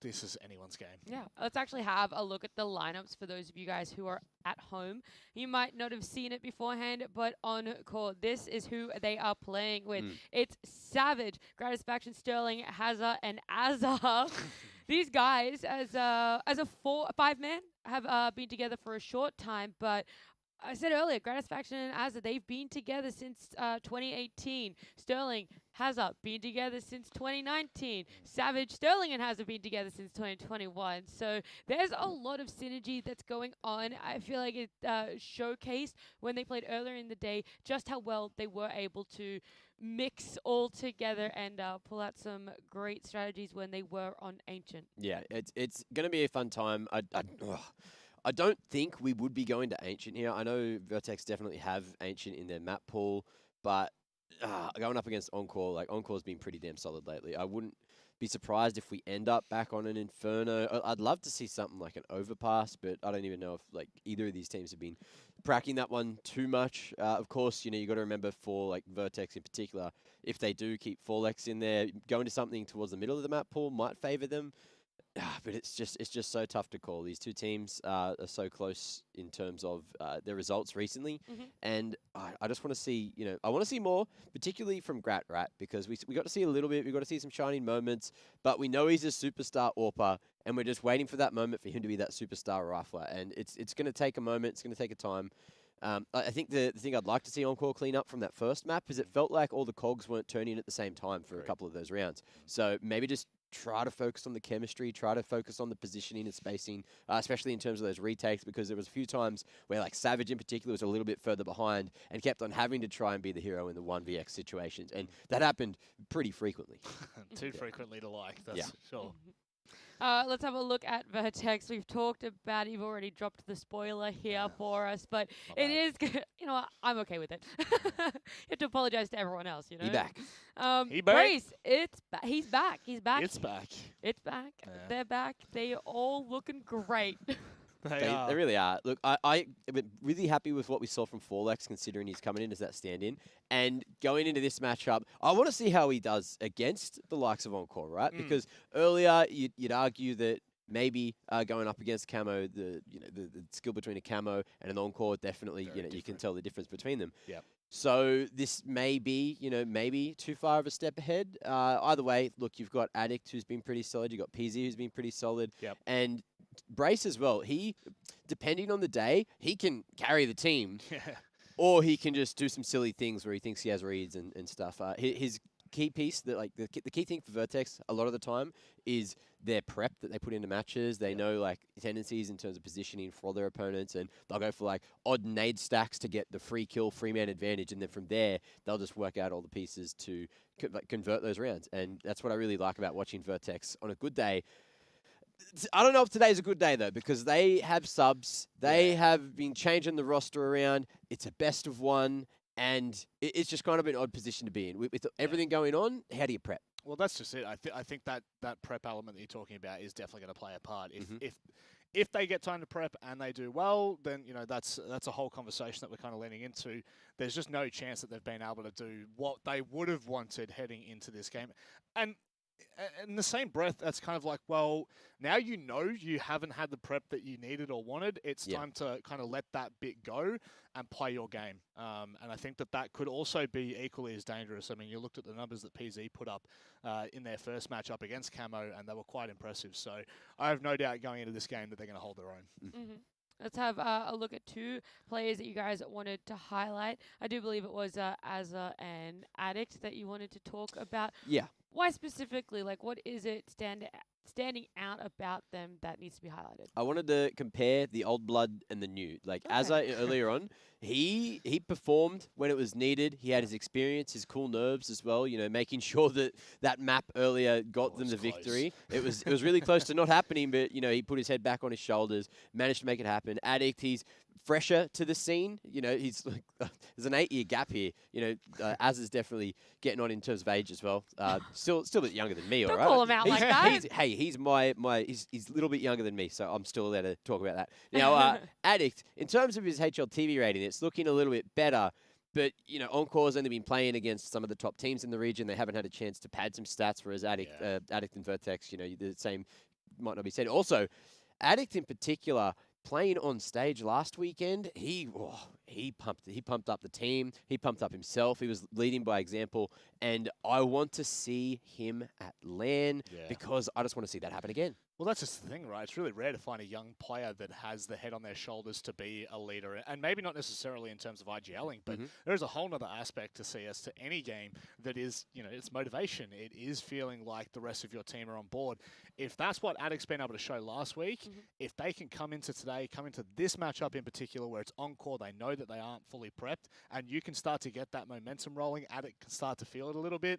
C: this is anyone's game.
A: Yeah, let's actually have a look at the lineups for those of you guys who are at home. You might not have seen it beforehand, but Encore, this is who they are playing with. It's Savage, Gratisfaction, Sterling, Hazard, and Azar. These guys, as a 5-man, have been together for a short time, but I said earlier, Gratisfaction and Azza, they've been together since 2018. Sterling, Hazard, been together since 2019. Savage, Sterling and Hazard been together since 2021. So there's a lot of synergy that's going on. I feel like it showcased when they played earlier in the day just how well they were able to mix all together and pull out some great strategies when they were on Ancient.
B: Yeah, it's going to be a fun time. I don't think we would be going to Ancient here. I know Vertex definitely have Ancient in their map pool, but going up against Encore, like Encore's been pretty damn solid lately. I wouldn't be surprised if we end up back on an Inferno. I'd love to see something like an Overpass, but I don't even know if like either of these teams have been cracking that one too much. Of course, you got to remember for like Vertex in particular, if they do keep Forlex in there, going to something towards the middle of the map pool might favor them. But it's just so tough to call. These two teams are so close in terms of their results recently, and I just want to see, I want to see more, particularly from Grat Rat, because we got to see a little bit. We got to see some shining moments, but we know he's a superstar AWPer, and we're just waiting for that moment for him to be that superstar rifler, and it's going to take a moment. It's going to take a time. I think the thing I'd like to see Encore clean up from that first map is it felt like all the cogs weren't turning at the same time for a couple of those rounds. So maybe just try to focus on the chemistry, try to focus on the positioning and spacing, especially in terms of those retakes, because there was a few times where like Savage in particular was a little bit further behind and kept on having to try and be the hero in the 1vx situations. And that happened pretty frequently.
C: Too frequently to like, that's for sure.
A: Let's have a look at Vertex. We've talked about it. You've already dropped the spoiler here for us, but it is, I'm okay with it. You have to apologize to everyone else,
B: He back.
A: Brace, he's back. He's back.
C: It's back.
A: It's back.
C: Yeah.
A: They're back. They are all looking great.
B: They really are. Look, I'm really happy with what we saw from Forlex, considering he's coming in as that stand-in. And going into this matchup, I want to see how he does against the likes of Encore, right? Because earlier, you'd argue that maybe going up against Camo, the skill between a Camo and an Encore, definitely, you can tell the difference between them.
C: Yep.
B: So this may be, maybe too far of a step ahead. Either way, look, you've got Addict, who's been pretty solid. You've got PZ, who's been pretty solid.
C: Yep.
B: And Brace as well. He, depending on the day, he can carry the team. Or he can just do some silly things where he thinks he has reads and stuff. His key piece, the key thing for Vertex a lot of the time is their prep that they put into matches. They know like tendencies in terms of positioning for their opponents, and they'll go for like odd nade stacks to get the free kill, free man advantage, and then from there they'll just work out all the pieces to convert those rounds. And that's what I really like about watching Vertex on a good day. I don't know if today's a good day, though, because they have subs. They have been changing the roster around. It's a best of one, and it's just kind of an odd position to be in. With everything going on, how do you prep?
C: Well, that's just it. I think that prep element that you're talking about is definitely going to play a part. If they get time to prep and they do well, then that's a whole conversation that we're kind of leaning into. There's just no chance that they've been able to do what they would have wanted heading into this game. And in the same breath, that's kind of like, well, now you haven't had the prep that you needed or wanted. It's time to kind of let that bit go and play your game. And I think that could also be equally as dangerous. I mean, you looked at the numbers that PZ put up in their first match up against Camo, and they were quite impressive. So I have no doubt going into this game that they're going to hold their own.
A: Let's have a look at two players that you guys wanted to highlight. I do believe it was Azza and Addict that you wanted to talk about.
B: Yeah.
A: Why specifically? Like, what is it standing out about them that needs to be highlighted?
B: I wanted to compare the old blood and the new. Like, Azza earlier on, he performed when it was needed. He had his experience, his cool nerves as well, making sure that map earlier got them the victory. It was really close to not happening, but, he put his head back on his shoulders, managed to make it happen. Addict, he's fresher to the scene. He's like, there's an 8-year gap here. Azza's definitely getting on in terms of age as well. Still a bit younger than me, all right?
A: Don't call him out like that.
B: He's he's a little bit younger than me, so I'm still allowed to talk about that. Now, Addict, in terms of his HLTV rating, it's looking a little bit better. But, Encore's only been playing against some of the top teams in the region. They haven't had a chance to pad some stats, whereas Addict and Vertex, the same might not be said. Also, Addict in particular, playing on stage last weekend, he pumped up the team. He pumped up himself. He was leading by example. And I want to see him at LAN because I just want to see that happen again.
C: Well, that's just the thing, right? It's really rare to find a young player that has the head on their shoulders to be a leader, and maybe not necessarily in terms of IGLing, but there's a whole other aspect to CS to any game that is, it's motivation. It is feeling like the rest of your team are on board. If that's what Addict's been able to show last week, if they can come into today, come into this matchup in particular where it's Encore, they know that they aren't fully prepped, and you can start to get that momentum rolling, Addict can start to feel it a little bit,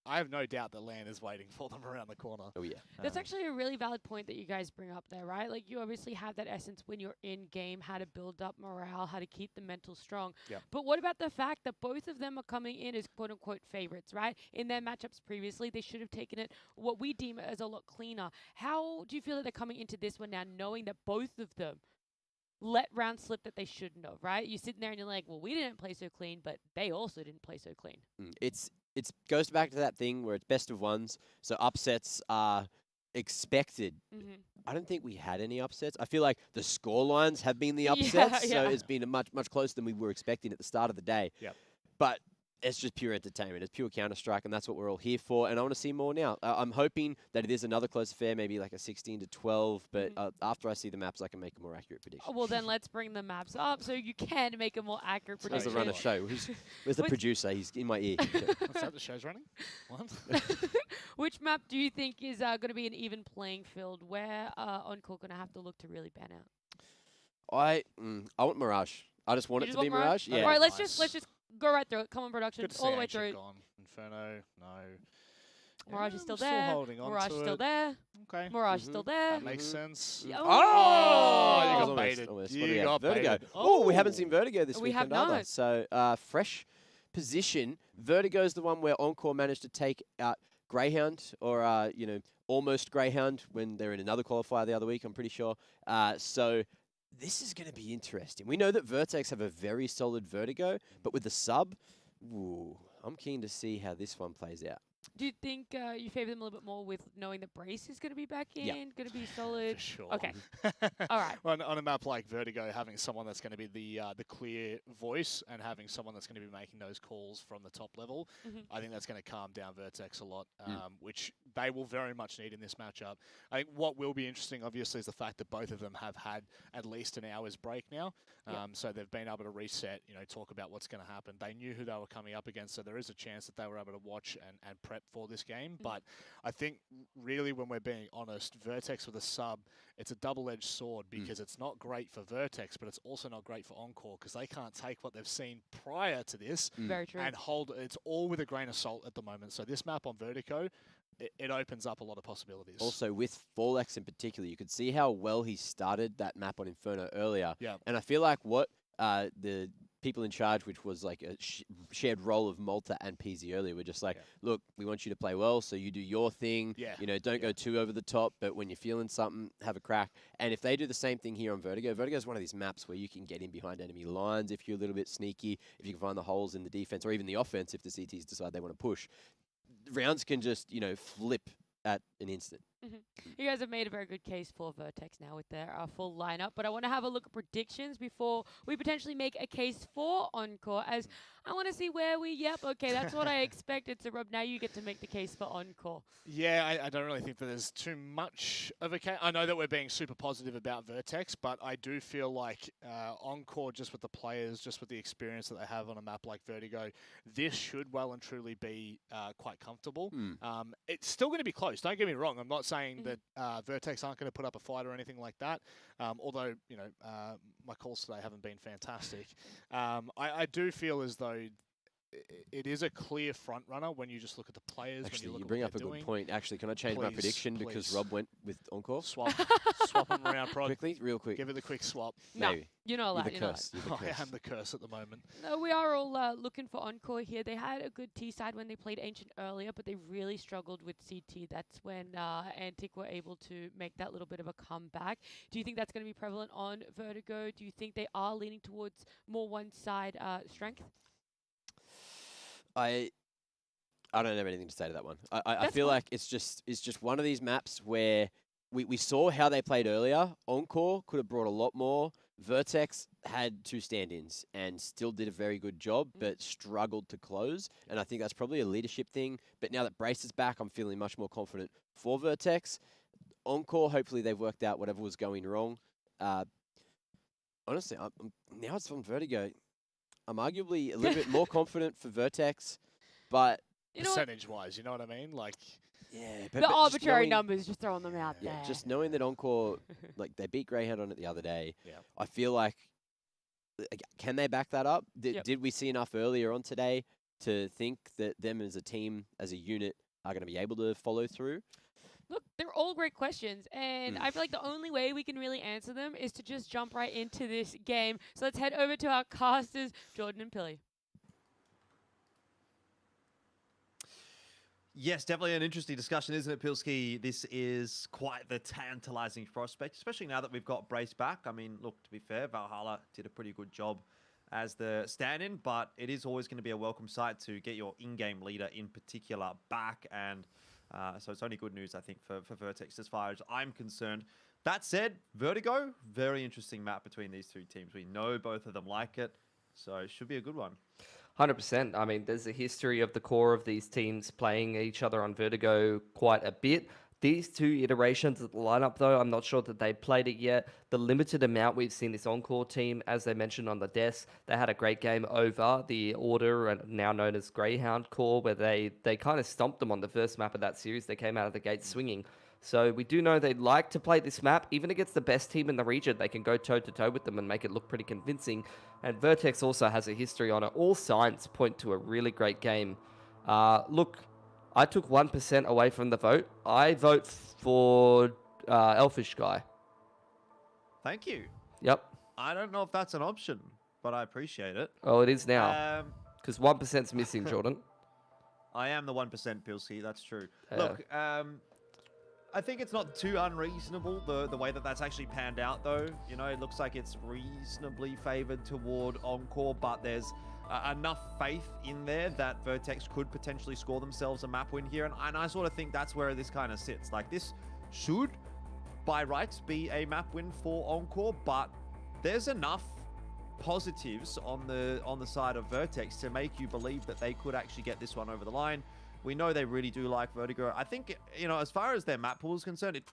C: I have no doubt that LAN is waiting for them around the corner.
B: Oh, yeah.
A: That's actually a really valid point that you guys bring up there, right? Like, you obviously have that essence when you're in game, how to build up morale, how to keep the mental strong.
C: Yep.
A: But what about the fact that both of them are coming in as quote-unquote favorites, right? In their matchups previously, they should have taken it, what we deem as a lot cleaner. How do you feel that they're coming into this one now, knowing that both of them let rounds slip that they shouldn't have, right? You're sitting there and you're like, well, we didn't play so clean, but they also didn't play so clean.
B: It goes back to that thing where it's best of ones, so upsets are expected. I don't think we had any upsets. I feel like the score lines have been the upsets, so it's been a much closer than we were expecting at the start of the day.
C: Yep.
B: But it's just pure entertainment. It's pure Counter-Strike, and that's what we're all here for, and I want to see more now. I'm hoping that it is another close affair, maybe like a 16-12, but after I see the maps, I can make a more accurate prediction.
A: Oh, well, then let's bring the maps up so you can make a more accurate prediction.
B: As the runner show. Where's the producer? He's in my ear.
C: What's that? The show's running? What?
A: Which map do you think is going to be an even playing field? Where Encore going to have to look to really ban out?
B: I want Mirage. I just want it to be Mirage. Yeah.
A: All right, let's just go right through it. Come on, production, all the way through.
C: Gone. Inferno, no.
A: Mirage is still
C: still
A: there.
C: holding on
A: Mirage
C: to
A: is still
C: it.
A: there.
C: Okay.
A: Mirage is still there.
C: That makes sense.
A: Oh!
C: You got baited.
B: Almost.
C: You got
B: Vertigo.
C: baited.
B: Oh, we haven't seen Vertigo this
A: We
B: weekend
A: have
B: either.
A: not.
B: So, fresh position. Vertigo's the one where Encore managed to take out Greyhound, or, almost Greyhound when they're in another qualifier the other week, I'm pretty sure. So this is going to be interesting. We know that Vertex have a very solid Vertigo, but with the sub, I'm keen to see how this one plays out.
A: Do you think you favour them a little bit more with knowing that Brace is going to be back in, going to be solid?
C: For sure.
A: Okay. All right.
C: On a map like Vertigo, having someone that's going to be the clear voice and having someone that's going to be making those calls from the top level, I think that's going to calm down Vertex a lot, which they will very much need in this matchup. I think what will be interesting, obviously, is the fact that both of them have had at least an hour's break now. So they've been able to reset, talk about what's going to happen. They knew who they were coming up against, so there is a chance that they were able to watch and prep for this game. But I think really, when we're being honest, Vertex with a sub, it's a double-edged sword because it's not great for Vertex, but it's also not great for Encore because they can't take what they've seen prior to this and hold it's all with a grain of salt at the moment. So this map on Vertigo, it opens up a lot of possibilities.
B: Also, with Forlex in particular, you could see how well he started that map on Inferno earlier.
C: Yeah.
B: And I feel like what the people in charge, which was like a shared role of Malta and Peasy earlier, were just like, look, we want you to play well, so you do your thing. Don't go too over the top, but when you're feeling something, have a crack. And if they do the same thing here on Vertigo, Vertigo is one of these maps where you can get in behind enemy lines if you're a little bit sneaky, if you can find the holes in the defense or even the offense if the CTs decide they want to push. Rounds can just, flip at an instant.
A: You guys have made a very good case for Vertex now with their full lineup, but I want to have a look at predictions before we potentially make a case for Encore, as I want to see where okay, that's what I expected. So, Rob, now you get to make the case for Encore.
C: Yeah, I don't really think that there's too much of a case. I know that we're being super positive about Vertex, but I do feel like Encore, just with the players, just with the experience that they have on a map like Vertigo, this should well and truly be quite comfortable. It's still going to be close. Don't get me wrong. I'm not saying that Vertex aren't going to put up a fight or anything like that. Although, my calls today haven't been fantastic. I do feel as though it is a clear front runner when you just look at the players.
B: Actually,
C: when
B: you bring up a good point. Actually, can I change my prediction because Rob went with Encore?
C: Swap them around, Prod.
B: Real quick.
C: Give it a quick swap.
B: Maybe.
A: You're not allowed.
B: You're the curse.
C: I am the curse at the moment.
A: No, we are all looking for Encore here. They had a good T side when they played Ancient earlier, but they really struggled with CT. That's when Antic were able to make that little bit of a comeback. Do you think that's going to be prevalent on Vertigo? Do you think they are leaning towards more one-side strength?
B: I don't have anything to say to that one. I feel like it's just one of these maps where we saw how they played earlier. Encore could have brought a lot more. Vertex had 2 stand-ins and still did a very good job, but struggled to close. And I think that's probably a leadership thing. But now that Brace is back, I'm feeling much more confident for Vertex. Encore, hopefully they've worked out whatever was going wrong. Honestly, now it's on Vertigo. I'm arguably a little bit more confident for Vertex, but
C: percentage-wise, you know what I mean? Like,
B: yeah,
A: the arbitrary numbers, just throwing them out there.
B: Just knowing that Encore, like they beat Greyhound on it the other day.
C: Yeah.
B: I feel like, can they back that up? Did we see enough earlier on today to think that them as a team, as a unit, are going to be able to follow through?
A: Look, they're all great questions, and I feel like the only way we can really answer them is to just jump right into this game. So let's head over to our casters, Jordan and Pilly.
D: Yes, definitely an interesting discussion, isn't it, Pilski? This is quite the tantalizing prospect, especially now that we've got Brace back. I mean, look, to be fair, Valhalla did a pretty good job as the stand-in, but it is always going to be a welcome sight to get your in-game leader in particular back, and so it's only good news, I think, for Vertex as far as I'm concerned. That said, Vertigo, very interesting map between these two teams. We know both of them like it, so it should be a good one.
E: 100%. I mean, there's a history of the core of these teams playing each other on Vertigo quite a bit. These two iterations of the lineup, though, I'm not sure that they played it yet. The limited amount we've seen this Encore team, as they mentioned on the desk, they had a great game over the Order, and now known as Greyhound core, where they kind of stomped them on the first map of that series. They came out of the gate swinging. So we do know they like to play this map. Even against the best team in the region, they can go toe-to-toe with them and make it look pretty convincing. And Vertex also has a history on it. All signs point to a really great game. Look, I took 1% away from the vote. I vote for Elfish Guy.
D: Thank you.
E: Yep.
D: I don't know if that's an option, but I appreciate it.
E: Oh, it is now. Because 1%'s missing, Jordan.
D: I am the 1%, Pilski. That's true. Look, I think it's not too unreasonable, the way that that's actually panned out, though. You know, it looks like it's reasonably favored toward Encore, but there's enough faith in there that Vertex could potentially score themselves a map win here. And I sort of think that's where this kind of sits. Like, this should, by rights, be a map win for Encore, but there's enough positives on the side of Vertex to make you believe that they could actually get this one over the line. We know they really do like Vertigo. I think, you know, as far as their map pool is concerned, it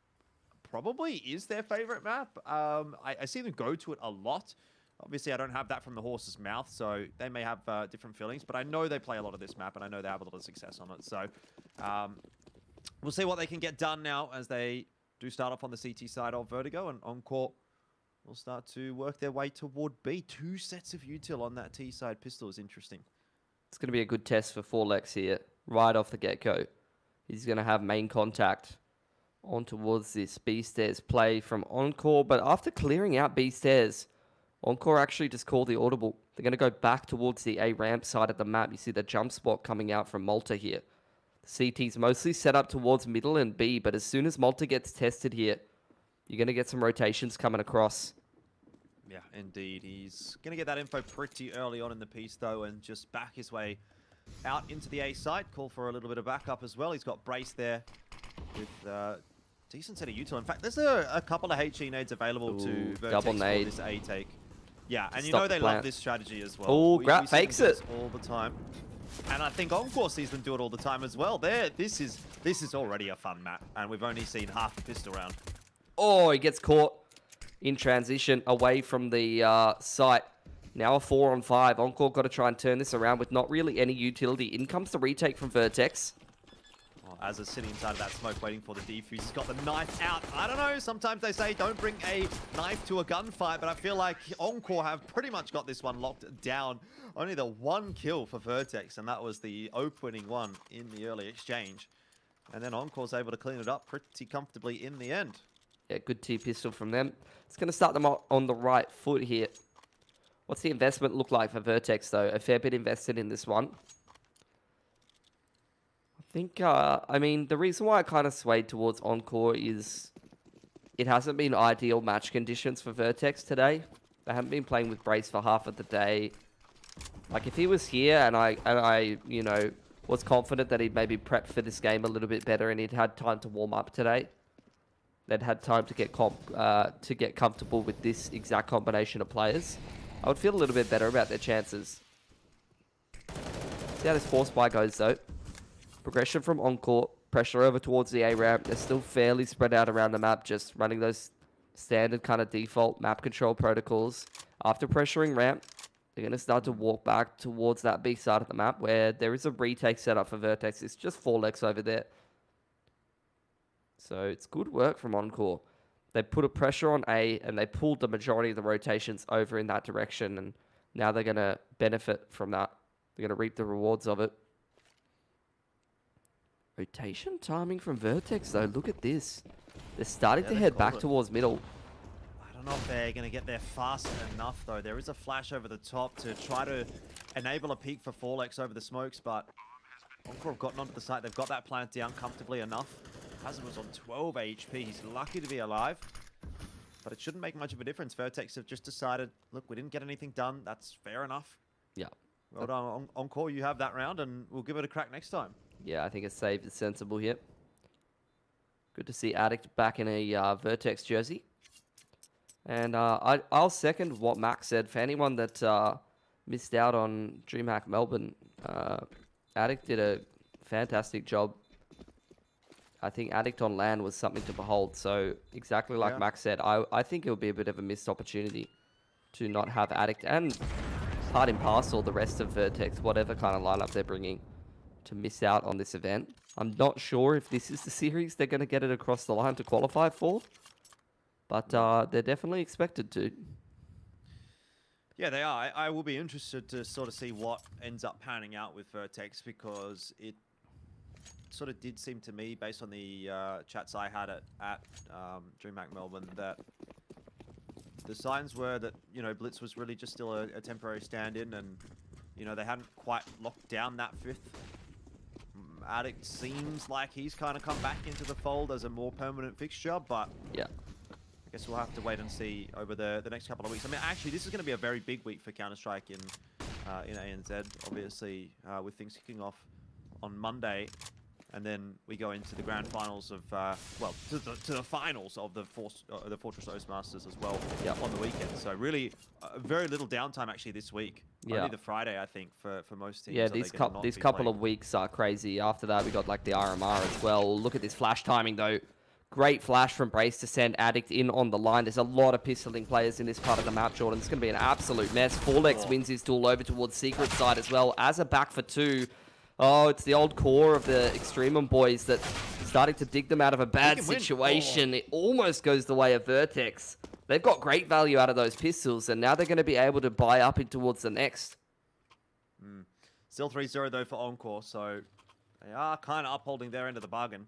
D: probably is their favorite map. I see them go to it a lot. Obviously, I don't have that from the horse's mouth, so they may have different feelings, but I know they play a lot of this map, and I know they have a lot of success on it. So we'll see what they can get done now as they do start off on the CT side of Vertigo, and Encore will start to work their way toward B. 2 sets of util on that T side pistol is interesting.
E: It's going to be a good test for Forlex here, right off the get-go. He's going to have main contact on towards this B stairs play from Encore, but after clearing out B stairs, Encore actually just called the audible. They're going to go back towards the A ramp side of the map. You see the jump spot coming out from Malta here. The CT's mostly set up towards middle and B, but as soon as Malta gets tested here, you're going to get some rotations coming across.
D: Yeah, indeed. He's going to get that info pretty early on in the piece, though, and just back his way out into the A site. Call for a little bit of backup as well. He's got Brace there with decent set of util. In fact, there's a couple of HE nades available to Vertex for this A take. Yeah, and you know they love this strategy as well.
E: Oh, Grab fakes it
D: all the time. And I think Encore sees them do it all the time as well. This is already a fun map, and we've only seen half a pistol round.
E: Oh, he gets caught in transition away from the site. Now a 4-on-5. Encore got to try and turn this around with not really any utility. In comes the retake from Vertex.
D: As is sitting inside of that smoke waiting for the defuse. He's got the knife out. I don't know, sometimes they say don't bring a knife to a gunfight, but I feel like Encore have pretty much got this one locked down. Only the one kill for Vertex, and that was the opening one in the early exchange. And then Encore's able to clean it up pretty comfortably in the end.
E: Yeah, good T-pistol from them. It's going to start them on the right foot here. What's the investment look like for Vertex, though? A fair bit invested in this one. I think, I mean, the reason why I kind of swayed towards Encore is it hasn't been ideal match conditions for Vertex today. They haven't been playing with Brace for half of the day. Like, if he was here and I you know, was confident that he'd maybe prepped for this game a little bit better and he'd had time to warm up today, they'd had time to get comfortable with this exact combination of players, I would feel a little bit better about their chances. See how this force buy goes, though. Progression from Encore. pressure over towards the A ramp. They're still fairly spread out around the map, just running those standard kind of default map control protocols. After pressuring ramp, they're going to start to walk back towards that B side of the map where there is a retake set up for Vertex. It's just 4 Lex over there. So it's good work from Encore. They put a pressure on A and they pulled the majority of the rotations over in that direction. And now they're going to benefit from that. They're going to reap the rewards of it. Rotation timing from Vertex, though. Look at this. They're starting to head back towards middle.
D: I don't know if they're going to get there fast enough, though. There is a flash over the top to try to enable a peek for 4Lex over the smokes, but Encore have gotten onto the site. They've got that plant down comfortably enough. Hazard was on 12 HP. He's lucky to be alive, but it shouldn't make much of a difference. Vertex have just decided, look, we didn't get anything done. That's fair enough.
E: Yeah.
D: Well done, Encore. You have that round, and we'll give it a crack next time.
E: Yeah, I think a save is sensible here. Good to see Addict back in a Vertex jersey. And I'll second what Max said. For anyone that missed out on DreamHack Melbourne, Addict did a fantastic job. I think Addict on LAN was something to behold. So exactly like Max said, I think it would be a bit of a missed opportunity to not have Addict and part and parcel the rest of Vertex, whatever kind of lineup they're bringing, to miss out on this event. I'm not sure if this is the series they're going to get it across the line to qualify for, but they're definitely expected to.
D: Yeah, they are. I will be interested to sort of see what ends up panning out with Vertex, because it sort of did seem to me, based on the chats I had at DreamHack Melbourne, that the signs were that, you know, Blitz was really just still a temporary stand-in, and, you know, they hadn't quite locked down that 5th. Addict seems like he's kind of come back into the fold as a more permanent fixture, but
E: yeah,
D: I guess we'll have to wait and see over the next couple of weeks. I mean, actually, this is going to be a very big week for Counter-Strike in ANZ, obviously, with things kicking off on Monday. And then we go into the grand finals of, well, to the finals of the Fortress Toastmasters as well on the weekend. So really, very little downtime actually this week. Only the Friday, I think, for most teams.
E: Yeah, these couple of weeks are crazy. After that, we got like the RMR as well. Look at this flash timing though. Great flash from Brace to send Addict in on the line. There's a lot of pistoling players in this part of the map, Jordan. It's going to be an absolute mess. 4Lex wins his duel over towards Secret side as well. As a back for 2. Oh, it's the old core of the Extremum boys that starting to dig them out of a bad situation. It almost goes the way of Vertex. They've got great value out of those pistols, and now they're going to be able to buy up in towards the next.
D: Still 3-0 though for Encore, so they are kind of upholding their end of the bargain.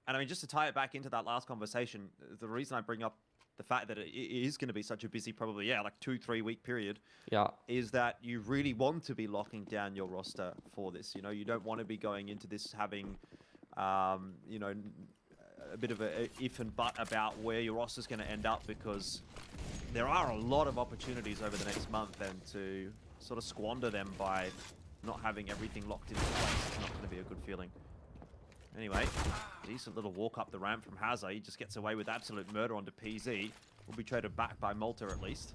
D: And I mean, just to tie it back into that last conversation, the reason I bring up the fact that it is going to be such a busy, probably, like 2-3 week period, is that you really want to be locking down your roster for this. You know, you don't want to be going into this having, you know, a bit of a if and but about where your roster's going to end up, because there are a lot of opportunities over the next month, and to sort of squander them by not having everything locked into place, it's not going to be a good feeling. Anyway, decent little walk up the ramp from Hazza. He just gets away with absolute murder onto PZ. Will be traded back by Malta at least.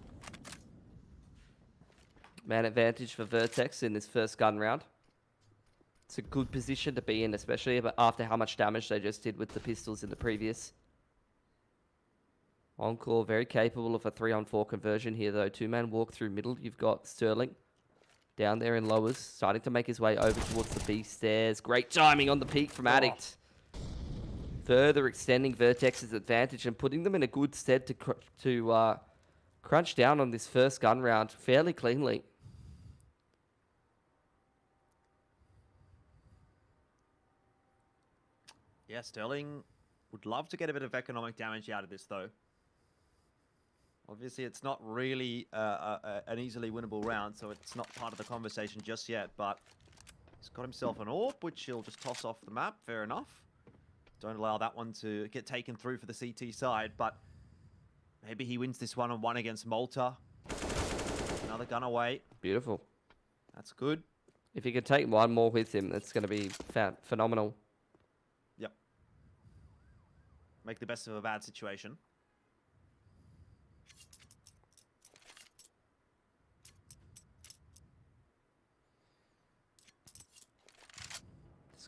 E: Man advantage for Vertex in this first gun round. It's a good position to be in, especially after how much damage they just did with the pistols in the previous. Encore very capable of a 3-on-4 conversion here though. 2-man walk through middle. You've got Sterling down there in lowers, starting to make his way over towards the B stairs. Great timing on the peak from Addict. Further extending Vertex's advantage and putting them in a good stead to crunch down on this first gun round fairly cleanly.
D: Yeah, Sterling would love to get a bit of economic damage out of this though. Obviously, it's not really an easily winnable round, so it's not part of the conversation just yet, but he's got himself an AWP, which he'll just toss off the map. Fair enough. Don't allow that one to get taken through for the CT side, but maybe he wins this 1-on-1 against Malta. Another gun away.
E: Beautiful.
D: That's good.
E: If he could take one more with him, that's going to be phenomenal.
D: Yep. Make the best of a bad situation.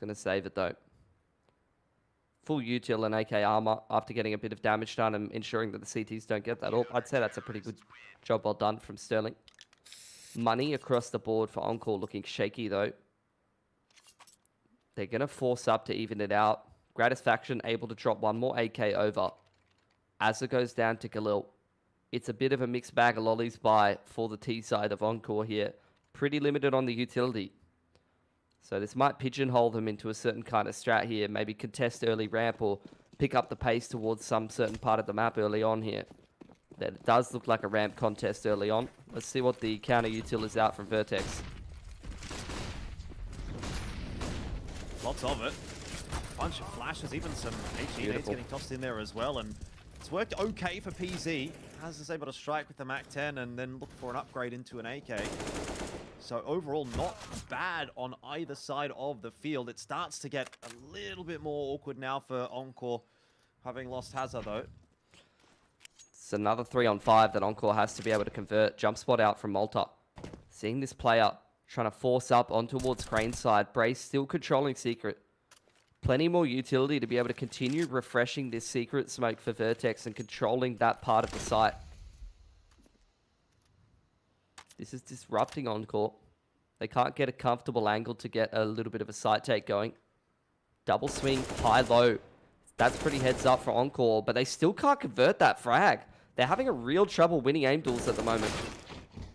E: Going to save it though. full util and AK armor after getting a bit of damage done and ensuring that the CTs don't get that up. I'd say that's a pretty good job well done from Sterling. Money across the board for Encore looking shaky though. They're going to force up to even it out. Gratisfaction able to drop one more AK over. As it goes down to Galil, it's a bit of a mixed bag of lollies by for the T side of Encore here. Pretty limited on the utility. So this might pigeonhole them into a certain kind of strat here. Maybe contest early ramp or pick up the pace towards some certain part of the map early on here. That does look like a ramp contest early on. Let's see what the counter util is out from Vertex.
D: Lots of it. Bunch of flashes, even some HE nades getting tossed in there as well. And it's worked okay for PZ. Has is able to strike with the MAC-10 and then look for an upgrade into an AK. So overall, not bad on either side of the field. It starts to get a little bit more awkward now for Encore, having lost Hazard though.
E: It's another 3-on-5 that Encore has to be able to convert. Jump spot out from Malta. Seeing this player trying to force up on towards Crane's side. Brace still controlling Secret. Plenty more utility to be able to continue refreshing this Secret smoke for Vertex and controlling that part of the site. This is disrupting Encore. They can't get a comfortable angle to get a little bit of a site take going. Double swing, high-low. That's pretty heads up for Encore, but they still can't convert that frag. They're having a real trouble winning aim duels at the moment.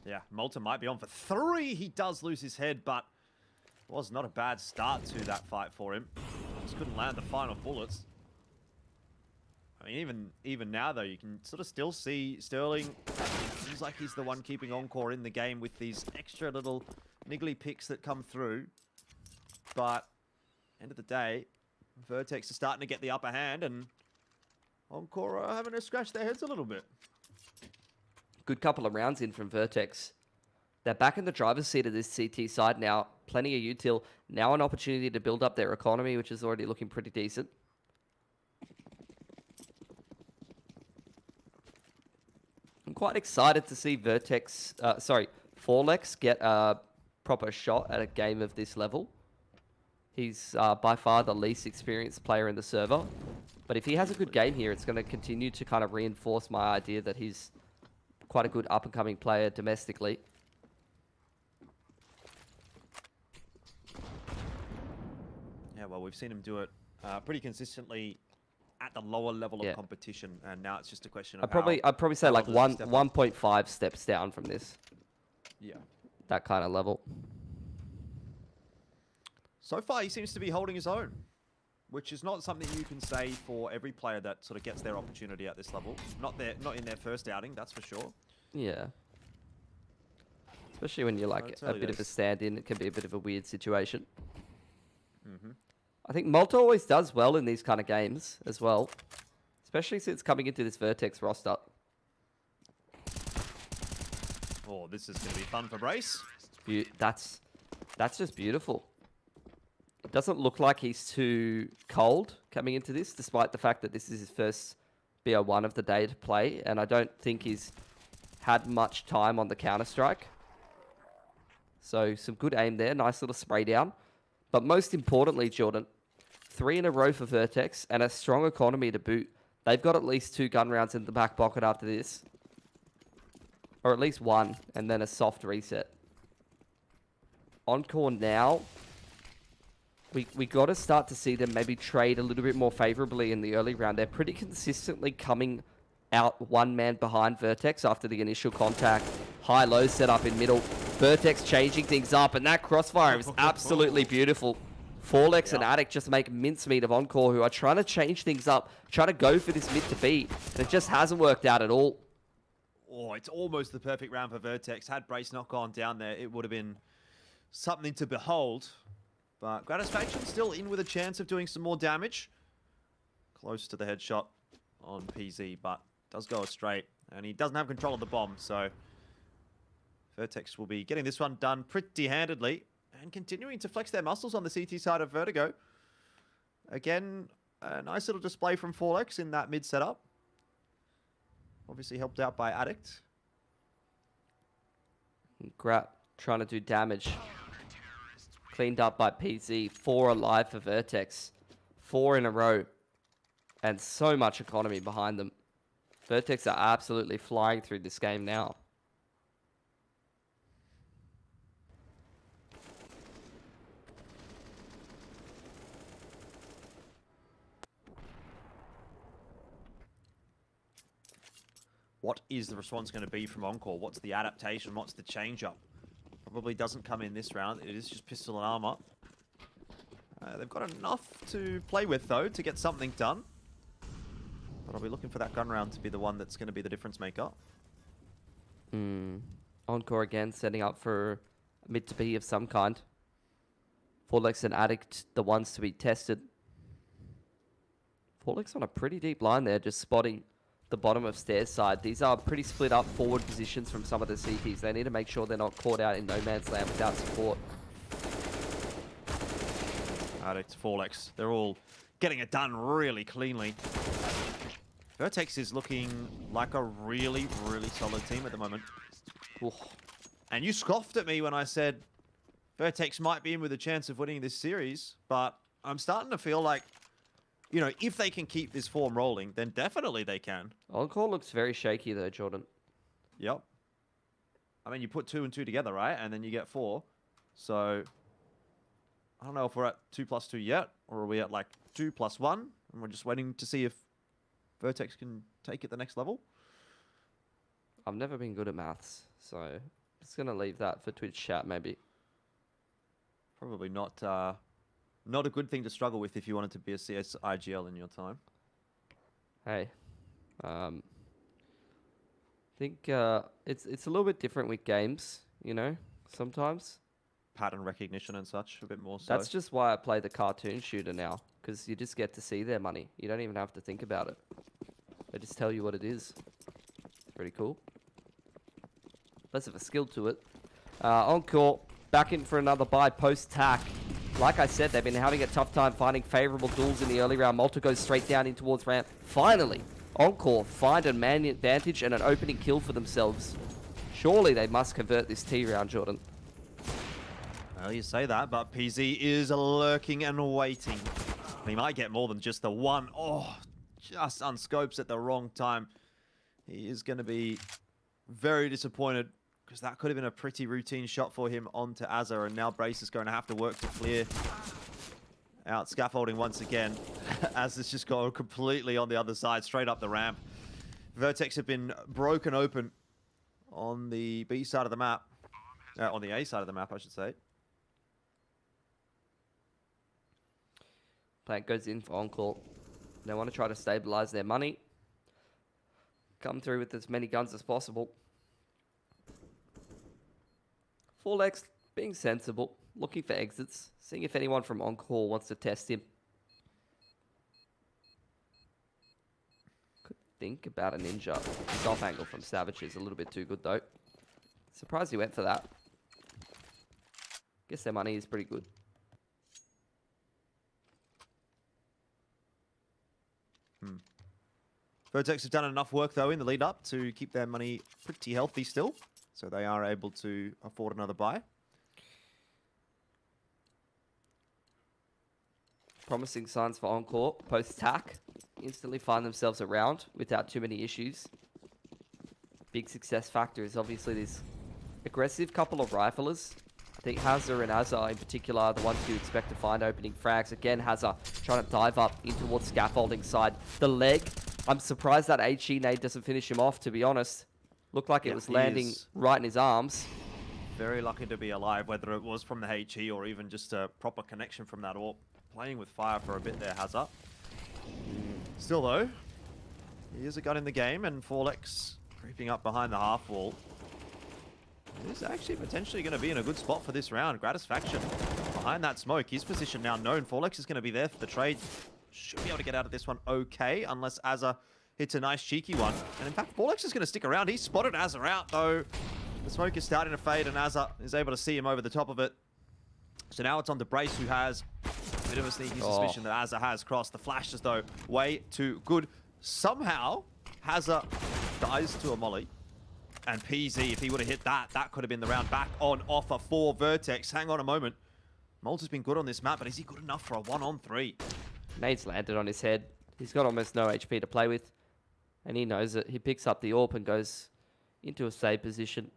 D: Yeah, Malta might be on for 3. He does lose his head, but it was not a bad start to that fight for him. Just couldn't land the final bullets. I mean, even now, though, you can sort of still see Sterling. Seems like he's the one keeping Encore in the game with these extra little niggly picks that come through. But, end of the day, Vertex are starting to get the upper hand, and Encore are having to scratch their heads a little bit.
E: Good couple of rounds in from Vertex. They're back in the driver's seat of this CT side now. Plenty of util. Now an opportunity to build up their economy, which is already looking pretty decent. I'm quite excited to see Forlex get a proper shot at a game of this level. He's by far the least experienced player in the server. But if he has a good game here, it's going to continue to kind of reinforce my idea that he's quite a good up-and-coming player domestically.
D: Yeah, well, we've seen him do it pretty consistently at the lower level of competition, and now it's just a question of
E: I'd probably say like 1.5 steps down from this.
D: Yeah.
E: That kind of level.
D: So far, he seems to be holding his own, which is not something you can say for every player that sort of gets their opportunity at this level. Not in their first outing, that's for sure.
E: Yeah. Especially when you're like a bit of a stand-in, it can be a bit of a weird situation.
D: Mm-hmm.
E: I think Malta always does well in these kind of games as well, especially since coming into this Vertex roster.
D: Oh, this is going to be fun for Brace.
E: That's just beautiful. It doesn't look like he's too cold coming into this, despite the fact that this is his first BO1 of the day to play, and I don't think he's had much time on the Counter-Strike. So some good aim there, nice little spray down. But most importantly, Jordan, 3 in a row for Vertex and a strong economy to boot. They've got at least 2 gun rounds in the back pocket after this. Or at least 1, and then a soft reset. Encore now, we got to start to see them maybe trade a little bit more favorably in the early round. They're pretty consistently coming out one man behind Vertex after the initial contact. High-low set up in middle. Vertex changing things up, and that crossfire is absolutely beautiful. Forlex and Attic just make mincemeat of Encore, who are trying to change things up, trying to go for this mid to beat, and it just hasn't worked out at all.
D: Oh, it's almost the perfect round for Vertex. Had Brace not gone down there, it would have been something to behold. But Gratisfaction still in with a chance of doing some more damage. Close to the headshot on PZ, but does go astray. And he doesn't have control of the bomb, so Vertex will be getting this one done pretty handedly and continuing to flex their muscles on the CT side of Vertigo. Again, a nice little display from Forlex in that mid setup. Obviously helped out by Addict.
E: Grat trying to do damage. Cleaned up by PZ. 4 alive for Vertex. 4 in a row. and so much economy behind them. Vertex are absolutely flying through this game now.
D: What is the response going to be from Encore? What's the adaptation? What's the change-up? Probably doesn't come in this round. It is just pistol and armor. They've got enough to play with, though, to get something done. But I'll be looking for that gun round to be the one that's going to be the difference maker.
E: Encore again, setting up for mid to B of some kind. Forlex and Addict, the ones to be tested. Forlex on a pretty deep line there, just spotting the bottom of stairs side. These are pretty split up forward positions from some of the CTs. They need to make sure they're not caught out in no man's land without support.
D: Addict, Forlex, they're all getting it done really cleanly. Vertex is looking like a really, really solid team at the moment. Ooh. And you scoffed at me when I said Vertex might be in with a chance of winning this series, but I'm starting to feel like, you know, if they can keep this form rolling, then definitely they can.
E: Encore looks very shaky though, Jordan.
D: Yep. I mean, you put 2 and 2 together, right? And then you get 4. So, I don't know if we're at 2 plus 2 yet, or are we at like 2 plus 1? And we're just waiting to see if Vertex can take it the next level.
E: I've never been good at maths, so just going to leave that for Twitch chat maybe.
D: Probably not a good thing to struggle with if you wanted to be a CS IGL in your time.
E: Hey, I think it's a little bit different with games, you know, sometimes.
D: Pattern recognition and such, a bit more so.
E: That's just why I play the cartoon shooter now, because you just get to see their money. You don't even have to think about it. They just tell you what it is. It's pretty cool. Less of a skill to it. Encore, back in for another buy post-tack. Like I said, they've been having a tough time finding favorable duels in the early round. Malta goes straight down in towards ramp. Finally, Encore find a man advantage and an opening kill for themselves. Surely they must convert this T round, Jordan.
D: Well, you say that, but PZ is lurking and waiting. He might get more than just the one. Oh, just unscopes at the wrong time. He is going to be very disappointed, because that could have been a pretty routine shot for him onto Azza, and now Brace is going to have to work to clear out scaffolding once again. Azza's just gone completely on the other side, straight up the ramp. Vertex have been broken open on the B side of the map. On the A side of the map, I should say.
E: Plant goes in for Encore. They want to try to stabilize their money. Come through with as many guns as possible. Forlex being sensible, looking for exits, seeing if anyone from Encore wants to test him. Could think about a ninja. Self angle from Savage is a little bit too good though. Surprised he went for that. Guess their money is pretty good.
D: Vertex have done enough work though in the lead up to keep their money pretty healthy still. So they are able to afford another buy.
E: Promising signs for Encore. Post-tack. Instantly find themselves around without too many issues. Big success factor is obviously this aggressive couple of riflers. I think Hazza and Azza in particular are the ones you expect to find opening frags. Again, Hazza trying to dive up in towards scaffolding side. The leg, I'm surprised that HE nade doesn't finish him off, to be honest. Looked like it was landing right in his arms.
D: Very lucky to be alive, whether it was from the HE or even just a proper connection from that AWP. Playing with fire for a bit there, Hazza. Still though, he is a gun in the game, and Forlex creeping up behind the half wall. It is actually potentially going to be in a good spot for this round. Gratisfaction behind that smoke. His position now known. Forlex is going to be there for the trade. Should be able to get out of this one okay, unless Azza hits a nice cheeky one. And in fact, Forlex is going to stick around. He spotted Azza out though. The smoke is starting to fade and Azza is able to see him over the top of it. So now it's on to Brace, who has a bit of a sneaky suspicion that Azza has crossed. The flashes though, way too good. Somehow, Hazza dies to a molly. And PZ, if he would have hit that, that could have been the round. Back on offer for Vertex. Hang on a moment. Malta's been good on this map, but is he good enough for a 1-on-3?
E: Nade's landed on his head. He's got almost no HP to play with. And he knows it. He picks up the AWP and goes into a save position.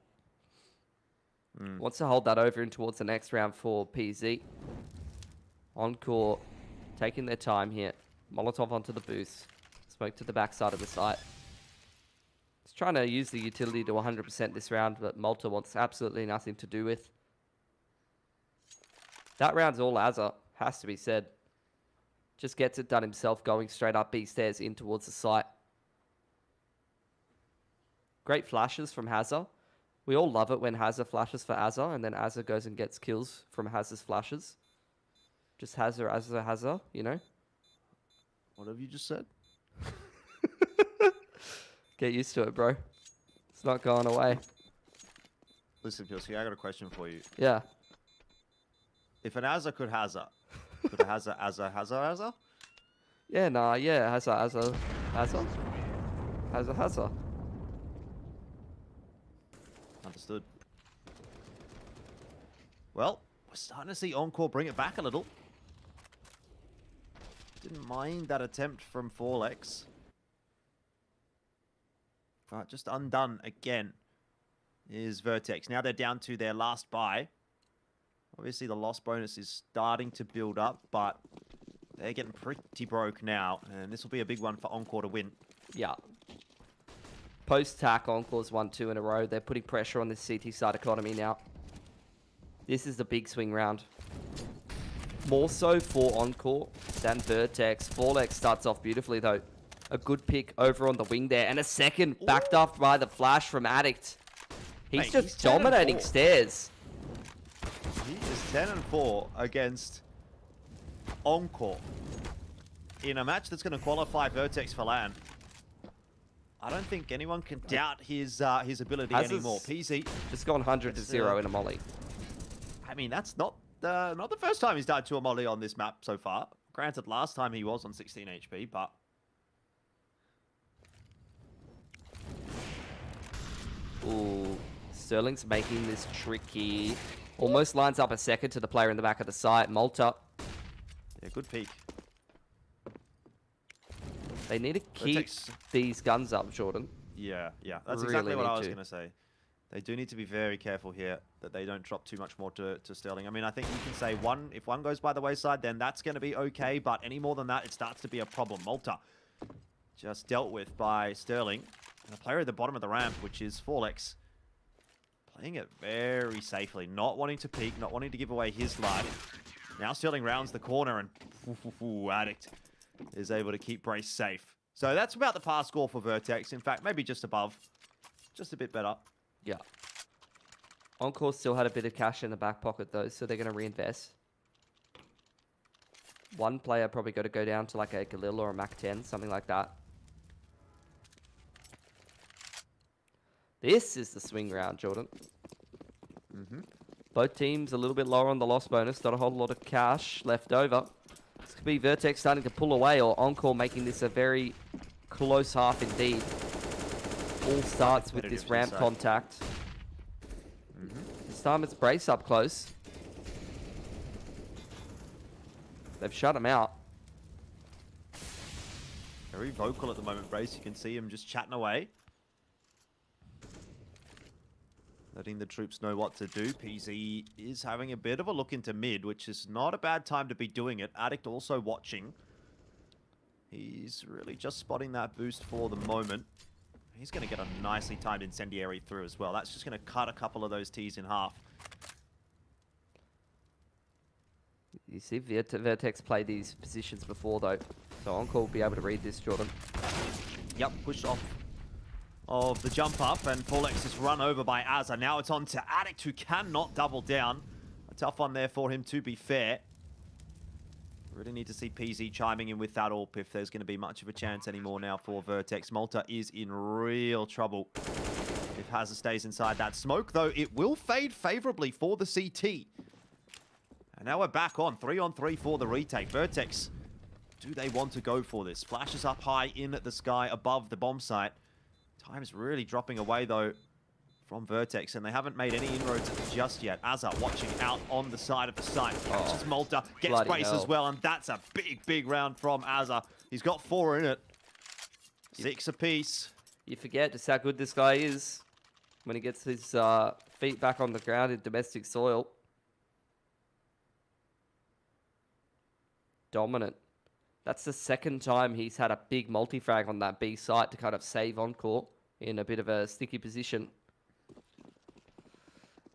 E: Wants to hold that over in towards the next round for PZ. Encore taking their time here. Molotov onto the boost. Smoke to the backside of the site. He's trying to use the utility to 100% this round, but Malta wants absolutely nothing to do with. That round's all Azza, has to be said. Just gets it done himself, going straight up B stairs in towards the site. Great flashes from Hazza. We all love it when Hazza flashes for Azza, and then Azza goes and gets kills from Hazza's flashes. Just Hazza, you know?
D: What have you just said?
E: Get used to it, bro. It's not going away.
D: Listen, Pilsky, I got a question for you.
E: Yeah.
D: If an Azza could Hazza, could a Hazza?
E: Yeah, nah, yeah, Hazza.
D: Understood. Well, we're starting to see Encore bring it back a little. Didn't mind that attempt from Forlex. But just undone again is Vertex. Now they're down to their last buy. Obviously the loss bonus is starting to build up, but they're getting pretty broke now. And this will be a big one for Encore to win.
E: Yeah. Post-tack, Encore's 1-2 in a row. They're putting pressure on this CT side economy now. This is the big swing round. More so for Encore than Vertex. Forlex starts off beautifully, though. A good pick over on the wing there. And a second backed off by the flash from Addict. He's just dominating stairs.
D: He is 10-4 against Encore in a match that's going to qualify Vertex for LAN. I don't think anyone can doubt his ability anymore. PZ
E: just gone 100-0 in a molly.
D: I mean, that's not the first time he's died to a molly on this map so far. Granted, last time he was on 16 HP, but
E: ooh, Sterling's making this tricky. Almost lines up a second to the player in the back of the site. Malta.
D: Yeah, good peek.
E: They need to keep these guns up, Jordan.
D: Yeah. That's exactly what I was going to say. They do need to be very careful here that they don't drop too much more to Sterling. I mean, I think you can say if one goes by the wayside, then that's going to be okay. But any more than that, it starts to be a problem. Malta just dealt with by Sterling. And a player at the bottom of the ramp, which is Forlex, playing it very safely. Not wanting to peek, not wanting to give away his life. Now Sterling rounds the corner and Addict is able to keep Brace safe. So that's about the pass score for Vertex. In fact, maybe just above. Just a bit better.
E: Yeah. Encore still had a bit of cash in the back pocket, though, so they're going to reinvest. One player probably got to go down to like a Galil or a Mac 10, something like that. This is the swing round, Jordan. Both teams a little bit lower on the loss bonus. Not a whole lot of cash left over. This could be Vertex starting to pull away, or Encore making this a very close half indeed. All starts with this ramp contact. This time it's Brace up close. They've shut him out.
D: Very vocal at the moment, Brace. You can see him just chatting away. Letting the troops know what to do. PZ is having a bit of a look into mid, which is not a bad time to be doing it. Addict also watching. He's really just spotting that boost for the moment. He's going to get a nicely timed incendiary through as well. That's just going to cut a couple of those T's in half.
E: You see Vertex play these positions before, though. So Encore will be able to read this, Jordan.
D: Yep, pushed off of the jump up, and Forlex is run over by Azza. Now it's on to Addict, who cannot double down. A tough one there for him, to be fair. Really need to see PZ chiming in with that AWP if there's going to be much of a chance anymore now for Vertex. Malta is in real trouble if Hazza stays inside that smoke, though it will fade favorably for the CT. And now we're back on 3-on-3 for the retake. Vertex, do they want to go for this? Flashes up high in the sky above the bomb site. Time's really dropping away, though, from Vertex, and they haven't made any inroads just yet. Azza watching out on the side of the site. Catches Malta, gets Brace as well, and that's a big, big round from Azza. He's got 4 in it. 6 apiece.
E: You forget just how good this guy is when he gets his feet back on the ground in domestic soil. Dominant. That's the second time he's had a big multi-frag on that B site to kind of save Encore in a bit of a sticky position.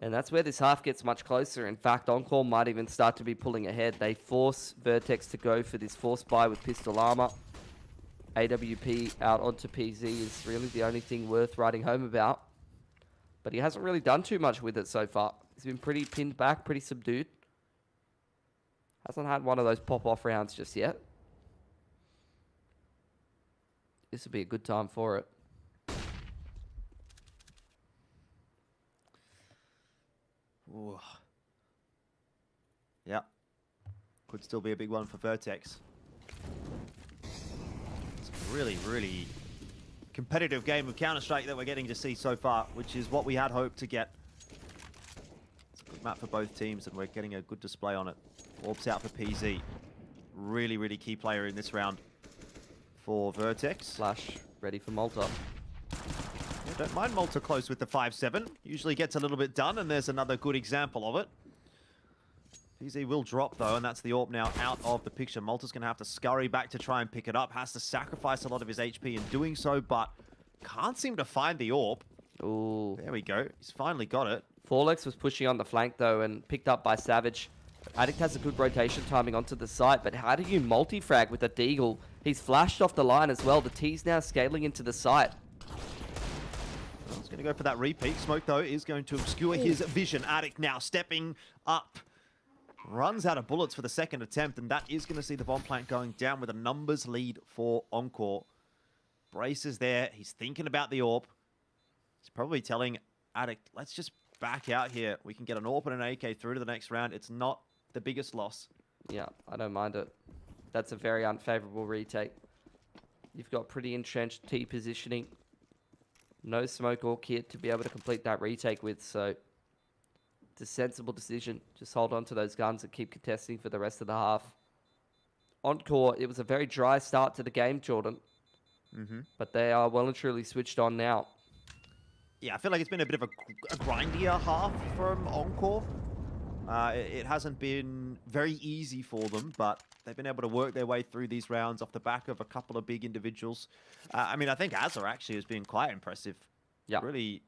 E: And that's where this half gets much closer. In fact, Encore might even start to be pulling ahead. They force Vertex to go for this force buy with pistol armor. AWP out onto PZ is really the only thing worth writing home about. But he hasn't really done too much with it so far. He's been pretty pinned back, pretty subdued. Hasn't had one of those pop-off rounds just yet. This would be a good time for it.
D: Ooh. Yeah. Could still be a big one for Vertex. It's a really, really competitive game of Counter-Strike that we're getting to see so far, which is what we had hoped to get. It's a good map for both teams, and we're getting a good display on it. Orbs out for PZ. Really, really key player in this round for Vertex.
E: Flash ready for Malta.
D: Yeah, don't mind Malta close with the 5-7. Usually gets a little bit done, and there's another good example of it. PZ will drop, though, and that's the AWP now out of the picture. Malta's going to have to scurry back to try and pick it up. Has to sacrifice a lot of his HP in doing so, but can't seem to find the AWP.
E: Ooh.
D: There we go. He's finally got it.
E: Forlex was pushing on the flank, though, and picked up by Savage. Addict has a good rotation timing onto the site, but how do you multi-frag with a Deagle? He's flashed off the line as well. The T's now scaling into the site.
D: He's going to go for that repeat. Smoke, though, is going to obscure his vision. Addict now stepping up. Runs out of bullets for the second attempt, and that is going to see the bomb plant going down with a numbers lead for Encore. Brace is there. He's thinking about the AWP. He's probably telling Addict, let's just back out here. We can get an AWP and an AK through to the next round. It's not the biggest loss.
E: Yeah, I don't mind it. That's a very unfavorable retake. You've got pretty entrenched T positioning. No smoke or kit to be able to complete that retake with, so it's a sensible decision. Just hold on to those guns and keep contesting for the rest of the half. Encore, it was a very dry start to the game, Jordan. But they are well and truly switched on now.
D: Yeah, I feel like it's been a bit of a grindier half from Encore. It hasn't been very easy for them, but they've been able to work their way through these rounds off the back of a couple of big individuals. I mean, I think Azza actually has been quite impressive.
E: Yeah.
D: Really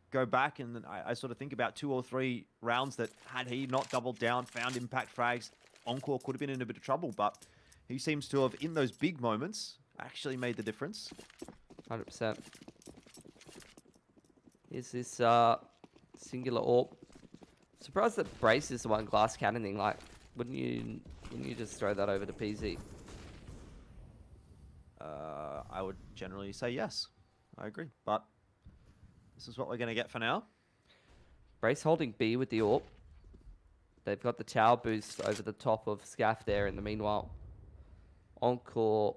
D: go back and I sort of think about 2 or 3 rounds that had he not doubled down, found impact frags, Encore could have been in a bit of trouble, but he seems to have, in those big moments, actually made the difference.
E: 100%. Here's this singular AWP. Surprised that Brace is the one glass cannoning. Like, wouldn't you just throw that over to PZ?
D: I would generally say yes. I agree, but this is what we're going to get for now.
E: Brace holding B with the AWP. They've got the tower boost over the top of Scaff there in the meanwhile. Encore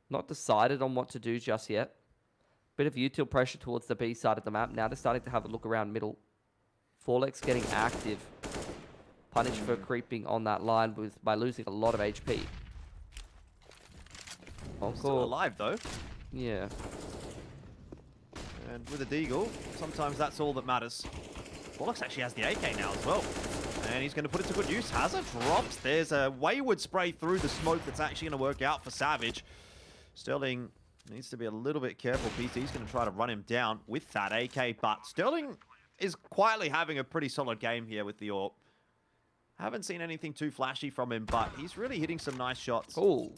E: not decided on what to do just yet. Bit of util pressure towards the B side of the map. Now they're starting to have a look around middle. Forlex getting active. Punished for creeping on that line by losing a lot of HP. Encore
D: still alive though.
E: Yeah.
D: And with a Deagle, sometimes that's all that matters. Forlex actually has the AK now as well. And he's going to put it to good use. Hazard drops. There's a wayward spray through the smoke that's actually going to work out for Savage. Sterling needs to be a little bit careful. PC's going to try to run him down with that AK, but Sterling is quietly having a pretty solid game here with the AWP. Haven't seen anything too flashy from him, but he's really hitting some nice shots.
E: Oh,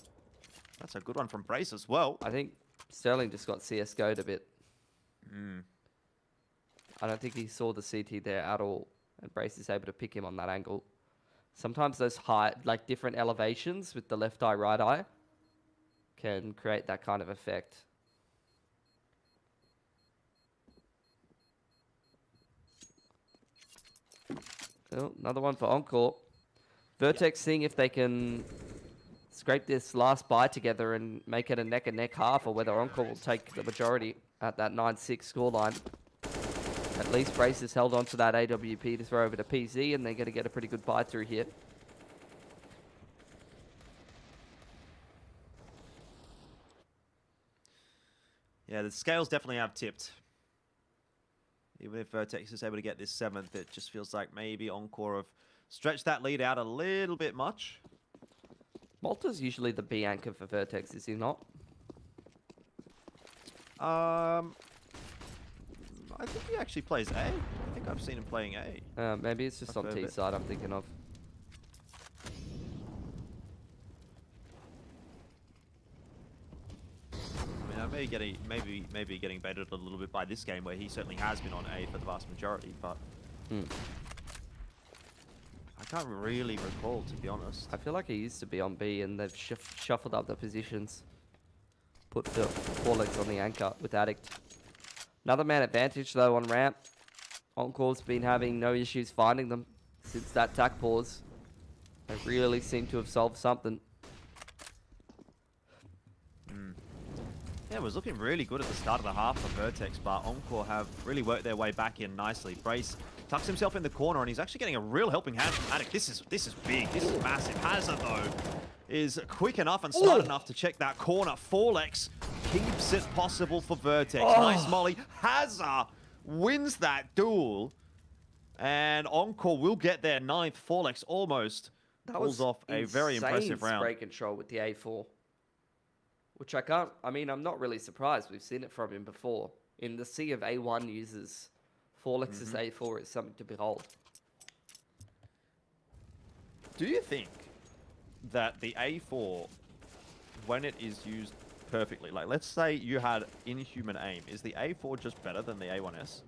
D: that's a good one from Brace as well.
E: I think Sterling just got CSGO'd a bit. I don't think he saw the CT there at all, and Brace is able to pick him on that angle. Sometimes those high, like different elevations with the left eye, right eye, can create that kind of effect. Oh, another one for Encore. Vertex seeing if they can scrape this last buy together and make it a neck-and-neck half, or whether Encore will take the majority at that 9-6 scoreline. At least Brace has held on to that AWP to throw over to PZ, and they're going to get a pretty good buy through here.
D: Yeah, the scales definitely have tipped. Even if Vertex is able to get this 7th, it just feels like maybe Encore have stretched that lead out a little bit much.
E: Malta's usually the B anchor for Vertex, is he not?
D: I think he actually plays A. I think I've seen him playing A.
E: Maybe it's just on T side I'm thinking of.
D: I mean, I may be getting baited a little bit by this game, where he certainly has been on A for the vast majority, but I can't really recall, to be honest.
E: I feel like he used to be on B, and they've shuffled up the positions. Put the 4 legs on the anchor with Addict. Another man advantage, though, on ramp. Encore's been having no issues finding them since that tack pause. They really seem to have solved something.
D: Yeah, it was looking really good at the start of the half for Vertex, but Encore have really worked their way back in nicely. Brace tucks himself in the corner, and he's actually getting a real helping hand from Addict. This is big. This is massive. Hazard, though, is quick enough and smart enough to check that corner. 4lex keeps it possible for Vertex. Nice molly. Hazard wins that duel, and Encore will get their 9th. 4lex almost pulls off a very impressive round.
E: Spray control with the A4. Which I'm not really surprised. We've seen it from him before. In the sea of A1 users, 4lex's A4 is something to behold.
D: Do you think that the A4, when it is used perfectly, like let's say you had inhuman aim, is the A4 just better than the A1S?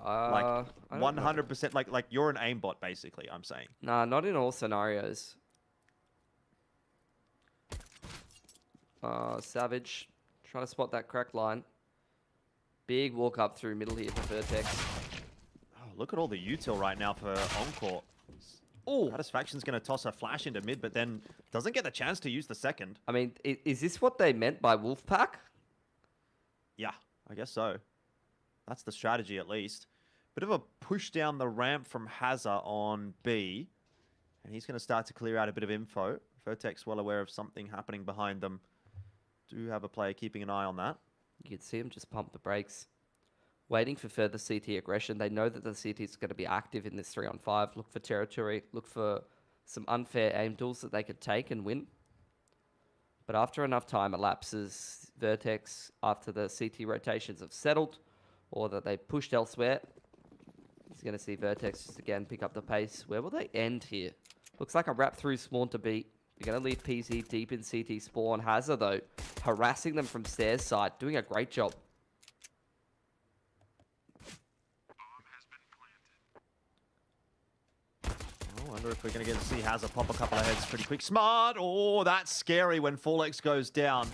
D: Like 100%, like you're an aimbot basically, I'm saying.
E: Nah, not in all scenarios. Savage, trying to spot that crack line. Big walk up through middle here for Vertex.
D: Oh, look at all the util right now for Encore. Oh, Satisfaction's going to toss a flash into mid, but then doesn't get the chance to use the second.
E: I mean, is this what they meant by Wolfpack?
D: Yeah, I guess so. That's the strategy, at least. Bit of a push down the ramp from Hazard on B. And he's going to start to clear out a bit of info. Vertex well aware of something happening behind them. Do have a player keeping an eye on that.
E: You can see him just pump the brakes. Waiting for further CT aggression. They know that the CT is going to be active in this 3-on-5. Look for territory. Look for some unfair aim duels that they could take and win. But after enough time elapses, Vertex, after the CT rotations have settled, or that they pushed elsewhere, he's going to see Vertex just again pick up the pace. Where will they end here? Looks like a wrap through spawn to beat. You're going to leave PZ deep in CT spawn. Hazard, though, harassing them from stairs side, doing a great job.
D: I wonder if we're going to get to see Hazard pop a couple of heads pretty quick. Smart! Oh, that's scary when 4lex goes down.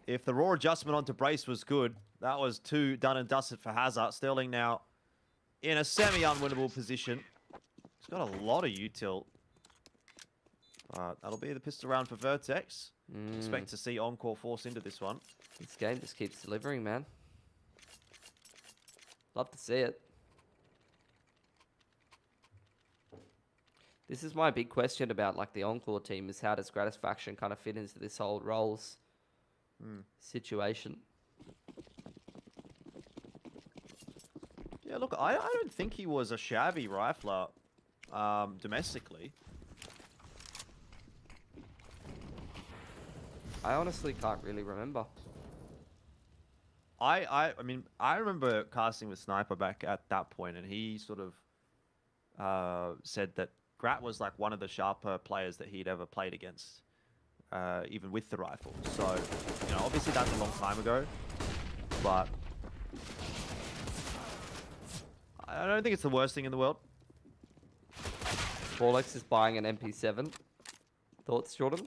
D: If the raw adjustment onto Brace was good, that was 2 done and dusted for Hazard. Sterling now in a semi-unwinnable position. He's got a lot of util. That'll be the pistol round for Vertex. Expect to see Encore force into this one.
E: This game just keeps delivering, man. Love to see it. This is my big question about like the Encore team, is how does Gratisfaction kind of fit into this whole roles situation?
D: Yeah, look, I don't think he was a shabby rifler domestically.
E: I honestly can't really remember.
D: I mean, I remember casting with Sniper back at that point, and he sort of said that Grat was like one of the sharper players that he'd ever played against, even with the rifle. So, you know, obviously that's a long time ago, but I don't think it's the worst thing in the world.
E: 4lex is buying an MP7. Thoughts, Jordan?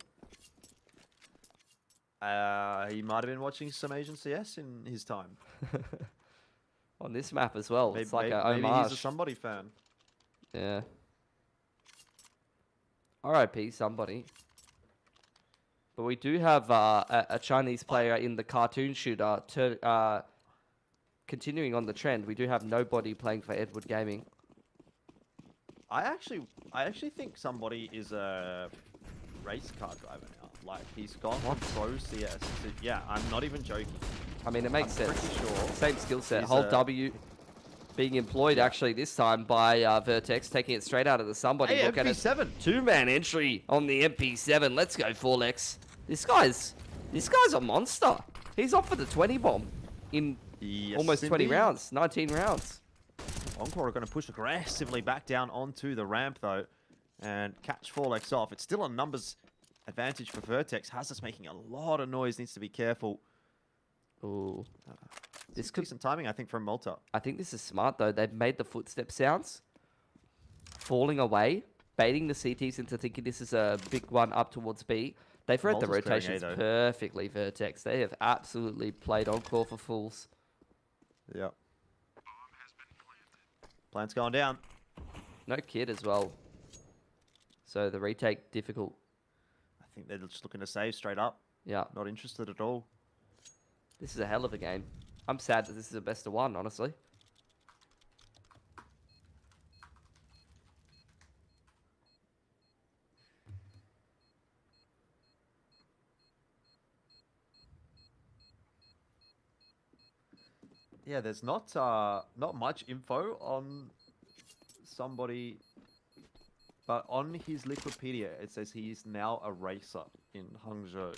D: He might have been watching some Asian CS in his time.
E: On this map as well.
D: Maybe,
E: it's like a
D: maybe
E: homage.
D: he's a somebody fan.
E: Yeah. RIP somebody. But we do have a Chinese player in the cartoon shooter, continuing on the trend, we do have nobody playing for Edward Gaming.
D: I actually think somebody is a race car driver now. Like, he's gone from pro CS to, yeah, I'm not even joking.
E: I mean, it makes sense.
D: Pretty sure.
E: Same skill set. Hold W being employed actually this time by Vertex, taking it straight out of the somebody.
D: Hey,
E: Look at it.
D: MP7.
E: Two-man entry on the MP7. Let's go, Forlex. This guy's a monster. He's off for the 20 bomb in almost 20 rounds, 19 rounds.
D: Encore are going to push aggressively back down onto the ramp, though, and catch Forlex off. It's still a numbers advantage for Vertex. Hazard's making a lot of noise, needs to be careful.
E: Ooh.
D: This could be some timing, I think, from Malta.
E: I think this is smart, though. They've made the footstep sounds, falling away, baiting the CTs into thinking this is a big one up towards B. They've read the rotations perfectly, Vertex. They have absolutely played Encore for fools.
D: Yep. Plant's going down.
E: No kid as well. So the retake difficult.
D: I think they're just looking to save straight up.
E: Yeah.
D: Not interested at all.
E: This is a hell of a game. I'm sad that this is a best of one, honestly.
D: Yeah, there's not much info on somebody, but on his Liquipedia it says he is now a racer in Hangzhou.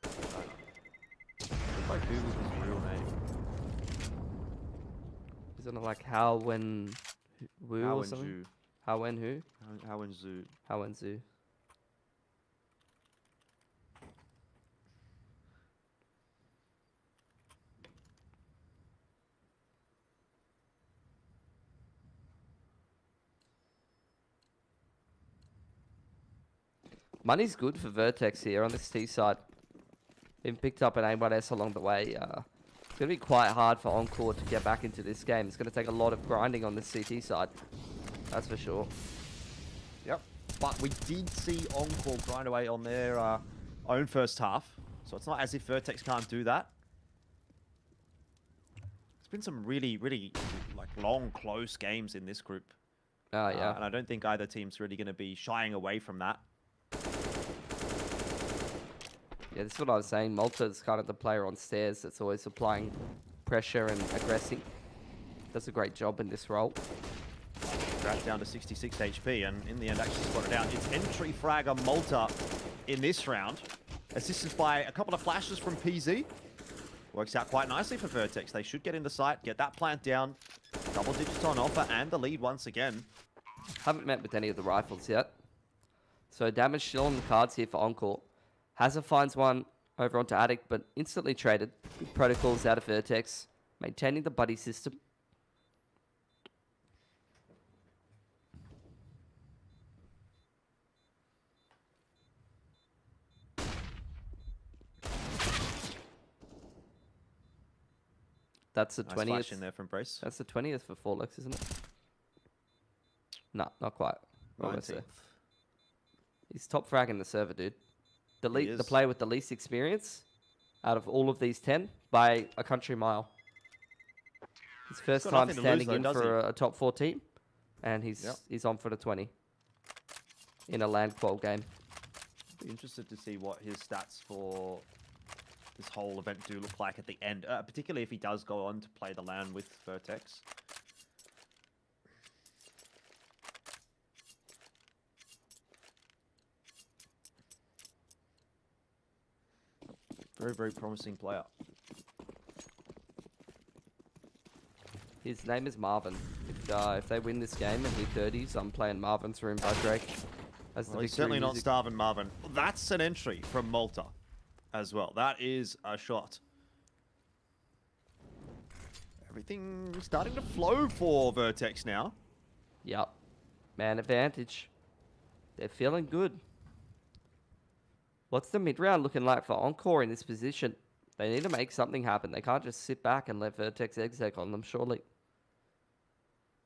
D: If I Google his real name,
E: isn't it like How When Wu or something? How When Who?
D: How When Zhu.
E: How When Zhu. Money's good for Vertex here on this T side. Been picked up an A1S along the way. It's going to be quite hard for Encore to get back into this game. It's going to take a lot of grinding on this CT side. That's for sure.
D: Yep. But we did see Encore grind away on their own first half. So it's not as if Vertex can't do that. It's been some really, really like long, close games in this group.
E: Oh, yeah.
D: And I don't think either team's really going to be shying away from that.
E: Yeah, this is what I was saying. Malta's kind of the player on stairs that's always applying pressure and aggressing. Does a great job in this role.
D: Crash down to 66 HP, and in the end actually spotted out. It's entry fragger Malta in this round. Assisted by a couple of flashes from PZ. Works out quite nicely for Vertex. They should get in the site, get that plant down. Double digits on offer, and the lead once again.
E: Haven't met with any of the rifles yet. So damage still on the cards here for Encore. Hazard finds one over onto Addict, but instantly traded. Good protocols out of Vertex. Maintaining the buddy system. That's the 20th.
D: Flash in there from Brace.
E: That's the 20th for Forlex, isn't it? No, not quite. Almost there. He's top frag in the server, dude. The player with the least experience out of all of these 10 by a country mile. His first time standing in for a top 4 team, and he's on for the 20 in a land qual game.
D: Be interested to see what his stats for this whole event do look like at the end, particularly if he does go on to play the LAN with Vertex. Very, very promising player.
E: His name is Marvin. If they win this game and he 30s, I'm playing Marvin through him by Drake.
D: Well, he's certainly not starving Marvin. That's an entry from Malta as well. That is a shot. Everything starting to flow for Vertex now.
E: Yep. Man advantage. They're feeling good. What's the mid-round looking like for Encore in this position? They need to make something happen. They can't just sit back and let Vertex exec on them, surely.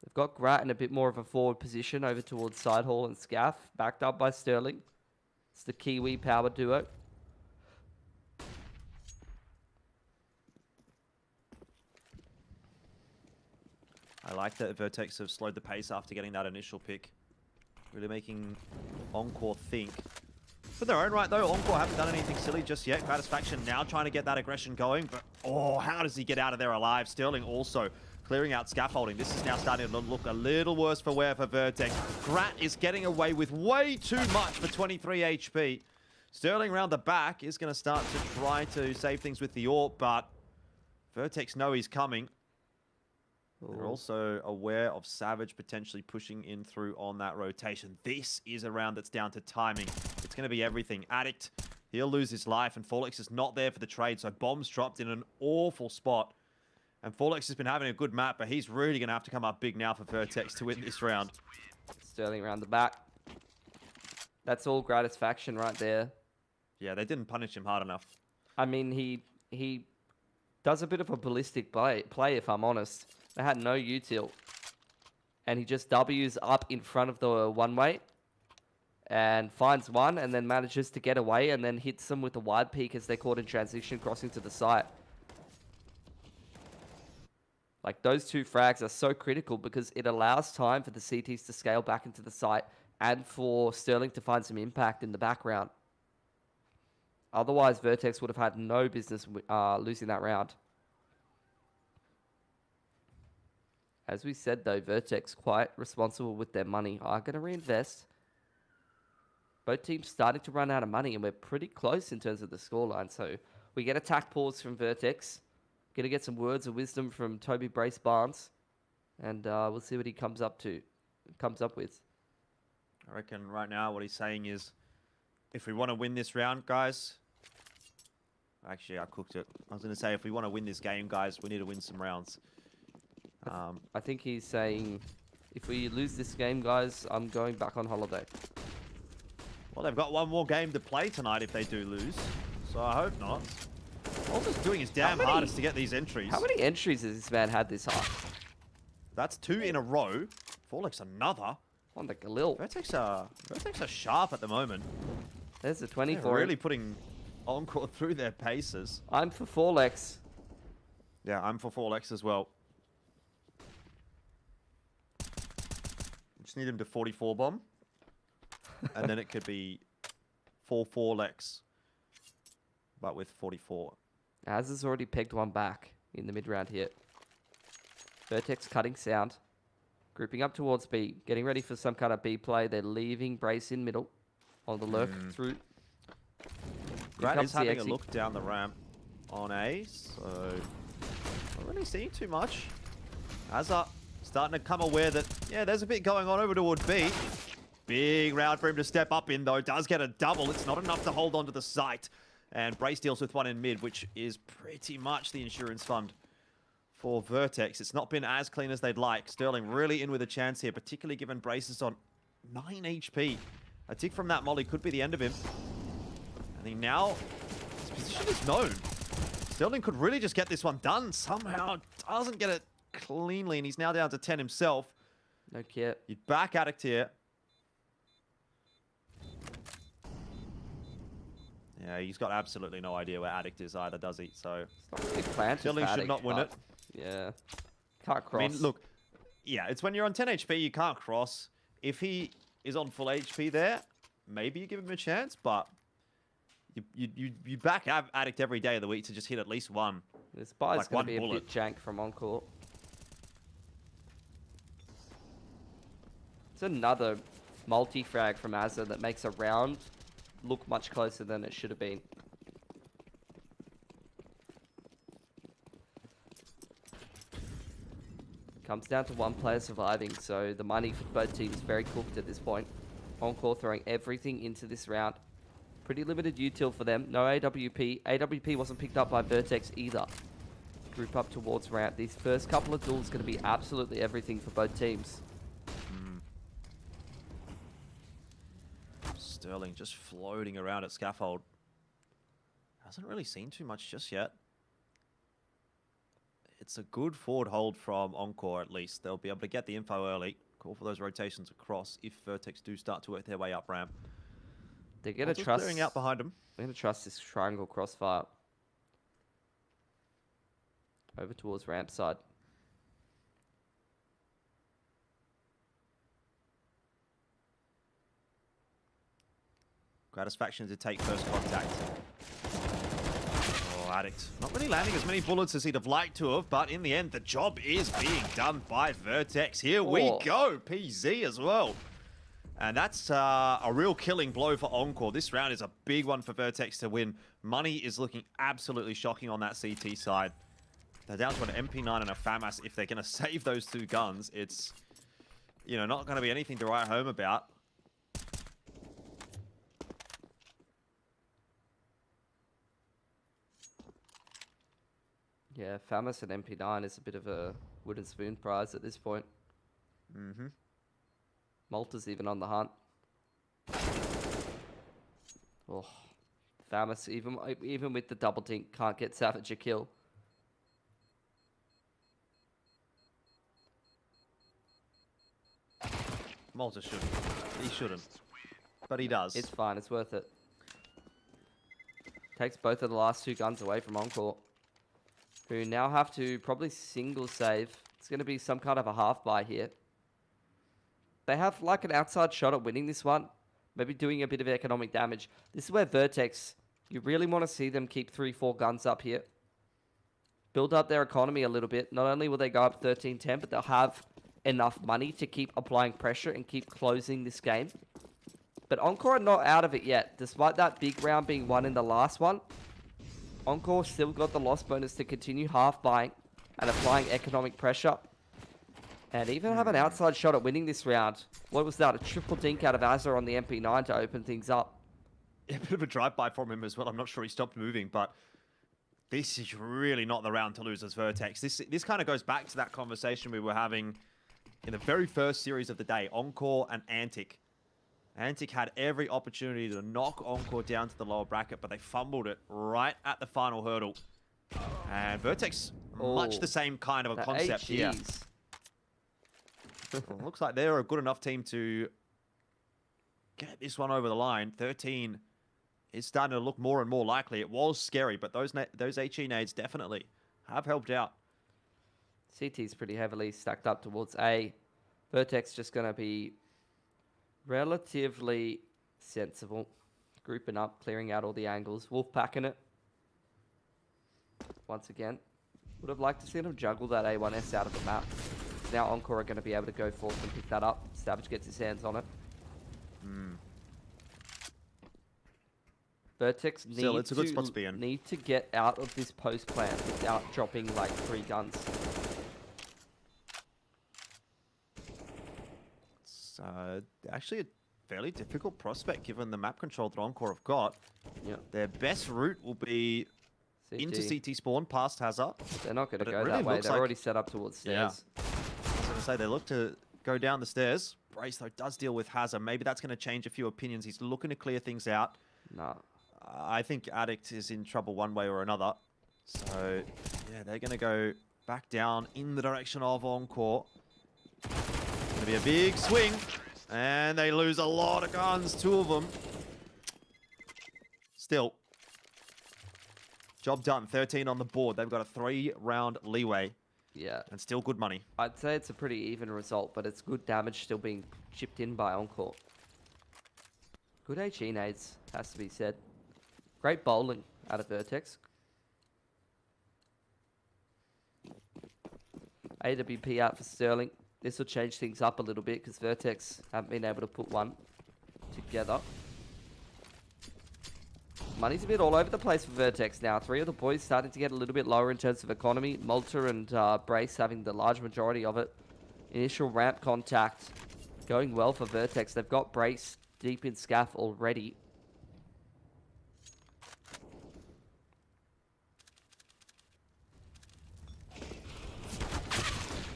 E: They've got Grat in a bit more of a forward position over towards Sidehall and Scaff, backed up by Sterling. It's the Kiwi power duo.
D: I like that Vertex have slowed the pace after getting that initial pick. Really making Encore think. For their own right, though, Encore haven't done anything silly just yet. Gratisfaction now trying to get that aggression going, but oh, how does he get out of there alive? Sterling also clearing out scaffolding. This is now starting to look a little worse for wear for Vertex. Grat is getting away with way too much for 23 HP. Sterling round the back is going to start to try to save things with the AWP, but Vertex know he's coming. They're also aware of Savage potentially pushing in through on that rotation. This is a round that's down to timing. It's going to be everything. Addict, he'll lose his life, and Forlex is not there for the trade, so Bomb's dropped in an awful spot. And Forlex has been having a good map, but he's really going to have to come up big now for Vertex to win this round.
E: Sterling around the back. That's all Gratisfaction right there.
D: Yeah, they didn't punish him hard enough.
E: I mean, he does a bit of a ballistic play if I'm honest. They had no util. And he just W's up in front of the one-way and finds one and then manages to get away and then hits them with a wide peak as they're caught in transition crossing to the site. Like, those two frags are so critical because it allows time for the CTs to scale back into the site and for Sterling to find some impact in the background. Otherwise, Vertex would have had no business losing that round. As we said, though, Vertex quite responsible with their money. Are going to reinvest. Both teams starting to run out of money, and we're pretty close in terms of the scoreline. So we get attack pause from Vertex. Going to get some words of wisdom from Toby Brace Barnes, and we'll see what he comes up with.
D: I reckon right now what he's saying is, if we want to win this round, guys. Actually, I cooked it. I was going to say, if we want to win this game, guys, we need to win some rounds.
E: I think he's saying, if we lose this game, guys, I'm going back on holiday.
D: Well, they've got one more game to play tonight if they do lose, so I hope not. Almost doing his damn hardest to get these entries.
E: How many entries has this man had this half?
D: That's 2 in a row. Forlex another.
E: On the Galil.
D: Vertex are sharp at the moment.
E: There's a 24.
D: They're really putting Encore through their paces.
E: I'm for Forlex.
D: Yeah, I'm for Forlex as well. Just need him to 44 bomb. And then it could be 4 Lex. But with 44.
E: Az has already pegged one back in the mid-round here. Vertex cutting sound. Grouping up towards B. Getting ready for some kind of B play. They're leaving Brace in middle. On the lurk through.
D: Grant is having a look down the ramp on A. So not really seeing too much. Azza starting to come aware that, yeah, there's a bit going on over toward B. Big round for him to step up in, though. Does get a double. It's not enough to hold on to the site. And Brace deals with one in mid, which is pretty much the insurance fund for Vertex. It's not been as clean as they'd like. Sterling really in with a chance here, particularly given Brace is on 9 HP. A tick from that molly could be the end of him. And he now, his position is known. Sterling could really just get this one done. Somehow doesn't get it cleanly, and he's now down to 10 himself.
E: No kit.
D: You'd back Addict here. Yeah, he's got absolutely no idea where Addict is either, does he? So Sterling should not win it.
E: Yeah. Can't cross.
D: I mean, look, yeah, it's when you're on 10 HP, you can't cross. If he is on full HP there, maybe you give him a chance, but you back Addict every day of the week to just hit at least one.
E: This buy's going to be a bit jank from Encore. It's another multi-frag from Azza that makes a round look much closer than it should have been. Comes down to one player surviving, so the money for both teams is very cooked at this point. Encore throwing everything into this round. Pretty limited util for them. No AWP. AWP wasn't picked up by Vertex either. Group up towards ramp. These first couple of duels going to be absolutely everything for both teams.
D: Sterling just floating around at scaffold. Hasn't really seen too much just yet. It's a good forward hold from Encore, at least. They'll be able to get the info early. Call for those rotations across if Vertex do start to work their way up ramp.
E: They're going to trust...
D: clearing out behind them.
E: They're going to trust this triangle crossfire. Over towards ramp side.
D: Gratisfaction to take first contact. Oh, Addict. Not really landing as many bullets as he'd have liked to have, but in the end, the job is being done by Vertex. Here we go. PZ as well. And that's a real killing blow for Encore. This round is a big one for Vertex to win. Money is looking absolutely shocking on that CT side. They're down to an MP9 and a FAMAS. If they're going to save those two guns, it's, you know, not going to be anything to write home about.
E: Yeah, FAMAS and MP9 is a bit of a wooden spoon prize at this point.
D: Mm-hmm.
E: Malta's even on the hunt. Oh, FAMAS, even with the double dink, can't get Savage a kill.
D: Malta shouldn't. He shouldn't. But he does.
E: It's fine. It's worth it. Takes both of the last two guns away from Encore, who now have to probably single save. It's going to be some kind of a half buy here. They have like an outside shot at winning this one. Maybe doing a bit of economic damage. This is where Vertex, you really want to see them keep 3-4 guns up here. Build up their economy a little bit. Not only will they go up 13-10, but they'll have enough money to keep applying pressure and keep closing this game. But Encore are not out of it yet. Despite that big round being won in the last one, Encore still got the loss bonus to continue half buying and applying economic pressure. And even have an outside shot at winning this round. What was that? A triple dink out of Azza on the MP9 to open things up.
D: Yeah, a bit of a drive-by from him as well. I'm not sure he stopped moving, but this is really not the round to lose as Vertex. This kind of goes back to that conversation we were having in the very first series of the day. Encore and Antic. Antic had every opportunity to knock Encore down to the lower bracket, but they fumbled it right at the final hurdle. And Vertex, much the same kind of a concept here. Well, looks like they're a good enough team to get this one over the line. 13 is starting to look more and more likely. It was scary, but those HE nades definitely have helped out.
E: CT's pretty heavily stacked up towards A. Vertex just going to be relatively sensible. Grouping up, clearing out all the angles. Wolf packing it. Once again. Would have liked to see them juggle that A1S out of the map. Now Encore are going to be able to go forth and pick that up. Savage gets his hands on it. Vertex need to get out of this post plan without dropping like 3 guns.
D: It's actually a fairly difficult prospect given the map control that Encore have got.
E: Yeah.
D: Their best route will be into CT spawn past Hazard.
E: They're not going to go that way. They're already set up towards stairs.
D: Yeah. I was going to say, they look to go down the stairs. Brace, though, does deal with Hazard. Maybe that's going to change a few opinions. He's looking to clear things out.
E: No.
D: I think Addict is in trouble one way or another. So, yeah, they're going to go back down in the direction of Encore. It's going to be a big swing. And they lose a lot of guns, 2 of them. Still. Job done, 13 on the board. They've got a 3-round leeway.
E: Yeah.
D: And still good money.
E: I'd say it's a pretty even result, but it's good damage still being chipped in by Encore. Good HE nades, has to be said. Great bowling out of Vertex. AWP out for Sterling. This will change things up a little bit because Vertex haven't been able to put one together. Money's a bit all over the place for Vertex now. 3 of the boys starting to get a little bit lower in terms of economy. Malta and Brace having the large majority of it. Initial ramp contact going well for Vertex. They've got Brace deep in scaff already.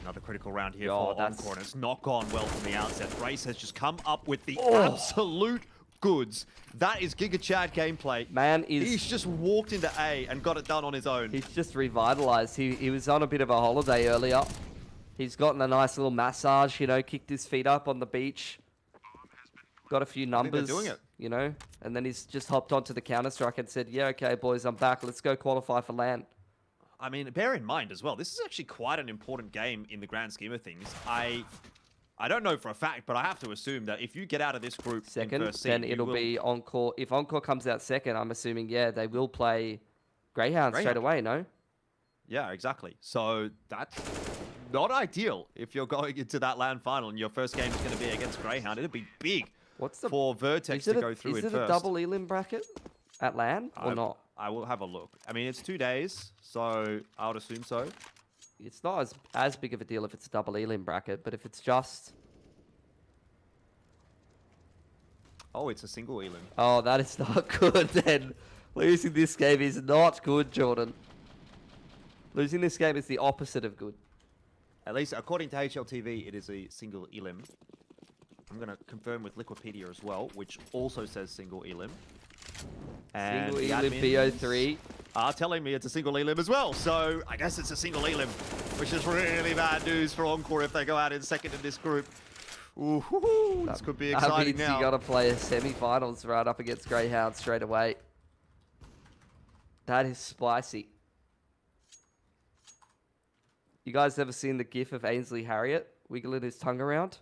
D: Another critical round here for Encore, and it's not gone well from the outset. Brace has just come up with the absolute goods. That is Giga Chad gameplay. He's just walked into A and got it done on his own.
E: He's just revitalized. He was on a bit of a holiday earlier. He's gotten a nice little massage, you know, kicked his feet up on the beach. Got a few numbers,
D: doing it.
E: You know, and then he's just hopped onto the Counter-Strike and said, yeah, okay, boys, I'm back. Let's go qualify for LAN.
D: I mean, bear in mind as well, this is actually quite an important game in the grand scheme of things. I I don't know for a fact, but I have to assume that if you get out of this group
E: second,
D: in first seed,
E: then it'll be Encore. If Encore comes out second, I'm assuming, yeah, they will play Greyhound straight away, no?
D: Yeah, exactly. So that's not ideal if you're going into that LAN final and your first game is going to be against Greyhound. It'd be big for Vertex to go through it first.
E: Is it a double elim bracket at LAN or not?
D: I will have a look. I mean, it's 2 days, so I would assume so.
E: It's not as big of a deal if it's a double elim bracket, but if it's just...
D: Oh, it's a single elim.
E: Oh, that is not good then. Losing this game is not good, Jordan. Losing this game is the opposite of good.
D: At least according to HLTV, it is a single elim. I'm going to confirm with Liquipedia as well, which also says single elim. And
E: single elim BO3
D: are telling me it's a single elim as well. So I guess it's a single elim, which is really bad news for Encore if they go out in second in this group. Ooh, this could be exciting
E: that means
D: now.
E: You got to play a semi-finals right up against Greyhound straight away. That is spicy. You guys ever seen the gif of Ainsley Harriott wiggling his tongue around?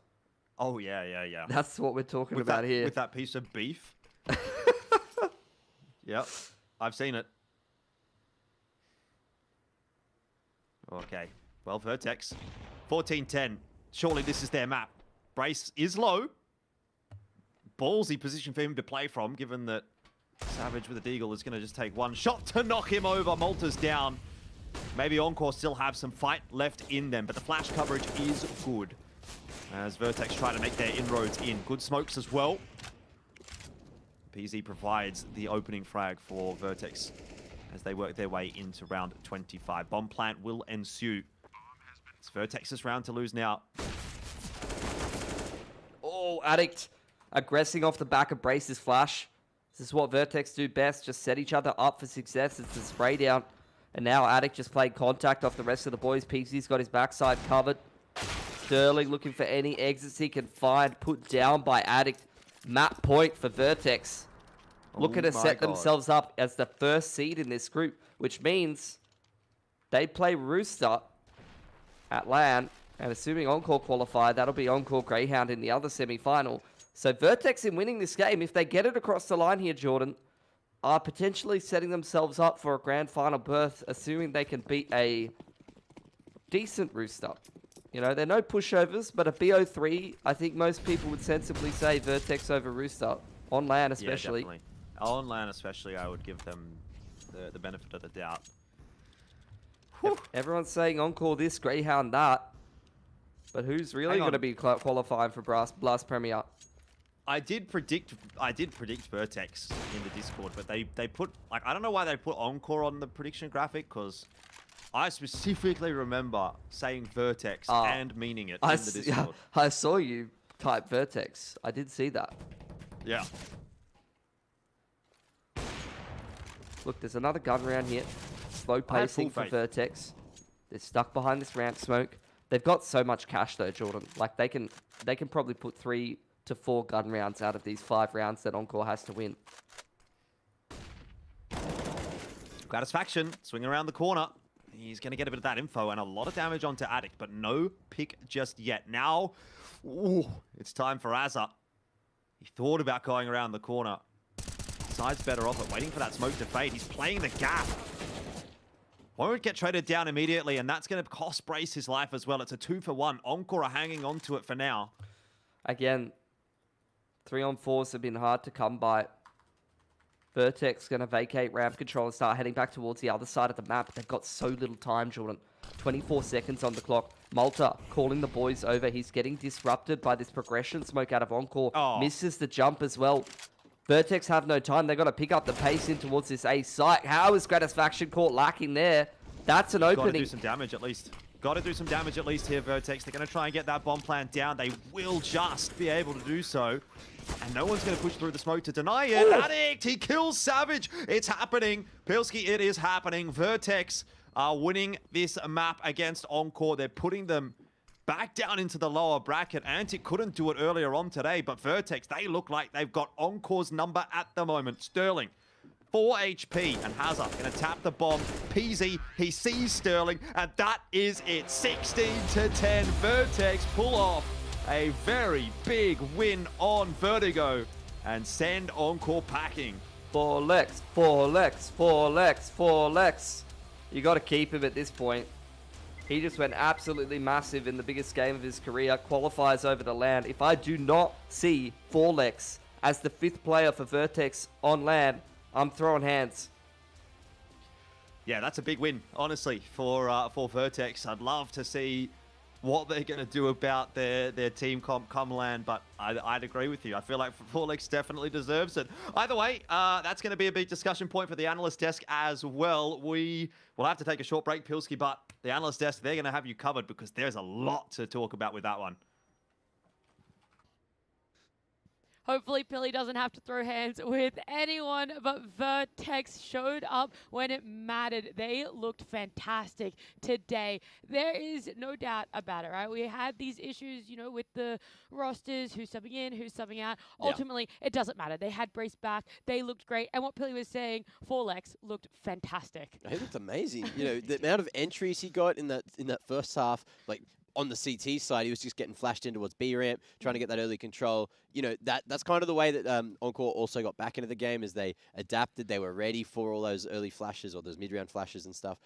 D: Oh, yeah.
E: That's what we're talking about here.
D: With that piece of beef. Yep, I've seen it. Okay, well, Vertex, 14-10. Surely this is their map. Brace is low. Ballsy position for him to play from, given that Savage with a deagle is going to just take one shot to knock him over. Malta's down. Maybe Encore still have some fight left in them, but the flash coverage is good as Vertex try to make their inroads in. Good smokes as well. PZ provides the opening frag for Vertex as they work their way into round 25. Bomb plant will ensue. It's Vertex's round to lose now.
E: Oh, Addict aggressing off the back of Brace's flash. This is what Vertex do best, just set each other up for success. It's a spray down. And now Addict just played contact off the rest of the boys. PZ's got his backside covered. Sterling looking for any exits he can find. Put down by Addict. Map point for Vertex. Looking to set themselves up as the first seed in this group, which means they play Rooster at LAN. And assuming Encore qualify, that'll be Encore Greyhound in the other semi-final. So Vertex in winning this game, if they get it across the line here, Jordan, are potentially setting themselves up for a grand final berth, assuming they can beat a decent Rooster. You know, they're no pushovers, but a BO3, I think most people would sensibly say Vertex over Rooster. On LAN especially.
D: Yeah, definitely. On LAN especially, I would give them the benefit of the doubt.
E: Everyone's saying Encore this, Greyhound that. But who's really going to be qualifying for Blast Premier?
D: I did predict Vertex in the Discord, but they put, like, I don't know why they put Encore on the prediction graphic, because I specifically remember saying Vertex and meaning it in the Discord.
E: Yeah, I saw you type Vertex. I did see that.
D: Yeah.
E: Look, there's another gun round here. Slow pacing for Vertex. They're stuck behind this ramp smoke. They've got so much cash though, Jordan. Like they can probably put 3 to 4 gun rounds out of these 5 rounds that Encore has to win.
D: Gratisfaction swinging around the corner. He's going to get a bit of that info and a lot of damage onto Addict, but no pick just yet. Now, it's time for Azza. He thought about going around the corner. Side's better off at waiting for that smoke to fade. He's playing the gap. Won't get traded down immediately, and that's going to cost Brace his life as well. It's a 2-for-1. Encore are hanging on to it for now.
E: Again, 3-on-4s have been hard to come by. Vertex going to vacate ramp control and start heading back towards the other side of the map. They've got so little time, Jordan. 24 seconds on the clock. Malta calling the boys over. He's getting disrupted by this progression smoke out of Encore. Misses the jump as well. Vertex have no time. They've got to pick up the pace in towards this A site. How is Gratisfaction caught lacking there? That's an opening.
D: Got to do some damage at least. Got to do some damage at least here, Vertex. They're going to try and get that bomb plant down. They will just be able to do so. And no one's going to push through the smoke to deny it. Addict, he kills Savage. It's happening. Pilski, it is happening. Vertex are winning this map against Encore. They're putting them back down into the lower bracket. Antic couldn't do it earlier on today, but Vertex, they look like they've got Encore's number at the moment. Sterling, 4 HP, and Hazard going to tap the bomb. PZ, he sees Sterling, and that is it. 16-10. Vertex pull off a very big win on Vertigo and send Encore packing.
E: 4 Lex, 4 Lex, 4 Lex, 4 Lex. You got to keep him at this point. He just went absolutely massive in the biggest game of his career, qualifies over to LAN. If I do not see 4 Lex as the 5th player for Vertex on LAN, I'm throwing hands.
D: Yeah, that's a big win, honestly, for Vertex. I'd love to see what they're going to do about their team come LAN, but I'd agree with you. I feel like Forlex definitely deserves it. Either way, that's going to be a big discussion point for the analyst desk as well. We will have to take a short break, Pilsky, but the analyst desk, they're going to have you covered because there's a lot to talk about with that one.
A: Hopefully, Pilly doesn't have to throw hands with anyone, but Vertex showed up when it mattered. They looked fantastic today. There is no doubt about it, right? We had these issues, you know, with the rosters, who's subbing in, who's subbing out. Ultimately, it doesn't matter. They had Brace back. They looked great. And what Pilly was saying, Forlex looked fantastic.
B: He looked amazing. You know, the amount of entries he got in that first half, like, on the CT side, he was just getting flashed in towards B ramp, trying to get that early control. You know, that's kind of the way that Encore also got back into the game, is they adapted. They were ready for all those early flashes or those mid-round flashes and stuff.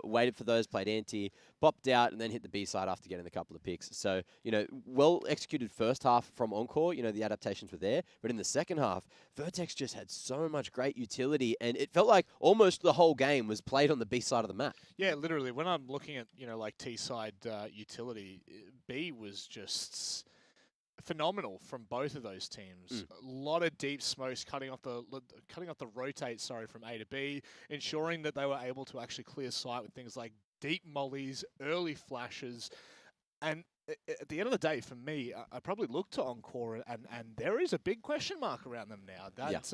B: Waited for those, played anti, popped out, and then hit the B side after getting a couple of picks. So, you know, well executed first half from Encore. You know, the adaptations were there. But in the second half, Vertex just had so much great utility, and it felt like almost the whole game was played on the B side of the map.
C: Yeah, literally. When I'm looking at, you know, like T-side utility, B was just phenomenal from both of those teams. A lot of deep smokes cutting off the rotate, from A to B, ensuring that they were able to actually clear sight with things like deep mollies, early flashes, and at the end of the day, for me, I probably look to Encore, and there is a big question mark around them now. That's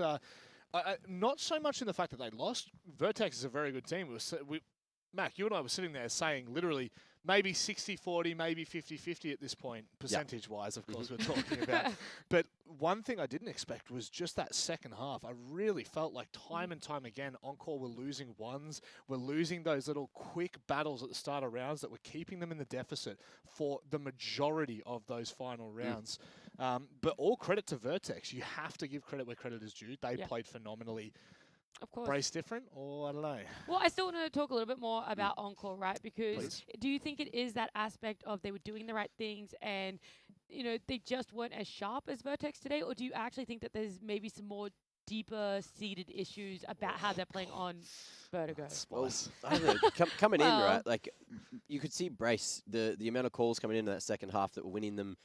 C: not so much in the fact that they lost. Vertex is a very good team. Mac, you and I were sitting there saying literally maybe 60-40, maybe 50-50 at this point, percentage-wise, of course, we're talking about. But one thing I didn't expect was just that second half. I really felt like time and time again, Encore were losing ones, were losing those little quick battles at the start of rounds that were keeping them in the deficit for the majority of those final rounds. But all credit to Vertex. You have to give credit where credit is due. They played phenomenally.
A: Of course.
C: Brace different, or I don't know.
A: Well, I still want to talk a little bit more about Encore, right? Because do you think it is that aspect of they were doing the right things and, you know, they just weren't as sharp as Vertex today? Or do you actually think that there's maybe some more deeper seated issues about how they're playing on Vertigo?
B: Well, I don't know. Coming in, right? Like, you could see Brace, the amount of calls coming into that second half that were winning them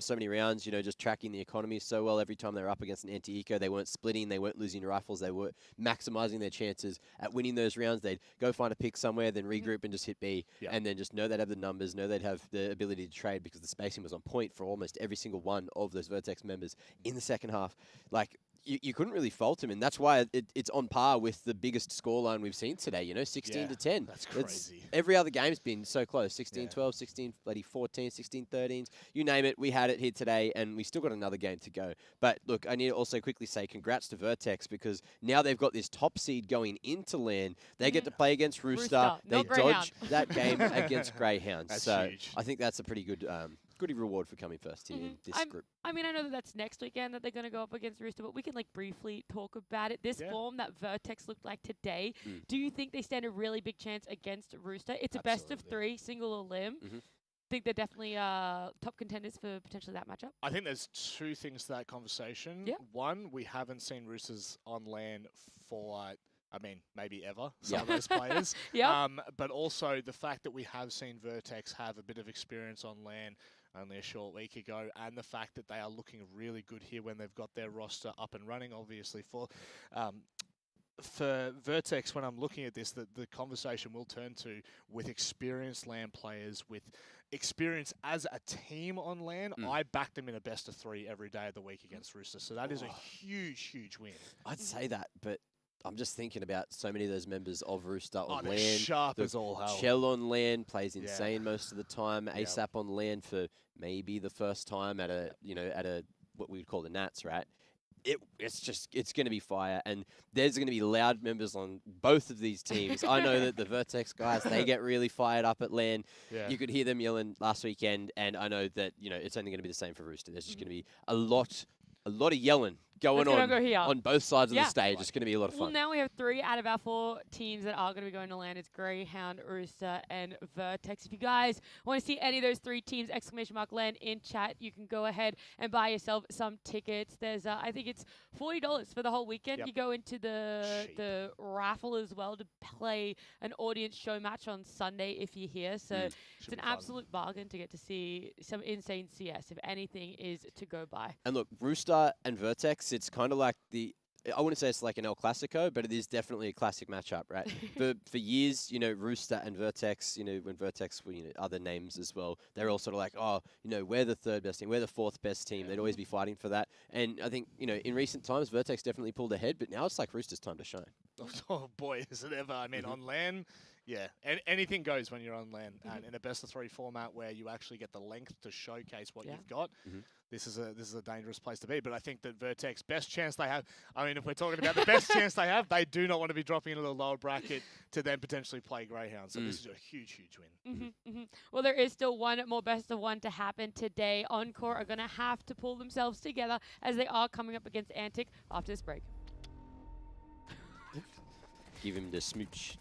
B: so many rounds, you know, just tracking the economy so well. Every time they were up against an anti-eco, they weren't splitting, they weren't losing rifles, they were maximizing their chances at winning those rounds. They'd go find a pick somewhere, then regroup and just hit B, and then just know they'd have the numbers, know they'd have the ability to trade because the spacing was on point for almost every single one of those Vertex members in the second half. Like, you couldn't really fault him, and that's why it's on par with the biggest scoreline we've seen today, you know, 16-10.
C: That's crazy.
B: Every other game's been so close, 16-12, 16-14, 16-13. You name it, we had it here today, and we still got another game to go. But look, I need to also quickly say congrats to Vertex, because now they've got this top seed going into LAN. They get to play against Rooster. They dodge that game against Greyhound.
C: That's
B: so
C: huge.
B: I think that's a pretty good reward for coming first in this group.
A: I mean, I know that that's next weekend that they're going to go up against Rooster, but we can like briefly talk about it. This form that Vertex looked like today, do you think they stand a really big chance against Rooster? It's a best of 3, single or limb. Think they're definitely top contenders for potentially that matchup?
C: I think there's two things to that conversation. One, we haven't seen Roosters on LAN for, I mean, maybe ever, some of those players. But also the fact that we have seen Vertex have a bit of experience on LAN only a short week ago, and the fact that they are looking really good here when they've got their roster up and running, obviously, for Vertex, when I'm looking at this, the conversation will turn to with experienced LAN players, with experience as a team on LAN. I back them in a best of 3 every day of the week against Rooster, so that is a huge, huge win.
B: I'd say that, but I'm just thinking about so many of those members of Rooster on
C: they're
B: LAN.
C: sharp as all hell.
B: Shell on LAN plays insane most of the time. ASAP on LAN for maybe the first time at a what we would call the Nats, right? it's going to be fire, and there's going to be loud members on both of these teams. I know that the Vertex guys, they get really fired up at LAN.
C: Yeah.
B: You could hear them yelling last weekend, and I know that it's only going to be the same for Rooster. There's just going to be a lot of yelling going on both sides of the stage. It's going to be a lot of fun.
A: Well, now we have 3 out of our 4 teams that are going to be going to LAN. It's Greyhound, Rooster, and Vertex. If you guys want to see any of those 3 teams, !LAN in chat, you can go ahead and buy yourself some tickets. There's, I think it's $40 for the whole weekend. You go into the raffle as well to play an audience show match on Sunday if you're here. So it's an absolute bargain to get to see some insane CS if anything is to go by.
B: And look, Rooster and Vertex, it's kind of like I wouldn't say it's like an El Clasico, but it is definitely a classic matchup, right? for years, Rooster and Vertex, when Vertex were, other names as well, they're all sort of like, we're the 3rd best team, we're the 4th best team. They'd always be fighting for that. And I think, in recent times, Vertex definitely pulled ahead, but now it's like Rooster's time to shine.
C: Oh boy, is it ever. I mean, on LAN, anything goes when you're on LAN. And in a best-of-3 format where you actually get the length to showcase what you've got, this is a dangerous place to be. But I think that Vertex, best chance they have, I mean, if we're talking about the best chance they have, they do not want to be dropping into the lower bracket to then potentially play Greyhound. So this is a huge, huge win.
A: Well, there is still one more best-of-1 to happen today. Encore are going to have to pull themselves together as they are coming up against Antic after this break.
B: Give him the smooch.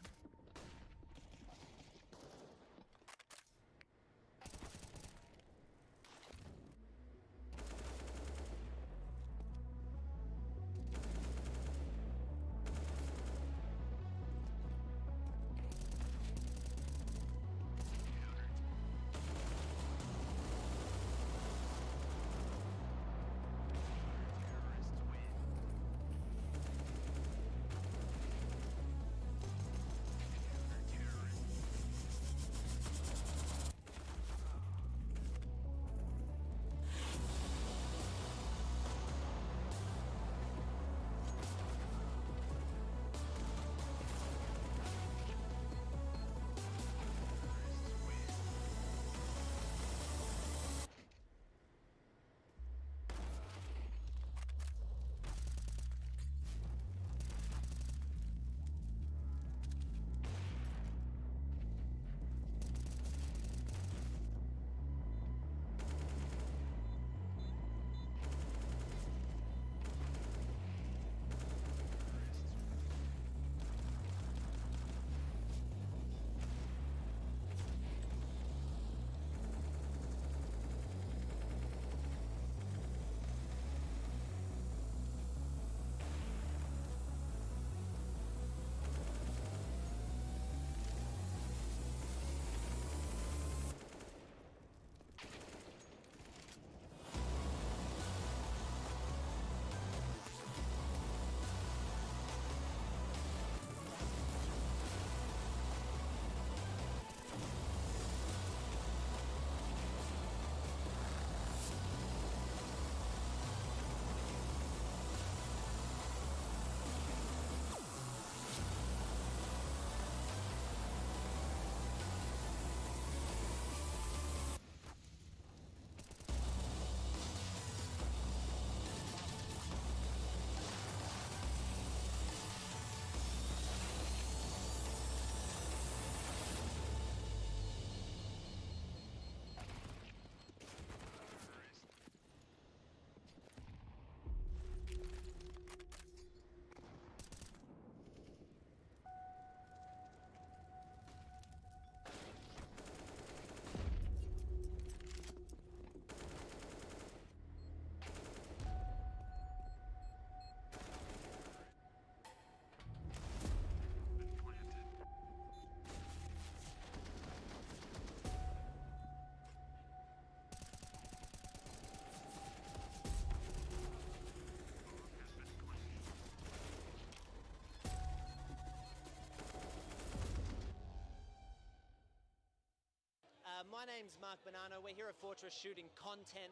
L: My name's Mark Bonanno. We're here at Fortress shooting content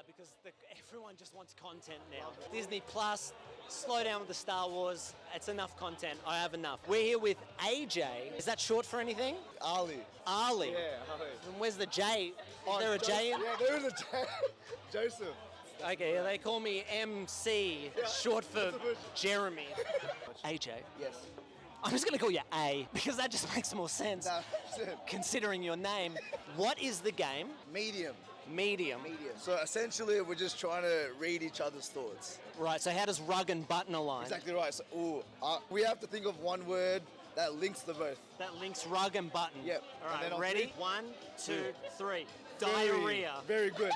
L: because everyone just wants content now. Disney Plus, slow down with the Star Wars. It's enough content. I have enough. We're here with AJ. Is that short for anything?
Q: Ali.
L: Ali?
Q: Yeah, Ali.
L: And where's the J? Is there a J in?
Q: Yeah, there is a J. Joseph.
L: Okay, they call me MC, short for Jeremy. AJ.
Q: Yes.
L: I'm just going to call you A, because that just makes more sense, considering your name. What is the game?
Q: Medium.
L: Medium.
Q: So essentially, we're just trying to read each other's thoughts.
L: Right, so how does rug and button align?
Q: Exactly right. So, we have to think of one word that links the both.
L: That links rug and button.
Q: Yep.
L: All
Q: And
L: right,
Q: then
L: ready?
Q: three.
L: 1, 2, 3.
Q: Very,
L: Diarrhea.
Q: Very good.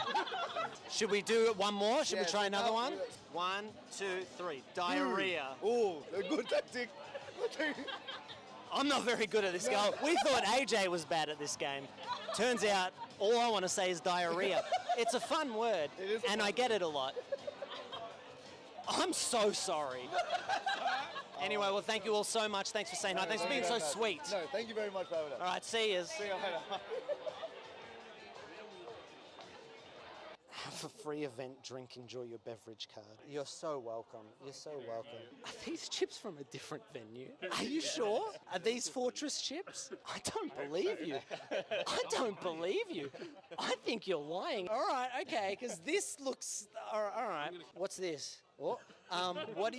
L: Should we do it one more? Should we
Q: Yeah,
L: try another
Q: no,
L: one?
Q: yeah.
L: 1, 2, 3. Diarrhea.
Q: Oh, a good tactic.
L: I'm not very good at this game. We thought AJ was bad at this game. Turns out, all I want to say is diarrhea. It's a fun word, and I get it a lot. I'm so sorry. Anyway, well, thank you all so much. Thanks for saying hi. Thanks for being so sweet.
Q: No, thank you very much for having us.
L: All right, see yous.
Q: See you later.
L: Have a free event, drink, enjoy your beverage card. You're so welcome. You're so welcome. Are these chips from a different venue? Are you sure? Are these Fortress chips? I don't believe you. I don't believe you. I think you're lying. All right, okay, because this looks... All right. What's this? Oh, what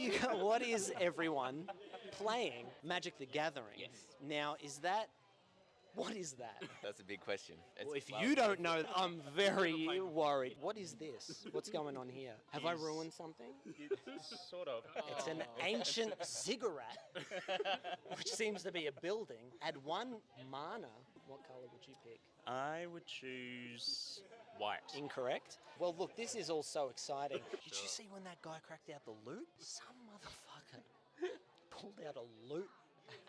L: is everyone playing? Magic the Gathering.
R: Yes.
L: Now, is that... What is that?
R: That's a big question.
L: Well, if you don't know, I'm very worried. What is this? What's going on here? Have I ruined something?
R: Sort of.
L: It's an ancient ziggurat, which seems to be a building. Add 1 mana. What color would you pick?
R: I would choose white.
L: Incorrect. Well, look, this is all so exciting. Did you see when that guy cracked out the loot? Some motherfucker pulled out a loot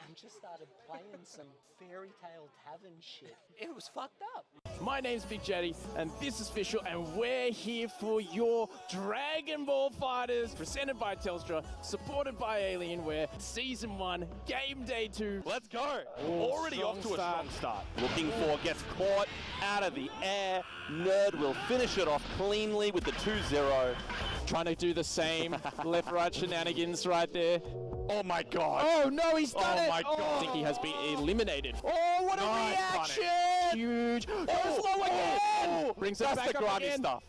L: and just started playing some fairy tale tavern shit. It was fucked up.
T: My name's Big Jetty, and this is Official, and we're here for your Dragon Ball Fighters, presented by Telstra, supported by Alienware, Season 1, Game Day 2.
S: Let's go.
T: Oh,
S: Already
T: strong
S: off to
T: start.
S: a strong start. Looking for, gets caught out of the air. Nerd will finish it off cleanly with the 2-0.
T: Trying to do the same left-right shenanigans right there.
S: Oh my god.
T: Oh no, he's done it!
S: Oh my god.
T: I think he has been eliminated.
S: Oh,
T: what a
S: nice
T: reaction!
S: punish.
T: Huge. Goes low again! Brings it
S: That's
T: back
S: the
T: up
S: grimy
T: again.
S: stuff.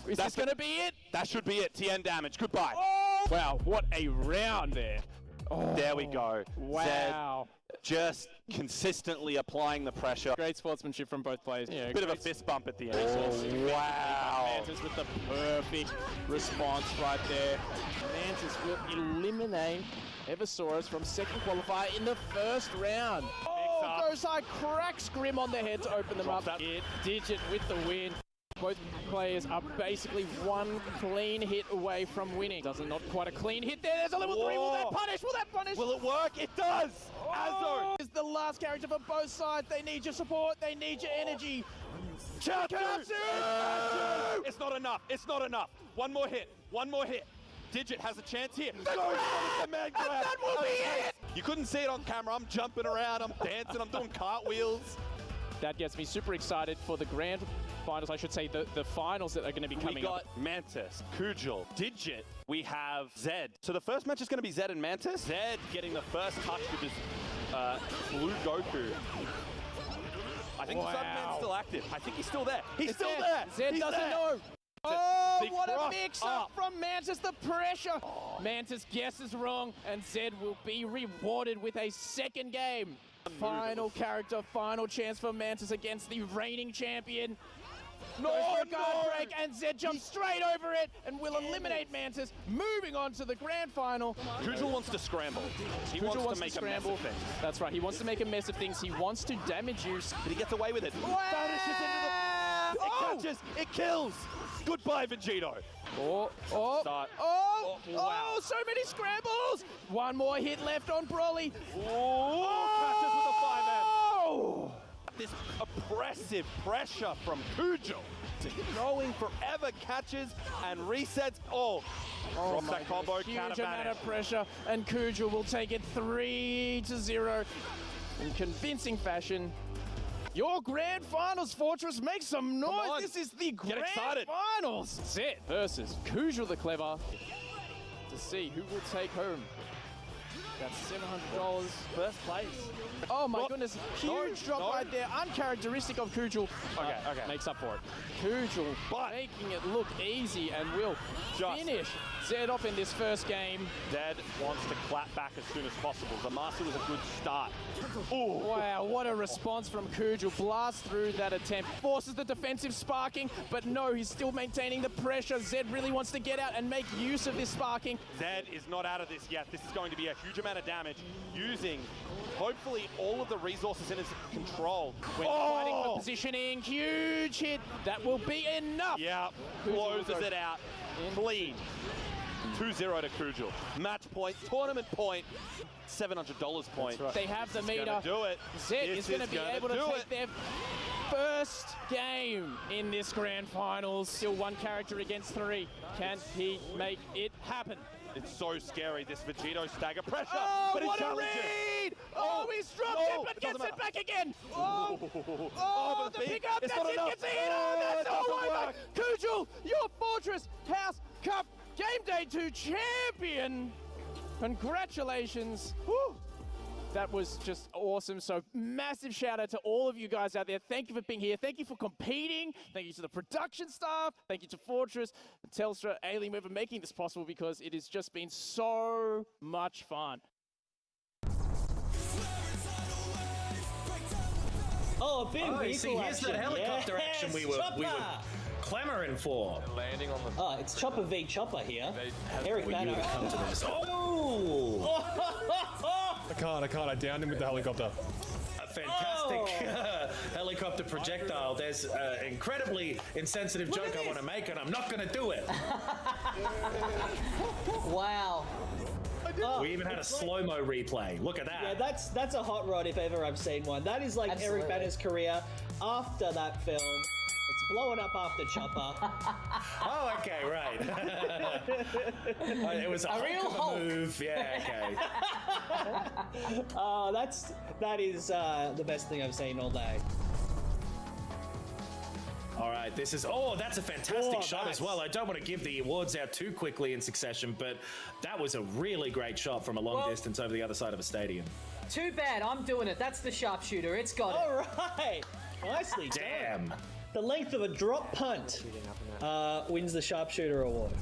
T: Is this going to be it?
S: That should be it. TN damage. Goodbye.
T: Oh! Wow, what a round there. Oh,
S: there we go.
T: Wow.
S: Zed just consistently applying the pressure.
T: Great sportsmanship from both players. Yeah,
S: Bit of a fist bump at the end.
T: Oh,
S: wow.
T: Mantis with the perfect response right there. Mantis will eliminate Eversaurus from second qualifier in the first round. Oh, goes high, cracks Grim on the head to open them up. Digit with the win. Both players are basically 1 clean hit away from winning. Doesn't not quite a clean hit there. There's a level 3. Will that punish? Will that punish?
S: Will it work? It does.
T: Oh, is the last character for both sides. They need your support. They need your energy.
S: Katsu! It's not enough. It's not enough. One more hit. One more hit. Digit has a chance here. The man grab. And that will be it. You couldn't see it on camera. I'm jumping around. I'm dancing. I'm doing cartwheels.
T: That gets me super excited for the grand finals. I should say the finals that are going to be coming up.
S: We got Mantis, Kujal, Digit. We have Zed. So the first match is going to be Zed and Mantis. Zed getting the first touch with his blue Goku. I think the Subman's still active. I think he's still there. He's still there.
T: Zed
S: He's
T: doesn't
S: there.
T: know. Oh, what a
S: cross
T: mix-up from Mantis, the pressure. Mantis guesses wrong, and Zed will be rewarded with a second game. Final character, final chance for Mantis against the reigning champion. Guard break, and Zed jumps straight over it and will eliminate Mantis, moving on to the grand final.
S: Kujal wants to scramble. He
T: Kujal
S: wants to make a mess of things.
T: That's right, he wants to make a mess of things. He wants to damage you.
S: But he gets away with it.
T: Wow.
S: Vanishes into the... It catches, it kills. Goodbye, Vegito.
T: Wow. So many scrambles. One more hit left on Broly.
S: Catches with a 5M. This oppressive pressure from Kujal. Going forever, catches and resets. Drops that combo.
T: Huge amount of pressure, and Kujal will take it 3-0 in convincing fashion. Your grand finals, Fortress, make some noise. This is the grand finals. Zed versus Kujal the Clever to see who will take home That's $700 first place. Oh my goodness, huge drop right there, uncharacteristic of Kujul. Okay, makes up for it. Kujul making it look easy and will finish Zed off in this first game.
S: Zed wants to clap back as soon as possible. The Master was a good start.
T: Ooh. Wow, what a response from Kujul. Blasts through that attempt, forces the defensive sparking, but no, he's still maintaining the pressure. Zed really wants to get out and make use of this sparking.
S: Zed is not out of this yet. This is going to be a huge amount of damage using hopefully all of the resources in his control.
T: When fighting for positioning, huge hit. That will be enough.
S: Yeah, closes it out. Clean. 2-0 to Kujul. Match point, tournament point, $700 point.
T: Right. They have the meter.
S: Do it.
T: Zed is going to be able to take their first game in this grand finals. Still one character against 3. Can he make it happen?
S: It's so scary, this Vegito stagger pressure.
T: Oh,
S: but
T: what a read! Oh, he's dropped it, but gets it back again. Oh, the pickup, that's it, gets it. Oh, that's all over. Kujul, your Fortress House Cup Game Day 2 champion. Congratulations. Woo. That was just awesome. So massive shout out to all of you guys out there. Thank you for being here. Thank you for competing. Thank you to the production staff. Thank you to Fortress, Telstra, Alienware for making this possible, because it has just been so much fun.
I: Oh, a bit of vehicle
J: see, here's
I: action.
J: that helicopter action we were clamoring for.
I: Landing on the. Oh, it's Chopper v Chopper here. Eric Banner.
J: Come to this. Oh!
P: I can't. I downed him with the helicopter.
J: A fantastic helicopter projectile. There's an incredibly insensitive joke I want to make, and I'm not going to do it.
I: Wow.
J: We even had a slow-mo replay. Look at that.
I: Yeah, that's a hot rod if ever I've seen one. That is like Eric Banner's career after that film. It's blowing up after Chopper.
J: Oh, okay, right. It was a real Hulk move. Yeah, okay.
I: Oh, that is the best thing I've seen all day.
J: All right, this is, that's a fantastic shot as well. I don't want to give the awards out too quickly in succession, but that was a really great shot from a long distance over the other side of a stadium.
V: Too bad, I'm doing it. That's the sharpshooter. It's got it.
I: All right. Nicely
J: done. Damn.
I: The length of a drop punt wins the sharpshooter award.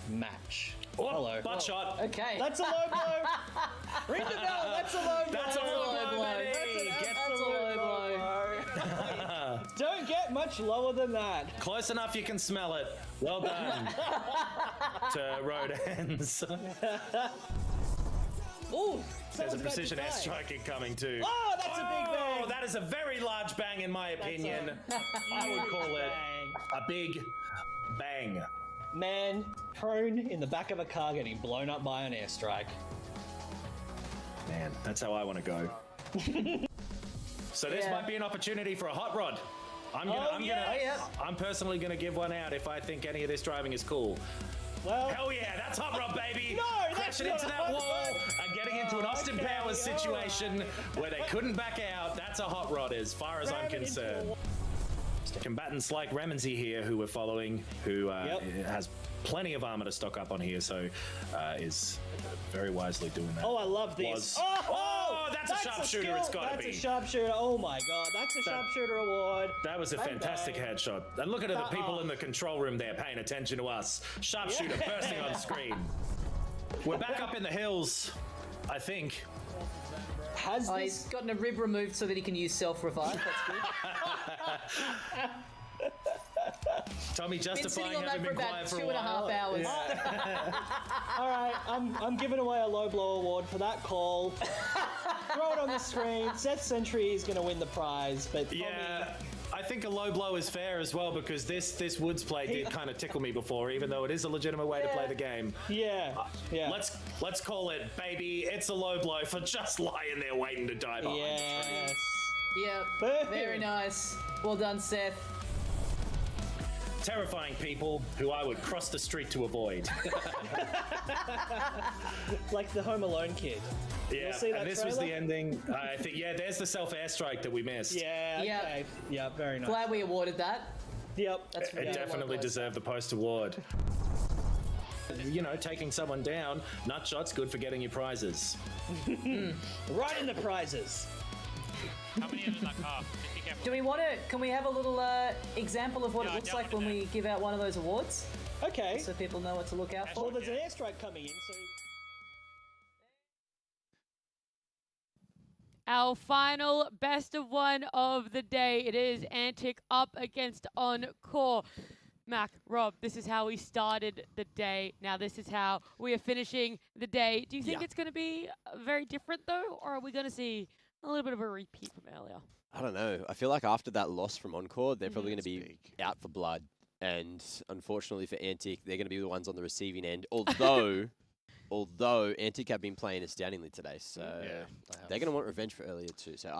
I: Match. Hello.
J: Butt shot.
V: Okay.
I: That's a low blow. Ring the bell. That's a low blow.
J: That's a low blow, baby.
I: That's a low blow. Don't get much lower than that.
J: Close enough you can smell it. Well done. To Rodens.
I: Ooh.
J: There's a precision airstrike incoming too.
I: Oh, that's a big bang.
J: That is a very large bang in my opinion. I would call it a big bang.
I: Man prone in the back of a car getting blown up by an airstrike.
J: Man, that's how I want to go. So this might be an opportunity for a hot rod. I'm personally gonna give one out if I think any of this driving is cool.
I: Well,
J: hell yeah, that's hot rod, baby.
I: No,
J: crashing into that wall and getting into an Austin Powers situation where they couldn't back out. That's a hot rod, as far as I'm concerned. Combatants like Remenzy here, who we're following, who has plenty of armor to stock up on here, so is very wisely doing that.
I: Oh, I love this.
J: That's a sharpshooter. It's got to be.
I: That's a sharpshooter. Oh my god, that's a sharpshooter award.
J: That was a fantastic headshot. And look at the people in the control room there paying attention to us. Sharpshooter bursting on screen. We're back up in the hills, I think.
V: He's gotten a rib removed so that he can use self-revive. That's good.
J: Tommy justifying
V: on
J: having
V: that
J: been quiet for a while.
V: 2.5 hours.
J: Yeah.
I: All right, I'm giving away a low blow award for that call. Throw it on the screen. Seth Sentry is going to win the prize, but Tommy,
J: I think a low blow is fair as well, because this Woods play did kind of tickle me before, even though it is a legitimate way to play the game.
I: Yeah.
J: Let's call it, baby. It's a low blow for just lying there waiting to die behind the tree.
V: Yep. Very nice. Well done, Seth.
J: Terrifying people who I would cross the street to avoid.
I: Like the Home Alone kid.
J: Yeah,
I: see that
J: and this
I: trailer?
J: was the ending. I think, there's the self-airstrike that we missed.
I: Yeah, okay. Yeah, very nice.
V: Glad we awarded that.
I: Yep.
J: It definitely deserved the post award. You know, taking someone down, nut shots, good for getting your prizes.
I: Right in the prizes.
N: How many are in that car?
V: Do we want to? Can we have a little example of what it looks like when we give out one of those awards?
I: Okay.
V: So people know what to look out for.
I: Well, there's an airstrike coming in, so.
A: Our final best of one of the day. It is Antic up against Encore. Mac, Rob, this is how we started the day. Now this is how we are finishing the day. Do you think it's going to be very different, though? Or are we going to see a little bit of a repeat from earlier?
B: I don't know. I feel like after that loss from Encore, they're probably going to be out for blood. And unfortunately for Antic, they're going to be the ones on the receiving end. Although Antic have been playing astoundingly today, so they're going to want revenge for earlier too. So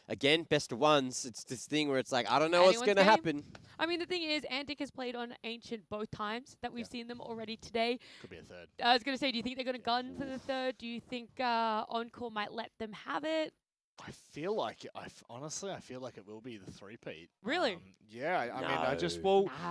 B: again, best of ones. It's this thing where it's like, I don't know what's going to happen.
A: I mean, the thing is, Antic has played on Ancient both times that we've seen them already today.
C: Could be a third.
A: I was going to say, do you think they're going to gun for the third? Do you think Encore might let them have it?
C: I feel like it. Honestly, I feel like it will be the three-peat.
A: Really?
C: Yeah, I mean,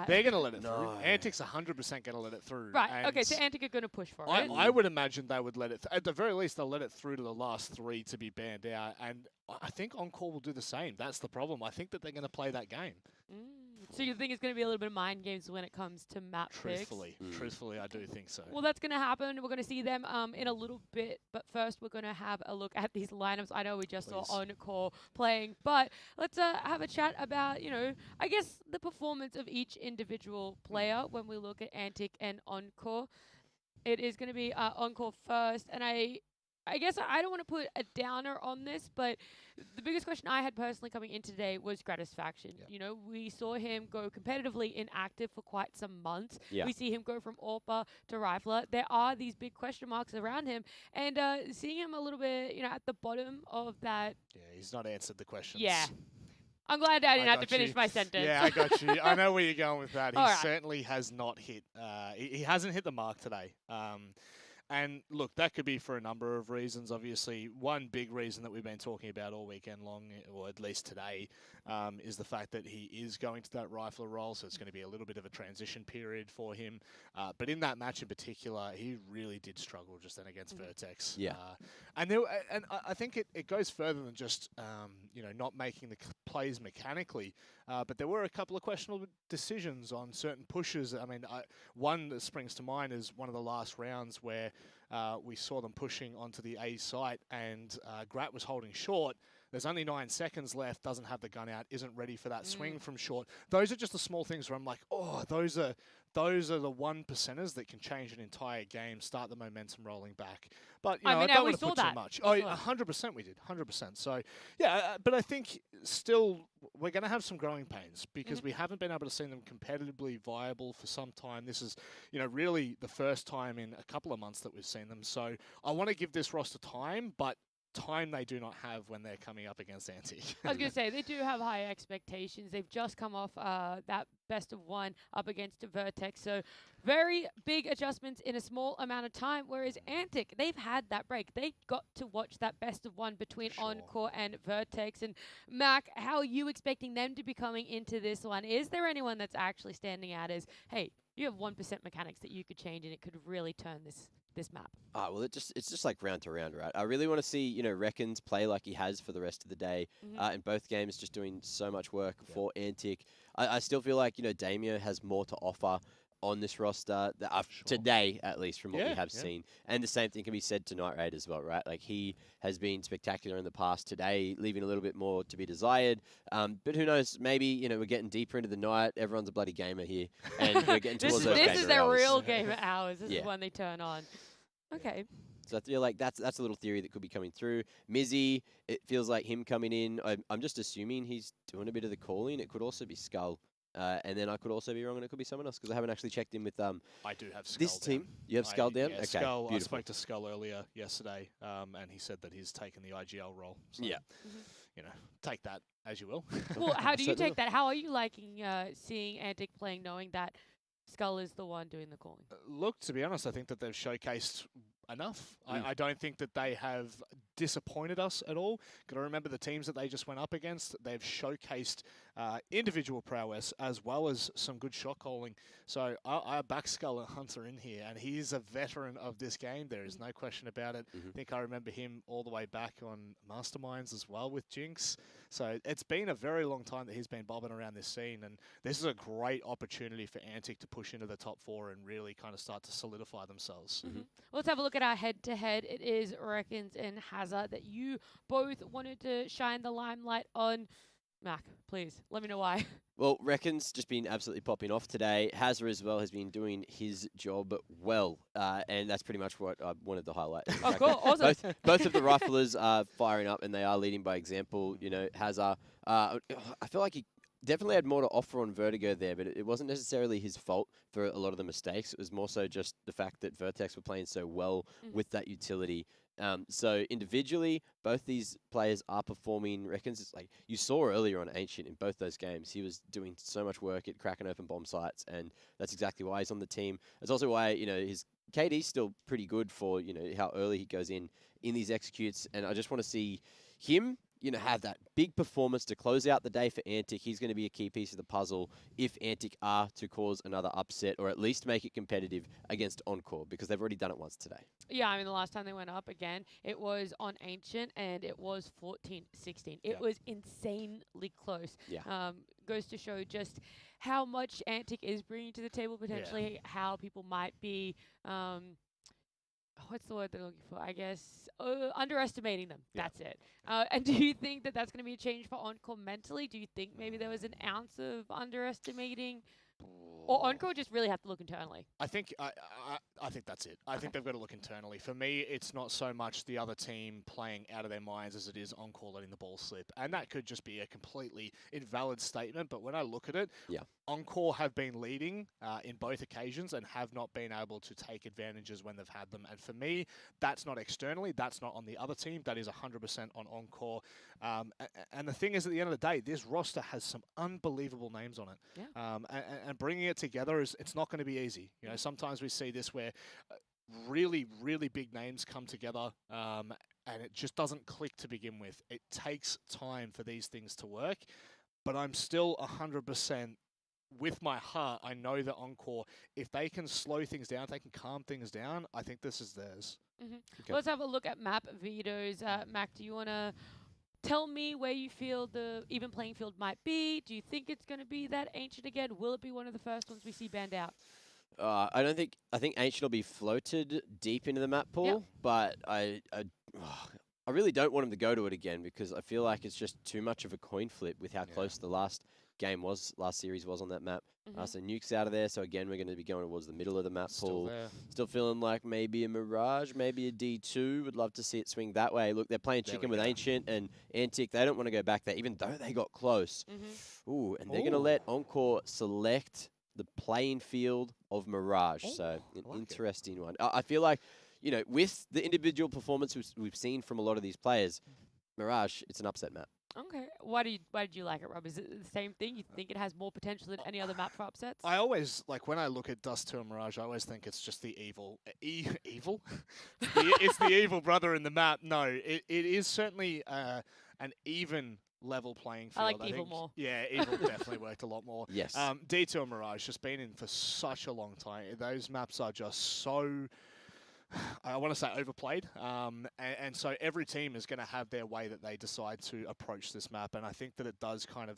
C: they're going to let it through. Antic's 100% going to let it through.
A: Right, okay, so Antic are going to push for it.
C: I would imagine they would let it, at the very least, they'll let it through to the last three to be banned out, and I think Encore will do the same. That's the problem. I think that they're going to play that game.
A: So you think it's going to be a little bit of mind games when it comes to map picks?
C: Truthfully, I do think so.
A: Well, that's going to happen. We're going to see them in a little bit, but first we're going to have a look at these lineups. I know we just saw Encore playing, but let's have a chat about, I guess the performance of each individual player when we look at Antic and Encore. It is going to be Encore first, and I guess I don't want to put a downer on this, but the biggest question I had personally coming in today was Gratisfaction. We saw him go competitively inactive for quite some months. We see him go from AWPA to Rifler. There are these big question marks around him, and seeing him a little bit, at the bottom of that.
C: Yeah, he's not answered the questions.
A: Yeah. I'm glad I didn't have to finish my sentence.
C: Yeah, I got you. I know where you're going with that. He certainly has not hit. He hasn't hit the mark today. And look, that could be for a number of reasons. Obviously, one big reason that we've been talking about all weekend long, or at least today, is the fact that he is going to that rifler role, so it's going to be a little bit of a transition period for him. But in that match in particular, he really did struggle just then against Vertex.
B: Yeah.
C: And I think it goes further than just not making the plays mechanically, but there were a couple of questionable decisions on certain pushes. I mean, one that springs to mind is one of the last rounds where we saw them pushing onto the A site, and Grat was holding short. There's only 9 seconds left, doesn't have the gun out, isn't ready for that swing from short. Those are just the small things where I'm like, oh, those are the 1%ers that can change an entire game, start the momentum rolling back. But I don't want to put too much. Oh, 100% we did, 100%. So yeah, but I think still we're going to have some growing pains because we haven't been able to see them competitively viable for some time. This is, really the first time in a couple of months that we've seen them. So I want to give this roster time, but time they do not have when they're coming up against Antic.
A: I was going to say, they do have high expectations. They've just come off that best of one up against Vertex. So very big adjustments in a small amount of time, whereas Antic, they've had that break. They got to watch that best of one between Encore and Vertex. And Mac, how are you expecting them to be coming into this one? Is there anyone that's actually standing out as, hey, you have 1% mechanics that you could change and it could really turn this map?
B: Well, it's just like round to round, right? I really want to see, Reckons play like he has for the rest of the day. In both games, just doing so much work for Antic. I still feel like, Damio has more to offer on this roster today, at least from what we have seen. And the same thing can be said to Night Raid as well, right? Like, he has been spectacular in the past. Today, leaving a little bit more to be desired. But who knows? Maybe, we're getting deeper into the night. Everyone's a bloody gamer here. And we're getting towards those
A: This is their real gamer hours. This is when they turn on. Okay.
B: So I feel like that's a little theory that could be coming through. Mizzy, it feels like him coming in. I'm just assuming he's doing a bit of the calling. It could also be Skull. And then I could also be wrong, and it could be someone else, because I haven't actually checked in with
C: I do have Skull
B: this team. You have Skull down?
C: Yeah,
B: okay,
C: Skull,
B: beautiful.
C: I spoke to Skull earlier yesterday, and he said that he's taken the IGL role. So, take that as you will.
A: Well, how do you take that? How are you liking seeing Antic playing, knowing that Skull is the one doing the calling?
C: Look, to be honest, I think that they've showcased enough. I don't think that they have disappointed us at all. Got to remember the teams that they just went up against. They've showcased individual prowess as well as some good shot calling. So I backskull Hunter in here, and he's a veteran of this game. There is no question about it. I think I remember him all the way back on Masterminds as well with Jinx. So it's been a very long time that he's been bobbing around this scene, and this is a great opportunity for Antic to push into the top 4 and really kind of start to solidify themselves.
A: Well, let's have a look at our head-to-head. It is Reckons and Hazard that you both wanted to shine the limelight on. Mac, please, let me know why.
B: Well, Reckon's just been absolutely popping off today. Hazard as well has been doing his job well, and that's pretty much what I wanted to highlight.
A: Oh, cool, awesome.
B: Both of the riflers are firing up, and they are leading by example. You know, Hazard, I feel like he definitely had more to offer on Vertigo there, but it wasn't necessarily his fault for a lot of the mistakes. It was more so just the fact that Vertex were playing so well with that utility. So individually, both these players are performing. Reckons it's like you saw earlier on Ancient in both those games. He was doing so much work at cracking open bomb sites, and that's exactly why he's on the team. It's also why, you know, his KD's still pretty good for, you know, how early he goes in these executes, and I just want to see him, you know, have that big performance to close out the day for Antic. He's going to be a key piece of the puzzle if Antic are to cause another upset, or at least make it competitive against Encore, because they've already done it once today.
A: Yeah, I mean, the last time they went up again, it was on Ancient, and it was 14-16. It was insanely close.
B: Yeah.
A: Goes to show just how much Antic is bringing to the table, potentially how people might be... what's the word they're looking for? I guess underestimating them. Yeah. That's it. And do you think that that's going to be a change for Encore mentally? Do you think maybe there was an ounce of underestimating? Or Encore just really have to look internally?
C: I think I think that's it. I think they've got to look internally. For me, it's not so much the other team playing out of their minds as it is Encore letting the ball slip. And that could just be a completely invalid statement. But when I look at it, Encore have been leading in both occasions and have not been able to take advantages when they've had them. And for me, that's not externally. That's not on the other team. That is 100% on Encore. And the thing is, at the end of the day, this roster has some unbelievable names on it.
A: Yeah.
C: And bringing it together it's not going to be easy. You know, sometimes we see this where really, really big names come together and it just doesn't click to begin with. It takes time for these things to work, but I'm still 100% with my heart. I know that Encore, if they can slow things down, if they can calm things down, I think this is theirs.
A: Okay. Let's have a look at map vetoes. Mac, do you want to tell me where you feel the even playing field might be? Do you think it's going to be that Ancient again? Will it be one of the first ones we see banned out?
B: I don't think. I think Ancient will be floated deep into the map pool, but I really don't want him to go to it again, because I feel like it's just too much of a coin flip with how close the last series was on that map. So Nuke's out of there, so again we're going to be going towards the middle of the map pool. Still feeling like maybe a Mirage, maybe a D2. Would love to see it swing that way. Look, they're playing chicken with Ancient and Antic. They don't want to go back there, even though they got close. Ooh, and they're going to let Encore select the playing field of Mirage. So an interesting one. I feel like, you know, with the individual performance we've seen from a lot of these players, Mirage, it's an upset map.
A: Okay. Why did you like it, Rob? Is it the same thing? You think it has more potential than any other map for upsets?
C: I always, like, when I look at Dust 2 and Mirage, I always think it's just the evil. Evil? It's the evil brother in the map. No, it is certainly an even level playing field.
A: I like Evil more.
C: Yeah, Evil definitely worked a lot more.
B: Yes.
C: D2 and Mirage just been in for such a long time. Those maps are just so... I want to say overplayed, and so every team is going to have their way that they decide to approach this map, and I think that it does kind of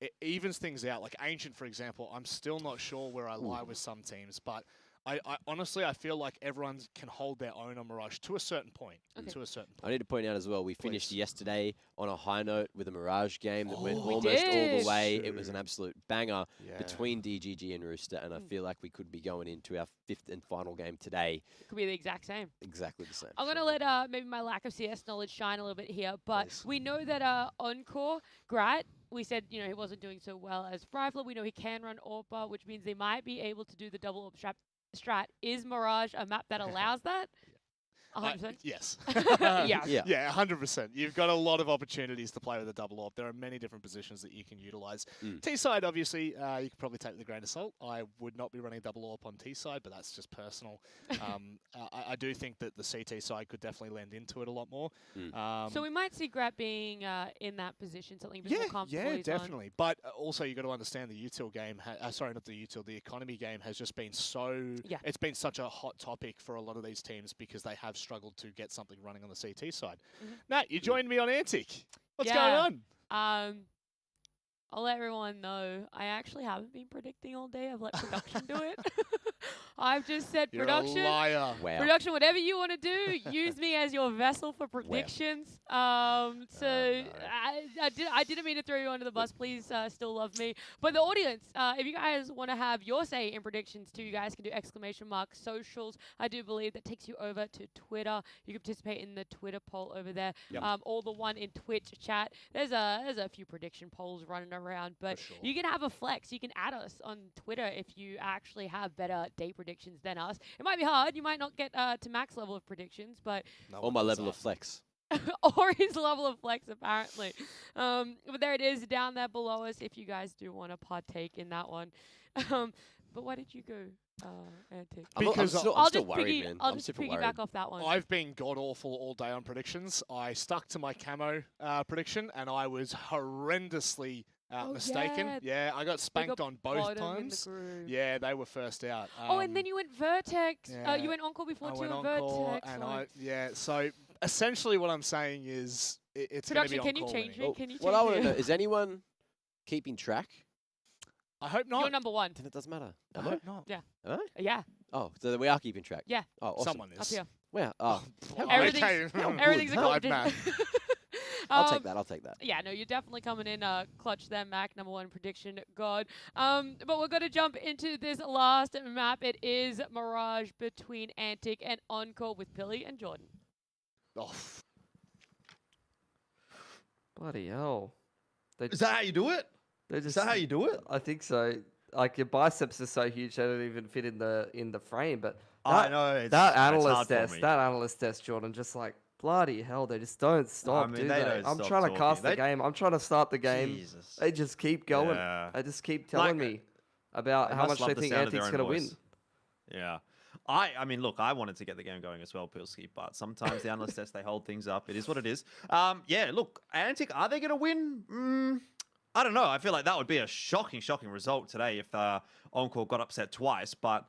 C: it evens things out. Like Ancient, for example, I'm still not sure where I lie with some teams, but I honestly, I feel like everyone can hold their own on Mirage to a certain point. To a certain point.
B: I need to point out as well, we finished yesterday on a high note with a Mirage game that went almost all the way. It was an absolute banger between DGG and Rooster, and I feel like we could be going into our 5th and final game today.
A: It could be the exact same.
B: Exactly the same.
A: I'm going to let maybe my lack of CS knowledge shine a little bit here, but we know that Encore, Grat, we said, you know, he wasn't doing so well as Rifler. We know he can run AWPA, which means they might be able to do the double AWP strat. Is Mirage a map that allows that? 100%.
C: Yes.
A: Yeah.
C: Yeah, 100%. You've got a lot of opportunities to play with a double AWP. There are many different positions that you can utilize. T-side, obviously, you could probably take with a grain of salt. I would not be running double AWP on T-side, but that's just personal. I do think that the CT side could definitely lend into it a lot more.
A: So we might see Grat being in that position, something a bit more comfortable.
C: Yeah, definitely. But also, you've got to understand the util game. Sorry, not the util. The economy game has just been so.
A: Yeah.
C: It's been such a hot topic for a lot of these teams because they have struggled to get something running on the CT side. Nat, you joined me on Antic. What's going on?
A: I'll let everyone know I actually haven't been predicting all day. I've let production do it. I've just said
C: You're
A: production.
C: a liar.
B: Wow.
A: Production, whatever you want to do, use me as your vessel for predictions. I didn't mean to throw you under the bus. Please still love me. But the audience, if you guys want to have your say in predictions too, you guys can do !socials. I do believe that takes you over to Twitter. You can participate in the Twitter poll over there.
C: Yep.
A: Or the one in Twitch chat. There's a few prediction polls running around, but you can have a flex. You can add us on Twitter if you actually have better day predictions than us. It might be hard. You might not get to max level of predictions, but
B: or my level of flex.
A: or his level of flex, apparently. But there it is down there below us if you guys do want to partake in that one. But why did you go Antic?
C: Because
A: I'll
B: still worried, man.
A: I'll
B: I'm
A: just
B: super
A: piggyback
B: worried.
A: off that one.
C: I've been god-awful all day on predictions. I stuck to my camo prediction, and I was horrendously mistaken. Yeah, I got spanked on both times. Yeah, they were first out.
A: And then you went Vertex.
C: yeah,
A: You went Encore before
C: I
A: too,
C: went
A: and
C: Encore,
A: Vertex.
C: and so essentially what I'm saying is it's going to be
A: Production, can you
C: Encore
A: change
C: winning.
A: me? Can you change
B: What I want
A: me?
B: to know, is anyone keeping track?
C: I hope not.
A: You're number one.
B: Then it doesn't matter.
C: I
B: Am I?
C: hope not.
A: Yeah.
B: Am I?
A: Yeah.
B: Oh, so we are keeping track.
A: Yeah.
B: Oh, awesome.
C: Someone is.
A: Up here.
B: Wow. Oh,
A: Everything's, everything's a
C: Live
A: competition.
B: I'll take that. I'll take that.
A: Yeah, no, you're definitely coming in clutch there, Mac, number one prediction, God. But we're going to jump into this last map. It is Mirage between Antic and Encore with Billy and Jordan.
C: Oh.
E: Bloody hell.
D: Is that how you do it? Is that how you do it?
E: I think so. Like your biceps are so huge they don't even fit in the frame. But
D: I know
E: that
D: it's
E: analyst
D: hard for
E: test,
D: me.
E: that analyst test, Jordan, just like bloody hell, they just don't stop,
D: mean,
E: do
D: they
E: they?
D: don't
E: I'm
D: stop
E: trying to
D: talking.
E: cast the
D: They-
E: game. I'm trying to start the game.
D: Jesus.
E: They just keep going.
D: Yeah.
E: They just keep telling me about
D: They
E: how
D: must
E: much
D: love
E: they
D: the
E: think
D: sound of their
E: Antic's
D: own
E: going to win.
D: voice. Yeah. I mean, look, I wanted to get the game going as well, Pilski, but sometimes the analyst tests, they hold things up. It is what it is. Yeah, look, Antic, are they going to win? I don't know. I feel like that would be a shocking result today if Encore got upset twice, but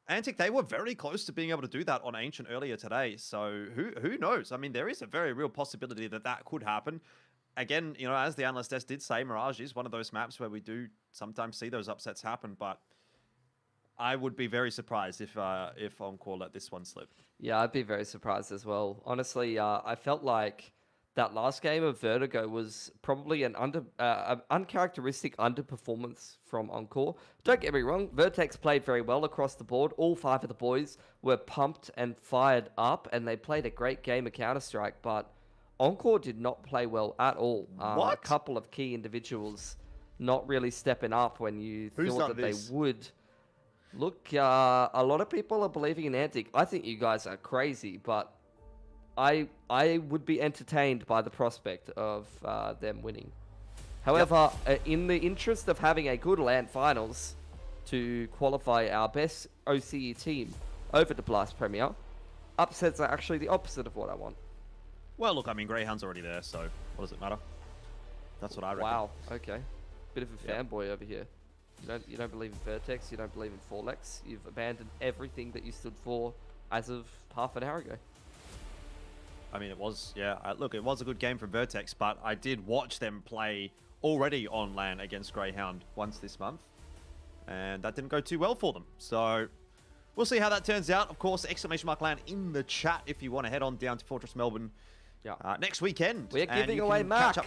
D: Antic, they were very close to being able to do that on Ancient earlier today, so who knows? I mean, there is a very real possibility that that could happen. Again, you know, as the analyst test did say, Mirage is one of those maps where we do sometimes see those upsets happen, but I would be very surprised if Encore let this one slip.
E: Yeah, I'd be very surprised as well. Honestly, I felt like that last game of Vertigo was probably an uncharacteristic underperformance from Encore. Don't get me wrong, Vertex played very well across the board. All 5 of the boys were pumped and fired up, and they played a great game of Counter-Strike, but Encore did not play well at all.
D: What?
E: A couple of key individuals not really stepping up when you
D: Who's
E: thought
D: done
E: that
D: this?
E: they would. Look, a lot of people are believing in Antic. I think you guys are crazy, but I would be entertained by the prospect of them winning. However, in the interest of having a good LAN finals to qualify our best OCE team over to Blast Premier, upsets are actually the opposite of what I want.
D: Well, look, I mean, Greyhound's already there, so what does it matter? That's what I reckon.
E: Wow, okay. Bit of a
D: Yep.
E: fanboy over here. You don't believe in Vertex, you don't believe in Forlex. You've abandoned everything that you stood for as of half an hour ago.
D: I mean, it was, yeah. Look, it was a good game from Vertex, but I did watch them play already on LAN against Greyhound once this month, and that didn't go too well for them. So we'll see how that turns out. Of course, !LAN in the chat if you want to head on down to Fortress Melbourne next weekend.
E: We're
D: and
E: giving
D: you
E: away
D: can
E: Mac.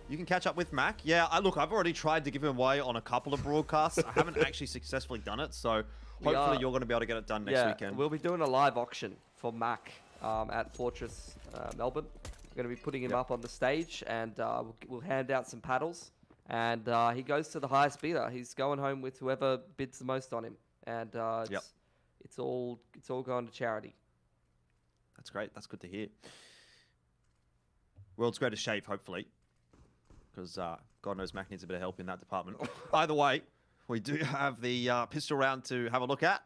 D: You can catch up with Mac. Yeah, look, I've already tried to give him away on a couple of broadcasts. I haven't actually successfully done it, so hopefully you're going to be able to get it done next weekend.
E: We'll be doing a live auction for Mac at Fortress Melbourne. We're going to be putting him up on the stage, and we'll hand out some paddles. And he goes to the highest bidder. He's going home with whoever bids the most on him, and it's all going to charity.
D: That's great. That's good to hear. World's greatest shave, hopefully. Because God knows Mac needs a bit of help in that department. Either way, we do have the pistol round to have a look at.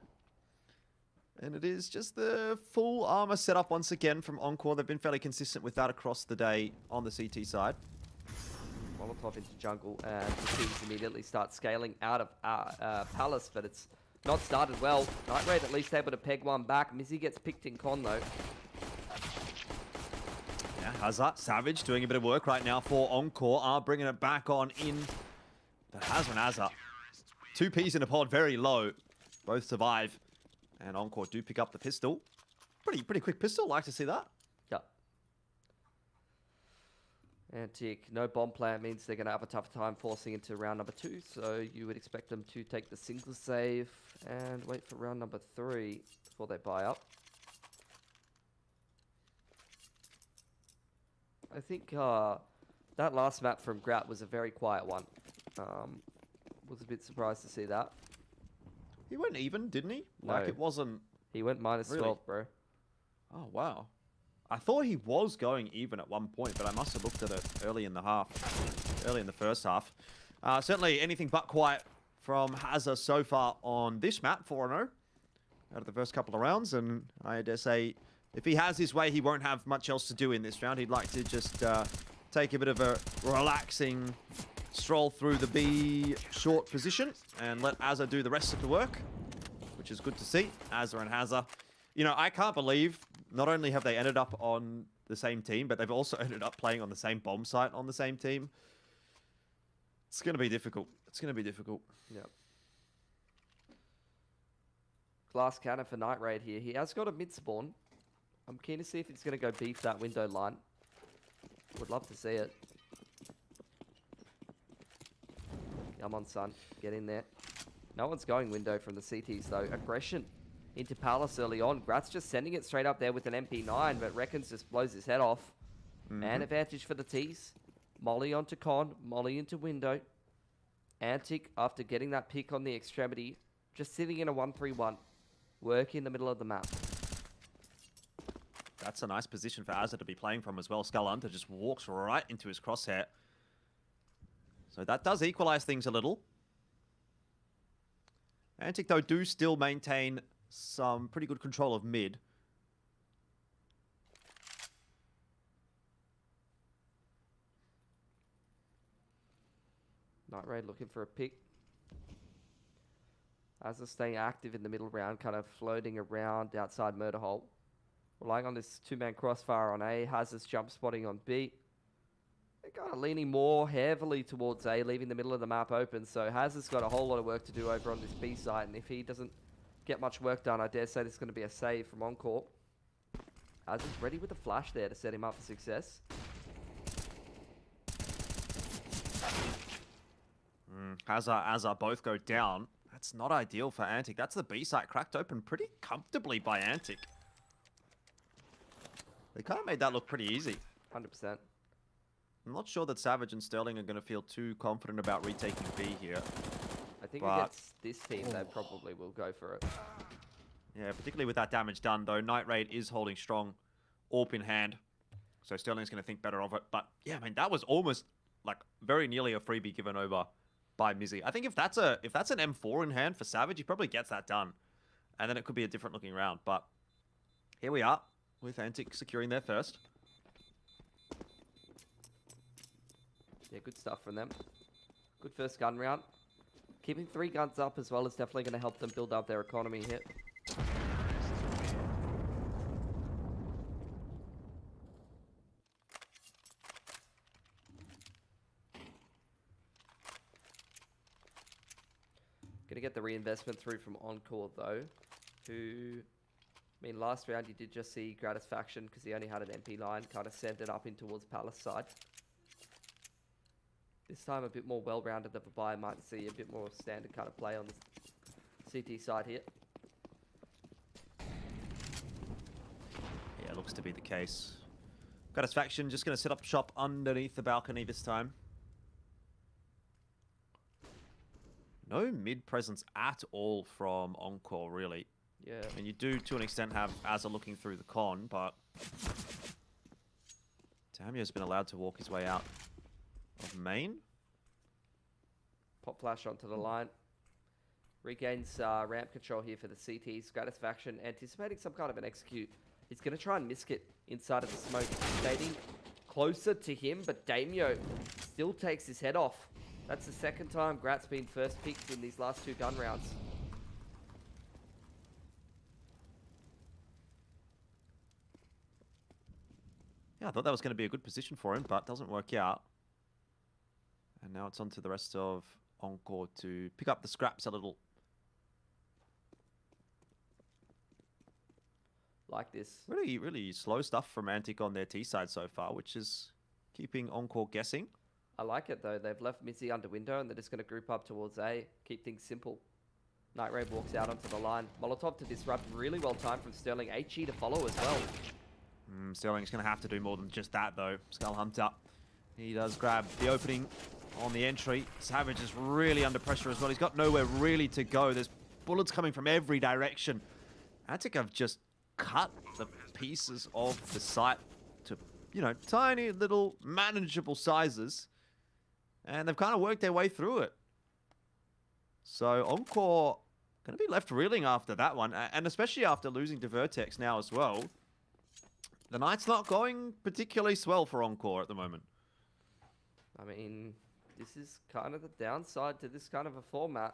D: And it is just the full armor setup once again from Encore. They've been fairly consistent with that across the day on the CT side.
E: Molotov into jungle, and the teams immediately start scaling out of Palace, but it's not started well. Night Raid at least able to peg one back. Mizzy gets picked in con though.
D: Yeah, Hazard, Savage doing a bit of work right now for Encore. Are bringing it back on in. But Hazard and Hazard. 2 Ps in a pod, very low. Both survive. And Encore do pick up the pistol. Pretty quick pistol. Like to see that.
E: Yeah. Antic, no bomb plant means they're going to have a tough time forcing into round number 2. So you would expect them to take the single save and wait for round number 3 before they buy up. I think that last map from Grat was a very quiet one. Was a bit surprised to see that.
D: He went even, didn't he?
E: No.
D: Like it wasn't...
E: He went minus
D: really?
E: 12, bro.
D: Oh, wow. I thought he was going even at one point, but I must have looked at it early in the first half. Certainly anything but quiet from Hazard so far on this map, 4-0 out of the first couple of rounds. And I dare say, if he has his way, he won't have much else to do in this round. He'd like to just take a bit of a relaxing stroll through the B short position and let Azza do the rest of the work, which is good to see. Azza and Hazza. You know, I can't believe not only have they ended up on the same team, but they've also ended up playing on the same bomb site on the same team. It's going to be difficult. It's going to be difficult.
E: Yep. Glass cannon for Night Raid here. He has got a mid spawn. I'm keen to see if he's going to go beef that window line. Would love to see it. Come on, son. Get in there. No one's going window from the CTs, though. Aggression into Palace early on. Grat's just sending it straight up there with an MP9, but Reckons just blows his head off. Man advantage for the T's. Molly onto Con. Molly into window. Antic, after getting that pick on the extremity, just sitting in a 1-3-1. Work in the middle of the map.
D: That's a nice position for Azza to be playing from as well. Skullhunter just walks right into his crosshair. So that does equalize things a little. Antic, though, do still maintain some pretty good control of mid.
E: Night Raid looking for a pick. Azza staying active in the middle round, kind of floating around outside Murder Hole. Relying on this 2-man crossfire on A. Hazard's jump spotting on B. They're kind of leaning more heavily towards A, leaving the middle of the map open. So Hazard's got a whole lot of work to do over on this B side. And if he doesn't get much work done, I dare say this is going to be a save from Encore. Hazard's ready with a flash there to set him up for success.
D: Hazard both go down. That's not ideal for Antic. That's the B site cracked open pretty comfortably by Antic. They kind of made that look pretty easy.
E: 100%.
D: I'm not sure that Savage and Sterling are going to feel too confident about retaking B here.
E: I think against this team, they probably will go for it.
D: Yeah, particularly with that damage done, though. Night Raid is holding strong, AWP in hand. So Sterling's going to think better of it. But yeah, I mean, that was almost like very nearly a freebie given over by Mizzy. I think if that's an M4 in hand for Savage, he probably gets that done. And then it could be a different looking round. But here we are with Antic securing their first.
E: Yeah, good stuff from them. Good first gun round. Keeping 3 guns up as well is definitely going to help them build up their economy here. Going to get the reinvestment through from Encore though, who, I mean, last round you did just see Gratisfaction because he only had an MP9, kind of sent it up in towards Palace side. This time a bit more well-rounded of a buy. Might see a bit more standard kind of play on the CT side here.
D: Yeah, looks to be the case. Gratisfaction just going to set up shop underneath the balcony this time. No mid presence at all from Encore, really.
E: Yeah.
D: I mean, you do, to an extent, have Azza looking through the con, but Tamio's been allowed to walk his way out of main.
E: Pop flash onto the line. Regains ramp control here for the CT's Gratisfaction, anticipating some kind of an execute. He's going to try and misc it inside of the smoke. Shading closer to him, but Damio still takes his head off. That's the second time Grat's been first picked in these last 2 gun rounds.
D: Yeah, I thought that was going to be a good position for him, but doesn't work out. And now it's on to the rest of Encore to pick up the scraps a little.
E: Like this.
D: Really, really slow stuff from Antic on their T side so far, which is keeping Encore guessing.
E: I like it though. They've left Mizzy under window and they're just going to group up towards A, keep things simple. Night Raid walks out onto the line. Molotov to disrupt, really well timed from Sterling. HE to follow as well.
D: Sterling's going to have to do more than just that though. Skull Hunter, he does grab the opening on the entry. Savage is really under pressure as well. He's got nowhere really to go. There's bullets coming from every direction. Antic have just cut the pieces of the site to, you know, tiny little manageable sizes. And they've kind of worked their way through it. So Encore going to be left reeling after that one. And especially after losing to Vertex now as well. The night's not going particularly swell for Encore at the moment.
E: I mean, this is kind of the downside to this kind of a format.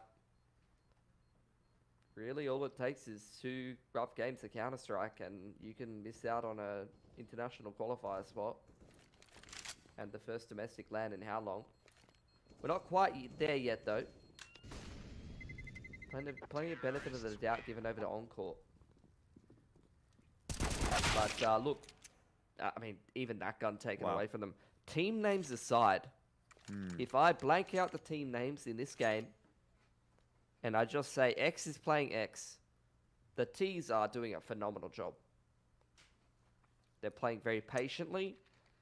E: Really, all it takes is 2 rough games of Counter-Strike and you can miss out on a international qualifier spot. And the first domestic LAN in how long? We're not quite there yet, though. Plenty of benefit of the doubt given over to Encore. But look, I mean, even that gun taken away from them. Team names aside, if I blank out the team names in this game, and I just say X is playing X, the T's are doing a phenomenal job. They're playing very patiently.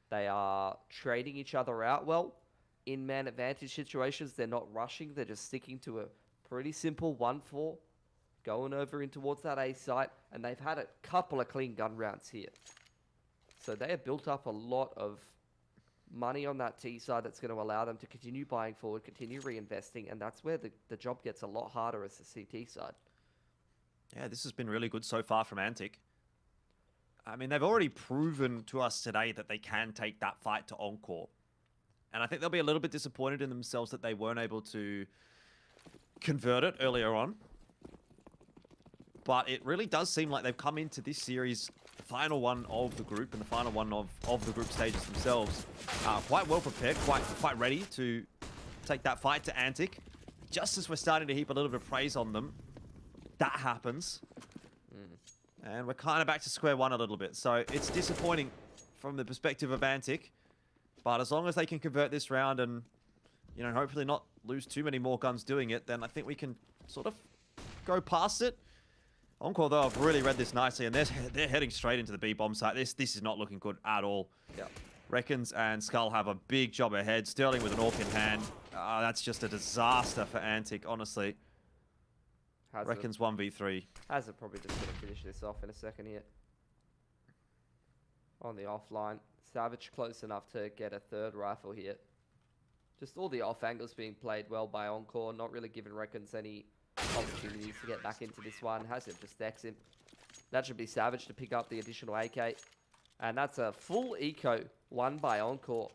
E: They are trading each other out well. In man advantage situations, they're not rushing. They're just sticking to a pretty simple 1-4, going over in towards that A site, and they've had a couple of clean gun rounds here. So they have built up a lot of money on that T side that's going to allow them to continue buying forward, continue reinvesting, and that's where the job gets a lot harder as the CT side.
D: Yeah, this has been really good so far from Antic. I mean, they've already proven to us today that they can take that fight to Encore. And I think they'll be a little bit disappointed in themselves that they weren't able to convert it earlier on. But it really does seem like they've come into this series, the final one of the group and the final one of the group stages themselves, quite well prepared, quite ready to take that fight to Antic. Just as we're starting to heap a little bit of praise on them, that happens. And we're kind of back to square one a little bit. So it's disappointing from the perspective of Antic. But as long as they can convert this round and, you know, hopefully not lose too many more guns doing it, then I think we can sort of go past it. Encore, though, have really read this nicely, and they're heading straight into the B-bomb site. This is not looking good at all.
E: Yeah.
D: Reckons and Skull have a big job ahead. Sterling with an AWP in hand. That's just a disaster for Antic, honestly. Reckons 1v3.
E: Hazard probably just going to finish this off in a second here. On the offline. Savage close enough to get a 3rd rifle here. Just all the off angles being played well by Encore, not really giving Reckons any opportunities to get back into this one. Hazard just stacks him. That should be Savage to pick up the additional AK. And that's a full eco won by Encore.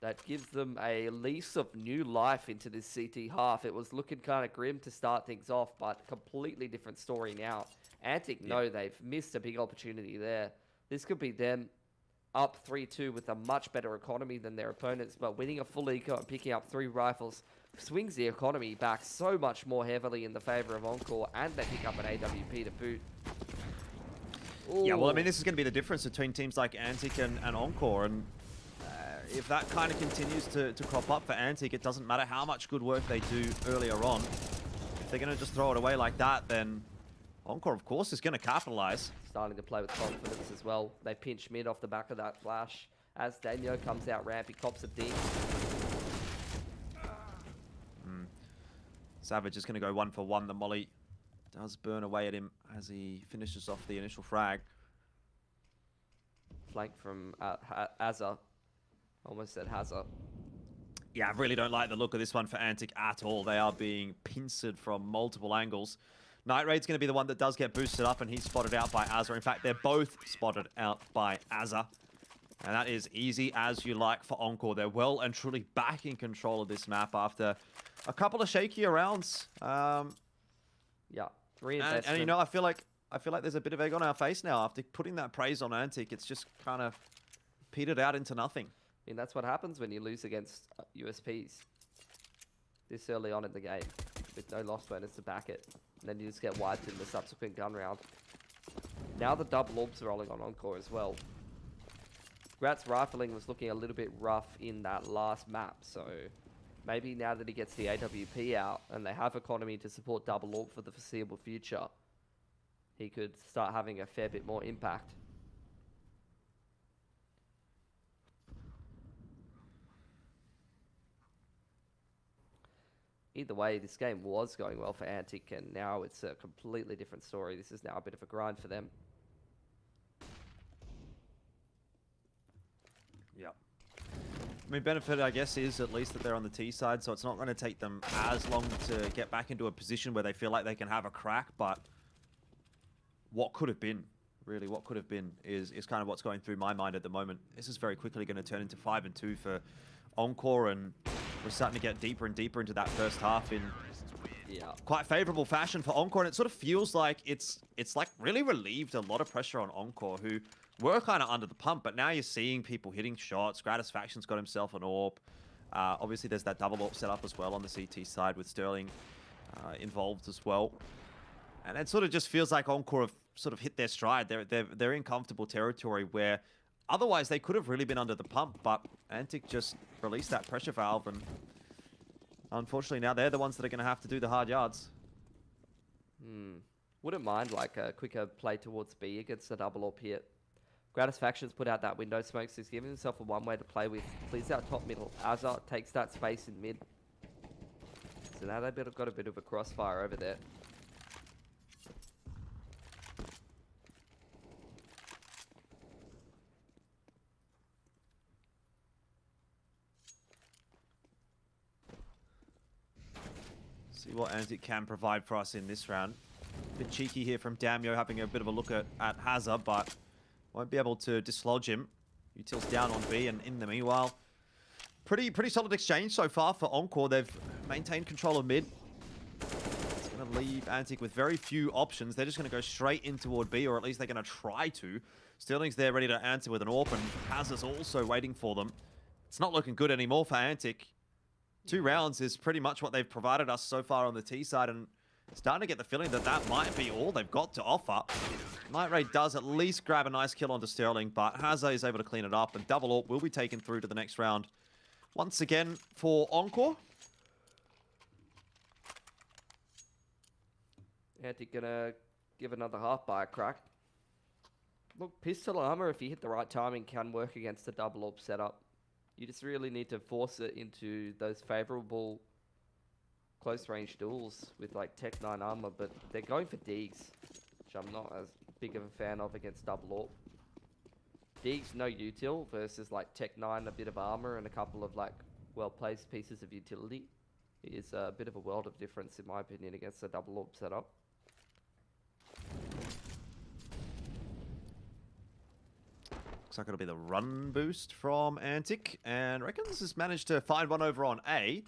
E: That gives them a lease of new life into this CT half. It was looking kind of grim to start things off, but completely different story now. Antic know they've missed a big opportunity there. This could be them up 3-2 with a much better economy than their opponents, but winning a full eco and picking up 3 rifles swings the economy back so much more heavily in the favor of Encore, and they pick up an AWP to boot. Ooh.
D: Yeah, well, I mean, this is going to be the difference between teams like Antic and Encore, and if that kind of continues to crop up for Antic, it doesn't matter how much good work they do earlier on. If they're going to just throw it away like that, then Encore, of course, is going to capitalize.
E: Starting to play with confidence as well. They pinch mid off the back of that flash. As Daniel comes out ramp, he cops a ding.
D: Savage is going to go 1 for 1. The molly Does burn away at him as he finishes off the initial frag.
E: Flank from Azza. Almost said Hazza.
D: Yeah, I really don't like the look of this one for Antic at all. They are being pincered from multiple angles. Night Raid's going to be the one that does get boosted up, and he's spotted out by Azza. In fact, they're both spotted out by Azza. And that is easy as you like for Encore. They're well and truly back in control of this map after a couple of shakier rounds.
E: Yeah,
D: and you know, I feel like there's a bit of egg on our face now after putting that praise on Antic. It's just kind of petered out into nothing.
E: I mean, that's what happens when you lose against USPs this early on in the game with no lost winners to back it. And then you just get wiped in the subsequent gun round. Now the double orbs are rolling on Encore as well. Grat's rifling was looking a little bit rough in that last map, so maybe now that he gets the AWP out and they have economy to support double orb for the foreseeable future, he could start having a fair bit more impact. Either way, this game was going well for Antic, and now it's a completely different story. This is now a bit of a grind for them.
D: Yep. I mean, benefit, I guess, is at least that they're on the T side, so it's not going to take them as long to get back into a position where they feel like they can have a crack, but what could have been, really, what could have been is kind of what's going through my mind at the moment. This is very quickly going to turn into 5-2 for Encore, and we're starting to get deeper and deeper into that first half in quite favorable fashion for Encore, and it sort of feels like it's like really relieved a lot of pressure on Encore, who were kind of under the pump, but now you're seeing people hitting shots. Gratisfaction's got himself an AWP. Obviously, there's that double AWP set up as well on the CT side with Sterling involved as well. And it sort of just feels like Encore have sort of hit their stride. They're in comfortable territory where otherwise they could have really been under the pump, but Antic just released that pressure valve, and unfortunately now they're the ones that are going to have to do the hard yards.
E: Wouldn't mind like a quicker play towards B against the double AWP hit. Gratisfaction's put out that window smoke, so he's giving himself a one-way to play with. Clears out top middle. Azza takes that space in mid. So now they've got a bit of a crossfire over there.
D: See what Antic can provide for us in this round. A bit cheeky here from Damio, having a bit of a look at Hazza, but won't be able to dislodge him. Util's down on B, and in the meanwhile, pretty solid exchange so far for Encore. They've maintained control of mid. It's going to leave Antic with very few options. They're just going to go straight in toward B, or at least they're going to try to. Sterling's there ready to answer with an AWP, and Hazza's also waiting for them. It's not looking good anymore for Antic. 2 rounds is pretty much what they've provided us so far on the T side, and starting to get the feeling that that might be all they've got to offer. Night Raid does at least grab a nice kill onto Sterling, but Hazza is able to clean it up, and double AWP will be taken through to the next round. Once again for Encore.
E: Antic gonna give another half by a crack. Look, pistol armor, if you hit the right timing, can work against the double AWP setup. You just really need to force it into those favorable close range duels with like Tech 9 armor, but they're going for Deegs, which I'm not as big of a fan of against double AWP. Deegs no util versus like Tech 9 a bit of armor and a couple of like well-placed pieces of utility is a bit of a world of difference in my opinion against a double AWP setup.
D: Looks like it'll be the run boost from Antic, and Reckons has managed to find one over on A.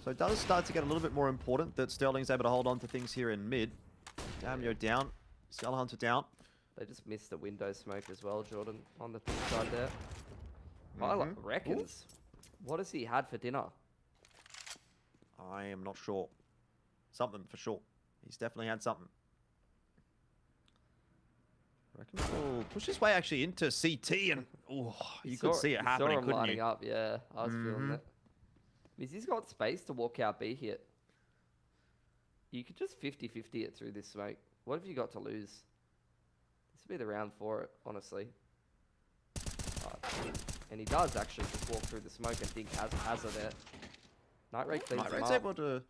D: So it does start to get a little bit more important that Sterling's able to hold on to things here in mid. Damio down, Skull Hunter down.
E: They just missed the window smoke as well, Jordan, on the pink side there. Pilot Reckons. What has he had for dinner?
D: I am not sure. Something for sure. He's definitely had something. Reckons will push his way actually into CT, and you could see it happening, couldn't you?
E: Lining up, yeah. I was feeling it. He's got space to walk out B hit. You could just 50-50 it through this smoke. What have you got to lose? This would be the round for it, honestly. And he does actually just walk through the smoke and think Hazza there. Night Raid cleans him up.
D: able to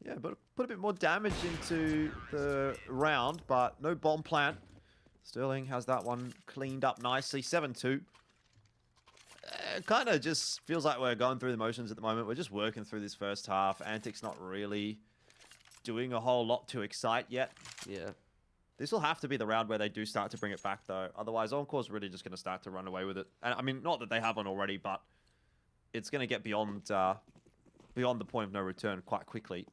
D: Yeah, but put a bit more damage into the round, but no bomb plant. Sterling has that one cleaned up nicely. 7-2. Kind of just feels like we're going through the motions at the moment. We're just working through this first half. Antic's not really doing a whole lot to excite yet.
E: Yeah.
D: This will have to be the round where they do start to bring it back, though. Otherwise, Encore's really just going to start to run away with it. And I mean, not that they haven't already, but it's going to get beyond the point of no return quite quickly.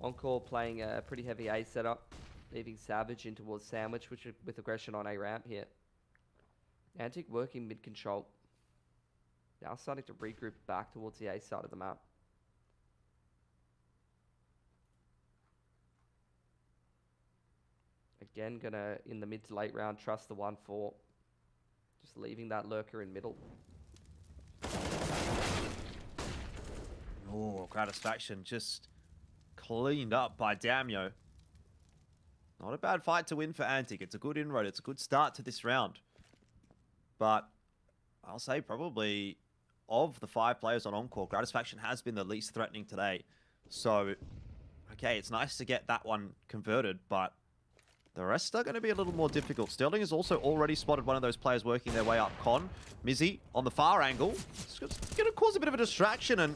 E: Encore playing a pretty heavy A setup, leaving Savage in towards Sandwich, which with aggression on A ramp here. Antic working mid control. Now starting to regroup back towards the A side of the map. Again, gonna, in the mid to late round, trust the 1-4. Just leaving that lurker in middle.
D: Oh, Gratisfaction just cleaned up by Damio. Not a bad fight to win for Antic. It's a good inroad. It's a good start to this round. But I'll say probably of the 5 players on Encore, Gratisfaction has been the least threatening today. So, okay, it's nice to get that one converted, but the rest are going to be a little more difficult. Sterling has also already spotted one of those players working their way up. Con, Mizzy on the far angle. It's going to cause a bit of a distraction, and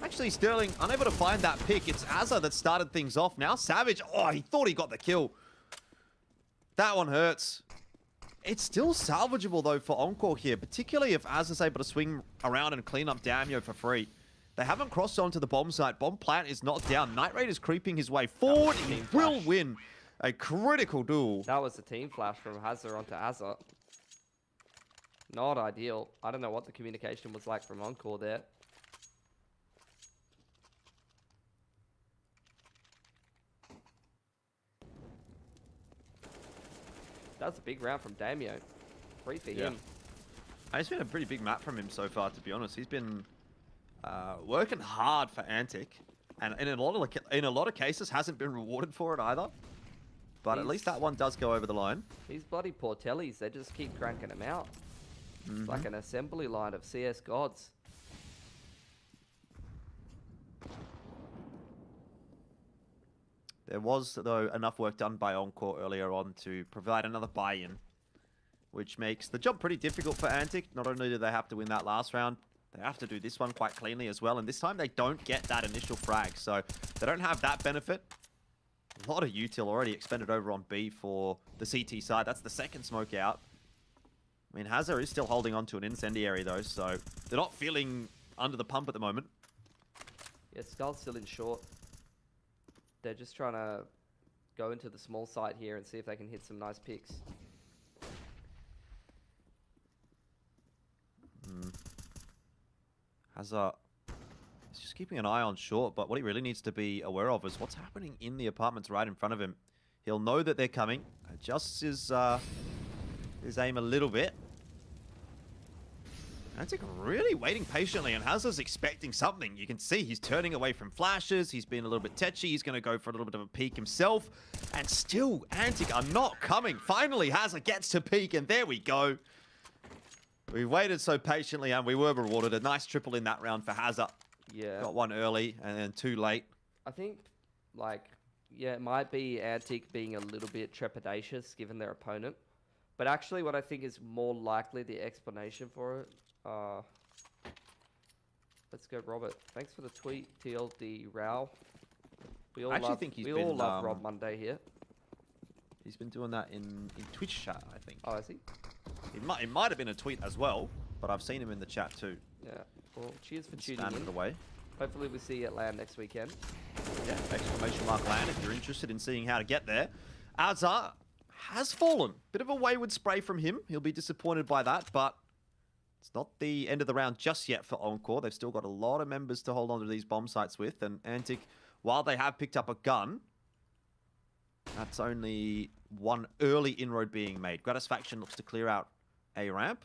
D: actually Sterling unable to find that pick. It's Azza that started things off. Now Savage, oh, he thought he got the kill. That one hurts. It's still salvageable, though, for Encore here, particularly if Azza's able to swing around and clean up Damio for free. They haven't crossed onto the bomb site. Bomb plant is not down. Night Raid is creeping his way forward. He will win a critical duel.
E: That was the team flash from Hazza onto Azza. Not ideal. I don't know what the communication was like from Encore there. That was a big round from Damio. 3 for him.
D: It's been a pretty big map from him so far, to be honest. He's been working hard for Antic, and in a lot of cases hasn't been rewarded for it either. But at least that one does go over the line.
E: These bloody Portellis, they just keep cranking them out. It's like an assembly line of CS gods.
D: There was, though, enough work done by Encore earlier on to provide another buy-in, which makes the job pretty difficult for Antic. Not only do they have to win that last round, they have to do this one quite cleanly as well. And this time they don't get that initial frag, so they don't have that benefit. A lot of util already expended over on B for the CT side. That's the second smoke out. I mean, Hazza is still holding on to an incendiary, though, so they're not feeling under the pump at the moment.
E: Yeah, Skull's still in short. They're just trying to go into the small site here and see if they can hit some nice picks.
D: Hazza is just keeping an eye on short, but what he really needs to be aware of is what's happening in the apartments right in front of him. He'll know that they're coming, adjusts his aim a little bit. Antic really waiting patiently, and Hazza's expecting something. You can see he's turning away from flashes. He's been a little bit tetchy. He's going to go for a little bit of a peek himself. And still, Antic are not coming. Finally, Hazza gets to peek, and there we go. We waited so patiently, and we were rewarded. A nice triple in that round for Hazza.
E: Yeah.
D: Got one early, and then 2 late.
E: I think, like, yeah, it might be Antic being a little bit trepidatious given their opponent. But actually, what I think is more likely the explanation for it. Let's go, Robert. Thanks for the tweet, TLD Rao. We all love Rob Monday here.
D: He's been doing that in Twitch chat, I think.
E: Oh, is he?
D: It might have been a tweet as well, but I've seen him in the chat too.
E: Yeah. Well, cheers for tuning in.
D: Away.
E: Hopefully we see you at LAN next weekend.
D: Yeah, exclamation mark LAN if you're interested in seeing how to get there. Azza has fallen. Bit of a wayward spray from him. He'll be disappointed by that, but it's not the end of the round just yet for Encore. They've still got a lot of members to hold on to these bomb sites with, and Antic, while they have picked up a gun, that's only one early inroad being made. Gratisfaction looks to clear out a ramp.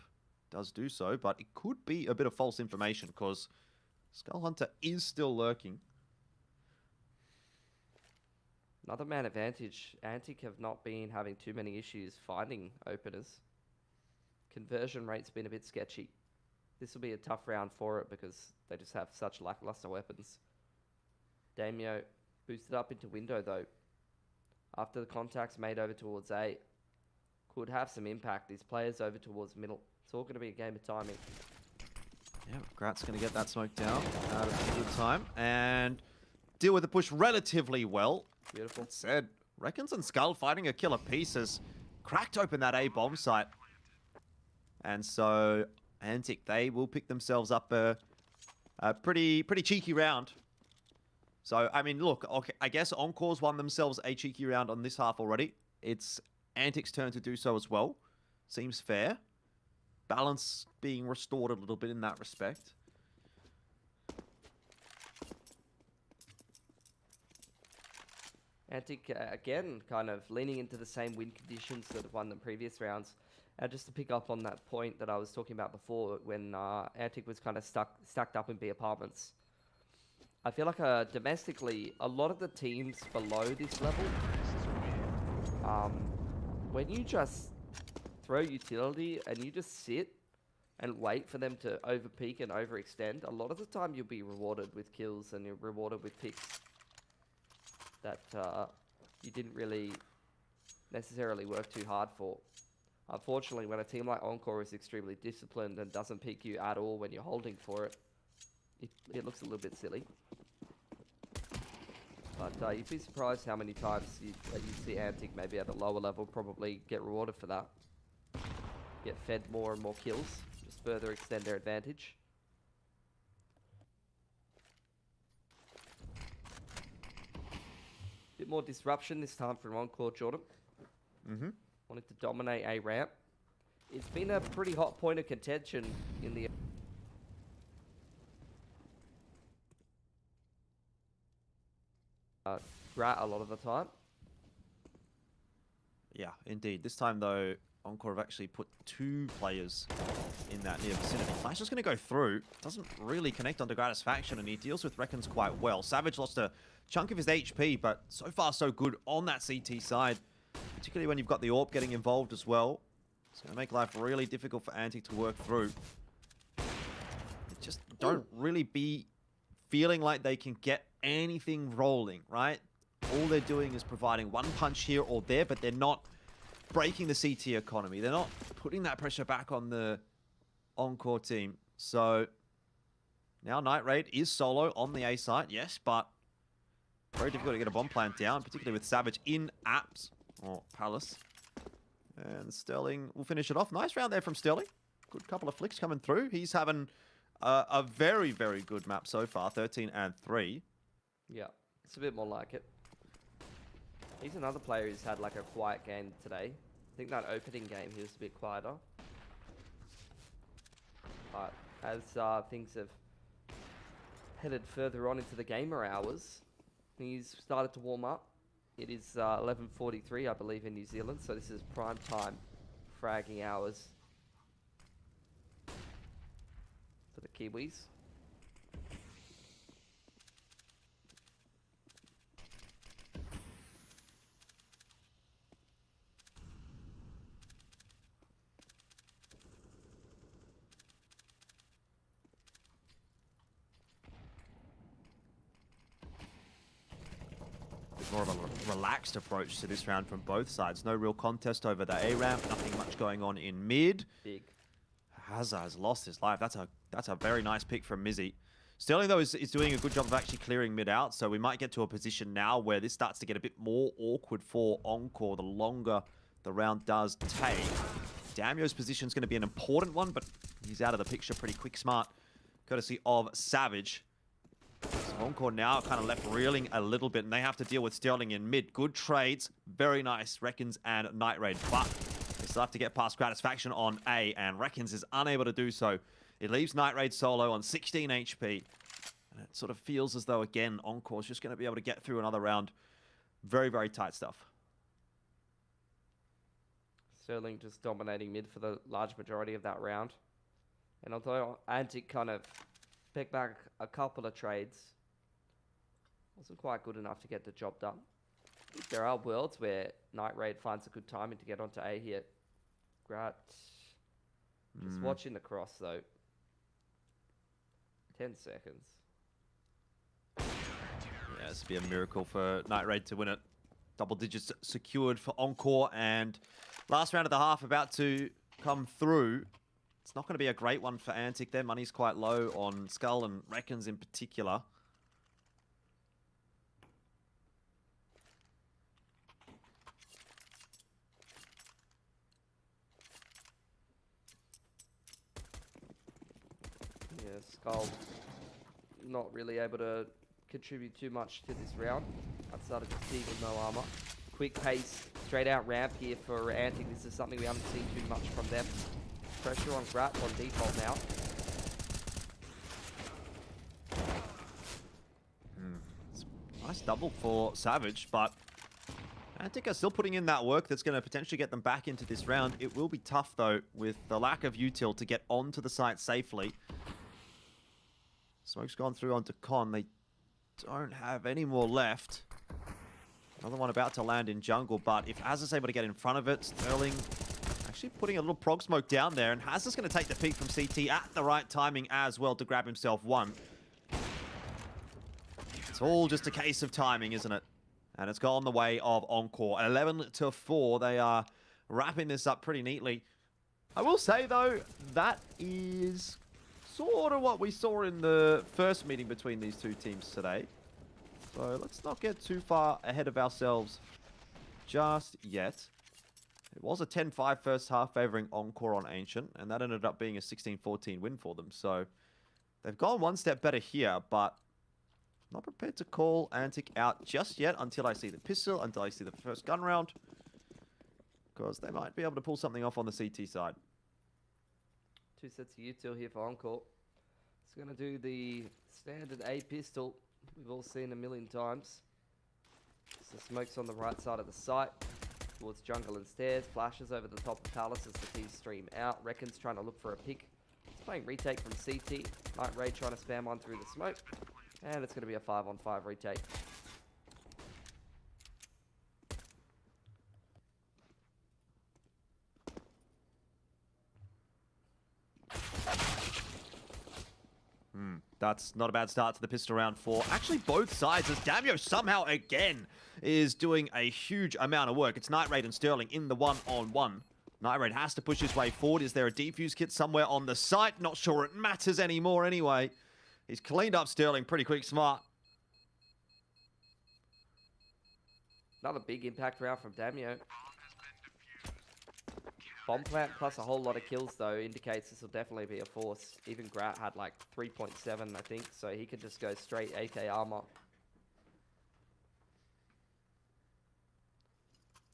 D: Does do so, but it could be a bit of false information because Skull Hunter is still lurking.
E: Another man advantage. Antic have not been having too many issues finding openers. conversion rate's been a bit sketchy. This will be a tough round for it because they just have such lackluster weapons. Damio boosted up into window though. After the contacts made over towards A, could have some impact. These players over towards middle. It's all going to be a game of timing.
D: Yeah, Grat's going to get that smoke down at a good time and deal with the push relatively well.
E: Beautiful.
D: That said, Reckons and Skull fighting a killer pieces. Cracked open that A bomb site. And so Antic, they will pick themselves up a pretty cheeky round. So, I mean, look, okay, I guess Encore's won themselves a cheeky round on this half already. It's Antic's turn to do so as well. Seems fair. Balance being restored a little bit in that respect.
E: Antic, again, kind of leaning into the same win conditions that have won the previous rounds. Just to pick up on that point that I was talking about before, when Antic was kind of stacked up in B apartments. I feel like domestically, a lot of the teams below this level, when you just throw utility and you just sit and wait for them to overpeak and overextend, a lot of the time you'll be rewarded with kills and you're rewarded with picks that you didn't really necessarily work too hard for. Unfortunately, when a team like Encore is extremely disciplined and doesn't pick you at all when you're holding for it, it looks a little bit silly. But you'd be surprised how many times you see Antic maybe at a lower level probably get rewarded for that. Get fed more and more kills, just further extend their advantage. Bit more disruption this time from Encore, Jordan. Wanted to dominate A ramp. It's been a pretty hot point of contention in the Grat a lot of the time.
D: Yeah, indeed. This time, though, Encore have actually put 2 players in that near vicinity. Flash is going to go through. Doesn't really connect onto Gratisfaction, and he deals with Reckons quite well. Savage lost a chunk of his HP, but so far so good on that CT side, particularly when you've got the AWP getting involved as well. It's going to make life really difficult for Antic to work through. They just don't really be feeling like they can get anything rolling, right? All they're doing is providing one punch here or there, but they're not breaking the CT economy. They're not putting that pressure back on the Encore team. So now Night Raid is solo on the A site, yes, but very difficult to get a bomb plant down, particularly with Savage in Apps or Palace. And Sterling will finish it off. Nice round there from Sterling. Good couple of flicks coming through. He's having a very, very good map so far, 13 and 3.
E: Yeah, it's a bit more like it. He's another player who's had like a quiet game today. I think that opening game he was a bit quieter. But as things have headed further on into the gamer hours, he's started to warm up. It is 11:43, I believe, in New Zealand, so this is prime time fragging hours for the Kiwis.
D: More of a relaxed approach to this round from both sides. No real contest over the A ramp. Nothing much going on in mid.
E: Big.
D: Hazza has lost his life. That's a very nice pick from Mizzy. Sterling, though, is doing a good job of actually clearing mid out. So we might get to a position now where this starts to get a bit more awkward for Encore the longer the round does take. Damio's position is going to be an important one, but he's out of the picture pretty quick smart, courtesy of Savage. So Encore now kind of left reeling a little bit, and they have to deal with Sterling in mid. Good trades, very nice, Reckons and Night Raid, but they still have to get past Gratisfaction on A, and Reckons is unable to do so. It leaves Night Raid solo on 16 HP, and it sort of feels as though, again, Encore's just going to be able to get through another round. Very, very tight stuff.
E: Sterling just dominating mid for the large majority of that round. And although Antic kind of picked back a couple of trades, wasn't quite good enough to get the job done. There are worlds where Night Raid finds a good timing to get onto A here. Grat Just watching the cross, though. 10 seconds.
D: Yeah, this would be a miracle for Night Raid to win it. Double digits secured for Encore, and last round of the half about to come through. It's not going to be a great one for Antic. Their money's quite low on Skull and Reckons in particular.
E: Yeah, Skull not really able to contribute too much to this round outside of the Teague with no armor. Quick pace, straight out ramp here for Antic. This is something we haven't seen too much from them. Pressure on Grat on default now.
D: It's a nice double for Savage, but Antic are still putting in that work that's going to potentially get them back into this round. It will be tough, though, with the lack of util to get onto the site safely. Smoke's gone through onto Con. They don't have any more left. Another one about to land in jungle, but if Az is able to get in front of it, Sterling actually putting a little prog smoke down there, and Haz is going to take the peek from CT at the right timing as well to grab himself one. It's all just a case of timing, isn't it? And it's gone the way of Encore. 11-4, they are wrapping this up pretty neatly. I will say, though, that is sort of what we saw in the first meeting between these two teams today. So let's not get too far ahead of ourselves just yet. It was a 10-5 first half favoring Encore on Ancient, and that ended up being a 16-14 win for them. So they've gone one step better here, but not prepared to call Antic out just yet until I see the pistol, until I see the first gun round, because they might be able to pull something off on the CT side.
E: 2 sets of util here for Encore. It's going to do the standard A pistol we've all seen a million times. So Smoke's on the right side of the site, towards jungle and stairs, flashes over the top of Palace as the T's stream out. Reckon's trying to look for a pick. It's playing retake from CT. Night Raid trying to spam one through the smoke. And it's going to be a 5-on-5 retake.
D: That's not a bad start to the pistol round for actually both sides, as Damio somehow again is doing a huge amount of work. It's Night Raid and Sterling in the one-on-one. Night Raid has to push his way forward. Is there a defuse kit somewhere on the site? Not sure it matters anymore anyway. He's cleaned up Sterling pretty quick, smart.
E: Another big impact round from Damio. Bomb plant plus a whole lot of kills, though, indicates this will definitely be a force. Even Grat had like 3.7, I think, so he could just go straight AK armor.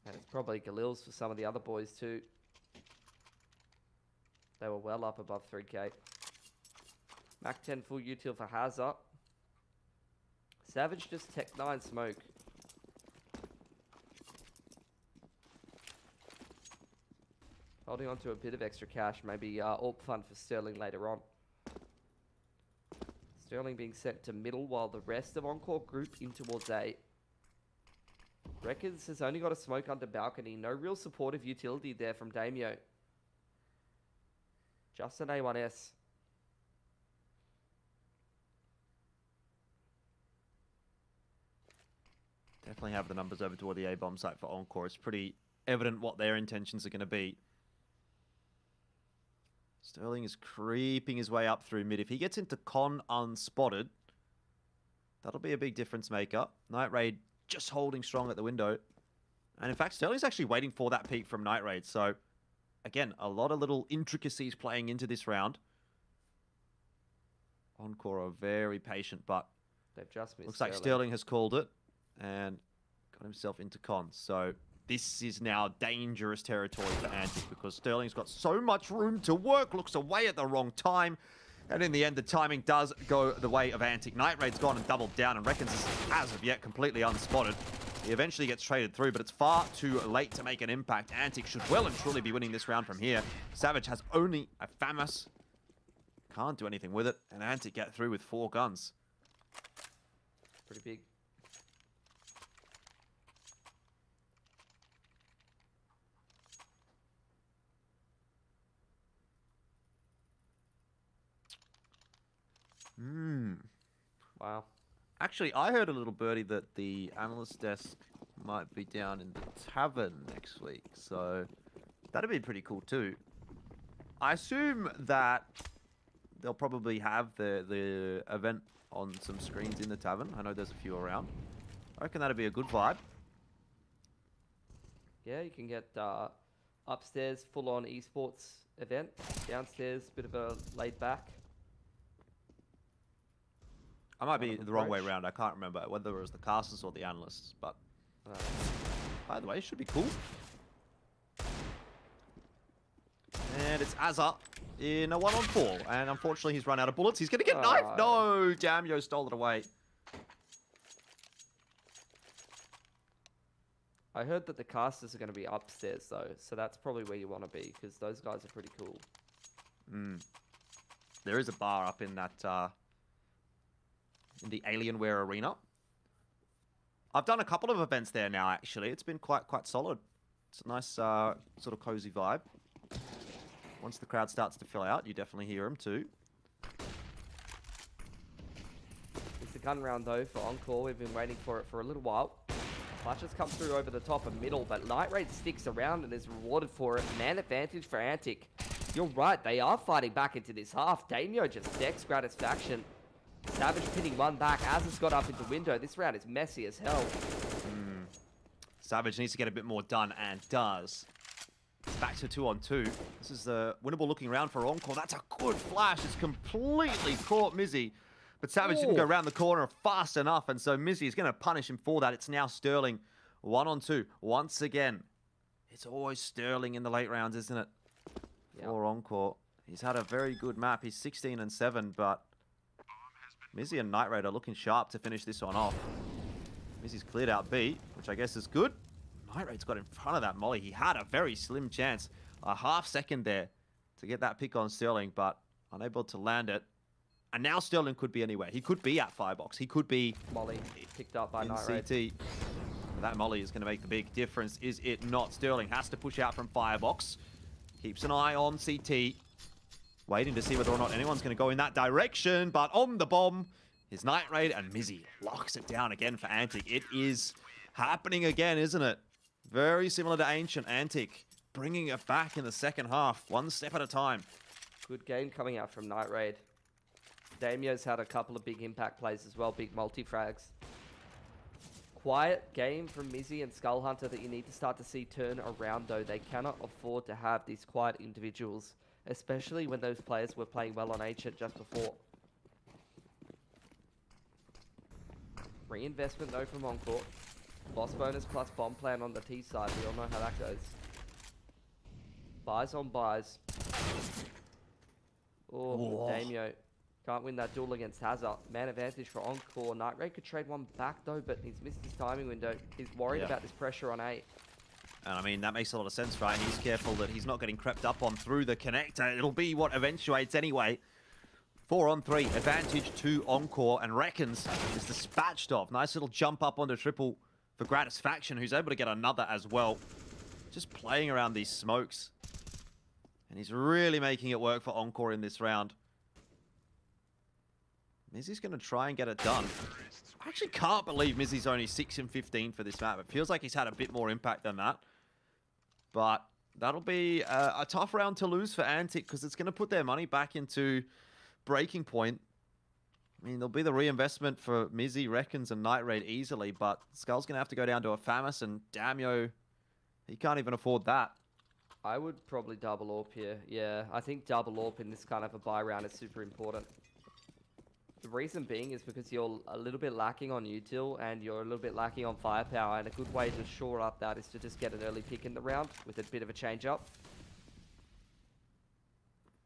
E: And it's probably Galil's for some of the other boys, too. They were well up above 3k. Mac 10 full util for Hazard. Savage just Tech 9 smoke. Holding on to a bit of extra cash, maybe AWP fund for Sterling later on. Sterling being sent to middle while the rest of Encore group in towards A. Records has only got a smoke under balcony. No real supportive utility there from Damio. Just an A1S.
D: Definitely have the numbers over toward the A-bomb site for Encore. It's pretty evident what their intentions are going to be. Sterling is creeping his way up through mid. If he gets into Con unspotted, that'll be a big difference maker. Night Raid just holding strong at the window. And in fact, Sterling's actually waiting for that peek from Night Raid. So, again, a lot of little intricacies playing into this round. Encore are very patient, but
E: they've just missed
D: looks like Sterling has called it and got himself into Con. So this is now dangerous territory for Antic because Sterling's got so much room to work, looks away at the wrong time. And in the end, the timing does go the way of Antic. Night Raid's gone and doubled down and Reckons is, as of yet, completely unspotted. He eventually gets traded through, but it's far too late to make an impact. Antic should well and truly be winning this round from here. Savage has only a FAMAS. Can't do anything with it. And Antic get through with 4 guns.
E: Pretty big. Wow.
D: Actually, I heard a little birdie that the analyst desk might be down in the tavern next week, so that'd be pretty cool too. I assume that they'll probably have the event on some screens in the tavern. I know there's a few around. I reckon that'd be a good vibe.
E: Yeah, you can get upstairs full-on esports event, downstairs bit of a laid back.
D: I might be the wrong way around. I can't remember whether it was the casters or the analysts, but by the way, it should be cool. And it's Azza in a 1-on-4, and unfortunately he's run out of bullets. He's going to get knifed. No, Damio stole it away.
E: I heard that the casters are going to be upstairs though, so that's probably where you want to be because those guys are pretty cool.
D: There is a bar up in that in the Alienware arena. I've done a couple of events there now. Actually, it's been quite solid. It's a nice sort of cozy vibe. Once the crowd starts to fill out, you definitely hear them too.
E: It's the gun round though for Encore. We've been waiting for it for a little while. Flashes come through over the top and middle, but Night Raid sticks around and is rewarded for it. Man advantage for Antic. You're right, they are fighting back into this half. Damio just decks Gratisfaction. Savage pinning one back. Azza's got up into window. This round is messy as hell.
D: Savage needs to get a bit more done and does. It's back to 2-on-2. This is the winnable looking round for Encore. That's a good flash. It's completely caught Mizzy. But Savage didn't go around the corner fast enough, and so Mizzy is going to punish him for that. It's now Sterling 1-on-2 once again. It's always Sterling in the late rounds, isn't it? For Encore. He's had a very good map. He's 16-7, but Mizzy and Night Raid are looking sharp to finish this one off. Mizzy's cleared out B, which I guess is good. Night Raid's got in front of that molly. He had a very slim chance, a half second there, to get that pick on Sterling, but unable to land it. And now Sterling could be anywhere. He could be at Firebox. He could be
E: molly picked up by Night Raid.
D: CT. That molly is going to make the big difference, is it not? Sterling has to push out from Firebox. Keeps an eye on CT. Waiting to see whether or not anyone's going to go in that direction. But on the bomb is Night Raid, and Mizzy locks it down again for Antic. It is happening again, isn't it? Very similar to Ancient. Antic bringing it back in the second half, one step at a time.
E: Good game coming out from Night Raid. Damio's had a couple of big impact plays as well, big multi-frags. Quiet game from Mizzy and Skull Hunter that you need to start to see turn around though. They cannot afford to have these quiet individuals, especially when those players were playing well on Ancient just before. Reinvestment though from Encore. Boss bonus plus bomb plan on the T side. We all know how that goes. Buys on buys. Oh, Damio. Can't win that duel against Hazard. Man advantage for Encore. Night Raid could trade one back though, but he's missed his timing window. He's worried about this pressure on A.
D: And I mean, that makes a lot of sense, right? He's careful that he's not getting crept up on through the connector. It'll be what eventuates anyway. 4-on-3, advantage to Encore, and Reckons is dispatched off. Nice little jump up onto triple for Gratisfaction, who's able to get another as well. Just playing around these smokes. And he's really making it work for Encore in this round. Mizzy's going to try and get it done. I actually can't believe Mizzy's only 6-15 for this map. It feels like he's had a bit more impact than that. But that'll be a tough round to lose for Antic because it's going to put their money back into Breaking Point. I mean, there'll be the reinvestment for Mizzy, Reckons, and Night Raid easily, but Skull's going to have to go down to a Famis, and Damio, he can't even afford that.
E: I would probably double AWP here. Yeah, I think double AWP in this kind of a buy round is super important. The reason being is because you're a little bit lacking on util and you're a little bit lacking on firepower, and a good way to shore up that is to just get an early pick in the round with a bit of a change up.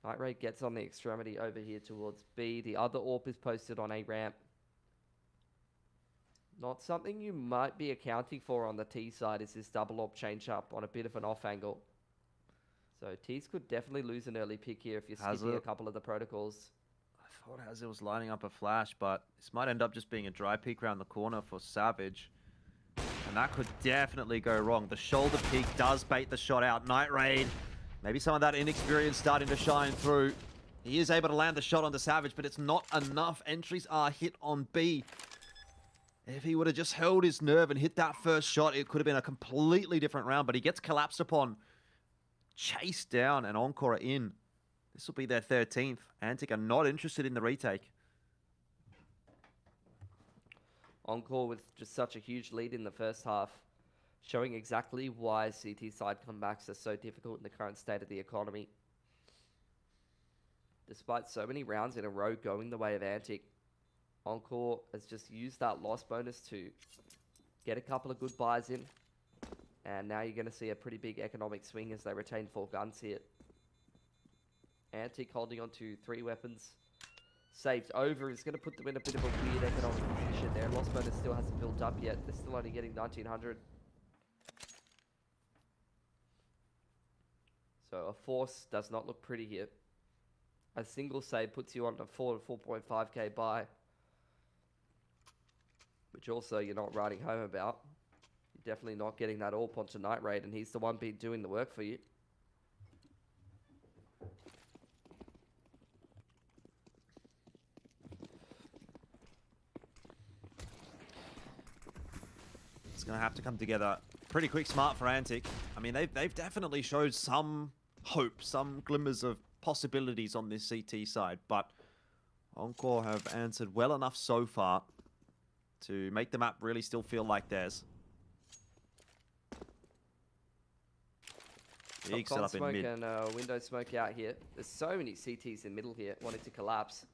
E: Night Raid gets on the extremity over here towards B. The other AWP is posted on A ramp. Not something you might be accounting for on the T side is this double AWP change up on a bit of an off angle. So T's could definitely lose an early pick here if you're skipping a couple of the protocols.
D: I thought Hazard was lining up a flash, but this might end up just being a dry peek around the corner for Savage. And that could definitely go wrong. The shoulder peek does bait the shot out. Night Raid, maybe some of that inexperience starting to shine through. He is able to land the shot on the Savage, but it's not enough. Entries are hit on B. If he would have just held his nerve and hit that first shot, it could have been a completely different round, but he gets collapsed upon, chased down, and Encore are in. This will be their 13th. Antic are not interested in the retake.
E: Encore with just such a huge lead in the first half, showing exactly why CT side comebacks are so difficult in the current state of the economy. Despite so many rounds in a row going the way of Antic, Encore has just used that loss bonus to get a couple of good buys in. And now you're going to see a pretty big economic swing as they retain 4 guns here. Antic holding on to 3 weapons. Saved over is going to put them in a bit of a weird economic position there. Loss bonus still hasn't built up yet. They're still only getting 1900. So a force does not look pretty here. A single save puts you on a 4 to 4.5k buy, which also you're not writing home about. You're definitely not getting that AWP onto Night Raid, and he's the one doing the work for you.
D: It's going to have to come together pretty quick smart for Antic. I mean, they've definitely showed some hope, some glimmers of possibilities on this CT side, but Encore have answered well enough so far to make the map really still feel like theirs. Big setup in mid.
E: And window smoke out here. There's so many CTs in middle here wanting to collapse.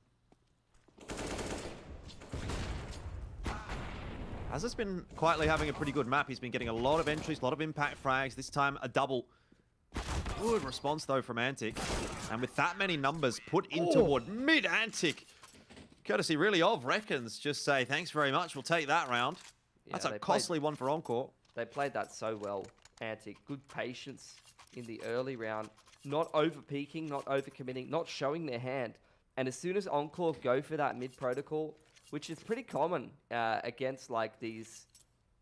D: Has been quietly having a pretty good map. He's been getting a lot of entries, a lot of impact frags. This time a double. Good response though from Antic. And with that many numbers put in toward mid Antic, courtesy really of Reckons, just say thanks very much, we'll take that round. Yeah, that's a costly one for Encore.
E: They played that so well, Antic. Good patience in the early round. Not over peaking, not over committing, not showing their hand. And as soon as Encore go for that mid protocol, which is pretty common against like these,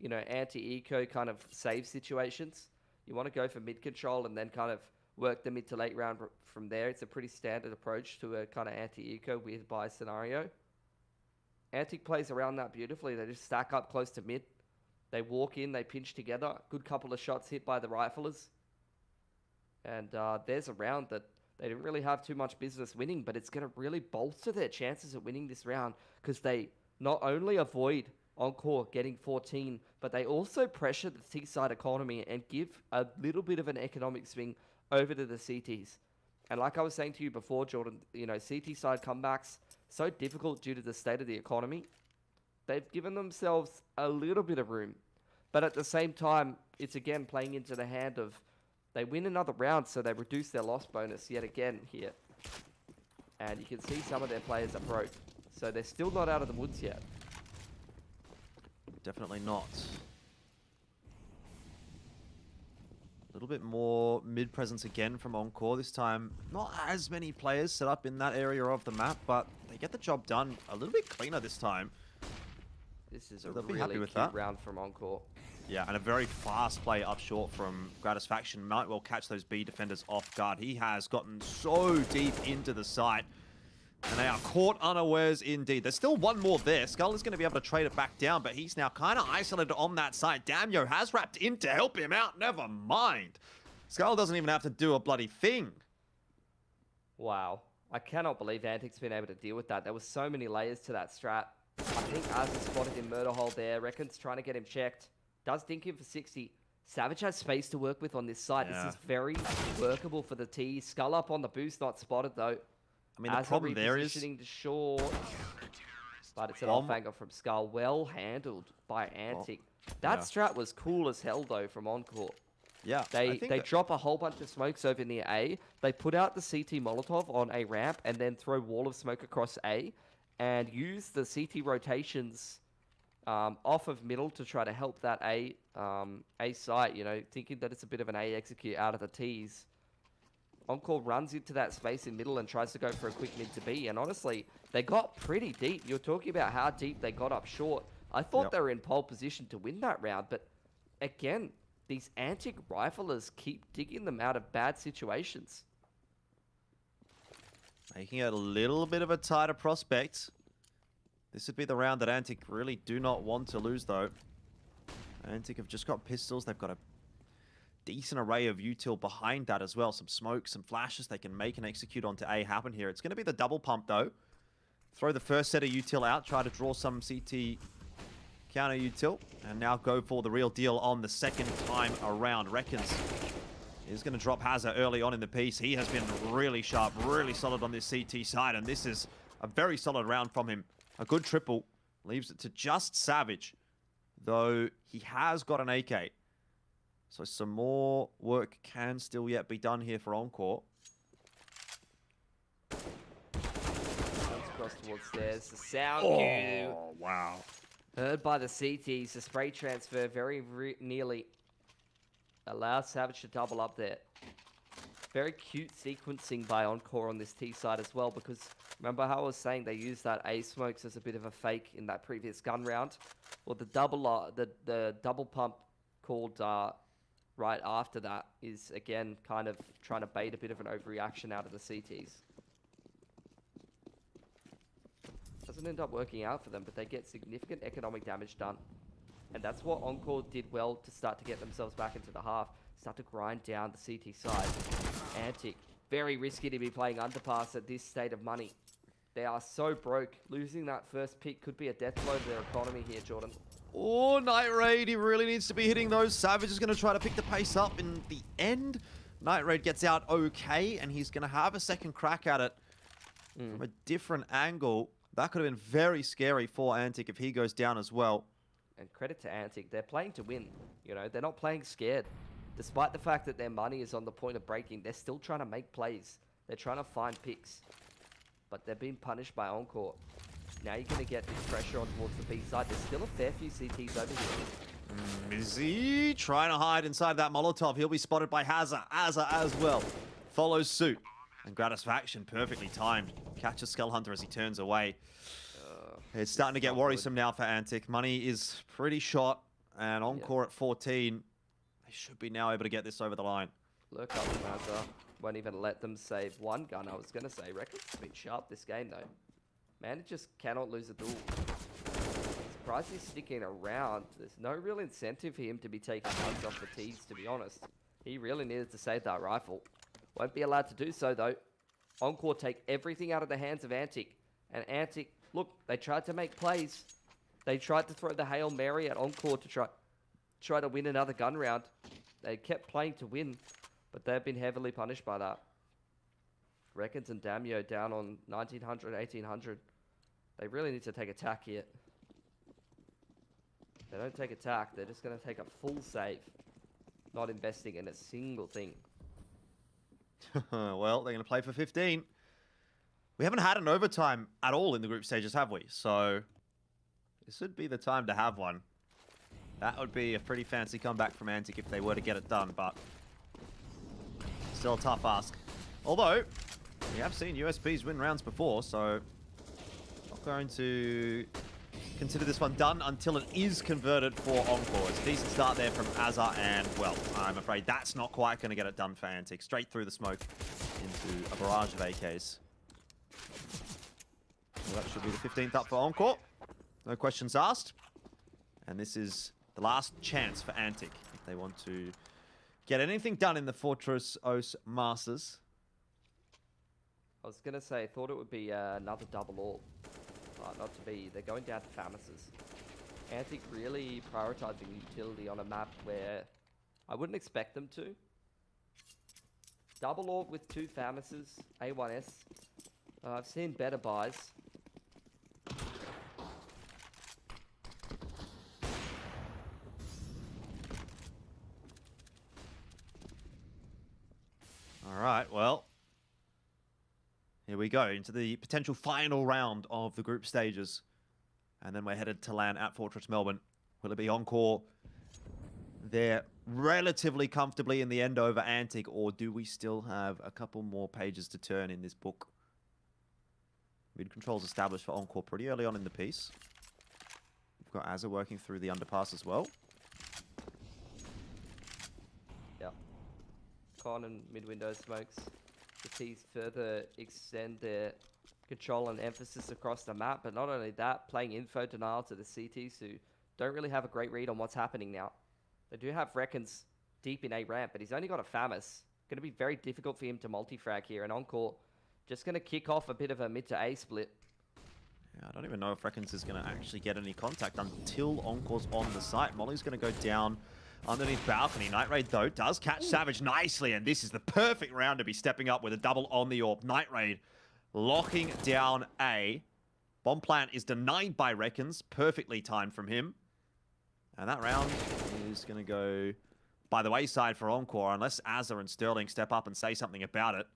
E: you know, anti-eco kind of save situations. You want to go for mid control and then kind of work the mid to late round from there. It's a pretty standard approach to a kind of anti-eco weird buy scenario. Antic plays around that beautifully. They just stack up close to mid. They walk in, they pinch together. Good couple of shots hit by the riflers. And there's a round that they didn't really have too much business winning, but it's going to really bolster their chances of winning this round because they not only avoid Encore getting 14, but they also pressure the T-side economy and give a little bit of an economic swing over to the CTs. And like I was saying to you before, Jordan, you know, CT side comebacks, so difficult due to the state of the economy. They've given themselves a little bit of room. But at the same time, it's again playing into the hand of they win another round, so they reduce their loss bonus yet again here. And you can see some of their players are broke. So they're still not out of the woods yet.
D: Definitely not. A little bit more mid presence again from Encore. This time, not as many players set up in that area of the map, but they get the job done a little bit cleaner this time.
E: This is
D: so
E: a
D: they'll be
E: really
D: happy with
E: cute
D: that
E: round from Encore.
D: Yeah, and a very fast play up short from Gratisfaction. Might well catch those B defenders off guard. He has gotten so deep into the site. And they are caught unawares indeed. There's still one more there. Skull is going to be able to trade it back down, but he's now kind of isolated on that side. Damio has wrapped in to help him out. Never mind. Skull doesn't even have to do a bloody thing.
E: Wow. I cannot believe Antic's been able to deal with that. There were so many layers to that strat. I think Az is spotted in murder hole there. Reckons trying to get him checked. Does dink him for 60. Savage has space to work with on this side. Yeah. This is very workable for the T. Skull up on the boost, not spotted though.
D: I mean, the problem there is...
E: Repositioning to short. But it's an off angle from Skull. Well handled by Antic. That strat was cool as hell though from Encore.
D: Yeah.
E: They drop a whole bunch of smokes over near A. They put out the CT Molotov on a ramp and then throw wall of smoke across A. And use the CT rotations off of middle to try to help that A site, you know, thinking that it's a bit of an A execute out of the T's. Encore runs into that space in middle and tries to go for a quick mid to B. And honestly, they got pretty deep. You're talking about how deep they got up short. I thought they were in pole position to win that round. But again, these Antic riflers keep digging them out of bad situations.
D: Making it a little bit of a tighter prospect. This would be the round that Antic really do not want to lose, though. Antic have just got pistols. They've got a decent array of util behind that as well. Some smoke, some flashes they can make and execute onto A happen here. It's going to be the double pump, though. Throw the first set of util out. Try to draw some CT counter util. And now go for the real deal on the second time around. Reckons is going to drop Hazard early on in the piece. He has been really sharp, really solid on this CT side. And this is a very solid round from him. A good triple. Leaves it to just Savage. Though he has got an AK. So some more work can still yet be done here for Encore.
E: Across towards stairs. The sound cue.
D: Wow.
E: Heard by the CTs. The spray transfer very nearly allows Savage to double up there. Very cute sequencing by Encore on this T side as well, because remember how I was saying they used that A smokes as a bit of a fake in that previous gun round? Well, the double pump called right after that is again kind of trying to bait a bit of an overreaction out of the CTs. Doesn't end up working out for them, but they get significant economic damage done. And that's what Encore did well to start to get themselves back into the half. Start to grind down the CT side. Antic, very risky to be playing underpass at this state of money. They are so broke. Losing that first pick could be a death blow to their economy here, Jordan.
D: Oh, Night Raid, he really needs to be hitting those. Savage is going to try to pick the pace up in the end. Night Raid gets out okay, and he's going to have a second crack at it from a different angle. That could have been very scary for Antic if he goes down as well.
E: And credit to Antic, they're playing to win. You know, they're not playing scared. Despite the fact that their money is on the point of breaking, they're still trying to make plays. They're trying to find picks. But they're being punished by Encore. Now you're going to get this pressure on towards the B side. There's still a fair few CTs over here.
D: Mizzy trying to hide inside that Molotov. He'll be spotted by Hazard. Hazard as well follows suit. And Gratisfaction perfectly timed. Catches Skull Hunter as he turns away. It's starting to get worrisome now for Antic. Money is pretty shot. And Encore at 14. They should be now able to get this over the line.
E: Lurk up Mazza. Won't even let them save one gun, I was going to say. Records has been sharp this game, though. Man, it just cannot lose a duel. Surprised he's sticking around. There's no real incentive for him to be taking guns off the tees, to be honest. He really needed to save that rifle. Won't be allowed to do so, though. Encore take everything out of the hands of Antic. And Antic, look, they tried to make plays. They tried to throw the Hail Mary at Encore to try to win another gun round. They kept playing to win, but they've been heavily punished by that. Reckons and Damio down on 1900, 1800. They really need to take attack here. If they don't take attack, they're just going to take a full save. Not investing in a single thing.
D: Well, they're going to play for 15. We haven't had an overtime at all in the group stages, have we? So this would be the time to have one. That would be a pretty fancy comeback from Antic if they were to get it done, but still a tough ask. Although, we have seen USPs win rounds before, so not going to consider this one done until it is converted for Encore. It's a decent start there from Azar, and, well, I'm afraid that's not quite going to get it done for Antic. Straight through the smoke into a barrage of AKs. So that should be the 15th up for Encore. No questions asked. And this is the last chance for Antic if they want to get anything done in the Fortress OS Masters.
E: I was going to say, I thought it would be another double AWP. Not to be. They're going down to Famises. Antic really prioritizing utility on a map where I wouldn't expect them to. Double AWP with 2 Famises, A1S. I've seen better buys.
D: All right, well, here we go into the potential final round of the group stages. And then we're headed to LAN at Fortress Melbourne. Will it be Encore? They're relatively comfortably in the end over Antic, or do we still have a couple more pages to turn in this book? Mid controls established for Encore pretty early on in the piece. We've got Azza working through the underpass as well.
E: Yep. Con and mid-window smokes. The CTs further extend their control and emphasis across the map. But not only that, playing info denial to the CTs who don't really have a great read on what's happening now. They do have Reckons deep in A ramp, but he's only got a Famis. Going to be very difficult for him to multi-frag here. And Encore just going to kick off a bit of a mid to A split.
D: Yeah, I don't even know if Reckons is going to actually get any contact until Encore's on the site. Molly's going to go down underneath balcony. Night Raid, though, does catch Savage nicely, and this is the perfect round to be stepping up with a double on the AWP. Night Raid locking down A. Bomb plant is denied by Reckons. Perfectly timed from him. And that round is going to go by the wayside for Encore, unless Azza and Sterling step up and say something about it.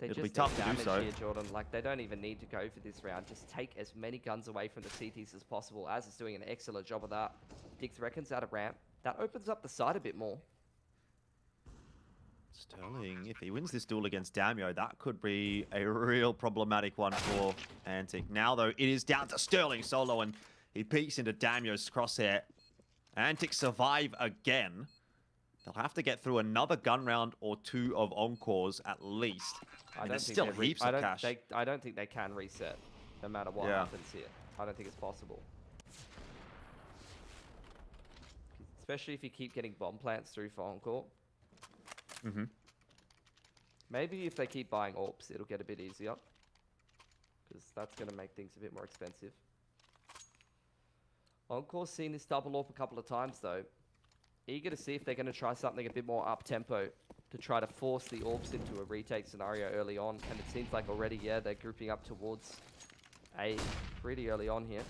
D: It'll be tough to do so.
E: Here, Jordan. Like, they don't even need to go for this round. Just take as many guns away from the CTs as possible. Az is doing an excellent job of that. Dix Reckons out of ramp. That opens up the side a bit more.
D: Sterling, if he wins this duel against Damio, that could be a real problematic one for Antic. Now, though, it is down to Sterling solo, and he peeks into Damio's crosshair. Antic survive again. They'll have to get through another gun round or two of Encores at least. And there's still heaps of cash.
E: I don't think they can reset, no matter what happens here. I don't think it's possible. Especially if you keep getting bomb plants through for Encore. Maybe if they keep buying AWPs, it'll get a bit easier. Because that's going to make things a bit more expensive. Encore's seen this double AWP a couple of times, though. Eager to see if they're going to try something a bit more up-tempo to try to force the AWPs into a retake scenario early on. And it seems like already, yeah, they're grouping up towards A pretty early on here.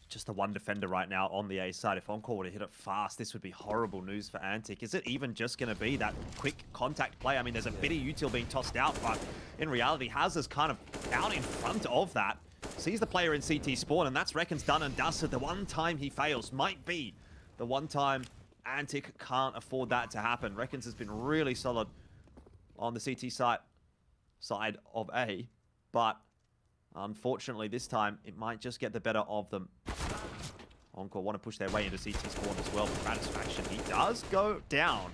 D: Just the one defender right now on the A side. If Encore were to hit it fast, this would be horrible news for Antic. Is it even just going to be that quick contact play? I mean, there's a bit of util being tossed out, but in reality, Hazard's kind of out in front of that. Sees the player in CT spawn, and that's Reckons done and dusted. The one time he fails might be the one time Antic can't afford that to happen. Reckons has been really solid on the CT side of A, but unfortunately this time it might just get the better of them. Encore want to push their way into CT spawn as well for satisfaction. He does go down.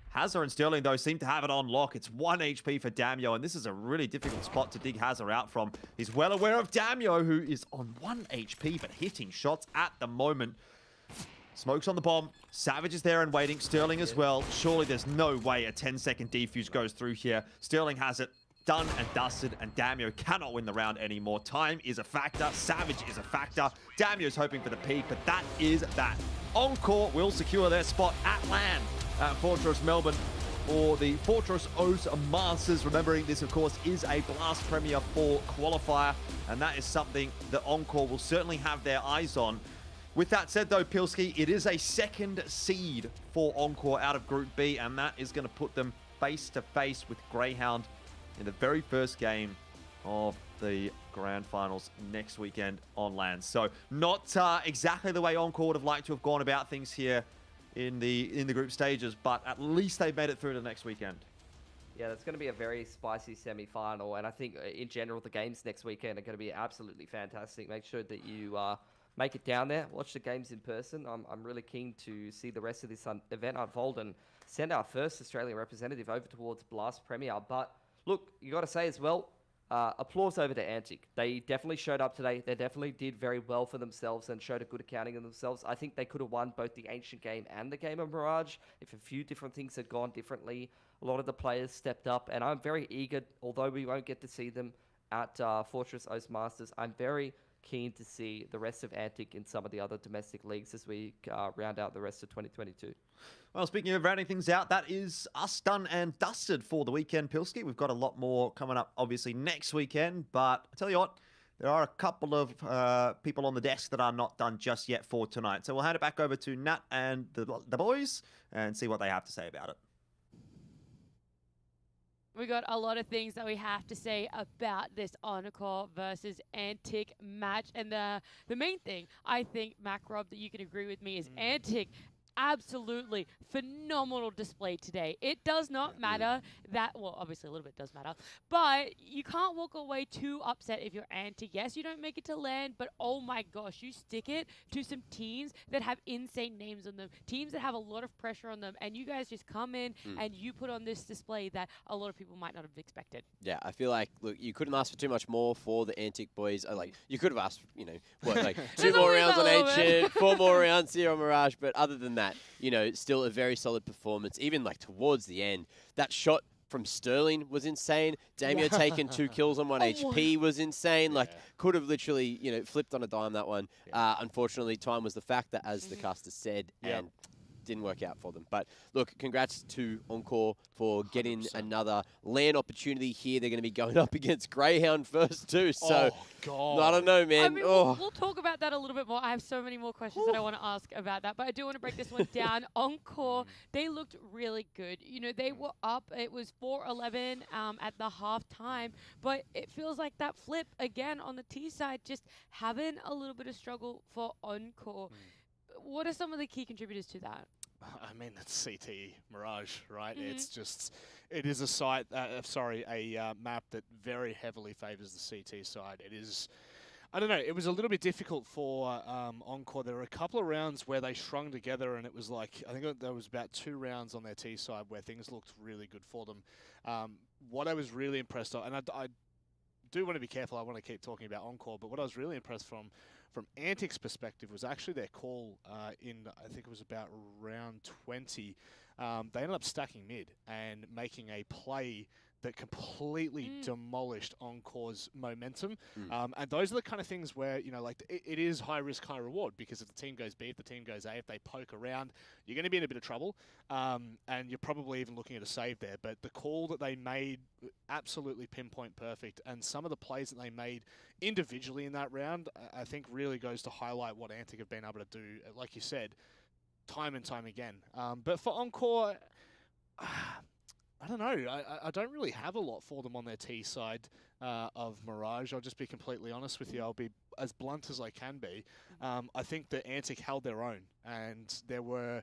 D: Hazard and Sterling, though, seem to have it on lock. It's 1 HP for Damio, and this is a really difficult spot to dig Hazard out from. He's well aware of Damio, who is on 1 HP, but hitting shots at the moment. Smokes on the bomb. Savage is there and waiting. Sterling as well. Surely there's no way a 10-second defuse goes through here. Sterling has it done and dusted, and Damio cannot win the round anymore. Time is a factor. Savage is a factor. Damio's hoping for the peak, but that is that. Encore will secure their spot at LAN at Fortress Melbourne for the Fortress OCE Masters. Remembering this, of course, is a blast premiere for Qualifier, and that is something that Encore will certainly have their eyes on. With that said, though, Pilski, it is a second seed for Encore out of Group B, and that is going to put them face-to-face with Greyhound in the very first game of the Grand Finals next weekend on LAN. So not exactly the way Encore would have liked to have gone about things here in the group stages, but at least they've made it through to the next weekend.
E: Yeah, that's going to be a very spicy semi-final, and I think in general the games next weekend are going to be absolutely fantastic. Make sure that you make it down there, watch the games in person. I'm really keen to see the rest of this event unfold and send our first Australian representative over towards Blast Premier. But look, you got to say as well, applause over to Antic. They definitely showed up today. They definitely did very well for themselves and showed a good accounting of themselves. I think they could have won both the Ancient game and the game of Mirage if a few different things had gone differently. A lot of the players stepped up, and I'm very eager, although we won't get to see them at Fortress OCE Masters, I'm very keen to see the rest of Antic in some of the other domestic leagues as we round out the rest of 2022.
D: Well, speaking of rounding things out, that is us done and dusted for the weekend, Pilski. We've got a lot more coming up, obviously, next weekend. But I tell you what, there are a couple of people on the desk that are not done just yet for tonight. So we'll hand it back over to Nat and the boys and see what they have to say about it.
A: We got a lot of things that we have to say about this Encore versus Antic match. And the main thing, I think, Mac Rob, that you can agree with me is Antic absolutely phenomenal display today. It does not matter that, well, obviously a little bit does matter, but you can't walk away too upset if you're anti. Yes, you don't make it to land, but oh my gosh, you stick it to some teams that have insane names on them, teams that have a lot of pressure on them, and you guys just come in and you put on this display that a lot of people might not have expected.
B: Yeah, I feel like, look, you couldn't ask for too much more for the Antic boys. Like, you could have asked, you know, what, like 2 more rounds on Ancient, 4 more rounds here on Mirage, but other than that, you know, still a very solid performance. Even like towards the end, that shot from Sterling was insane. Damio taking 2 kills on 1 HP was insane. Like, could have literally, you know, flipped on a dime that one. Unfortunately, time was the factor, as the caster said, and didn't work out for them. But look, congrats to Encore for getting 100%. Another LAN opportunity here. They're going to be going up against Greyhound first too. So I don't know, man.
A: I mean, we'll talk about that a little bit more. I have so many more questions that I want to ask about that, but I do want to break this one down. Encore, they looked really good. You know, they were up. It was 4-11 at the half time, but it feels like that flip again on the T side, just having a little bit of struggle for Encore. What are some of the key contributors to that?
C: I mean, it's CT Mirage, right? It's just, it is a site, a map that very heavily favors the CT side. It is, I don't know, it was a little bit difficult for Encore. There were a couple of rounds where they strung together, and it was like, I think there was about 2 rounds on their T side where things looked really good for them. What I was really impressed of, and I do want to be careful, I want to keep talking about Encore, but what I was really impressed from Antic's perspective was actually their call in, I think it was about round 20. They ended up stacking mid and making a play that completely demolished Encore's momentum. And those are the kind of things where, you know, like it is high risk, high reward, because if the team goes B, if the team goes A, if they poke around, you're going to be in a bit of trouble. And you're probably even looking at a save there. But the call that they made, absolutely pinpoint perfect. And some of the plays that they made individually in that round, I think really goes to highlight what Antic have been able to do, like you said, time and time again. But for Encore, I don't know. I don't really have a lot for them on their T side of Mirage. I'll just be completely honest with you. I'll be as blunt as I can be. I think that Antic held their own, and there were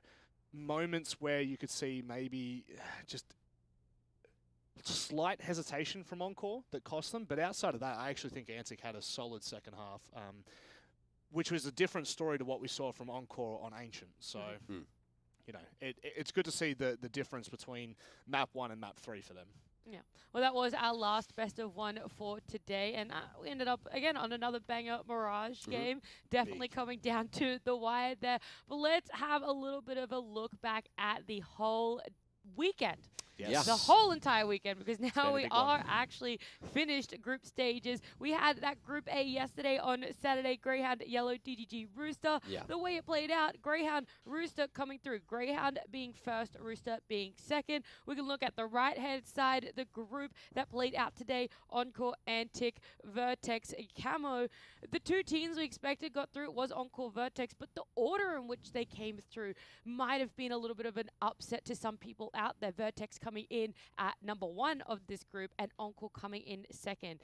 C: moments where you could see maybe just slight hesitation from Encore that cost them. But outside of that, I actually think Antic had a solid second half, which was a different story to what we saw from Encore on Ancient. So... You know, it's good to see the difference between map 1 and map 3 for them.
A: Yeah. Well, that was our last best of 1 for today. And we ended up, again, on another banger Mirage game. Definitely coming down to the wire there. But let's have a little bit of a look back at the whole weekend.
C: Yes.
A: The whole entire weekend, because now we are actually finished group stages. We had that Group A yesterday on Saturday, Greyhound, Yellow, DGG, Rooster. The way it played out, Greyhound, Rooster coming through. Greyhound being first, Rooster being second. We can look at the right-hand side, the group that played out today, Encore, Antic, Vertex, Camo. The 2 teams we expected got through. It was Encore, Vertex, but the order in which they came through might have been a little bit of an upset to some people out there. Vertex coming in at number 1 of this group, and Encore coming in second.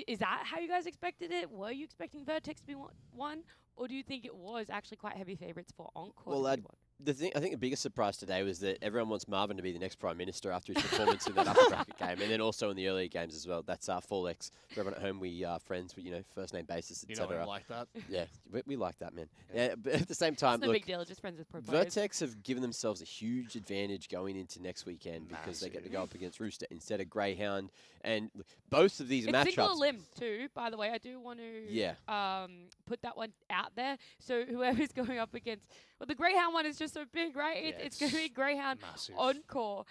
A: Is that how you guys expected it? Were you expecting Vertex to be one, or do you think it was actually quite heavy favorites for Encore?
B: Well, I think the biggest surprise today was that everyone wants Marvin to be the next Prime Minister after his performance in that upper bracket game, and then also in the earlier games as well. That's Fallex. For everyone at home, we are friends with, you know, first name basis, etc.
C: You know, like that.
B: Yeah, we like that, man. Yeah, but at the same time,
A: it's no big deal. Just friends with pro
B: Vertex have given themselves a huge advantage going into next weekend because they get to go up against Rooster instead of Greyhound, and both of these matchups.
A: Single limb too, by the way. I do want to put that one out there. So whoever's going up against, well, the Greyhound one is just so big, right? It's going to be Greyhound Encore.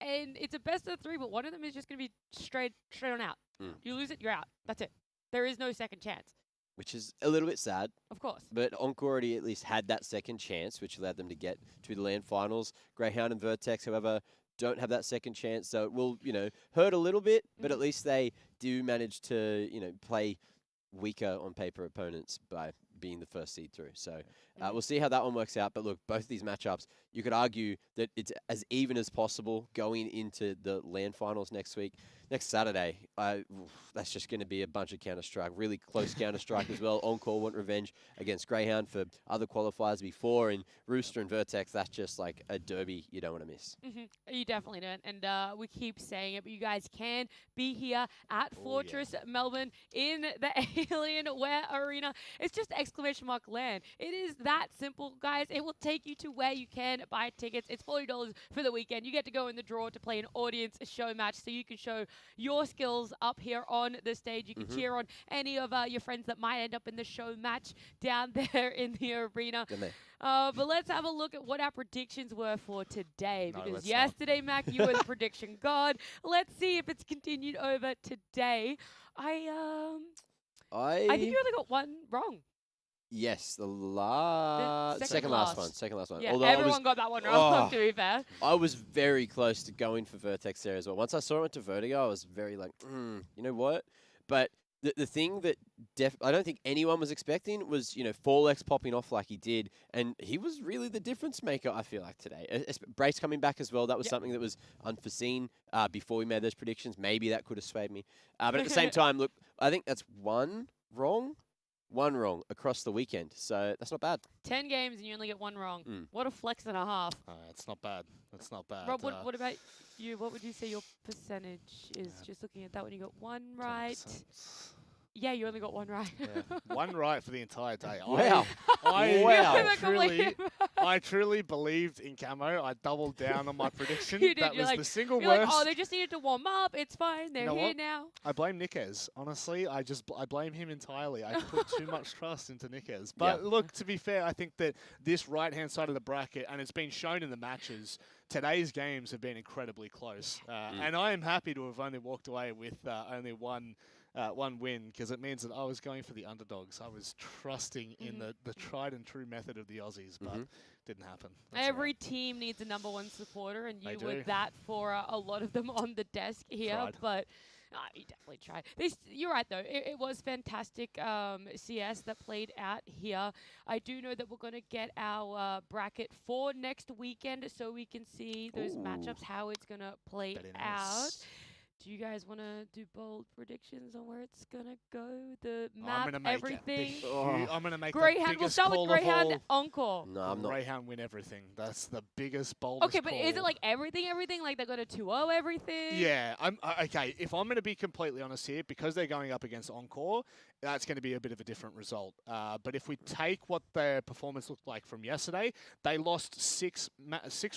A: And it's a best of 3, but one of them is just going to be straight on out. You lose it, you're out. That's it. There is no second chance.
B: Which is a little bit sad.
A: Of course.
B: But Encore already at least had that second chance, which allowed them to get to the LAN finals. Greyhound and Vertex, however, don't have that second chance. So it will, you know, hurt a little bit, but at least they do manage to, you know, play weaker on paper opponents by being the first seed through. So we'll see how that one works out. But look, both of these matchups, you could argue that it's as even as possible going into the LAN finals next week. Next Saturday, that's just going to be a bunch of Counter-Strike, really close Counter-Strike as well. Encore want revenge against Greyhound for other qualifiers before, and Rooster and Vertex, that's just like a derby you don't want to miss.
A: You definitely don't, and we keep saying it, but you guys can be here at Fortress Melbourne in the Alienware Arena. It's just !LAN. It is that simple, guys. It will take you to where you can buy tickets. It's $40 for the weekend. You get to go in the draw to play an audience show match, so you can show your skills up here on the stage. You can cheer on any of your friends that might end up in the show match down there in the arena. But let's have a look at what our predictions were for today. Because yesterday, Mac, you were the prediction god. Let's see if it's continued over today. I think you only got one wrong.
B: Yes, the
A: second
B: last one. Second last one.
A: Yeah,
B: Although
A: everyone got that one wrong, to be fair.
B: I was very close to going for Vertex there as well. Once I saw it went to Vertigo, I was very like, you know what? But the thing that I don't think anyone was expecting was, Forlex popping off like he did. And he was really the difference maker, I feel like, today. Brace coming back as well. That was something that was unforeseen before we made those predictions. Maybe that could have swayed me. But at the same time, look, I think that's one wrong across the weekend. So that's not bad.
A: 10 games and you only get one wrong. What a flex and a half.
C: It's not bad. That's not bad.
A: Rob, what about you? What would you say your percentage is? Just looking at that one, you got one right. 10%. Yeah, you only got one right.
C: One right for the entire day.
B: Wow.
C: I truly believed in Camo. I doubled down on my prediction.
A: You did.
C: That was the single worst.
A: Like, oh, they just needed to warm up. It's fine. They're here now.
C: I blame Nikez. Honestly, I blame him entirely. I put too much trust into Nikez. But look, to be fair, I think that this right-hand side of the bracket, and it's been shown in the matches, today's games have been incredibly close. And I am happy to have only walked away with only one win, because it means that I was going for the underdogs. I was trusting in the tried and true method of the Aussies, but didn't happen. That's
A: Every team needs a #1 supporter, and you were that for a lot of them on the desk here. But you definitely tried. You're right, though. It was fantastic CS that played out here. I do know that we're going to get our bracket for next weekend, so we can see those matchups, how it's going to play out. Do you guys want to do bold predictions on where it's going to go? The map, everything?
C: I'm going to make
A: Greyhound. We'll start with Greyhound Encore.
B: No, I'm not.
C: Greyhound win everything. That's the biggest, boldest
A: Okay, but is it like everything? Like they're going to 2-0 everything?
C: Yeah. Okay, if I'm going to be completely honest here, because they're going up against Encore, that's going to be a bit of a different result. But if we take what their performance looked like from yesterday, they lost six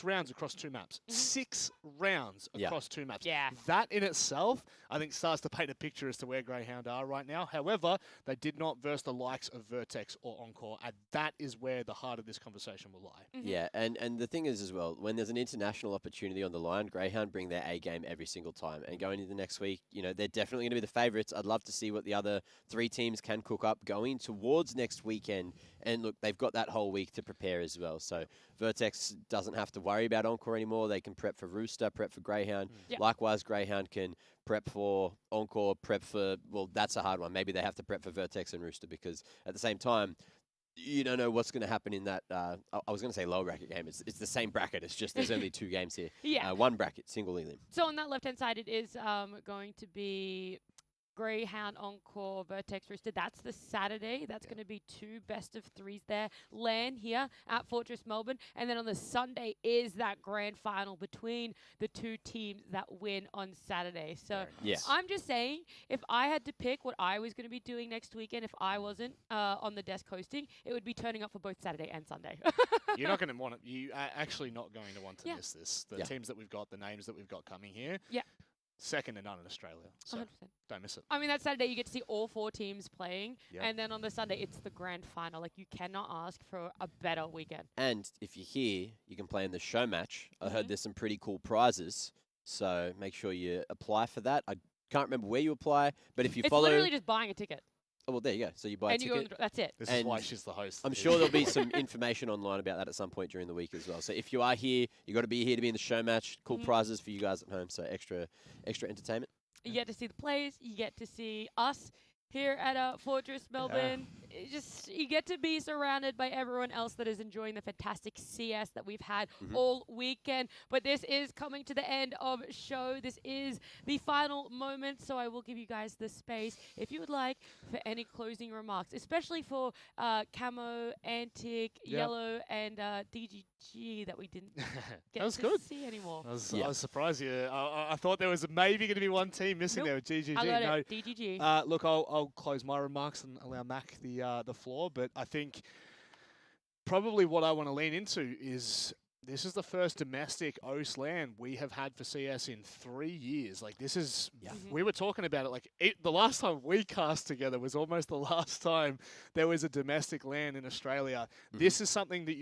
C: rounds across 2 maps. 6 rounds across 2 maps.
A: Yeah.
C: That in itself, I think, starts to paint a picture as to where Greyhound are right now. However, they did not verse the likes of Vertex or Encore, and that is where the heart of this conversation will lie.
B: Yeah, and the thing is as well, when there's an international opportunity on the line, Greyhound bring their A game every single time. And going into next week, they're definitely going to be the favourites. I'd love to see what the other 3 teams can cook up going towards next weekend. And look, they've got that whole week to prepare as well. So Vertex doesn't have to worry about Encore anymore. They can prep for Rooster, prep for Greyhound. Likewise, Greyhound can prep for Encore, prep for, well, that's a hard one. Maybe they have to prep for Vertex and Rooster, because at the same time, you don't know what's going to happen in that. I was going to say lower bracket game. It's the same bracket. It's just there's only 2 games here.
A: Yeah.
B: 1 bracket, single elim.
A: So on that left-hand side, it is going to be Greyhound, Encore, Vertex, Rooster. That's the Saturday. That's going to be 2 best-of-3s there. LAN here at Fortress Melbourne. And then on the Sunday is that grand final between the 2 teams that win on Saturday. So I'm just saying, if I had to pick what I was going to be doing next weekend, if I wasn't on the desk hosting, it would be turning up for both Saturday and Sunday.
C: You're not going to want it. You are actually not going to want to miss this. The teams that we've got, the names that we've got coming here.
A: Yeah.
C: Second to none in Australia. So
A: 100%.
C: Don't miss it.
A: I mean, that Saturday you get to see all 4 teams playing. And then on the Sunday, it's the grand final. Like, you cannot ask for a better weekend.
B: And if you're here, you can play in the show match. I heard there's some pretty cool prizes. So make sure you apply for that. I can't remember where you apply, but if you follow...
A: It's literally just buying a ticket.
B: Oh, well, there you go. So you buy a ticket.
A: That's it.
C: This is why she's the host.
B: I'm sure there'll be some information online about that at some point during the week as well. So if you are here, you got to be here to be in the show match. Cool prizes for you guys at home. So extra entertainment.
A: You get to see the plays. You get to see us here at Fortress Melbourne. you get to be surrounded by everyone else that is enjoying the fantastic CS that we've had all weekend. But this is coming to the end of show. This is the final moment, so I will give you guys the space if you would like for any closing remarks, especially for Camo, Antic, Yellow, and DGG that we didn't get to see anymore.
C: I was surprised. I thought there was maybe going to be one team missing there with GGG.
A: I got it. DGG.
C: Look, I'll close my remarks and allow Mac the floor, but I think probably what I want to lean into is this is the first domestic OCE LAN we have had for CS in 3 years. Like, this is, we were talking about it, like, the last time we cast together was almost the last time there was a domestic LAN in Australia. This is something that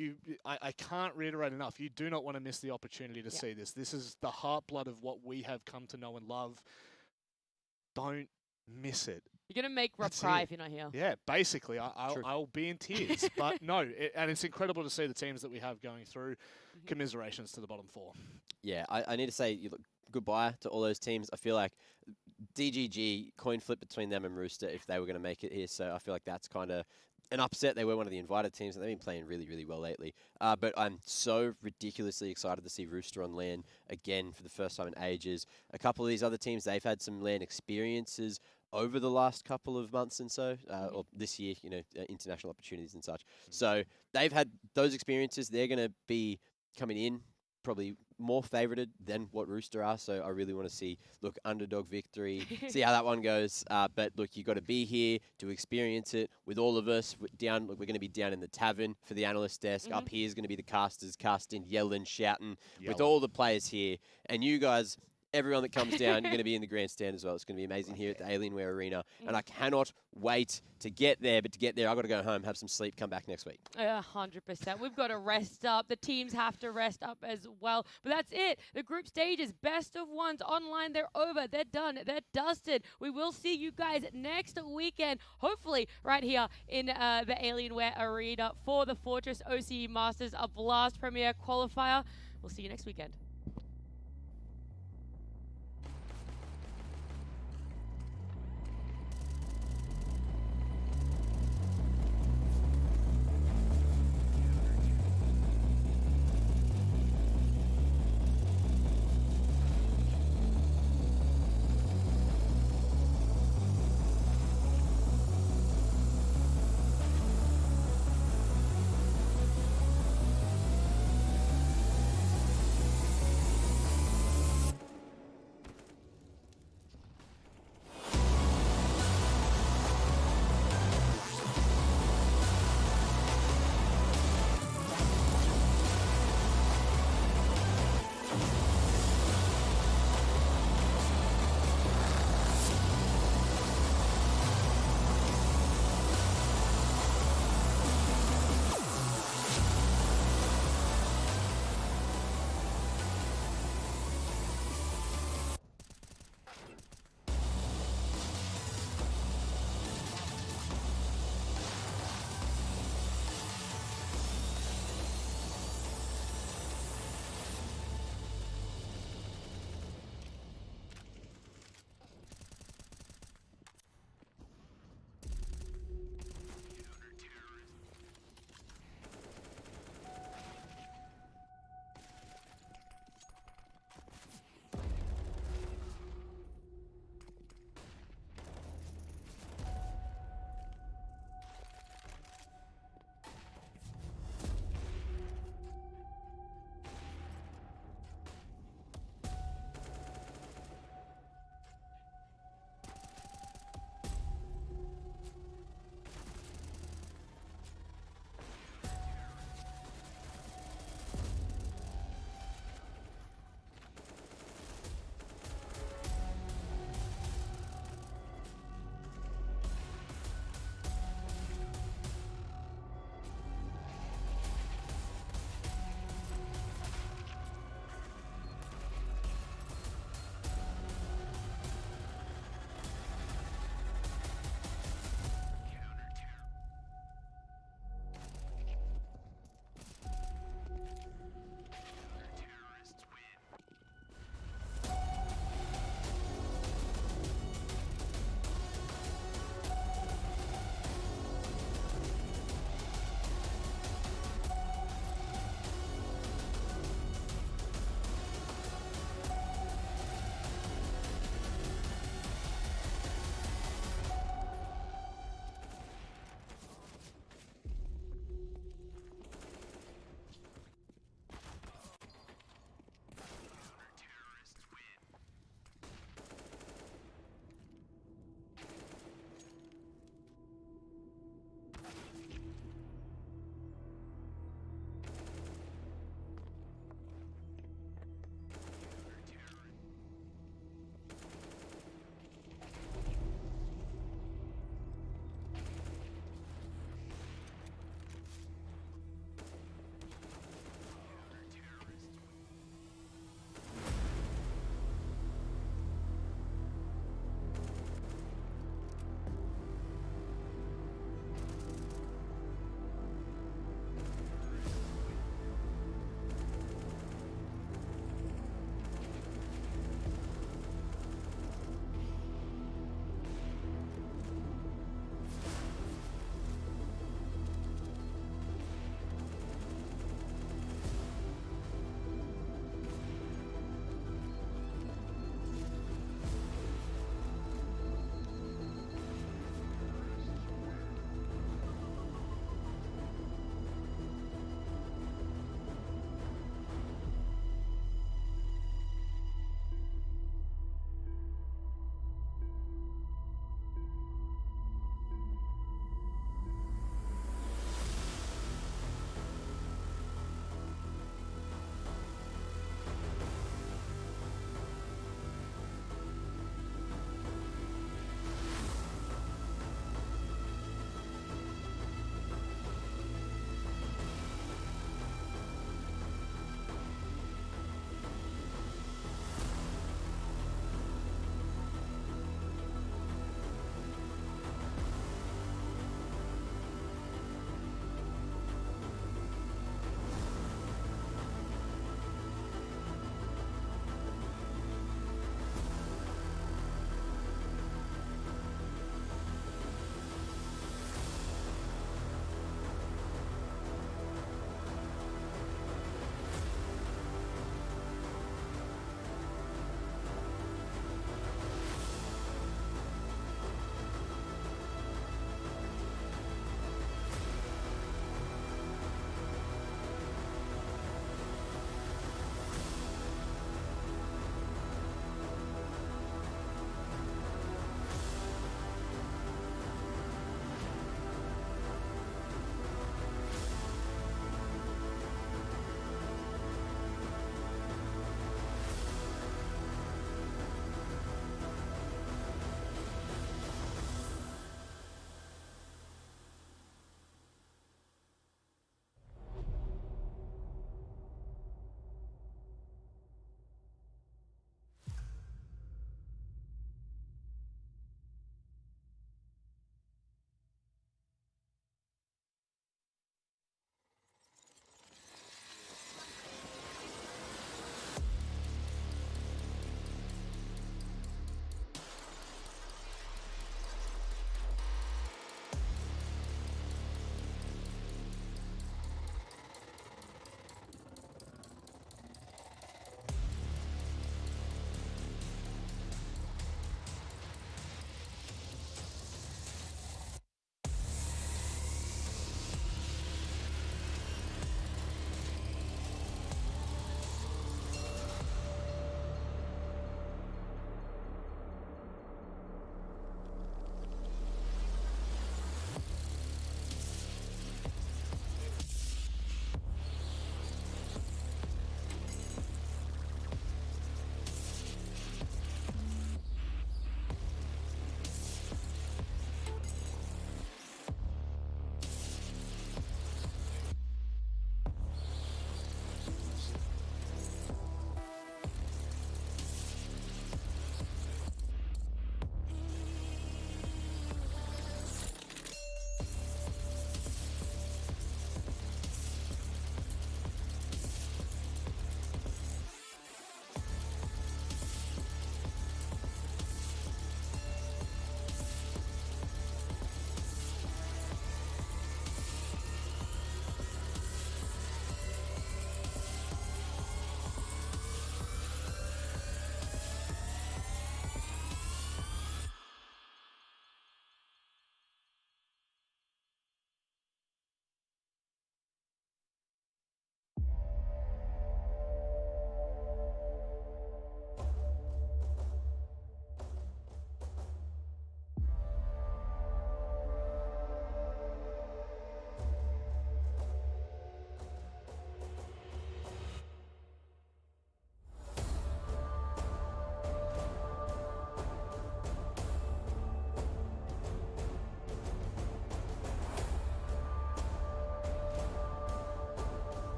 C: I can't reiterate enough. You do not want to miss the opportunity to see this. This is the heartblood of what we have come to know and love. Don't miss it.
A: You're going to make Rob cry if you're not here.
C: Yeah, basically. I'll be in tears. But no, and it's incredible to see the teams that we have going through. Commiserations to the bottom 4.
B: Yeah, I need to say goodbye to all those teams. I feel like DGG, coin flip between them and Rooster if they were going to make it here. So I feel like that's kind of an upset. They were one of the invited teams, and they've been playing really, really well lately. But I'm so ridiculously excited to see Rooster on LAN again for the first time in ages. A couple of these other teams, they've had some LAN experiences over the last couple of months and so, or this year, international opportunities and such. So they've had those experiences. They're going to be coming in probably more favorited than what Rooster are. So I really want to see, underdog victory, see how that one goes. But look, you got to be here to experience it with all of us. We're going to be down in the tavern for the analyst desk. Up here is going to be the casters casting, yelling, shouting with all the players here. And you guys, everyone that comes down, you're going to be in the grandstand as well. It's going to be amazing here at the Alienware Arena. And I cannot wait to get there. But to get there, I've got to go home, have some sleep, come back next week.
A: 100%. We've got to rest up. The teams have to rest up as well. But that's it. The group stages, best of ones online. They're over. They're done. They're dusted. We will see you guys next weekend, hopefully right here in the Alienware Arena for the Fortress OCE Masters, a blast premier qualifier. We'll see you next weekend.